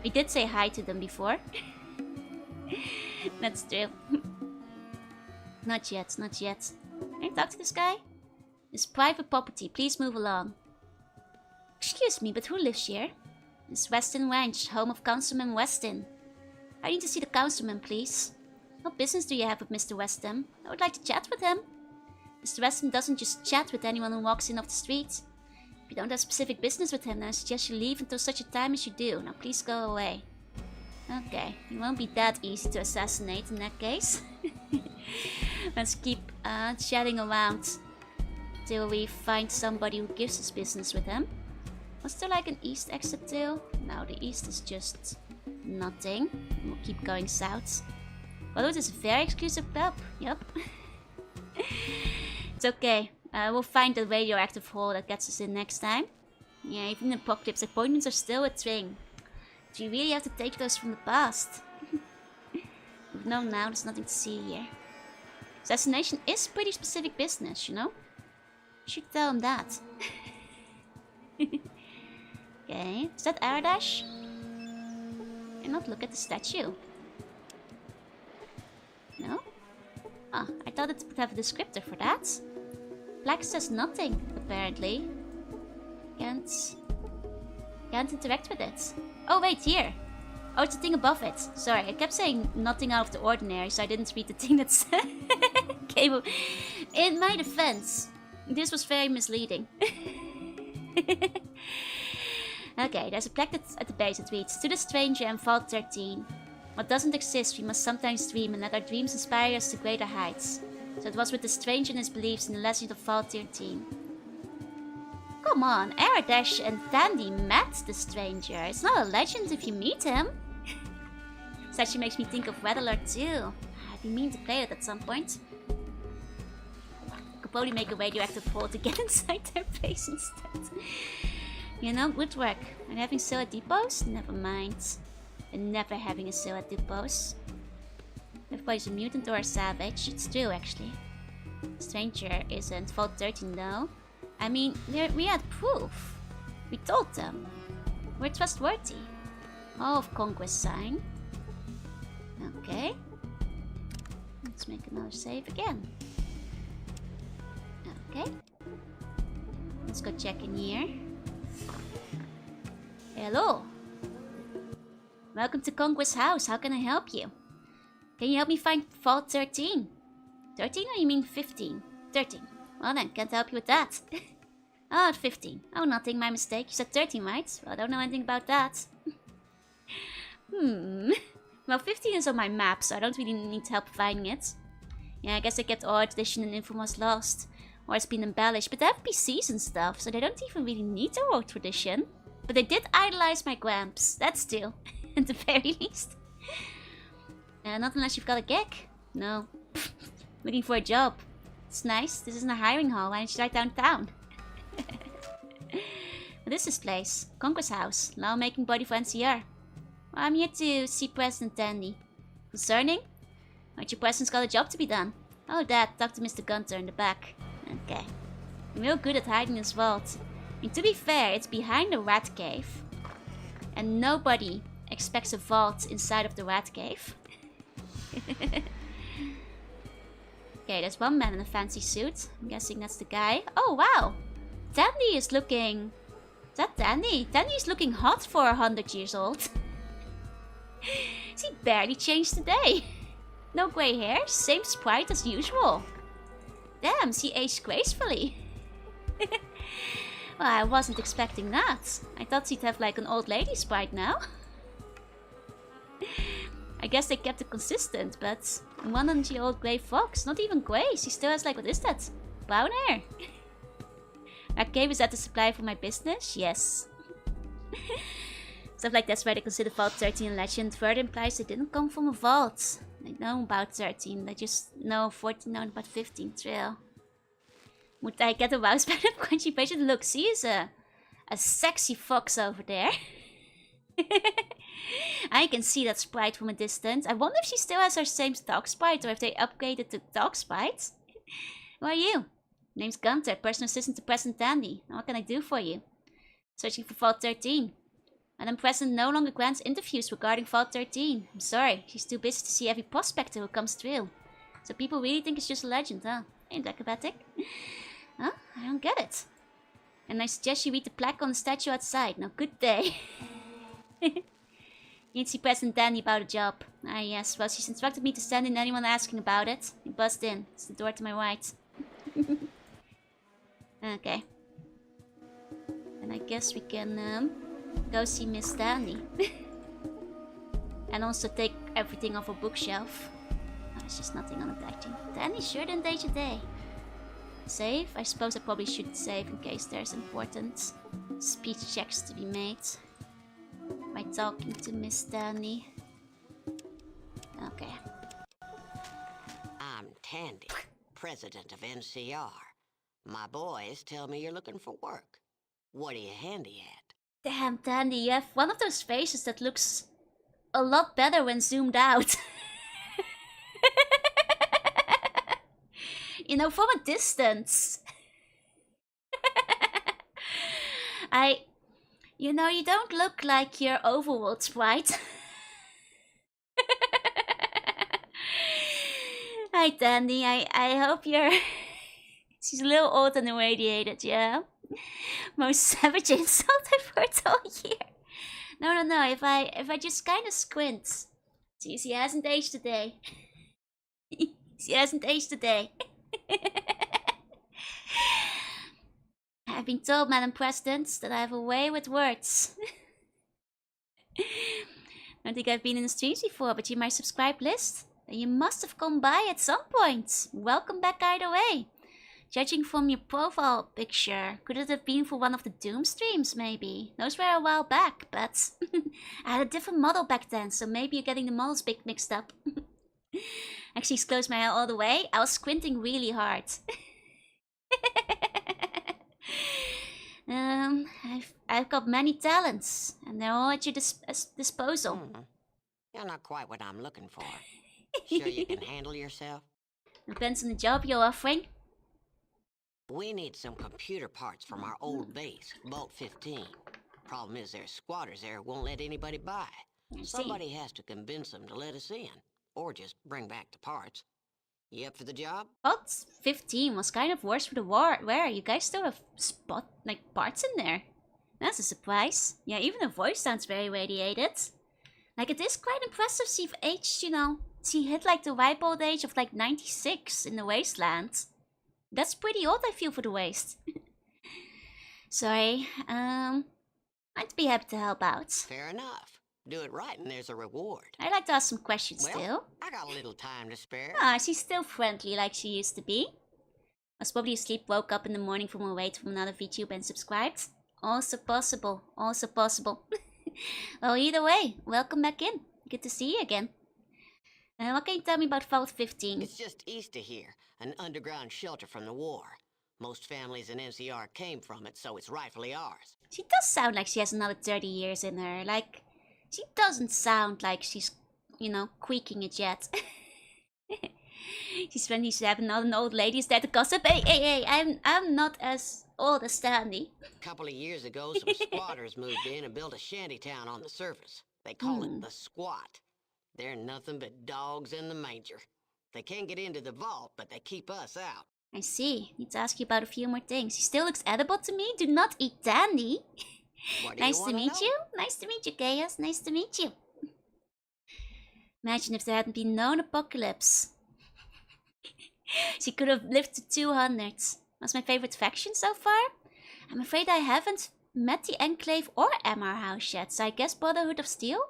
We did say hi to them before. That's true. Not yet, not yet. Can I talk to this guy? It's private property, please move along. Excuse me, but who lives here? It's Weston Ranch, home of Councilman Weston. I need to see the councilman, please. What business do you have with Mr. Weston? I would like to chat with him. Mr. Weston doesn't just chat with anyone who walks in off the street. If you don't have specific business with him, then I suggest you leave until such a time as you do. Now please go away. Okay, he won't be that easy to assassinate in that case. Let's keep chatting around till we find somebody who gives us business with him. Was there like an east exit too? No, the east is just nothing. We'll keep going south. Although it is a very exclusive club. Yep. It's okay. We'll find the radioactive hole that gets us in next time. Yeah, even in Apocalypse, appointments are still a thing. Do you really have to take those from the past? We've known now, there's nothing to see here. Assassination is pretty specific business, you know? You should tell him that. Okay, is that Aradash? And not look at the statue. No? Oh, I thought it would have a descriptor for that. Black says nothing, apparently. Can't interact with it. Oh wait, here! Oh, it's the thing above it. Sorry, I kept saying nothing out of the ordinary, so I didn't read the thing that came up. In my defense, this was very misleading. Okay, there's a plaque at the base that reads, "To the stranger in Vault 13. What doesn't exist, we must sometimes dream, and let our dreams inspire us to greater heights." So it was with the stranger and his beliefs in the legend of Vault 13. Come on, Aradesh and Tandy met the stranger. It's not a legend if you meet him. This actually makes me think of Weddler too. I'd be mean to play it at some point. Could probably make a radioactive hole to get inside their face instead. You know, good work. And having Silhouette depots? Never mind. And never having a Silhouette depots. Everybody's a mutant or a savage. It's true, actually. Stranger isn't. Vault 13, though. I mean, we had proof. We told them. We're trustworthy. Hall of Conquest sign. Okay. Let's make another save again. Okay. Let's go check in here. Hello. Welcome to Conquest House. How can I help you? Can you help me find Vault 13? 13 or you mean 15? 13. Well then, can't help you with that. Oh, 15. Oh, nothing, my mistake. You said 13, right? Well, I don't know anything about that. Well, 15 is on my map, so I don't really need help finding it. Yeah, I guess I get Art Edition and Infamous Lost. Or it's been embellished, but they have PCs and stuff, so they don't even really need the Road Tradition. But they did idolize my Gramps. That's still, at the very least. Not unless you've got a gig. No. Looking for a job. It's nice. This isn't a hiring hall. Why don't you right downtown? What is this place? Conquest House. Lawmaking body for NCR. Well, I'm here to see President Tandy. Concerning? Aren't your president's got a job to be done? Oh, Dad. Talk to Mr. Gunter in the back. Okay. I'm real good at hiding this vault. And to be fair, it's behind the rat cave. And nobody expects a vault inside of the rat cave. Okay, there's one man in a fancy suit. I'm guessing that's the guy. Oh, wow! Tandy is looking... Is that Tandy? Tandy's looking hot for 100 years old. He barely changed today. No grey hair, same sprite as usual. Damn, she aged gracefully. Well, I wasn't expecting that. I thought she'd have like an old lady sprite now. I guess they kept it consistent, but 100-year-old grey fox, not even grey. She still has like, what is that? Brown hair. That cave is at the supply for my business? Yes. Stuff like that's why they consider Vault 13 a legend. Further implies they didn't come from a vault. They know about 13, they just know 14 know about 15 trail. Would I get aroused by that crunchy patient? Look, she is a sexy fox over there. I can see that sprite from a distance. I wonder if she still has her same dog sprite or if they upgraded to dog sprites. Who are you? Name's Gunther, personal assistant to President Dandy. What can I do for you? Searching for Vault 13. Madam President no longer grants interviews regarding Vault 13. I'm sorry, she's too busy to see every prospector who comes through. So people really think it's just a legend, huh? Ain't acrobatic. Huh? I don't get it. And I suggest you read the plaque on the statue outside. Now, good day. Need to see President Danny about a job. Ah, yes. Well, she's instructed me to send in anyone asking about it. You bust in. It's the door to my right. Okay. And I guess we can, go see Miss Danny. And also take everything off her bookshelf. Oh, there's just nothing on it, actually. Danny sure didn't age a day. Save? I suppose I probably should save in case there's important speech checks to be made. By talking to Miss Danny. Okay. I'm Tandy, president of NCR. My boys tell me you're looking for work. What are you handy at? Damn, Tandy, you have one of those faces that looks a lot better when zoomed out. You know, from a distance. You know, you don't look like your overworld sprite. Hi, Tandy. I hope you're... She's a little old and irradiated, yeah? Most savage insult I've heard all year. No. If I just kind of squint. See, she hasn't aged a day. She hasn't aged a day. I've been told, Madam President, that I have a way with words. Don't think I've been in the streams before, but you're my subscribe list. And you must have come by at some point. Welcome back either way. Judging from your profile picture, could it have been for one of the Doom streams, maybe? Those were a while back, but I had a different model back then, so maybe you're getting the models big mixed up. Actually, closed my eye all the way. I was squinting really hard. I've got many talents, and they're all at your disposal. You're not quite what I'm looking for. Sure you can handle yourself? Depends on the job you're offering. We need some computer parts from our old base, Vault 15. Problem is there's squatters there who won't let anybody by. Somebody has to convince them to let us in, or just bring back the parts. You up for the job? Vault 15 was kind of worse for the war. Where you guys still have parts in there? That's a surprise. Yeah, even the voice sounds very radiated. Like, it is quite impressive she've aged, you know. She hit like the ripe old age of like 96 in the wasteland. That's pretty old, I feel, for the waste. Sorry, I'd be happy to help out. Fair enough. Do it right and there's a reward. I'd like to ask some questions Well, still. I got a little time to spare. Ah, she's still friendly like she used to be. Was probably asleep, woke up in the morning from a wait from another VTuber and subscribed. Also possible, also possible. Well, either way, welcome back in. Good to see you again. What can you tell me about Vault 15? It's just east of here, an underground shelter from the war. Most families in NCR came from it, so it's rightfully ours. She does sound like she has another 30 years in her. Like, she doesn't sound like she's, you know, creaking it yet. She's 27, all an old lady is there to gossip. Hey, I'm not as old as Stanley. A couple of years ago, some squatters moved in and built a shantytown on the surface. They call it the Squat. They're nothing but dogs in the manger. They can't get into the vault, but they keep us out. I see. Need to ask you about a few more things. He still looks edible to me. Do not eat Dandy. Nice to meet you. Nice to meet you, Chaos. Nice to meet you. Imagine if there hadn't been no apocalypse. She could have lived to 200. What's my favorite faction so far? I'm afraid I haven't met the Enclave or MR House yet, so I guess Brotherhood of Steel?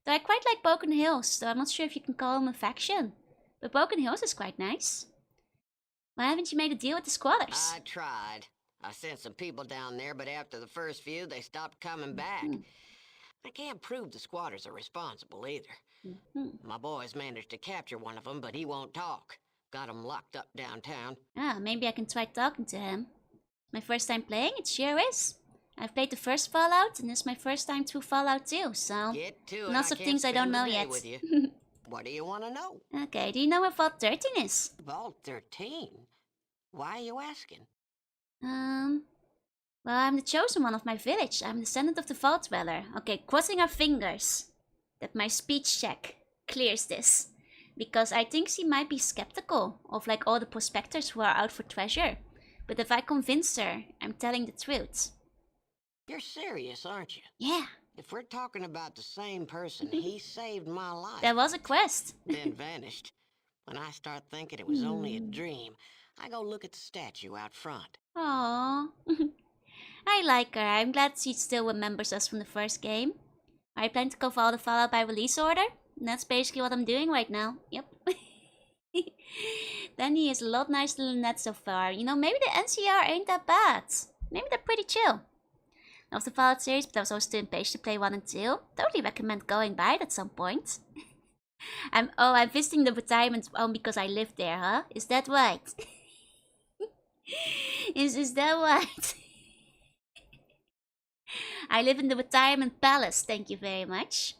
Though I quite like Broken Hills, so I'm not sure if you can call them a faction. But Broken Hills is quite nice. Why haven't you made a deal with the squatters? I tried. I sent some people down there, but after the first few, they stopped coming back. I can't prove the squatters are responsible either. My boys managed to capture one of them, but he won't talk. Got him locked up downtown. Ah, maybe I can try talking to him. My first time playing, it sure is. I've played the first Fallout, and this is my first time through Fallout 2, so Get to it. lots of can't things I don't spend the know day yet. with you. What do you want to know? Okay, do you know where Vault 13 is? Vault 13? Why are you asking? Well, I'm the chosen one of my village. I'm descendant of the Vault Dweller. Okay, crossing our fingers that my speech check clears this. Because I think she might be skeptical of like all the prospectors who are out for treasure. But if I convince her, I'm telling the truth. You're serious, aren't you? Yeah. If we're talking about the same person, he saved my life. That was a quest. Then vanished. When I start thinking it was only a dream, I go look at the statue out front. Aww. I like her. I'm glad she still remembers us from the first game. I plan to cover all the Fallout by release order. And that's basically what I'm doing right now. Yep. Danny is a lot nicer than that so far. You know, maybe the NCR ain't that bad. Maybe they're pretty chill. I love the Fallout series, but I was always too impatient to play 1 and 2. Totally recommend going by it at some point. I'm visiting the retirement home because I live there, huh? Is that right? Is that right? I live in the retirement palace, thank you very much.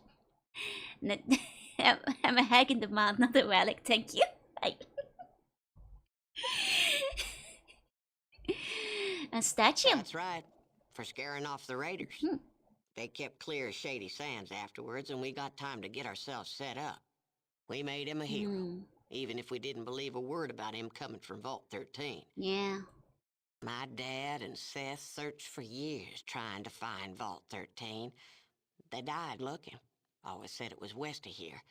I'm a hag in the mouth, not a relic, thank you. A statue. That's right. For scaring off the raiders. They kept clear of Shady Sands afterwards, and we got time to get ourselves set up. We made him a hero, even if we didn't believe a word about him coming from Vault 13. Yeah. My dad and Seth searched for years trying to find Vault 13. They died looking. Always said it was west of here.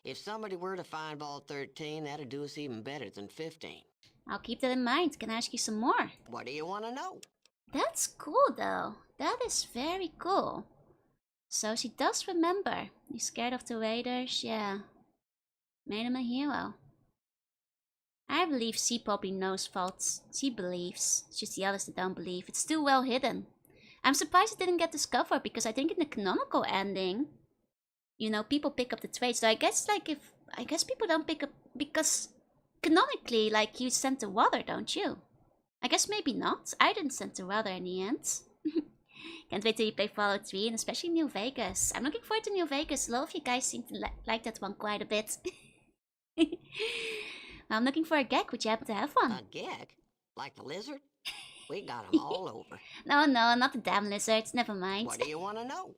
If somebody were to find Vault 13, that'd do us even better than 15. I'll keep that in mind. Can I ask you some more? What do you want to know? That's cool, though. That is very cool. So she does remember. He's scared of the raiders, yeah. Made him a hero. I believe she probably knows faults. She believes. It's just the others that don't believe. It's too well hidden. I'm surprised it didn't get discovered because I think in the canonical ending, you know, people pick up the traits. So I guess people don't pick up because canonically, like, you send the water, don't you? I guess maybe not. I didn't send the water in the end. Can't wait till you play Fallout 3 and especially New Vegas. I'm looking forward to New Vegas. A lot of you guys seem to like that one quite a bit. I'm looking for a gag. Would you happen to have one? A gag? Like the lizard? We got them all over. No, not the damn lizards. Never mind. What do you want to know?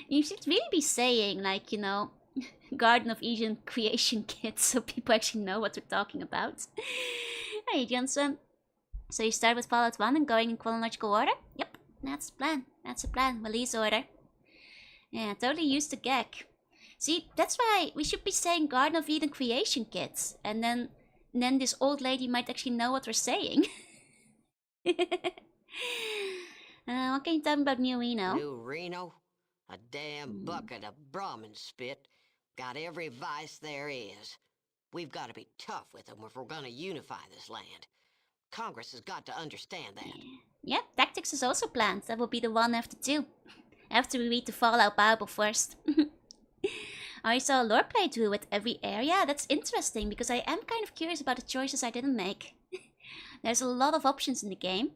You should really be saying, like, you know, Garden of Eden creation kit so people actually know what we're talking about. Hey, Johnson. So you start with Fallout 1 and going in chronological order? Yep, that's the plan. That's the plan. Release order. Yeah, totally used the gag. See, that's why we should be saying Garden of Eden creation kit. And then this old lady might actually know what we're saying. What can you tell me about New Reno? New Reno? A damn bucket of Brahmin spit. Got every vice there is. We've got to be tough with them if we're going to unify this land. Congress has got to understand that. Yeah, tactics is also planned. That will be the 1 after 2. After we read the Fallout Bible first. I saw a lore playthrough with every area. That's interesting because I am kind of curious about the choices I didn't make. There's a lot of options in the game.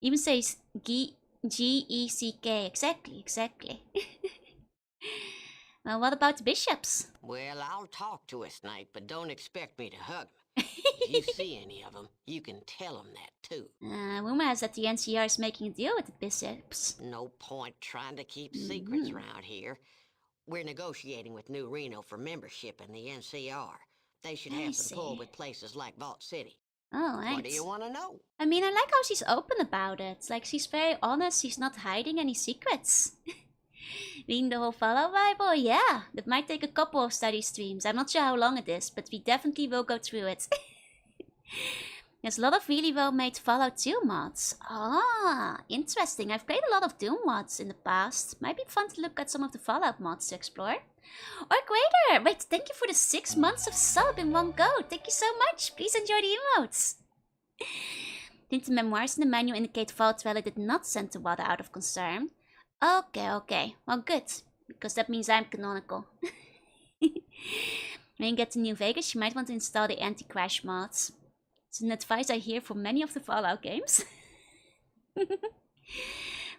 Even says G-E-C-K. Exactly. Well, what about the bishops? Well, I'll talk to a snake, but don't expect me to hug them. If you see any of them, you can tell them that too. Rumor has that the NCR is making a deal with the bishops. No point trying to keep secrets around here. We're negotiating with New Reno for membership in the NCR. They should have some pull with places like Vault City. Oh, right. What do you want to know? I mean, I like how she's open about it. Like, she's very honest. She's not hiding any secrets. Reading the whole Fallout Bible? Yeah, that might take a couple of study streams. I'm not sure how long it is, but we definitely will go through it. There's a lot of really well-made Fallout 2 mods. Ah, interesting. I've played a lot of Doom mods in the past. Might be fun to look at some of the Fallout mods to explore. Or Greater! Wait, thank you for the 6 months of sub in one go. Thank you so much. Please enjoy the emotes. Didn't the memoirs in the menu indicate Vault Dweller did not send the water out of concern? Okay. Well, good. Because that means I'm canonical. When you get to New Vegas, you might want to install the anti-crash mods. It's an advice I hear from many of the Fallout games.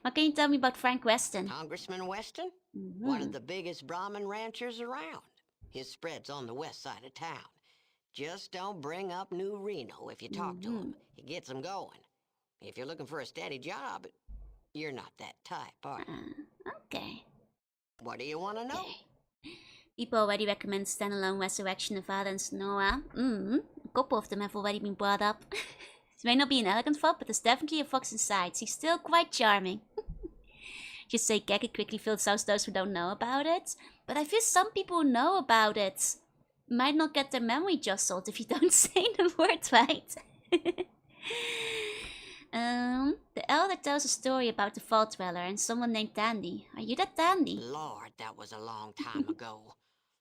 What can you tell me about Frank Weston? Congressman Weston? One of the biggest Brahmin ranchers around. His spread's on the west side of town. Just don't bring up New Reno if you talk to him. He gets them going. If you're looking for a steady job, you're not that type, are you? Okay. What do you want to know? People already recommend standalone Resurrection, Nevada, and Sonora. A couple of them have already been brought up. It may not be an elegant fox, but there's definitely a fox inside. He's still quite charming. Just say Gag, it quickly fills out those who don't know about it. But I feel some people who know about it might not get their memory jostled if you don't say the word right. The elder tells a story about the Vault Dweller and someone named Dandy. Are you that Dandy? Lord, that was a long time ago.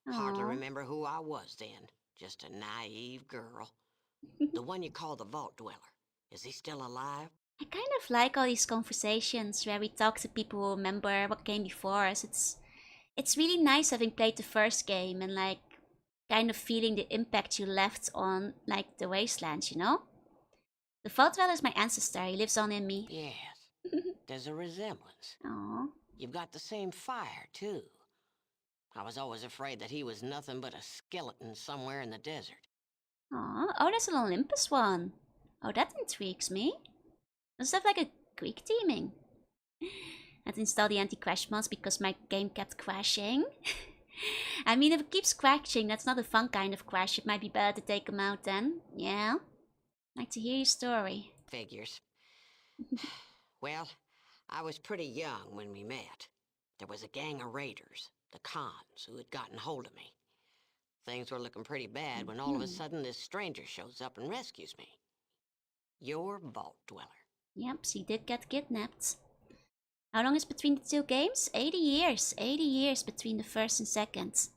Hardly remember who I was then. Just a naive girl. The one you call the Vault Dweller. Is he still alive? I kind of like all these conversations where we talk to people who remember what came before us. It's really nice having played the first game and like kind of feeling the impact you left on like the wastelands, you know? The Vault Dweller is my ancestor. He lives on in me. Yes. There's a resemblance. Aww. You've got the same fire, too. I was always afraid that he was nothing but a skeleton somewhere in the desert. Aww. Oh, there's an Olympus one. Oh, that intrigues me. Does it have like a Greek theming? I had to install the anti-crash mods because my game kept crashing. I mean, if it keeps crashing, that's not a fun kind of crash. It might be better to take them out then. Yeah? I'd like to hear your story. Figures. Well, I was pretty young when we met. There was a gang of raiders, the Khans, who had gotten hold of me. Things were looking pretty bad when all of a sudden this stranger shows up and rescues me. Your Vault Dweller. Yep, she did get kidnapped. How long is between the two games? 80 years. 80 years between the first and second.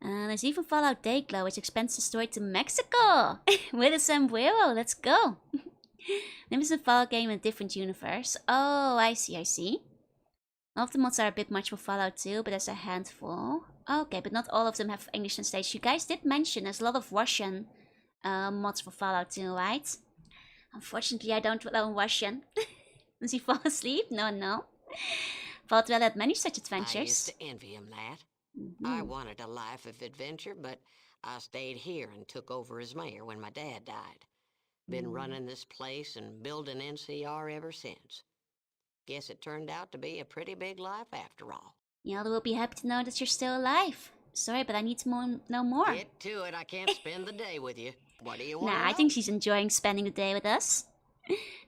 There's even Fallout Dayglow, which expands the story to Mexico! With a sombrero, let's go! Maybe it's a Fallout game in a different universe. Oh, I see, I see. All of the mods are a bit much for Fallout 2, but there's a handful. Okay, but not all of them have English translation. You guys did mention there's a lot of Russian mods for Fallout 2, right? Unfortunately, I don't learn Russian. Does he fall asleep? No. Vault Dweller had many such adventures. I used to envy him that. I wanted a life of adventure, but I stayed here and took over as mayor when my dad died. Been running this place and building NCR ever since. Guess it turned out to be a pretty big life after all. The elder will be happy to know that you're still alive. Sorry, but I need to know more. Get to it. I can't spend the day with you. What do you want? Nah, I think she's enjoying spending the day with us.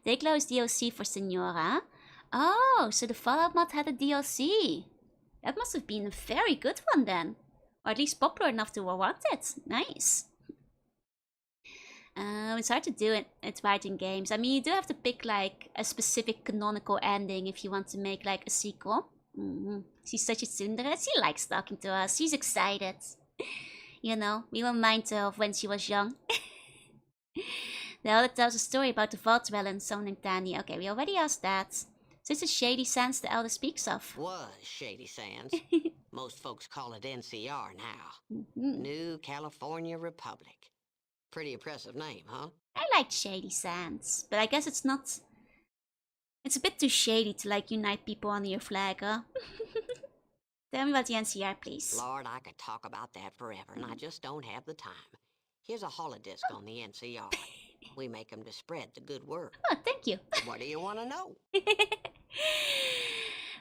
Dayglow is DLC for Senora. Oh, so the Fallout mod had a DLC. That must have been a very good one then. Or at least popular enough to warrant it. Nice. It's hard to do it right in games. I mean, you do have to pick like a specific canonical ending if you want to make like a sequel. She's such a tsundere. She likes talking to us. She's excited. You know, we remind her of when she was young. The elder tells a story about the Vault Dweller and someone named Danny. Okay, we already asked that. So it's a Shady Sands the elder speaks of. Was Shady Sands. Most folks call it NCR now. New California Republic. Pretty impressive name, huh? I like Shady Sands, but I guess it's not... It's a bit too shady to like unite people under your flag, huh? Tell me about the NCR, please. Lord, I could talk about that forever, and I just don't have the time. Here's a holodisc on the NCR. We make them to spread the good word. Oh, thank you. What do you want to know?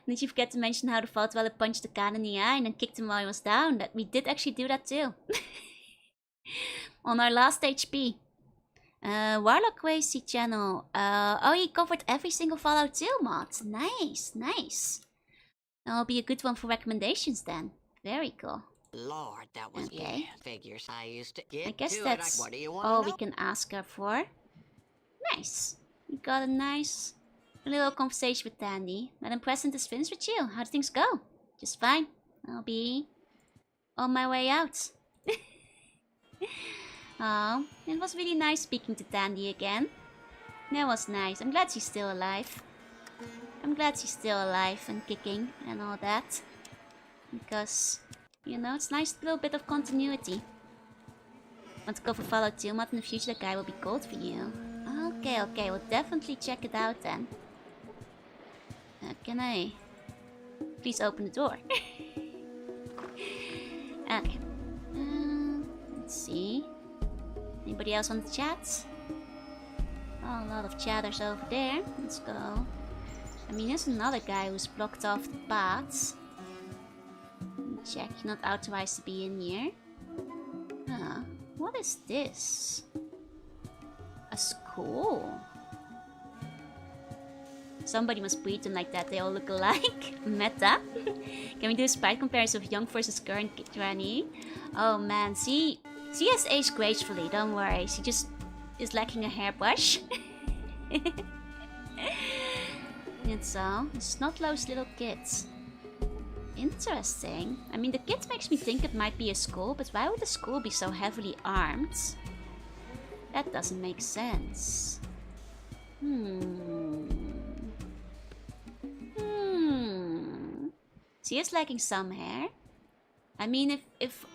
Did you forget to mention how the Vault Dweller punched the Khan in the eye and then kicked him while he was down? That we did actually do that too. On our last HP. Warlock Crazy channel. Oh, he covered every single Fallout 2 mod. Nice. That'll be a good one for recommendations then. Very cool. Lord, that was Okay. Figures I used to get. I guess to that's it. What do you want all to we know? can ask her for. Nice. We got a nice little conversation with Dandy. Madam President is finished with you. How do things go? Just fine. I'll be on my way out. Oh, it was really nice speaking to Dandy again. That was nice. I'm glad she's still alive. I'm glad she's still alive and kicking and all that. Because, you know, it's nice little bit of continuity. Want to go for Fallout 2 mod in the future? That guy will be gold for you. Okay, we'll definitely check it out then. Can I... Please open the door. Okay. Let's see. Anybody else on the chat? Oh, a lot of chatters over there. Let's go. I mean, there's another guy who's blocked off the paths. Check, you're not authorized to be in here. What is this? A school? Somebody must breed them like that, they all look alike. Meta. Can we do a sprite comparison of young versus current granny? Oh man, she has aged gracefully, don't worry. She just is lacking a hairbrush. That's all. It's not those little kids. Interesting. I mean, the kid makes me think it might be a school, but why would the school be so heavily armed? That doesn't make sense. She is lacking some hair. I mean, if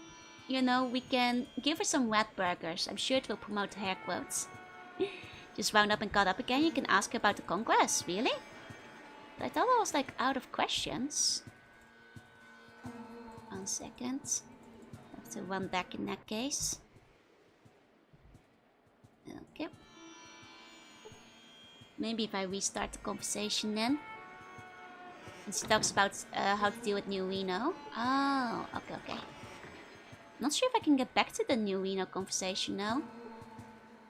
you know, we can give her some wet burgers. I'm sure it will promote hair quotes. Just wound up and caught up again. You can ask her about the conquest. Really? I thought I was like out of questions. 1 second. Have to run back in that case. Okay. Maybe if I restart the conversation then. And she talks about how to deal with new Reno. Oh, okay. Not sure if I can get back to the new Reno conversation now.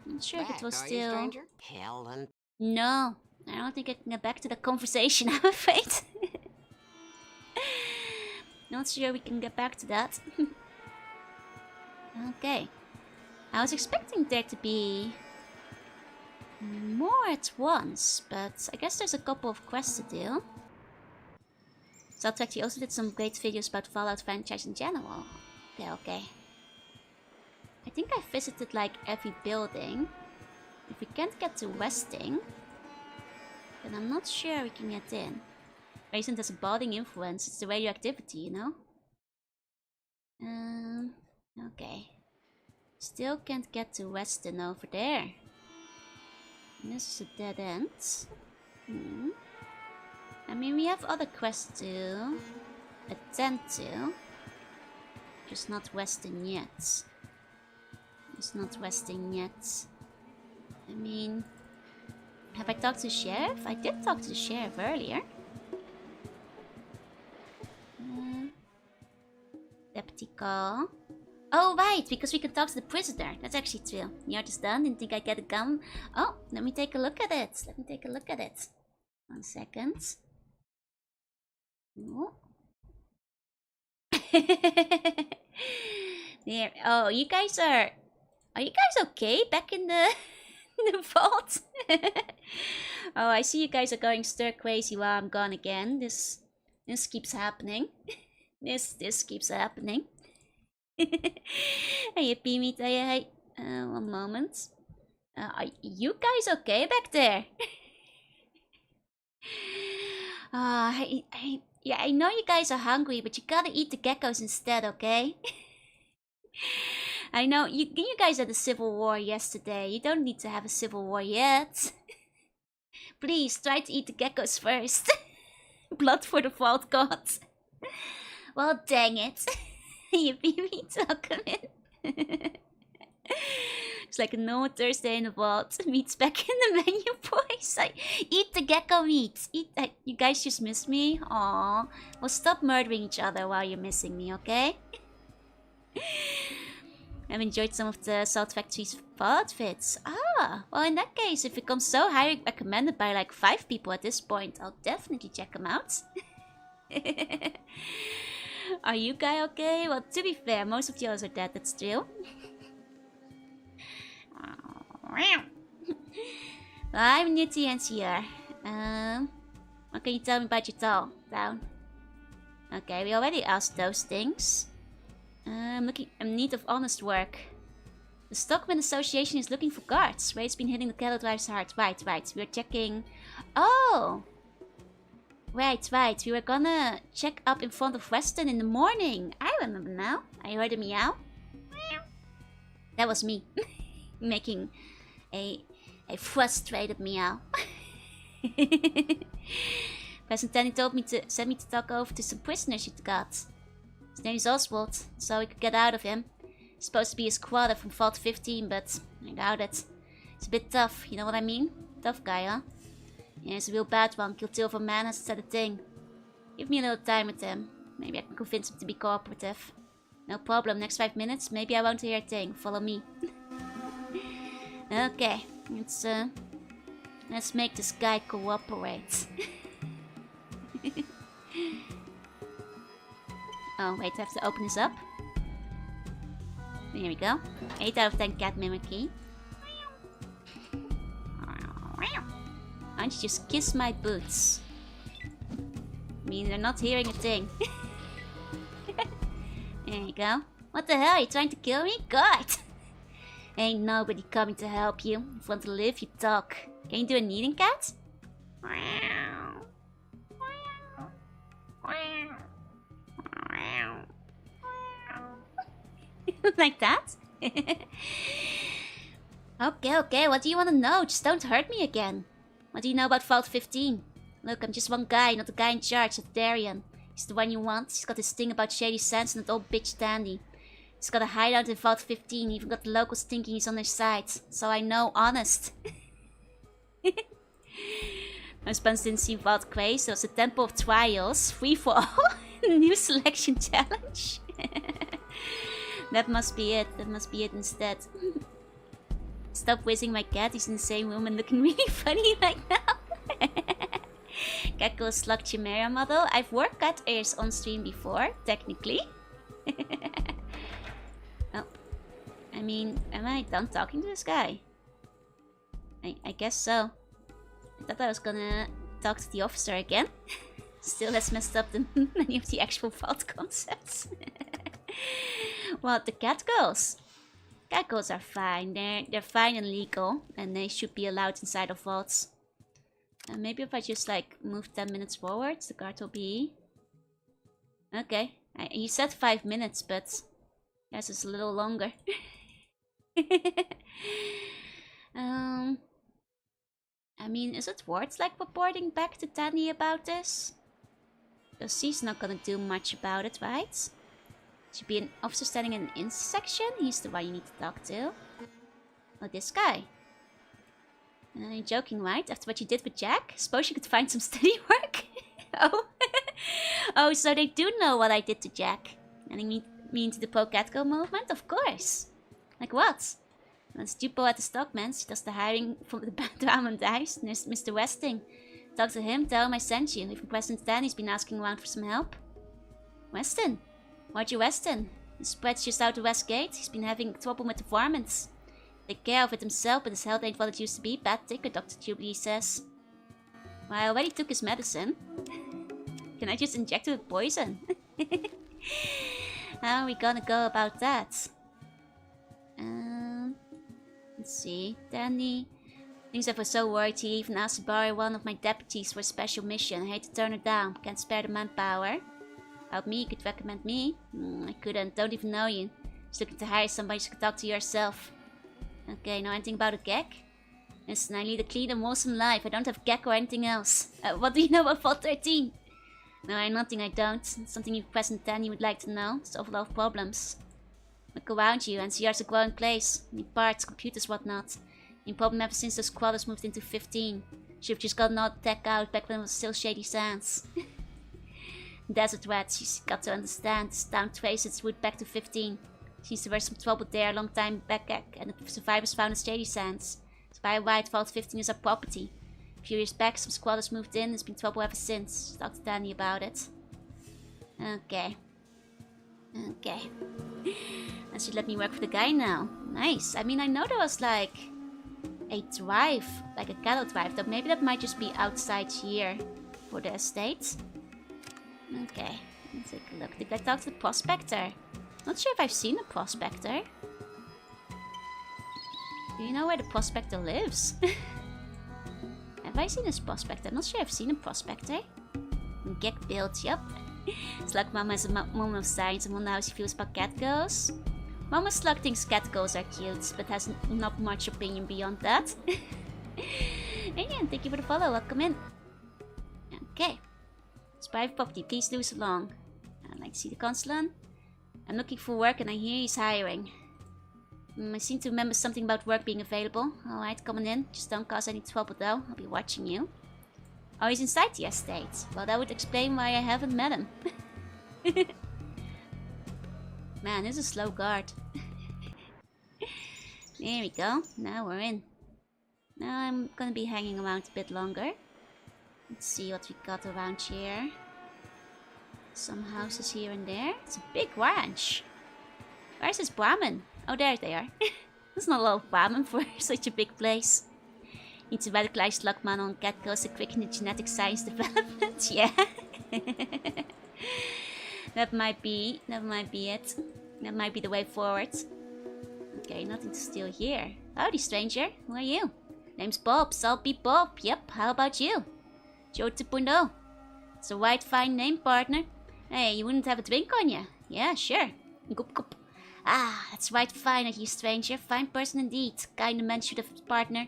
Not sure if it was still... Helen. No, I don't think I can get back to the conversation, I'm afraid. Not sure we can get back to that. Okay. I was expecting there to be more at once, but I guess there's a couple of quests to do. Subtract, you also did some great videos about Fallout franchise in general. Okay. I think I visited like every building. If we can't get to Weston, then I'm not sure we can get in. Raisin has a balding influence, it's the radioactivity, you know? Okay. Still can't get to Weston over there. And this is a dead end. I mean, we have other quests to attend to. Just not Weston yet. It's not Weston yet. I mean, have I talked to the sheriff? I did talk to the sheriff earlier. Deputy call. Oh, right, because we could talk to the prisoner. That's actually true. You're just done. Didn't think I'd get a gun. Oh, let me take a look at it. 1 second. Oh. There. Oh, are you guys okay back in the the vault? Oh, I see you guys are going stir crazy while I'm gone again. This keeps happening. This keeps happening. Hey, Pimit, hey. 1 moment. Are you guys okay back there? Yeah, I know you guys are hungry, but you gotta eat the geckos instead, okay? I know you guys had a civil war yesterday. You don't need to have a civil war yet. Please try to eat the geckos first. Blood for the vault gods. Well, dang it. You beat me, welcome in. It's like a normal Thursday in the vault. Meat's back in the menu, boys. Eat the gecko meat. You guys just miss me? Aww. Well, stop murdering each other while you're missing me, okay? I've enjoyed some of the Salt Factory's outfits. Ah, well, in that case, if it comes so highly recommended by like 5 people at this point, I'll definitely check them out. Are you guys okay? Well, to be fair, most of yours are dead, that's true. I'm new to here. What can you tell me about your town? Okay, we already asked those things. I'm in need of honest work. The Stockman Association is looking for guards. Raid's been hitting the cattle drives hard. Right. We're checking... Oh! Right. We were gonna check up in front of Weston in the morning. I remember now. I heard a meow. That was me. Making a frustrated meow. President Danny sent me to talk over to some prisoners you got. His name is Oswald, so we could get out of him. He's supposed to be a squatter from Vault 15, but I doubt it. He's a bit tough, you know what I mean? Tough guy, huh? Yeah, he's a real bad one. Killed 2 of our men, has said a thing. Give me a little time with him. Maybe I can convince him to be cooperative. No problem, next 5 minutes, maybe I won't hear a thing. Follow me. Okay, let's make this guy cooperate. Oh, wait, I have to open this up. Here we go. 8 out of 10 cat mimicry. Why don't you just kiss my boots? I mean, they're not hearing a thing. There you go. What the hell? Are you trying to kill me? God! Ain't nobody coming to help you. If you want to live, you talk. Can you do a kneading cat? Like that? Okay, what do you want to know? Just don't hurt me again. What do you know about Vault 15? Look, I'm just one guy, not the guy in charge of Darien. He's the one you want. He's got this thing about shady sands and that old bitch Dandy. He's got a hideout in Vault 15, even got the locals thinking he's on their side. So I know, honest. Most puns didn't seem Vault crazy, so it's a Temple of Trials, free for all, new selection challenge. That must be it instead. Stop whizzing my cat, he's in the same room and looking really funny right now. Gecko Slug Chimera model. I've worked cat ears on stream before, technically. Oh. I mean, am I done talking to this guy? I guess so. I thought I was gonna talk to the officer again. Still less messed up than many of the actual Vault concepts. Well, the cat girls. Cat girls are fine. They're fine and legal, and they should be allowed inside of vaults. Maybe if I just like move 10 minutes forward, the guard will be. Okay, he said 5 minutes, but yes, it's a little longer. I mean, is it worth like reporting back to Danny about this? Because she's not gonna do much about it, right? Should be an officer standing in an intersection. He's the one you need to talk to. Oh, this guy. You're joking, right? After what you did with Jack? Suppose you could find some steady work? Oh. Oh, so they do know what I did to Jack. And I mean to the pro-Catco movement? Of course. Like what? That's Dupo at the Stockmans. He does the hiring from the Diamond Dice. There's Mr. Weston. Talk to him, tell him I sent you. Even President Danny's been asking around for some help. Weston? Roger Weston. He spreads just out the west gate. He's been having trouble with the varmints. Take care of it himself, but his health ain't what it used to be. Bad ticker, Dr. Jubilee says. Well, I already took his medicine. Can I just inject it with poison? How are we gonna go about that? Let's see. Danny. Things I was so worried he even asked to borrow one of my deputies for a special mission. I hate to turn her down. Can't spare the manpower. Help me, you could recommend me? I couldn't. Don't even know you. Just looking to hire somebody so you could talk to yourself. Okay, know anything about a gag? Listen, I lead a clean and wholesome life. I don't have gag or anything else. What do you know about Vault 13? No, nothing I don't. It's something you President Danny would like to know. Solve a lot of problems. Look around you, NCR's a growing place. Need parts, computers, whatnot. Been a problem ever since those squatters moved into 15. Should've just gotten all the tech out back when it was still shady sands. Desert rats, you've got to understand. This town traced its route back to 15. Seems there was some trouble there a long time back, and the survivors found the shady sands. So by right, Vault 15 is our property. A few years back, some squatters moved in. There's been trouble ever since. Talk to Danny about it. Okay. That should let me work for the guy now. Nice. I mean, I know there was like a drive, like a cattle drive, though maybe that might just be outside here for the estate. Okay, let's take a look. Did I talk to the prospector? Not sure if I've seen a prospector. Do you know where the prospector lives? Have I seen this prospector? I'm not sure I've seen a prospector. Get built, yep. Slug Mama is a moment of science and wonder how she feels about cat girls. Mama Slug thinks cat girls are cute, but has not much opinion beyond that. And yeah, thank you for the follow, welcome in. Okay, It's private property. Please lose along. I'd like to see the consulate. I'm looking for work and I hear he's hiring. I seem to remember something about work being available. Alright, come on in. Just don't cause any trouble though. I'll be watching you. Oh, he's inside the estate. Well, that would explain why I haven't met him. Man, this is a slow guard. There we go. Now we're in. Now I'm gonna be hanging around a bit longer. Let's see what we got around here. Some houses here and there. It's a big ranch. Where's this Brahmin? Oh, there they are. There's not a lot of Brahmin for such a big place. Need to radicalize Luckman on cat kills to quicken the genetic science development. Yeah. That might be it. That might be the way forward. Okay, nothing to steal here. Howdy, stranger. Who are you? Name's Bob. Salty Bob. Yep, how about you? Joe 2.0. It's a right fine name, partner. Hey, you wouldn't have a drink on you? Yeah, sure. Goop goop. Ah, that's right fine of you, stranger. Fine person indeed. Kinda man should have partner.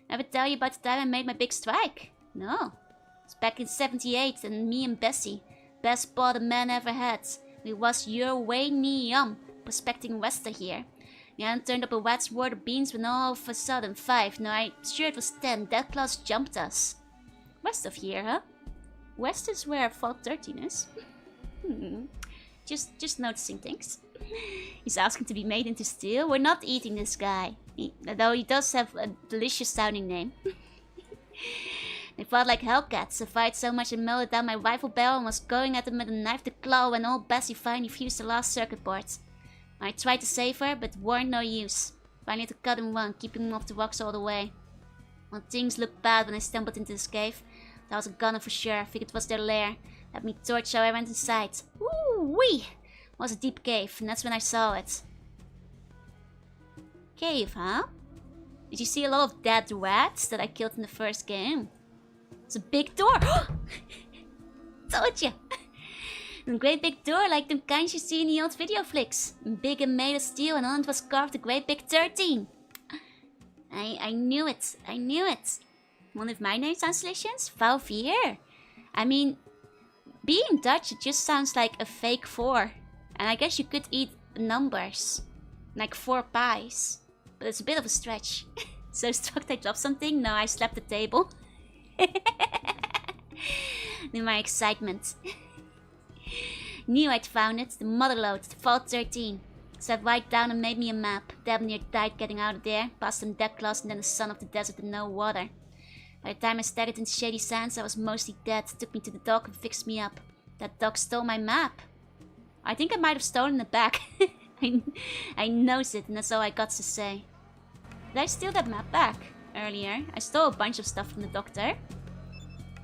Ever tell you about the time I made my big strike? No. It's back in 78 and me and Bessie. Best spot a man ever had. We was your way knee prospecting Weston here. We hadn't turned up a wet's worth of beans when all of a sudden 5, no I'm sure it was 10, that class jumped us. West of here, huh? West is where Fault 13 is. Just noticing things. He's asking to be made into steel. We're not eating this guy. Though he does have a delicious sounding name. They fought like hellcats. I fight so much I melted down my rifle barrel and was going at them with a knife to claw when old Bessie finally fused the last circuit board. I tried to save her, but weren't no use. Finally had to cut him one, keeping him off the rocks all the way. Well, things looked bad when I stumbled into this cave. That was a gunner for sure. Figured it was their lair. Had me torch so I went inside. Woo-wee! It was a deep cave, and that's when I saw it. Cave, huh? Did you see a lot of dead rats that I killed in the first game? It's a big door! Told ya! A great big door like them kinds you see in the old video flicks. Big and made of steel and on it was carved a great big 13. I knew it. I knew it. One of my name translations? 4. I mean, being Dutch, it just sounds like a fake 4. And I guess you could eat numbers. Like 4 pies. But it's a bit of a stretch. So struck I dropped something? No, I slapped the table. In my excitement. Knew I'd found it. The motherlode, the Fault 13. Sat right down and made me a map. Dab near died getting out of there. Past some dead claws and then the sun of the desert and no water. By the time I staggered into shady sands, I was mostly dead. Took me to the dock and fixed me up. That dog stole my map. I think I might have stolen it back. I knows it and that's all I got to say. Did I steal that map back earlier? I stole a bunch of stuff from the doctor.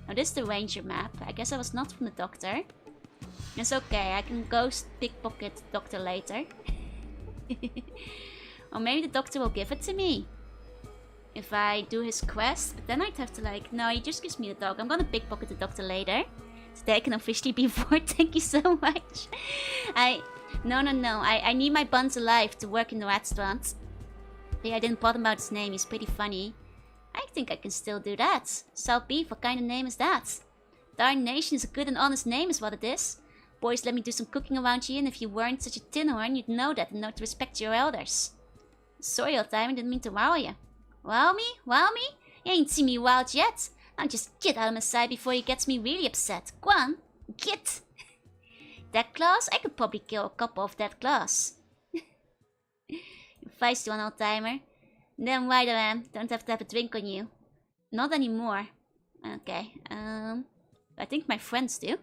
Oh, this is the ranger map. I guess I was not from the doctor. It's okay, I can ghost pickpocket doctor later. Or maybe the doctor will give it to me. If I do his quest, but then I'd have to like... No, he just gives me the dog. I'm gonna pickpocket the doctor later. Today I can officially be bored, thank you so much. No. I need my buns alive to work in the restaurant. Yeah, I didn't bother about his name, he's pretty funny. I think I can still do that. Salt beef, what kind of name is that? Darnation is a good and honest name is what it is. Boys, let me do some cooking around here, and if you weren't such a tin horn, you'd know that and know to respect your elders. Sorry, old timer, didn't mean to wow you. Wow me? Wow me? You ain't seen me wild yet. Now just get out of my sight before he gets me really upset. Go on, get. That class? I could probably kill a couple of that class. Feisty one, old timer. Damn right I am. Don't have to have a drink on you. Not anymore. Okay, I think my friends do.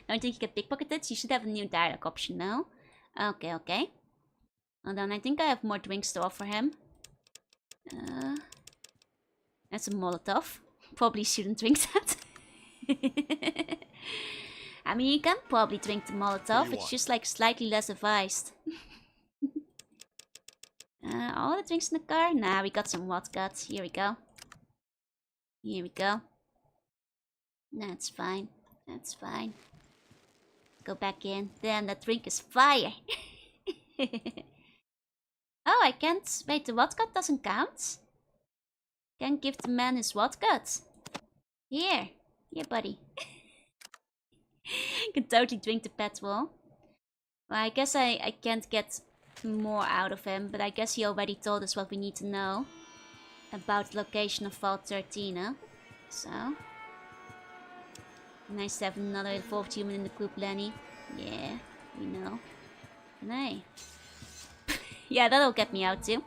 Don't think you can pickpocket it? You should have a new dialogue option now. Okay. Hold on, I think I have more drinks to offer him. That's a Molotov. Probably shouldn't drink that. I mean, you can probably drink the Molotov. It's just like slightly less advised. All the drinks in the car? Nah, we got some vodka. Here we go. Here we go. That's fine. That's fine. Go back in. Damn, that drink is fire. Oh, I can't. Wait, the vodka doesn't count? Can't give the man his vodka. Here. Yeah, buddy. Can totally drink the petrol. Well, I guess I can't get more out of him, but I guess he already told us what we need to know about the location of Vault 13, huh? So... Nice to have another involved human in the group, Lenny. Yeah, we know. Nay. Yeah, that'll get me out too.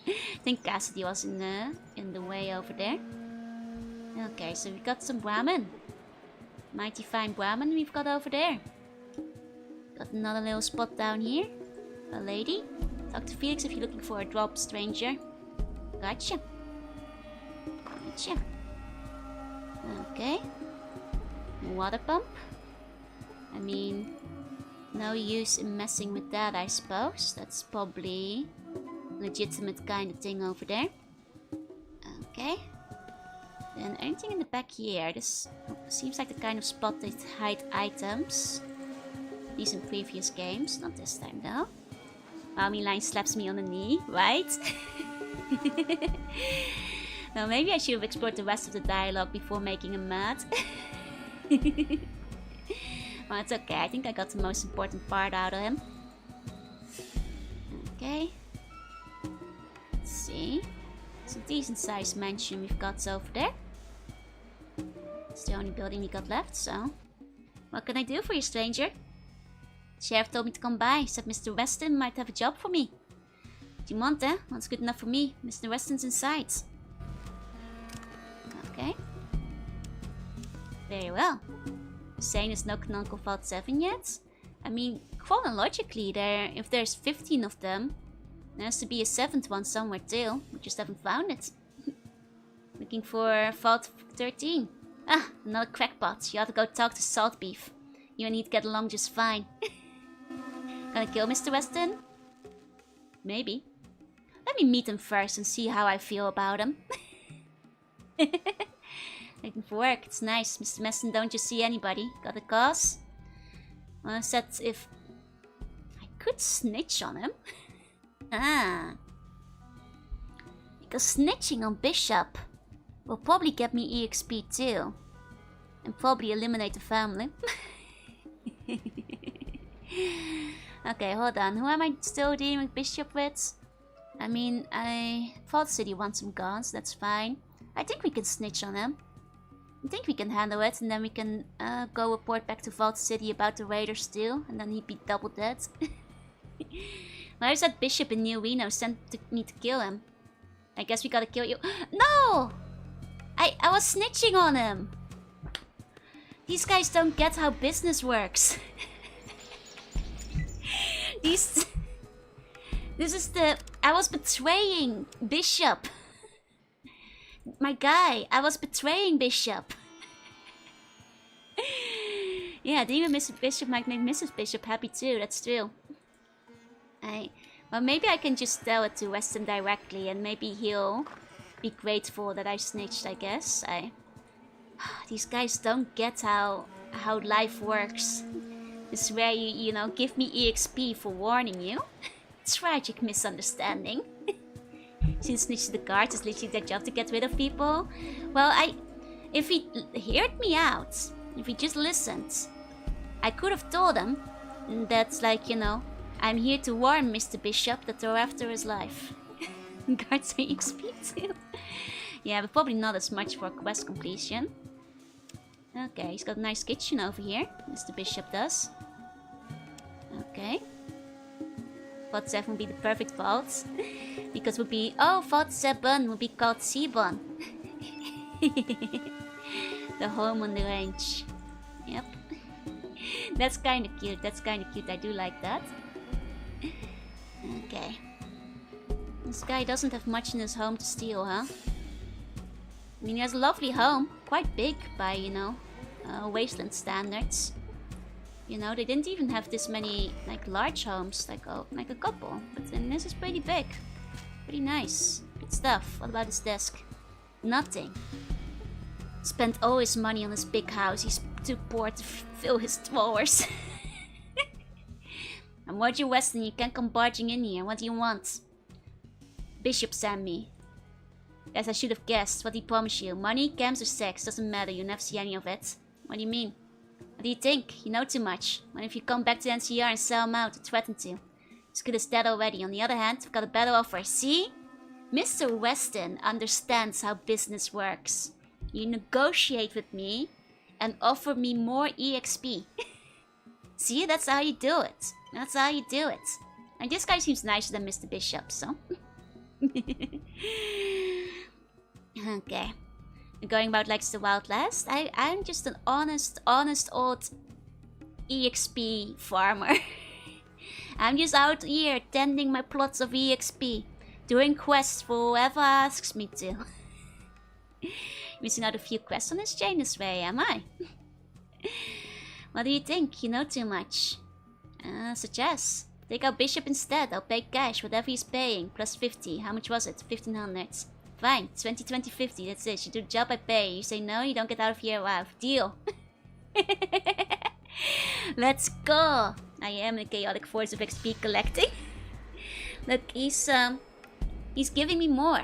I think Cassidy was in the way over there. Okay, so we got some Brahmin. Mighty fine Brahmin we've got over there. Got another little spot down here. A lady. Talk to Felix if you're looking for a drop, stranger. Gotcha. Gotcha. Okay. Water pump. I mean, no use in messing with that, I suppose. That's probably legitimate kind of thing over there. Okay. Then anything in the back here? This seems like the kind of spot that hide items. These in previous games, not this time though. Mommy Line slaps me on the knee, right? Well, maybe I should have explored the rest of the dialogue before making him mad. Well, it's okay. I think I got the most important part out of him. Okay. Let's see. It's a decent sized mansion we've got over there. It's the only building we got left, so... What can I do for you, stranger? Sheriff told me to come by. Said Mr. Weston might have a job for me. What do you want, eh? What's good enough for me? Mr. Weston's inside. Okay. Very well. Saying there's no Canonical Vault 7 yet? I mean, chronologically, if there's 15 of them, there has to be a 7th one somewhere too. We just haven't found it. Looking for Vault 13. Ah, another crackpot. You ought to go talk to Salt Beef. You and he'd get along just fine. Gonna kill Mr. Weston? Maybe. Let me meet him first and see how I feel about him. Looking for work, it's nice. Mr. Weston, don't you see anybody? Got a cause? Well, I said if I could snitch on him. Ah. Because snitching on Bishop will probably get me EXP too. And probably eliminate the family. Okay, hold on. Who am I still dealing with Bishop with? I mean, Vault City wants some guns, that's fine. I think we can snitch on him. I think we can handle it, and then we can go report back to Vault City about the raiders too, and then he'd be double dead. Why is that Bishop in New Reno sent me to kill him? I guess we gotta kill you. No! I was snitching on him! These guys don't get how business works. This is I was betraying Bishop. My guy, I was betraying Bishop. Yeah, Demon Mr. Bishop might make Mrs. Bishop happy too, that's true. Well, maybe I can just tell it to Weston directly and maybe he'll be grateful that I snitched, I guess. These guys don't get how life works. This is where you know, give me EXP for warning you. Tragic misunderstanding. Since snitching the guards is literally their job to get rid of people. Well, if he heard me out, if he just listened, I could have told him that, like, you know, I'm here to warn Mr. Bishop that they're after his life. Guards are EXP too. Yeah, but probably not as much for quest completion. Okay, he's got a nice kitchen over here, Mr. Bishop does. Okay. Vault 7 would be the perfect vault. Because would be... Oh, Vault 7 would be called Seabon. The home on the range. Yep. That's kind of cute. That's kind of cute. I do like that. Okay. This guy doesn't have much in his home to steal, huh? I mean, he has a lovely home. Quite big by, you know, wasteland standards. You know, they didn't even have this many, like, large homes, like a couple. But then this is pretty big. Pretty nice. Good stuff. What about his desk? Nothing. Spent all his money on his big house. He's too poor to fill his drawers. I'm Roger Weston. You can't come barging in here. What do you want? Bishop sent me. Guess I should have guessed what he promised you. Money, camps, or sex. Doesn't matter. You never see any of it. What do you mean? What do you think? You know too much. What if you come back to NCR and sell him out or threaten to? As good as that already. On the other hand, I've got a better offer. See? Mr. Weston understands how business works. You negotiate with me and offer me more EXP. See? That's how you do it. That's how you do it. And this guy seems nicer than Mr. Bishop, so... Okay. Going about like the Wild West. I'm just an honest old EXP farmer. I'm just out here tending my plots of EXP. Doing quests for whoever asks me to. Missing out a few quests on this chain this way, am I? What do you think? You know too much. Suggest. Take out Bishop instead. I'll pay cash, whatever he's paying. Plus 50. How much was it? 1500. Fine. 20, 20, 50. That's it. You do the job, I pay. You say no, you don't get out of here. Wow. Deal. Let's go. I am a chaotic force of XP collecting. Look, he's giving me more.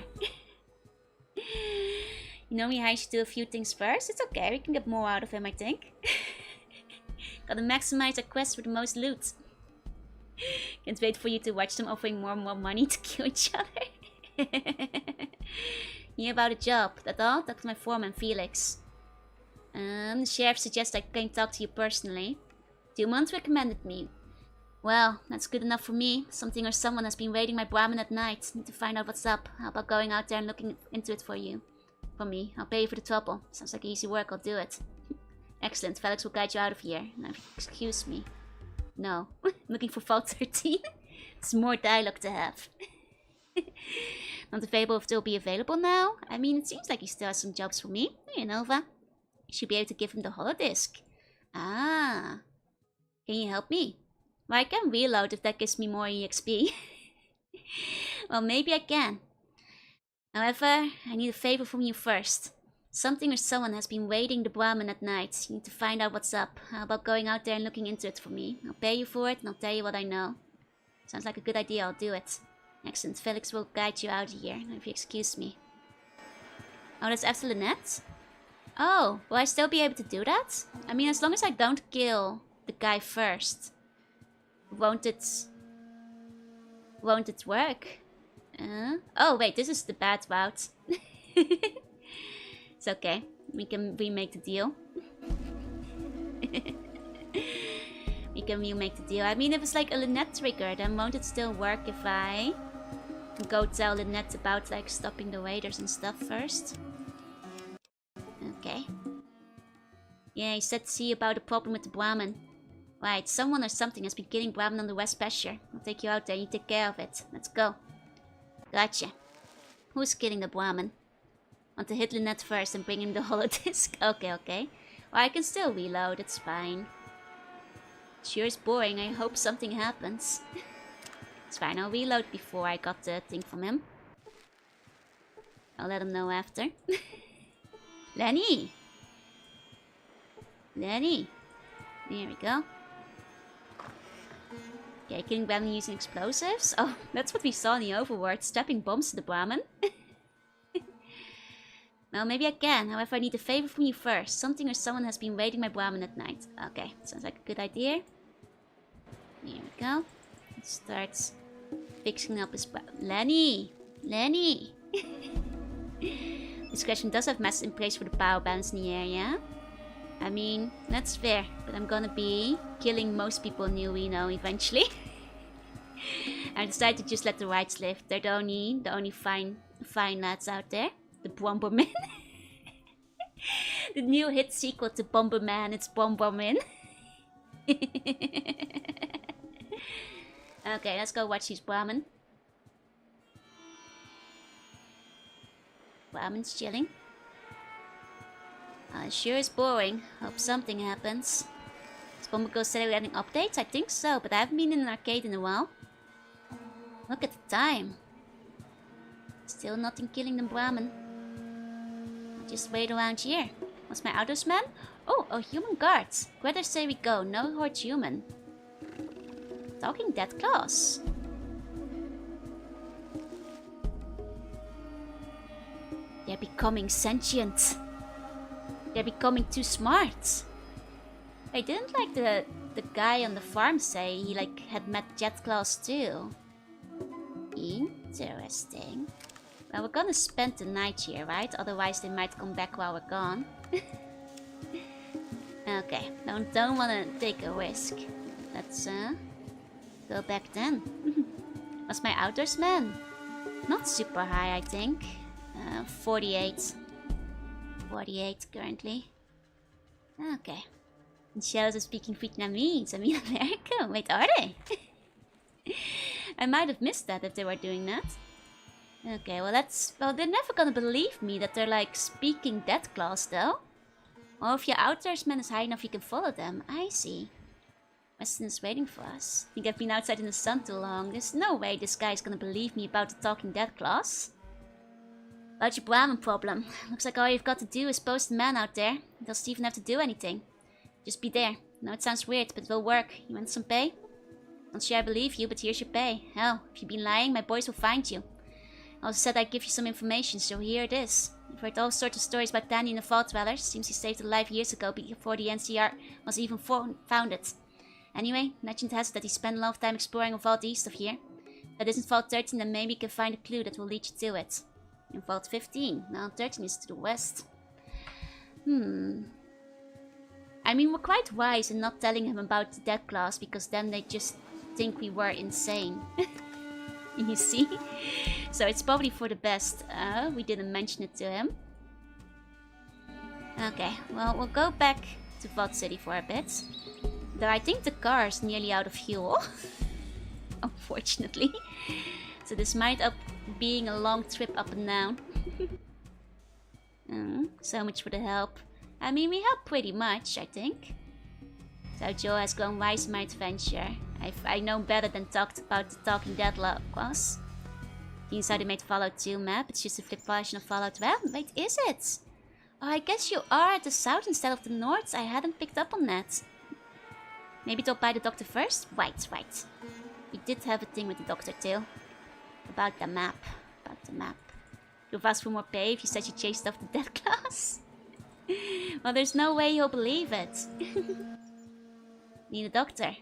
You know me, I should do a few things first. It's okay. We can get more out of him, I think. Gotta maximize our quest for the most loot. Can't wait for you to watch them offering more and more money to kill each other. Hear about a job. That all? Talk to my foreman, Felix. The sheriff suggests I can talk to you personally. 2 months recommended me. Well, that's good enough for me. Something or someone has been raiding my Brahmin at night. Need to find out what's up. How about going out there and looking into it for you? For me. I'll pay you for the trouble. Sounds like easy work. I'll do it. Excellent. Felix will guide you out of here. Now, excuse me. No. Looking for Vault 13? It's more dialogue to have. Not available if they'll be available now? I mean, it seems like he still has some jobs for me. Hey, Nova. You should be able to give him the holodisc. Ah. Can you help me? Well, I can reload if that gives me more EXP. Well, maybe I can. However, I need a favor from you first. Something or someone has been raiding the Brahmin at night. You need to find out what's up. How about going out there and looking into it for me? I'll pay you for it and I'll tell you what I know. Sounds like a good idea, I'll do it. Excellent, Felix will guide you out of here, if you excuse me. Oh, that's after Lynette? Oh, will I still be able to do that? I mean, as long as I don't kill the guy first. Won't it work? Oh, wait, this is the bad route. It's okay. We can remake the deal. We can remake the deal. I mean, if it's like a Lynette trigger, then won't it still work if I go tell Lynette about like stopping the raiders and stuff first? Okay. Yeah, he said to see about the problem with the Brahmin. Right, someone or something has been killing Brahmin on the West Pasture. I'll take you out there and you take care of it. Let's go. Gotcha. Who's killing the Brahmin? Want to hit Lynette first and bring in the holodisc? Okay. Well, I can still reload, it's fine. Sure is boring, I hope something happens. It's fine, I'll reload before I got the thing from him. I'll let him know after. Lenny! Lenny! There we go. Okay, killing Brahmin using explosives? Oh, that's what we saw in the overworld, strapping bombs to the Brahmin. Well, maybe I can. However, I need a favor from you first. Something or someone has been raiding my Brahmin at night. Okay, sounds like a good idea. Here we go. Let's start fixing up his... Lenny! Lenny! Discretion does have masks in place for the power balance in the area. I mean, that's fair. But I'm gonna be killing most people in New Reno eventually. I decided to just let the rights live. They're the only fine lads out there. The Bomberman. The new hit sequel to Bomberman, it's Bomberman. Okay, let's go watch these Brahmin. Brahmin's chilling. Sure is boring. Hope something happens. Is Bombergirl still getting updates? I think so, but I haven't been in an arcade in a while. Look at the time. Still nothing killing the Brahmin. Just wait around here. What's my outdoors man? Oh, a human guard. Where do say we go? No horde human. Talking dead claws. becoming sentient. They're becoming too smart. I didn't like the guy on the farm say he like had met jet claws too. Interesting. Well, we're gonna spend the night here, right? Otherwise they might come back while we're gone. Okay, don't wanna take a risk. Let's go back then. What's my outdoors man? Not super high, I think. 48. 48 currently. Okay. And shadows are speaking Vietnamese. I mean American. Wait, are they? I might have missed that if they were doing that. Okay, well they're never gonna believe me that they're like speaking dead claws though. Or if your outdoorsman is high enough you can follow them. I see. Weston is waiting for us. Think I've been outside in the sun too long. There's no way this guy is gonna believe me about the talking dead claws. About your Brahmin problem. Looks like all you've got to do is post a man out there. He doesn't even have to do anything. Just be there. No, it sounds weird, but it will work. You want some pay? Not sure I believe you, but here's your pay. Hell, if you've been lying, my boys will find you. I also said I'd give you some information, so here it is. I've heard all sorts of stories about Danny and the Vault Dwellers. Seems he saved a life years ago before the NCR was even founded. Anyway, legend has it that he spent a lot of time exploring a vault east of here. If that isn't Vault 13, then maybe you can find a clue that will lead you to it. In Vault 15. Now 13 is to the west. I mean, we're quite wise in not telling him about the dead claws, because then they just think we were insane. You see? So it's probably for the best. We didn't mention it to him. Okay, well, we'll go back to Vault City for a bit. Though I think the car is nearly out of fuel. Unfortunately. So this might up being a long trip up and down. So much for the help. I mean, we helped pretty much, I think. So Joe has grown wise in my adventure. I know better than talked about the talking dead claws. You decided made Fallout 2 map. It's just a flip version of Fallout 12. Wait, is it? Oh, I guess you are at the south instead of the north. I hadn't picked up on that. Maybe talk by the doctor first? Right. We did have a thing with the doctor too. About the map. You've asked for more pay if you said you chased off the dead claws. Well, there's no way he'll believe it. Need a doctor.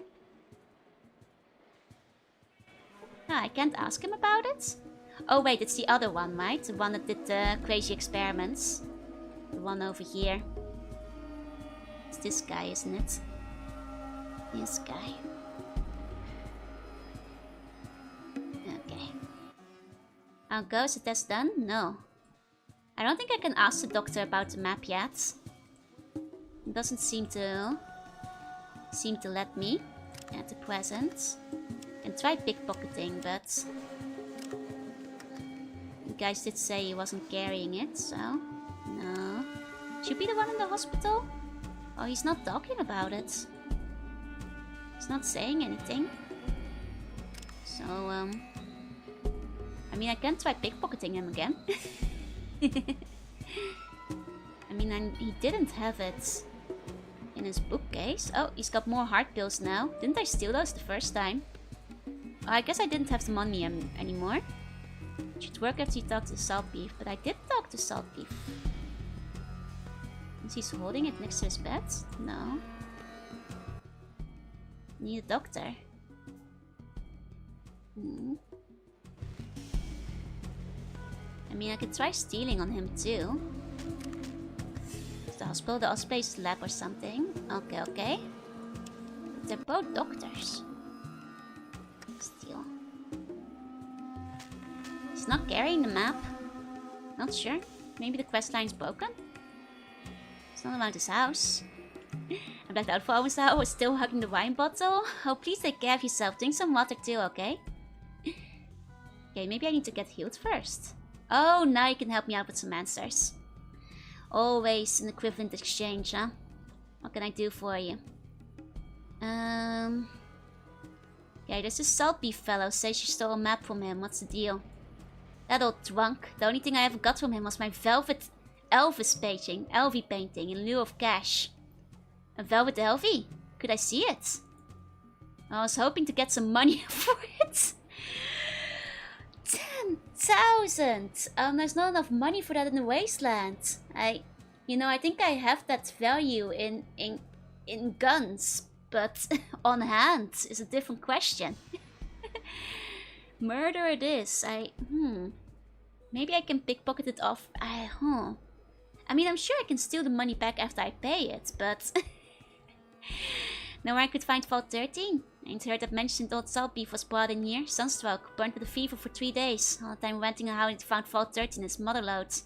I can't ask him about it. Oh wait, it's the other one, right? The one that did the crazy experiments. The one over here. It's this guy, isn't it? This guy. Okay. How goes? The test done? No. I don't think I can ask the doctor about the map yet. It doesn't seem to let me at the present. I can try pickpocketing, but you guys did say he wasn't carrying it, so no. Should be the one in the hospital? Oh, he's not talking about it. He's not saying anything. So, I mean, I can try pickpocketing him again. I mean, he didn't have it in his bookcase. Oh, he's got more heart pills now. Didn't I steal those the first time? Oh, I guess I didn't have the money anymore. Should work after you talk to Salt Beef, but I did talk to Salt Beef. Is he holding it next to his bed? No. Need a doctor. I mean, I could try stealing on him too. The hospital is lab or something. Okay. But they're both doctors. Steal. He's not carrying the map. Not sure. Maybe the quest line's broken? It's not around his house. I blacked out for almost an hour. I was still hugging the wine bottle. Oh, please take care of yourself. Drink some water too, okay? Okay, maybe I need to get healed first. Oh, now you can help me out with some answers. Always an equivalent exchange, huh? What can I do for you? Yeah, there's this Salt Beef fellow. Says you stole a map from him. What's the deal? That old drunk. The only thing I ever got from him was my velvet Elvis painting in lieu of cash. A velvet Elvis? Could I see it? I was hoping to get some money for it. 2,000! There's not enough money for that in the wasteland. You know, I think I have that value in guns, but on hand is a different question. Murder it is. Maybe I can pickpocket it off. I mean, I'm sure I can steal the money back after I pay it, but... Know where I could find Vault 13? I ain't heard that mentioned old salt beef was brought in here. Sunstroke, burned with a fever for 3 days. All the time ranting how he found Vault 13 in his motherlode.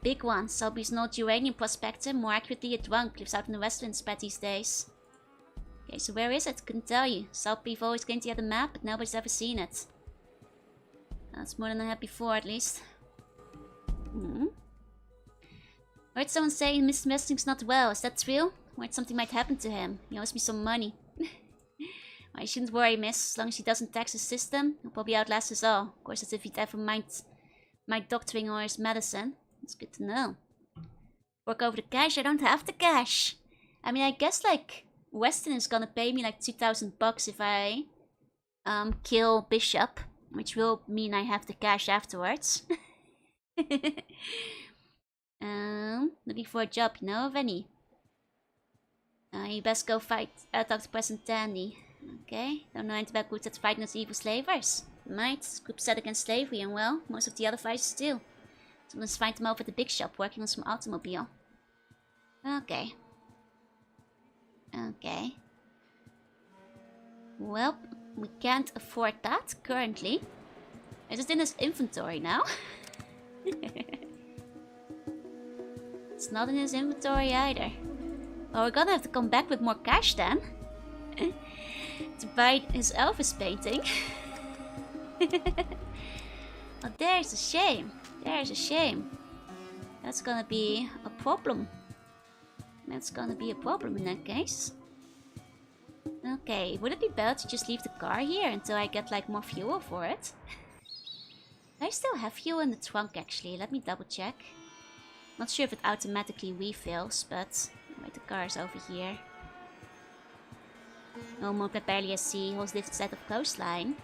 Big one. Saltbeef's an old uranium prospector, more accurately a drunk, lives out in the Western spread these days. Okay, so where is it? Couldn't tell you. Saltbeef always claimed he had a map, but nobody's ever seen it. That's more than I had before, at least. Heard someone say Mr. Weston's not well. Is that true? Worried something might happen to him. He owes me some money. Well, you shouldn't worry, miss. As long as he doesn't tax his system, he'll probably outlast us all. Of course, as if he'd ever mind my doctoring or his medicine. It's good to know. Work over the cash? I don't have the cash. I mean, I guess, like, Weston is gonna pay me, like, 2,000 bucks if I, kill Bishop. Which will mean I have the cash afterwards. Looking for a job, you know of any? You best go talk to President Tandy. Okay, don't know anything about groups that fighting those evil slavers. Might, group set against slavery, and well, most of the other fighters too. Someone's find them over at the big shop working on some automobile. Okay. Okay. Well, we can't afford that currently. Is it in his inventory now? It's not in his inventory either. Well, we're gonna have to come back with more cash then. To buy his Elvis painting. Oh, there's a shame. There's a shame. That's gonna be a problem. That's gonna be a problem in that case. Okay, would it be better to just leave the car here until I get like more fuel for it? I still have fuel in the trunk actually, let me double check. Not sure if it automatically refills, but... Wait, the car is over here. Oh, more can barely see. Holds lifted side of coastline.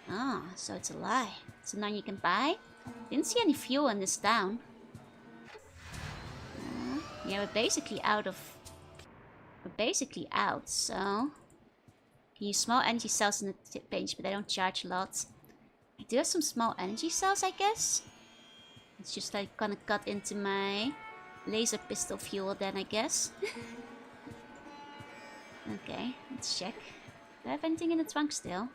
Ah, so it's a lie. So none you can buy? Didn't see any fuel in this town. Yeah, we're basically out of... We're basically out, so... Can use small energy cells in the bench, but they don't charge a lot. I do have some small energy cells, I guess. It's just like gonna cut into my laser pistol fuel then, I guess. Okay, let's check. Do I have anything in the trunk still?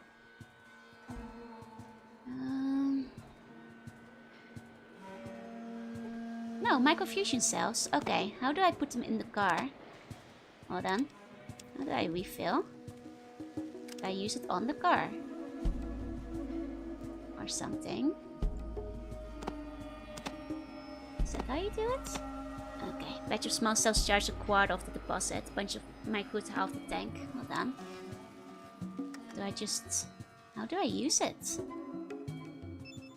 No, microfusion cells. Okay, how do I put them in the car? Hold on. How do I refill? Do I use it on the car? Or something? Is that how you do it? Okay, batch of small cells charge a quarter of the deposit. Bunch of micros half the tank. Hold on. Do I just... How do I use it?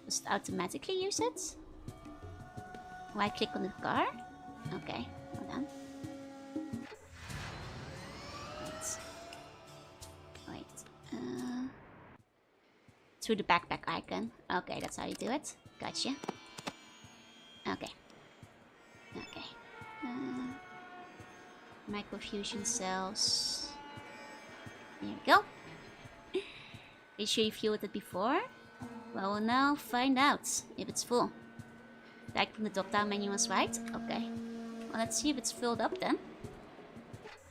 Does it automatically use it? Right click on the car? Okay, hold on. Wait. Through the backpack icon. Okay, that's how you do it. Gotcha. Okay. Okay. Microfusion cells. There we go. Are you sure you fueled it before? Well, we'll now find out if it's full. Back from the drop-down menu was right. Okay. Well, let's see if it's filled up then.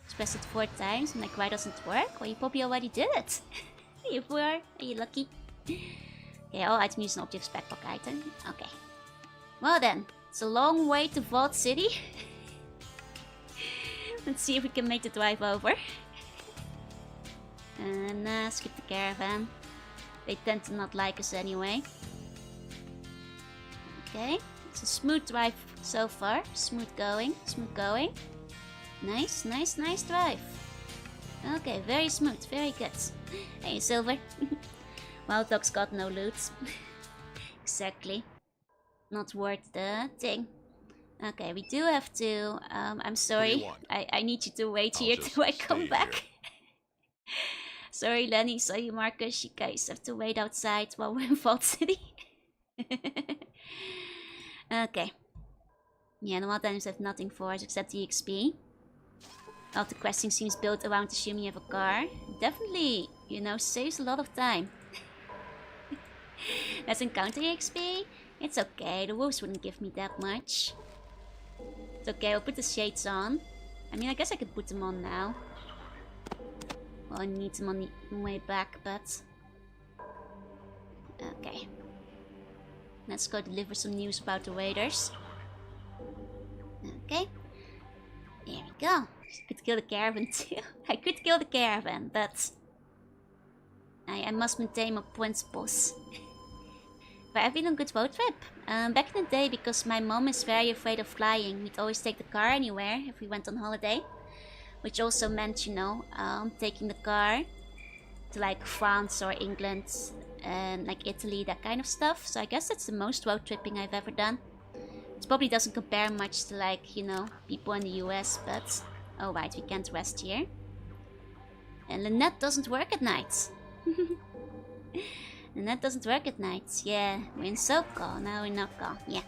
Just press it 4 times and like why doesn't it work? Well, you probably already did it. You were. Are you lucky? Okay, all items use an object's backpack item. Okay. Well then, it's a long way to Vault City. Let's see if we can make the drive over. And skip the caravan. They tend to not like us anyway. Okay, it's a smooth drive so far. Smooth going, smooth going. Nice, nice, nice drive. Okay, very smooth, very good. Hey, Silver. Wild Dog's got no loot. Exactly. Not worth the thing. Okay, we do have to... I'm sorry. I need you to wait here till I come back. Sorry, Lenny. Sorry, Marcus. You guys have to wait outside while we're in Vault City. Okay. Yeah, normal times have nothing for us except the XP. All the questing seems built around assuming you have a car. Definitely, you know, saves a lot of time. Let's encounter XP. It's okay, the wolves wouldn't give me that much. It's okay, I'll put the shades on. I mean, I guess I could put them on now. Well, I need them on the way back, but... Okay. Let's go deliver some news about the raiders. Okay. There we go. I could kill the caravan too. I could kill the caravan, but... I must maintain my principles. But I've been on a good road trip. Back in the day, because my mom is very afraid of flying, we'd always take the car anywhere if we went on holiday. Which also meant, you know, taking the car to like France or England and like Italy, that kind of stuff. So I guess that's the most road tripping I've ever done. It probably doesn't compare much to like, you know, people in the US, but... Oh right, we can't rest here. And Lynette doesn't work at night. Lynette doesn't work at night. Yeah, we're in SoCal. Now we're not call. Yeah.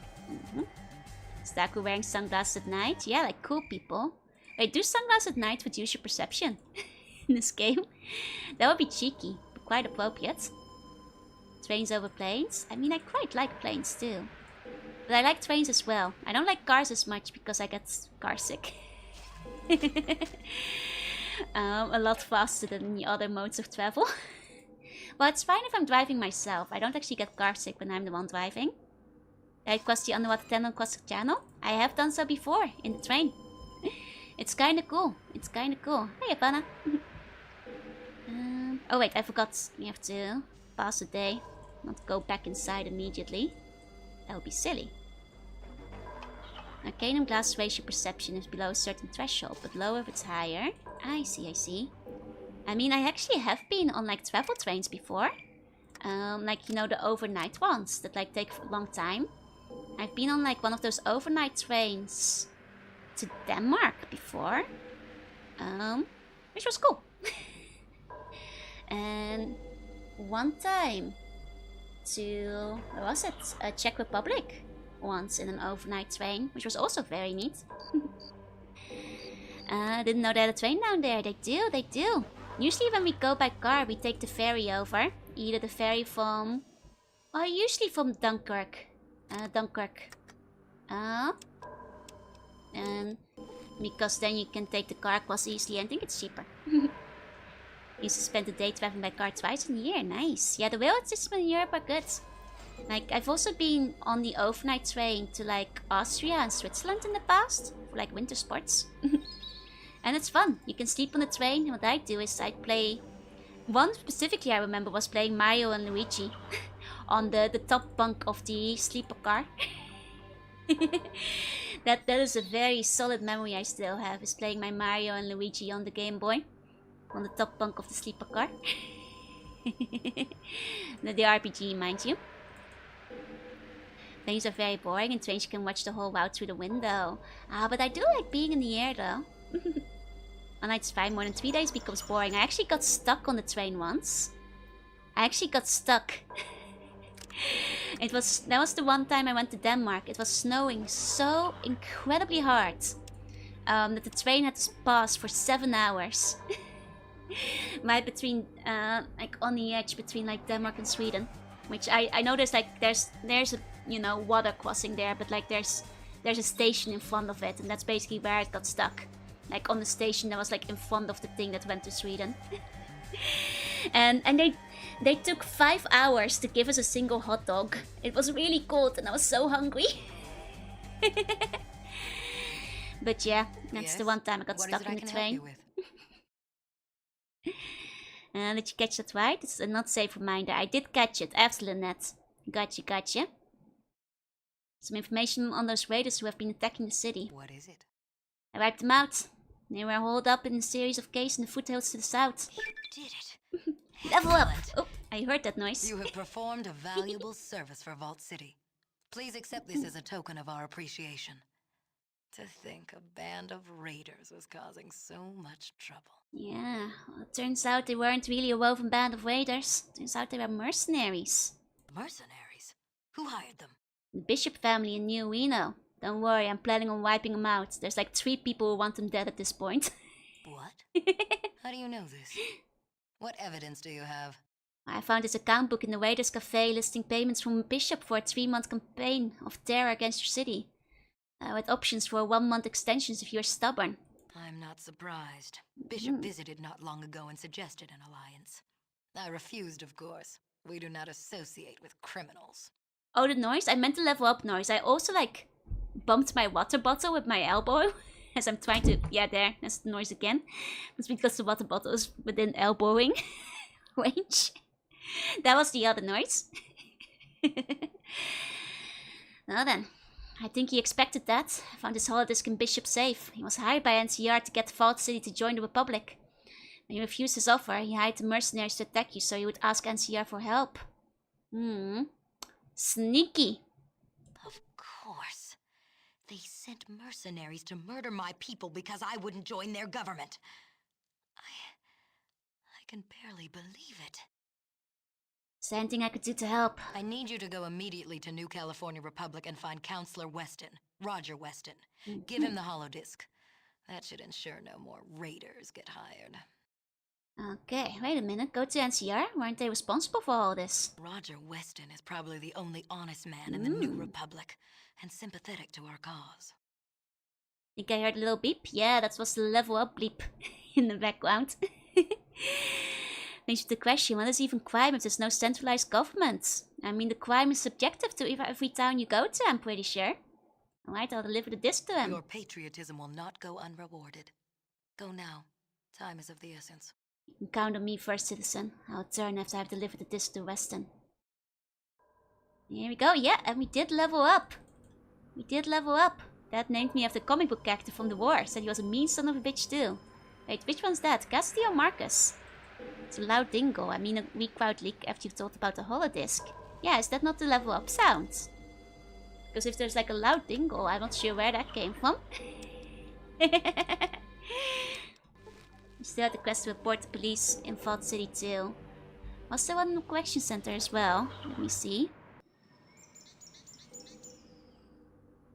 Staku wearing sunglasses at night. Yeah, like cool people. Wait, do sunglasses at night reduce your perception in this game? That would be cheeky, but quite appropriate. Trains over planes? I mean, I quite like planes too. But I like trains as well. I don't like cars as much because I get car sick. A lot faster than the other modes of travel. Well, it's fine if I'm driving myself. I don't actually get car sick when I'm the one driving. I request the Underwater 10 on Quest channel. I have done so before, in the train. It's kinda cool. It's kinda cool. Hey, Ivana. Oh wait, I forgot. We have to pass the day. Not go back inside immediately. That would be silly. Arcanum glass raise your perception is below a certain threshold, but lower if it's higher. I see, I see. I mean, I actually have been on like travel trains before. Like, you know, the overnight ones that like take a long time. I've been on like one of those overnight trains to Denmark before. Which was cool. And one time to, where was it? Czech Republic once in an overnight train, which was also very neat. Didn't know they had a train down there. They do, they do. Usually when we go by car, we take the ferry over. Either the ferry from... Well, usually from Dunkirk. And because then you can take the car across easily. I think it's cheaper. Used to spend the day traveling by car twice in a year. Nice. Yeah, the rail systems in Europe are good. Like, I've also been on the overnight train to like Austria and Switzerland in the past. For like winter sports. And it's fun. You can sleep on the train. And what I do is I play... One specifically I remember was playing Mario and Luigi. On the top bunk of the sleeper car. That is a very solid memory I still have. Is playing my Mario and Luigi on the Game Boy. On the top bunk of the sleeper car. The RPG, mind you. Trains are very boring. In trains you can watch the whole route through the window. But I do like being in the air though. On nights 5 more than 3 days becomes boring. I actually got stuck on the train once. I actually got stuck. That was the one time I went to Denmark. It was snowing so incredibly hard that the train had to pass for 7 hours. Right between, like on the edge between like Denmark and Sweden. Which I know there's a, you know, water crossing there, but like there's a station in front of it, and that's basically where it got stuck. Like on the station that was like in front of the thing that went to Sweden. and they took 5 hours to give us a single hot dog. It was really cold and I was so hungry. But yeah, that's the one time I got stuck in the train. Did you catch that right? It's a not safe reminder. I did catch it. Absolutely net. Gotcha. Some information on those raiders who have been attacking the city. What is it? I wiped them out. They were holed up in a series of caves in the foothills to the south. You did it. Level up! Oh, I heard that noise. You have performed a valuable service for Vault City. Please accept this as a token of our appreciation. To think a band of raiders was causing so much trouble. Yeah, well, it turns out they weren't really a woven band of raiders. Turns out they were mercenaries. Mercenaries? Who hired them? The Bishop family in New Reno. Don't worry, I'm planning on wiping them out. There's like 3 people who want them dead at this point. What? How do you know this? What evidence do you have? I found this account book in the Raiders Cafe listing payments from Bishop for a 3-month campaign of terror against your city. With options for 1-month extensions if you're stubborn. I'm not surprised. Bishop visited not long ago and suggested an alliance. I refused, of course. We do not associate with criminals. Oh, the noise? I meant the level up noise. I also like bumped my water bottle with my elbow as I'm trying to... Yeah, there. That's the noise again. It's because the water bottle is within elbowing range. That was the other noise. Now then. I think he expected that. I found his holodisk in Bishop safe. He was hired by NCR to get Vault City to join the Republic. When you refused his offer, he hired the mercenaries to attack you so he would ask NCR for help. Sneaky. Of course. They sent mercenaries to murder my people because I wouldn't join their government. I can barely believe it. Is there anything I could do to help? I need you to go immediately to New California Republic and find Counselor Weston, Roger Weston. Give him the holodisk. That should ensure no more raiders get hired. Okay, wait a minute. Go to NCR? Weren't they responsible for all this? Roger Weston is probably the only honest man in the New Republic, and sympathetic to our cause. Think I heard a little beep? Yeah, that was the level up bleep in the background. Makes you the question, what is even crime if there's no centralized government? I mean, the crime is subjective to every town you go to, I'm pretty sure. Alright, I'll deliver the disc to him. Your patriotism will not go unrewarded. Go now. Time is of the essence. You can count on me, first citizen. I'll turn after I've delivered the disc to Weston. Here we go, yeah, and we did level up. We did level up. That named me after the comic book character from the war. Said he was a mean son of a bitch too. Wait, which one's that? Cassidy or Marcus? It's a loud dingle. I mean a weak crowd leak after you've thought about the holodisc. Yeah, is that not the level up sound? Because if there's like a loud dingle, I'm not sure where that came from. You still had the quest to report the police in Vault City too. Was there one in the correction center as well? Let me see.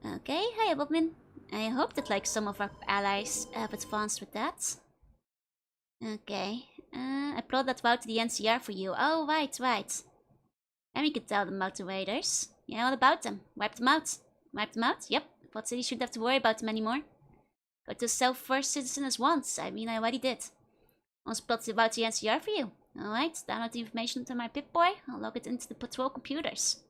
Okay, hi Bobman. I hope that like some of our allies have advanced with that. Okay, I brought that route to the NCR for you. Oh, right. And we could tell them about the raiders. Yeah, what about them? Wipe them out. Wipe them out? Yep. Vault City shouldn't have to worry about them anymore. Go to self-first citizen as once. I mean, I already did. Also plotted about the NCR for you. Alright, download the information to my Pip-Boy. I'll log it into the patrol computers.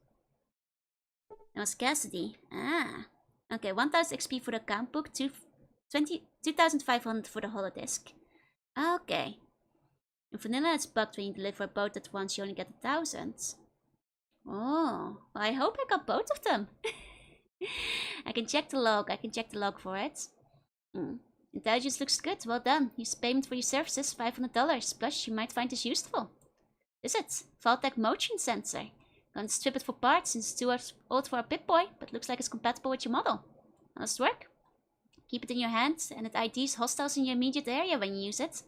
That was Cassidy. Ah. Okay, 1000 XP for the account book, 2500 for the holodisc. Okay. In vanilla it's bugged when you deliver both at once, you only get 1000. Oh, well, I hope I got both of them. I can check the log for it. Intelligence looks good, well done. Use payment for your services, $500. Plus, you might find this useful. Is it? Vault-Tec motion sensor. Gonna strip it for parts since it's too old for a Pip-Boy, but looks like it's compatible with your model. How does it work? Keep it in your hand, and it IDs hostiles in your immediate area when you use it.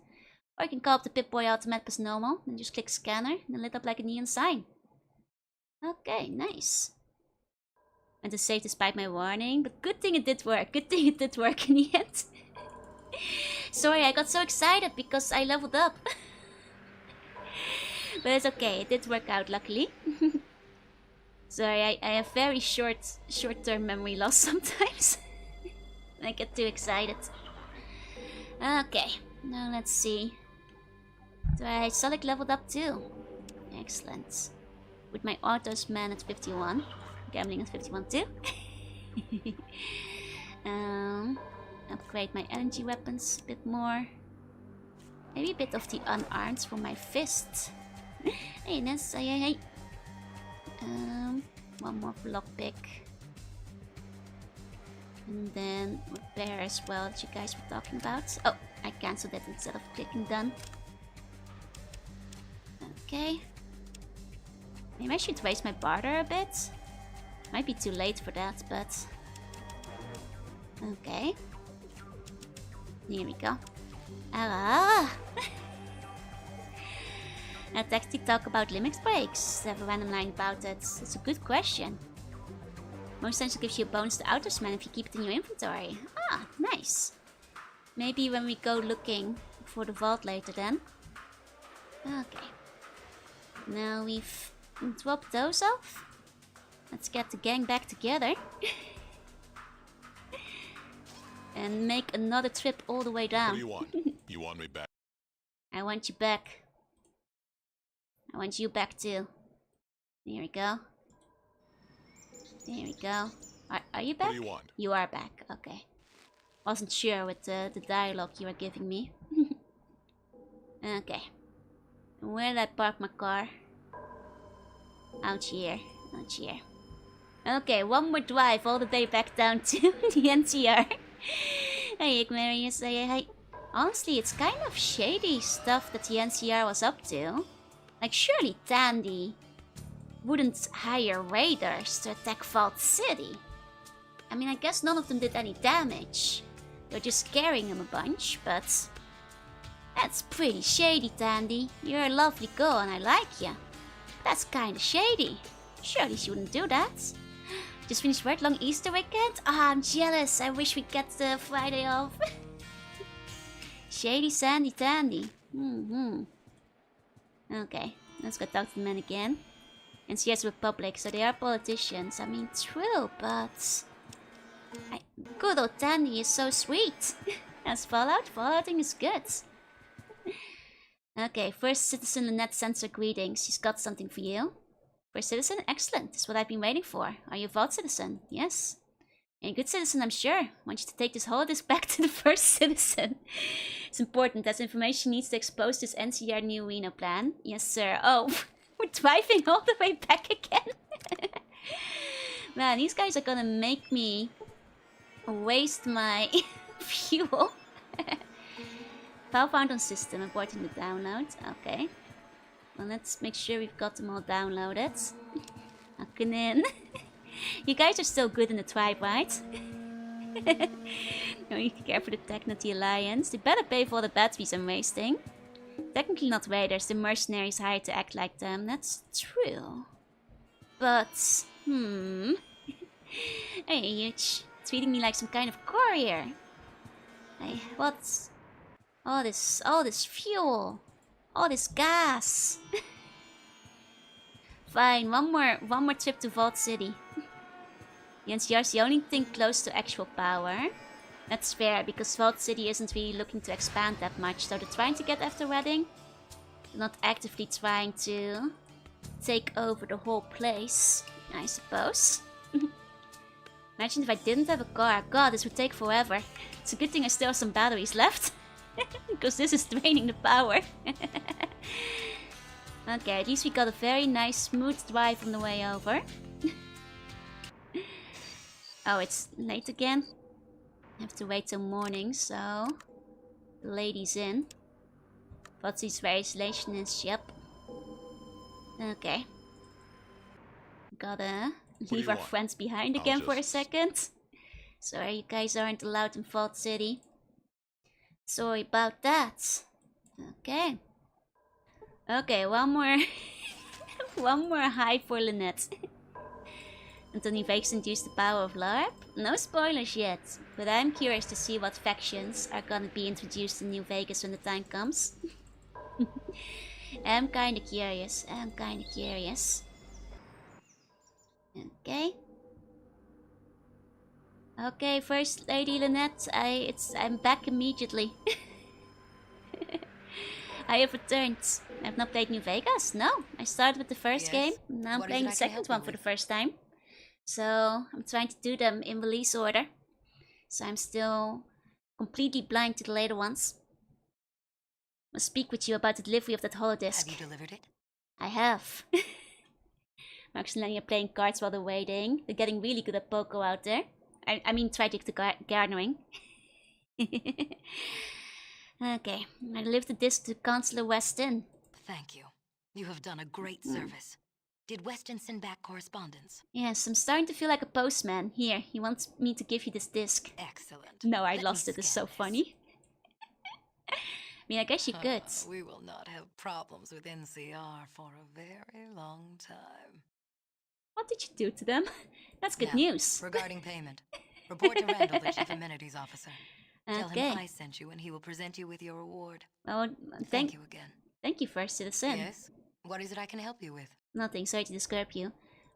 Or you can call up the Pip-Boy automat as normal, and just click scanner, and it lit up like a neon sign. Okay, nice. And to save despite my warning, but good thing it did work. Good thing it did work in the end. Sorry, I got so excited because I leveled up. But it's okay, it did work out, luckily. Sorry, I have very short-term memory loss sometimes. I get too excited. Okay, now let's see. Do I Solid leveled up too? Excellent. With my autos man at 51. Gambling at 51 too. Upgrade my energy weapons a bit more. Maybe a bit of the unarmed for my fist. Hey Ness, hey. One more lockpick. And then repair as well that you guys were talking about. Oh, I cancelled that instead of clicking done. Okay. Maybe I should raise my barter a bit. Might be too late for that, but... Okay. Here we go. Ah! Let's actually talk about limit breaks. Have a random line about it. It's a good question. Most times it gives you a bonus to Autosman if you keep it in your inventory. Ah, nice. Maybe when we go looking for the vault later then. Okay. Now we've dropped those off. Let's get the gang back together. And make another trip all the way down. What do you want? You want me back? I want you back. I want you back too. There we go. There we go. Are you back? What do you want? You are back. Okay. Wasn't sure with the dialogue you were giving me. Okay. Where did I park my car? Out here. Out here. Okay, one more drive all the way back down to the NCR. Hey, Marius. Hey. Honestly, it's kind of shady stuff that the NCR was up to. Like, surely Tandy wouldn't hire raiders to attack Vault City. I mean, I guess none of them did any damage. They're just scaring him a bunch, but... That's pretty shady, Tandy. You're a lovely girl and I like you. That's kinda shady. Surely she wouldn't do that. Just finished work, long Easter weekend? Ah, I'm jealous. I wish we'd get the Friday off. Shady Sandy Tandy. Okay, let's go talk to the men again. And CS Republic, so they are politicians. I mean, true, but... Good old Tandy is so sweet. As Fallout, Fallouting is good. Okay, first citizen Lynette sends her greetings. She's got something for you. First citizen? Excellent. That's what I've been waiting for. Are you a Vault citizen? Yes. A good citizen, I'm sure. I want you to take this holodisk back to the first citizen. It's important, as information needs to expose this NCR new Reno plan. Yes, sir. Oh, we're driving all the way back again. Man, these guys are gonna make me waste my fuel. File found on system, important to download. Okay. Well, let's make sure we've got them all downloaded. Hacking in. You guys are still good in the tribe, right? No, you can care for the tech, not the alliance. They better pay for all the batteries I'm wasting. Technically not raiders, the mercenaries hired to act like them. That's true. But, Hey, Huge. Treating me like some kind of courier. Hey, what's... all this fuel. All this gas. Fine, one more trip to Vault City. The NCR's the only thing close to actual power. That's fair, because Vault City isn't really looking to expand that much, so they're trying to get after Redding. They're not actively trying to take over the whole place, I suppose. Imagine if I didn't have a car. God, this would take forever. It's a good thing I still have some batteries left. Because this is draining the power. Okay, at least we got a very nice smooth drive on the way over. Oh, it's late again. I have to wait till morning, so... The lady's in. What's these variations? Yep. Okay. Gotta leave our friends behind again for a second. Sorry, you guys aren't allowed in Vault City. Sorry about that. Okay. Okay, one more... one more high for Lynette. Anthony Vegas induced the power of LARP? No spoilers yet, but I'm curious to see what factions are gonna be introduced in New Vegas when the time comes. I'm kinda curious. Okay. Okay, First Lady Lynette, I'm back immediately. I have returned. I have not played New Vegas. No, I started with the first game. Now I'm playing the second one for the first time. So I'm trying to do them in release order. So I'm still completely blind to the later ones. I'll speak with you about the delivery of that holodisk. Have you delivered it? I have. Max and Lenny are playing cards while they're waiting. They're getting really good at poker out there. I mean, tragic to garnering. Okay, I delivered the disc to Counselor Weston. Thank you. You have done a great service. Did Weston send back correspondence? Yes, I'm starting to feel like a postman. Here, he wants me to give you this disc. Excellent. No, I Let lost me it. It's scan so this. funny. I mean, I guess you could. We will not have problems with NCR for a very long time. What did you do to them? That's good Now, news. regarding payment, report to Randall, the Chief Amenities Officer. Tell Okay. him I sent you and he will present you with your reward. Well, Thank you again. Thank you, first citizen. Yes? What is it I can help you with? Nothing. Sorry to disturb you.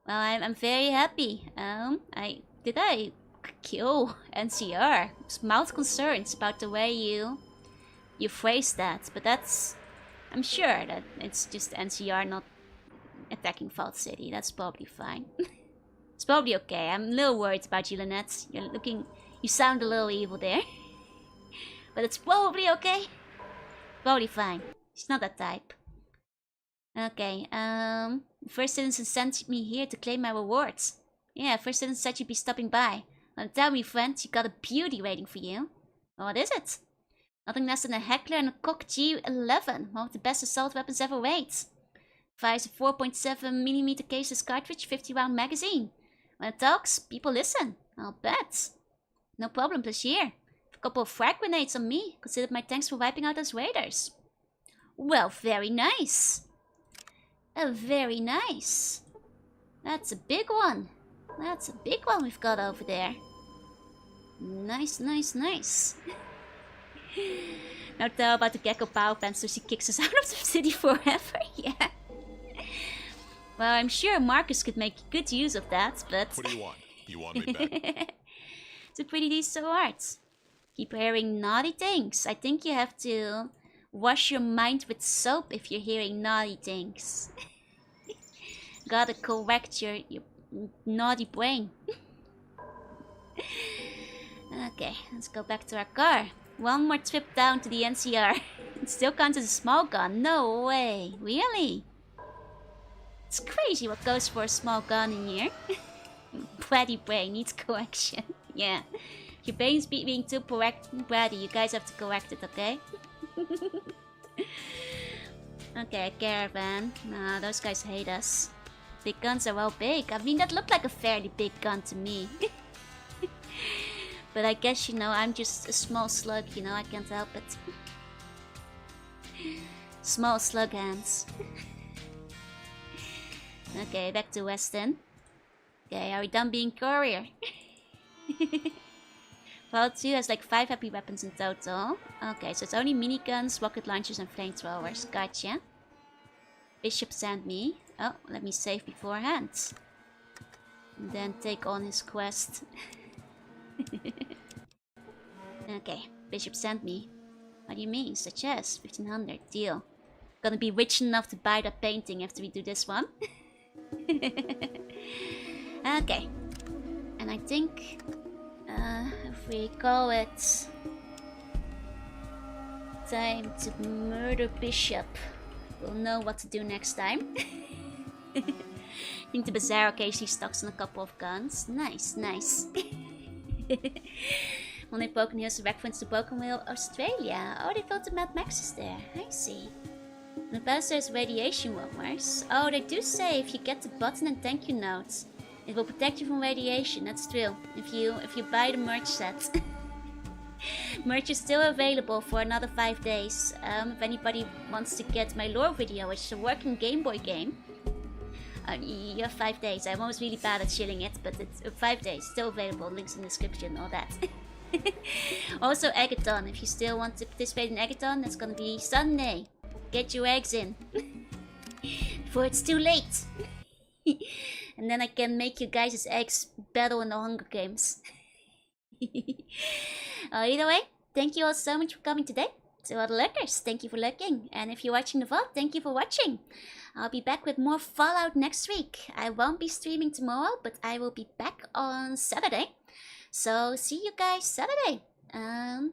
Well, I'm very happy. I kill NCR? Mild concerns about the way you phrased that, but I'm sure that it's just NCR not attacking Vault City. That's probably fine. It's probably okay. I'm a little worried about you, Lynette. You sound a little evil there. But it's probably okay. Probably fine. She's not that type. Okay, First Citizen sent me here to claim my rewards. Yeah, First Citizen said you'd be stopping by. Well, tell me, friend, you got a beauty waiting for you. Well, what is it? Nothing less than a Heckler and a Cock G11, one of the best assault weapons ever made. Fires a 4.7mm caseless cartridge, 50-round magazine. When it talks, people listen. I'll bet. No problem, Plaisir. A couple of frag grenades on me. Consider my thanks for wiping out those raiders. Well, very nice. Very nice. That's a big one. That's a big one we've got over there. Nice, nice, nice. Now tell about the Gecko power plant so she kicks us out of the city forever. Yeah. Well, I'm sure Marcus could make good use of that, but... What do you want? You want me back? It's a pretty decent art. Keep hearing naughty things. I think you have to wash your mind with soap if you're hearing naughty things. Gotta correct your naughty brain. Okay, let's go back to our car. One more trip down to the NCR. It still counts as a small gun. No way. Really? It's crazy what goes for a small gun in here. Bratty brain needs correction. Yeah. Your brain's being too bratty. You guys have to correct it, okay? Okay, caravan. Nah, those guys hate us. Big guns are all big. I mean, that looked like a fairly big gun to me. But I guess, I'm just a small slug, I can't help it. Small slug hands. Okay, back to Weston. Okay, are we done being courier? Vault 2 has like 5 happy weapons in total. Okay, so it's only miniguns, rocket launchers and flamethrowers. Gotcha. Bishop sent me. Oh, let me save beforehand. And then take on his quest. Okay, Bishop sent me. What do you mean? Such as 1500, deal. Gonna be rich enough to buy that painting after we do this one. Okay. And I think if we call it time to murder Bishop, we'll know what to do next time. I think the Bazaar occasionally stocks on a couple of guns. Nice, nice. When they Pokemon News reference to Pokemon Australia. Oh, they filmed the Mad Maxes there. I see. The past there's radiation rumors. Oh, they do say if you get the button and thank you notes, it will protect you from radiation. That's true. If you buy the merch set. Merch is still available for another 5 days. If anybody wants to get my lore video, which is a working Game Boy game. You have 5 days. I'm always really bad at shilling it, but it's 5 days. Still available. Links in the description, all that. Also, Eggathon. If you still want to participate in Eggathon, that's gonna be Sunday. Get your eggs in. Before it's too late. And then I can make you guys' eggs battle in the Hunger Games. Either way, thank you all so much for coming today. To all the lurkers, thank you for lurking. And if you're watching the VOD, thank you for watching. I'll be back with more Fallout next week. I won't be streaming tomorrow, but I will be back on Saturday. So see you guys Saturday. And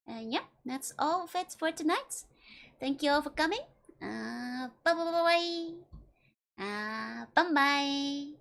yeah, that's all of it for tonight. Thank you all for coming. Bye bye bye. Bye bye.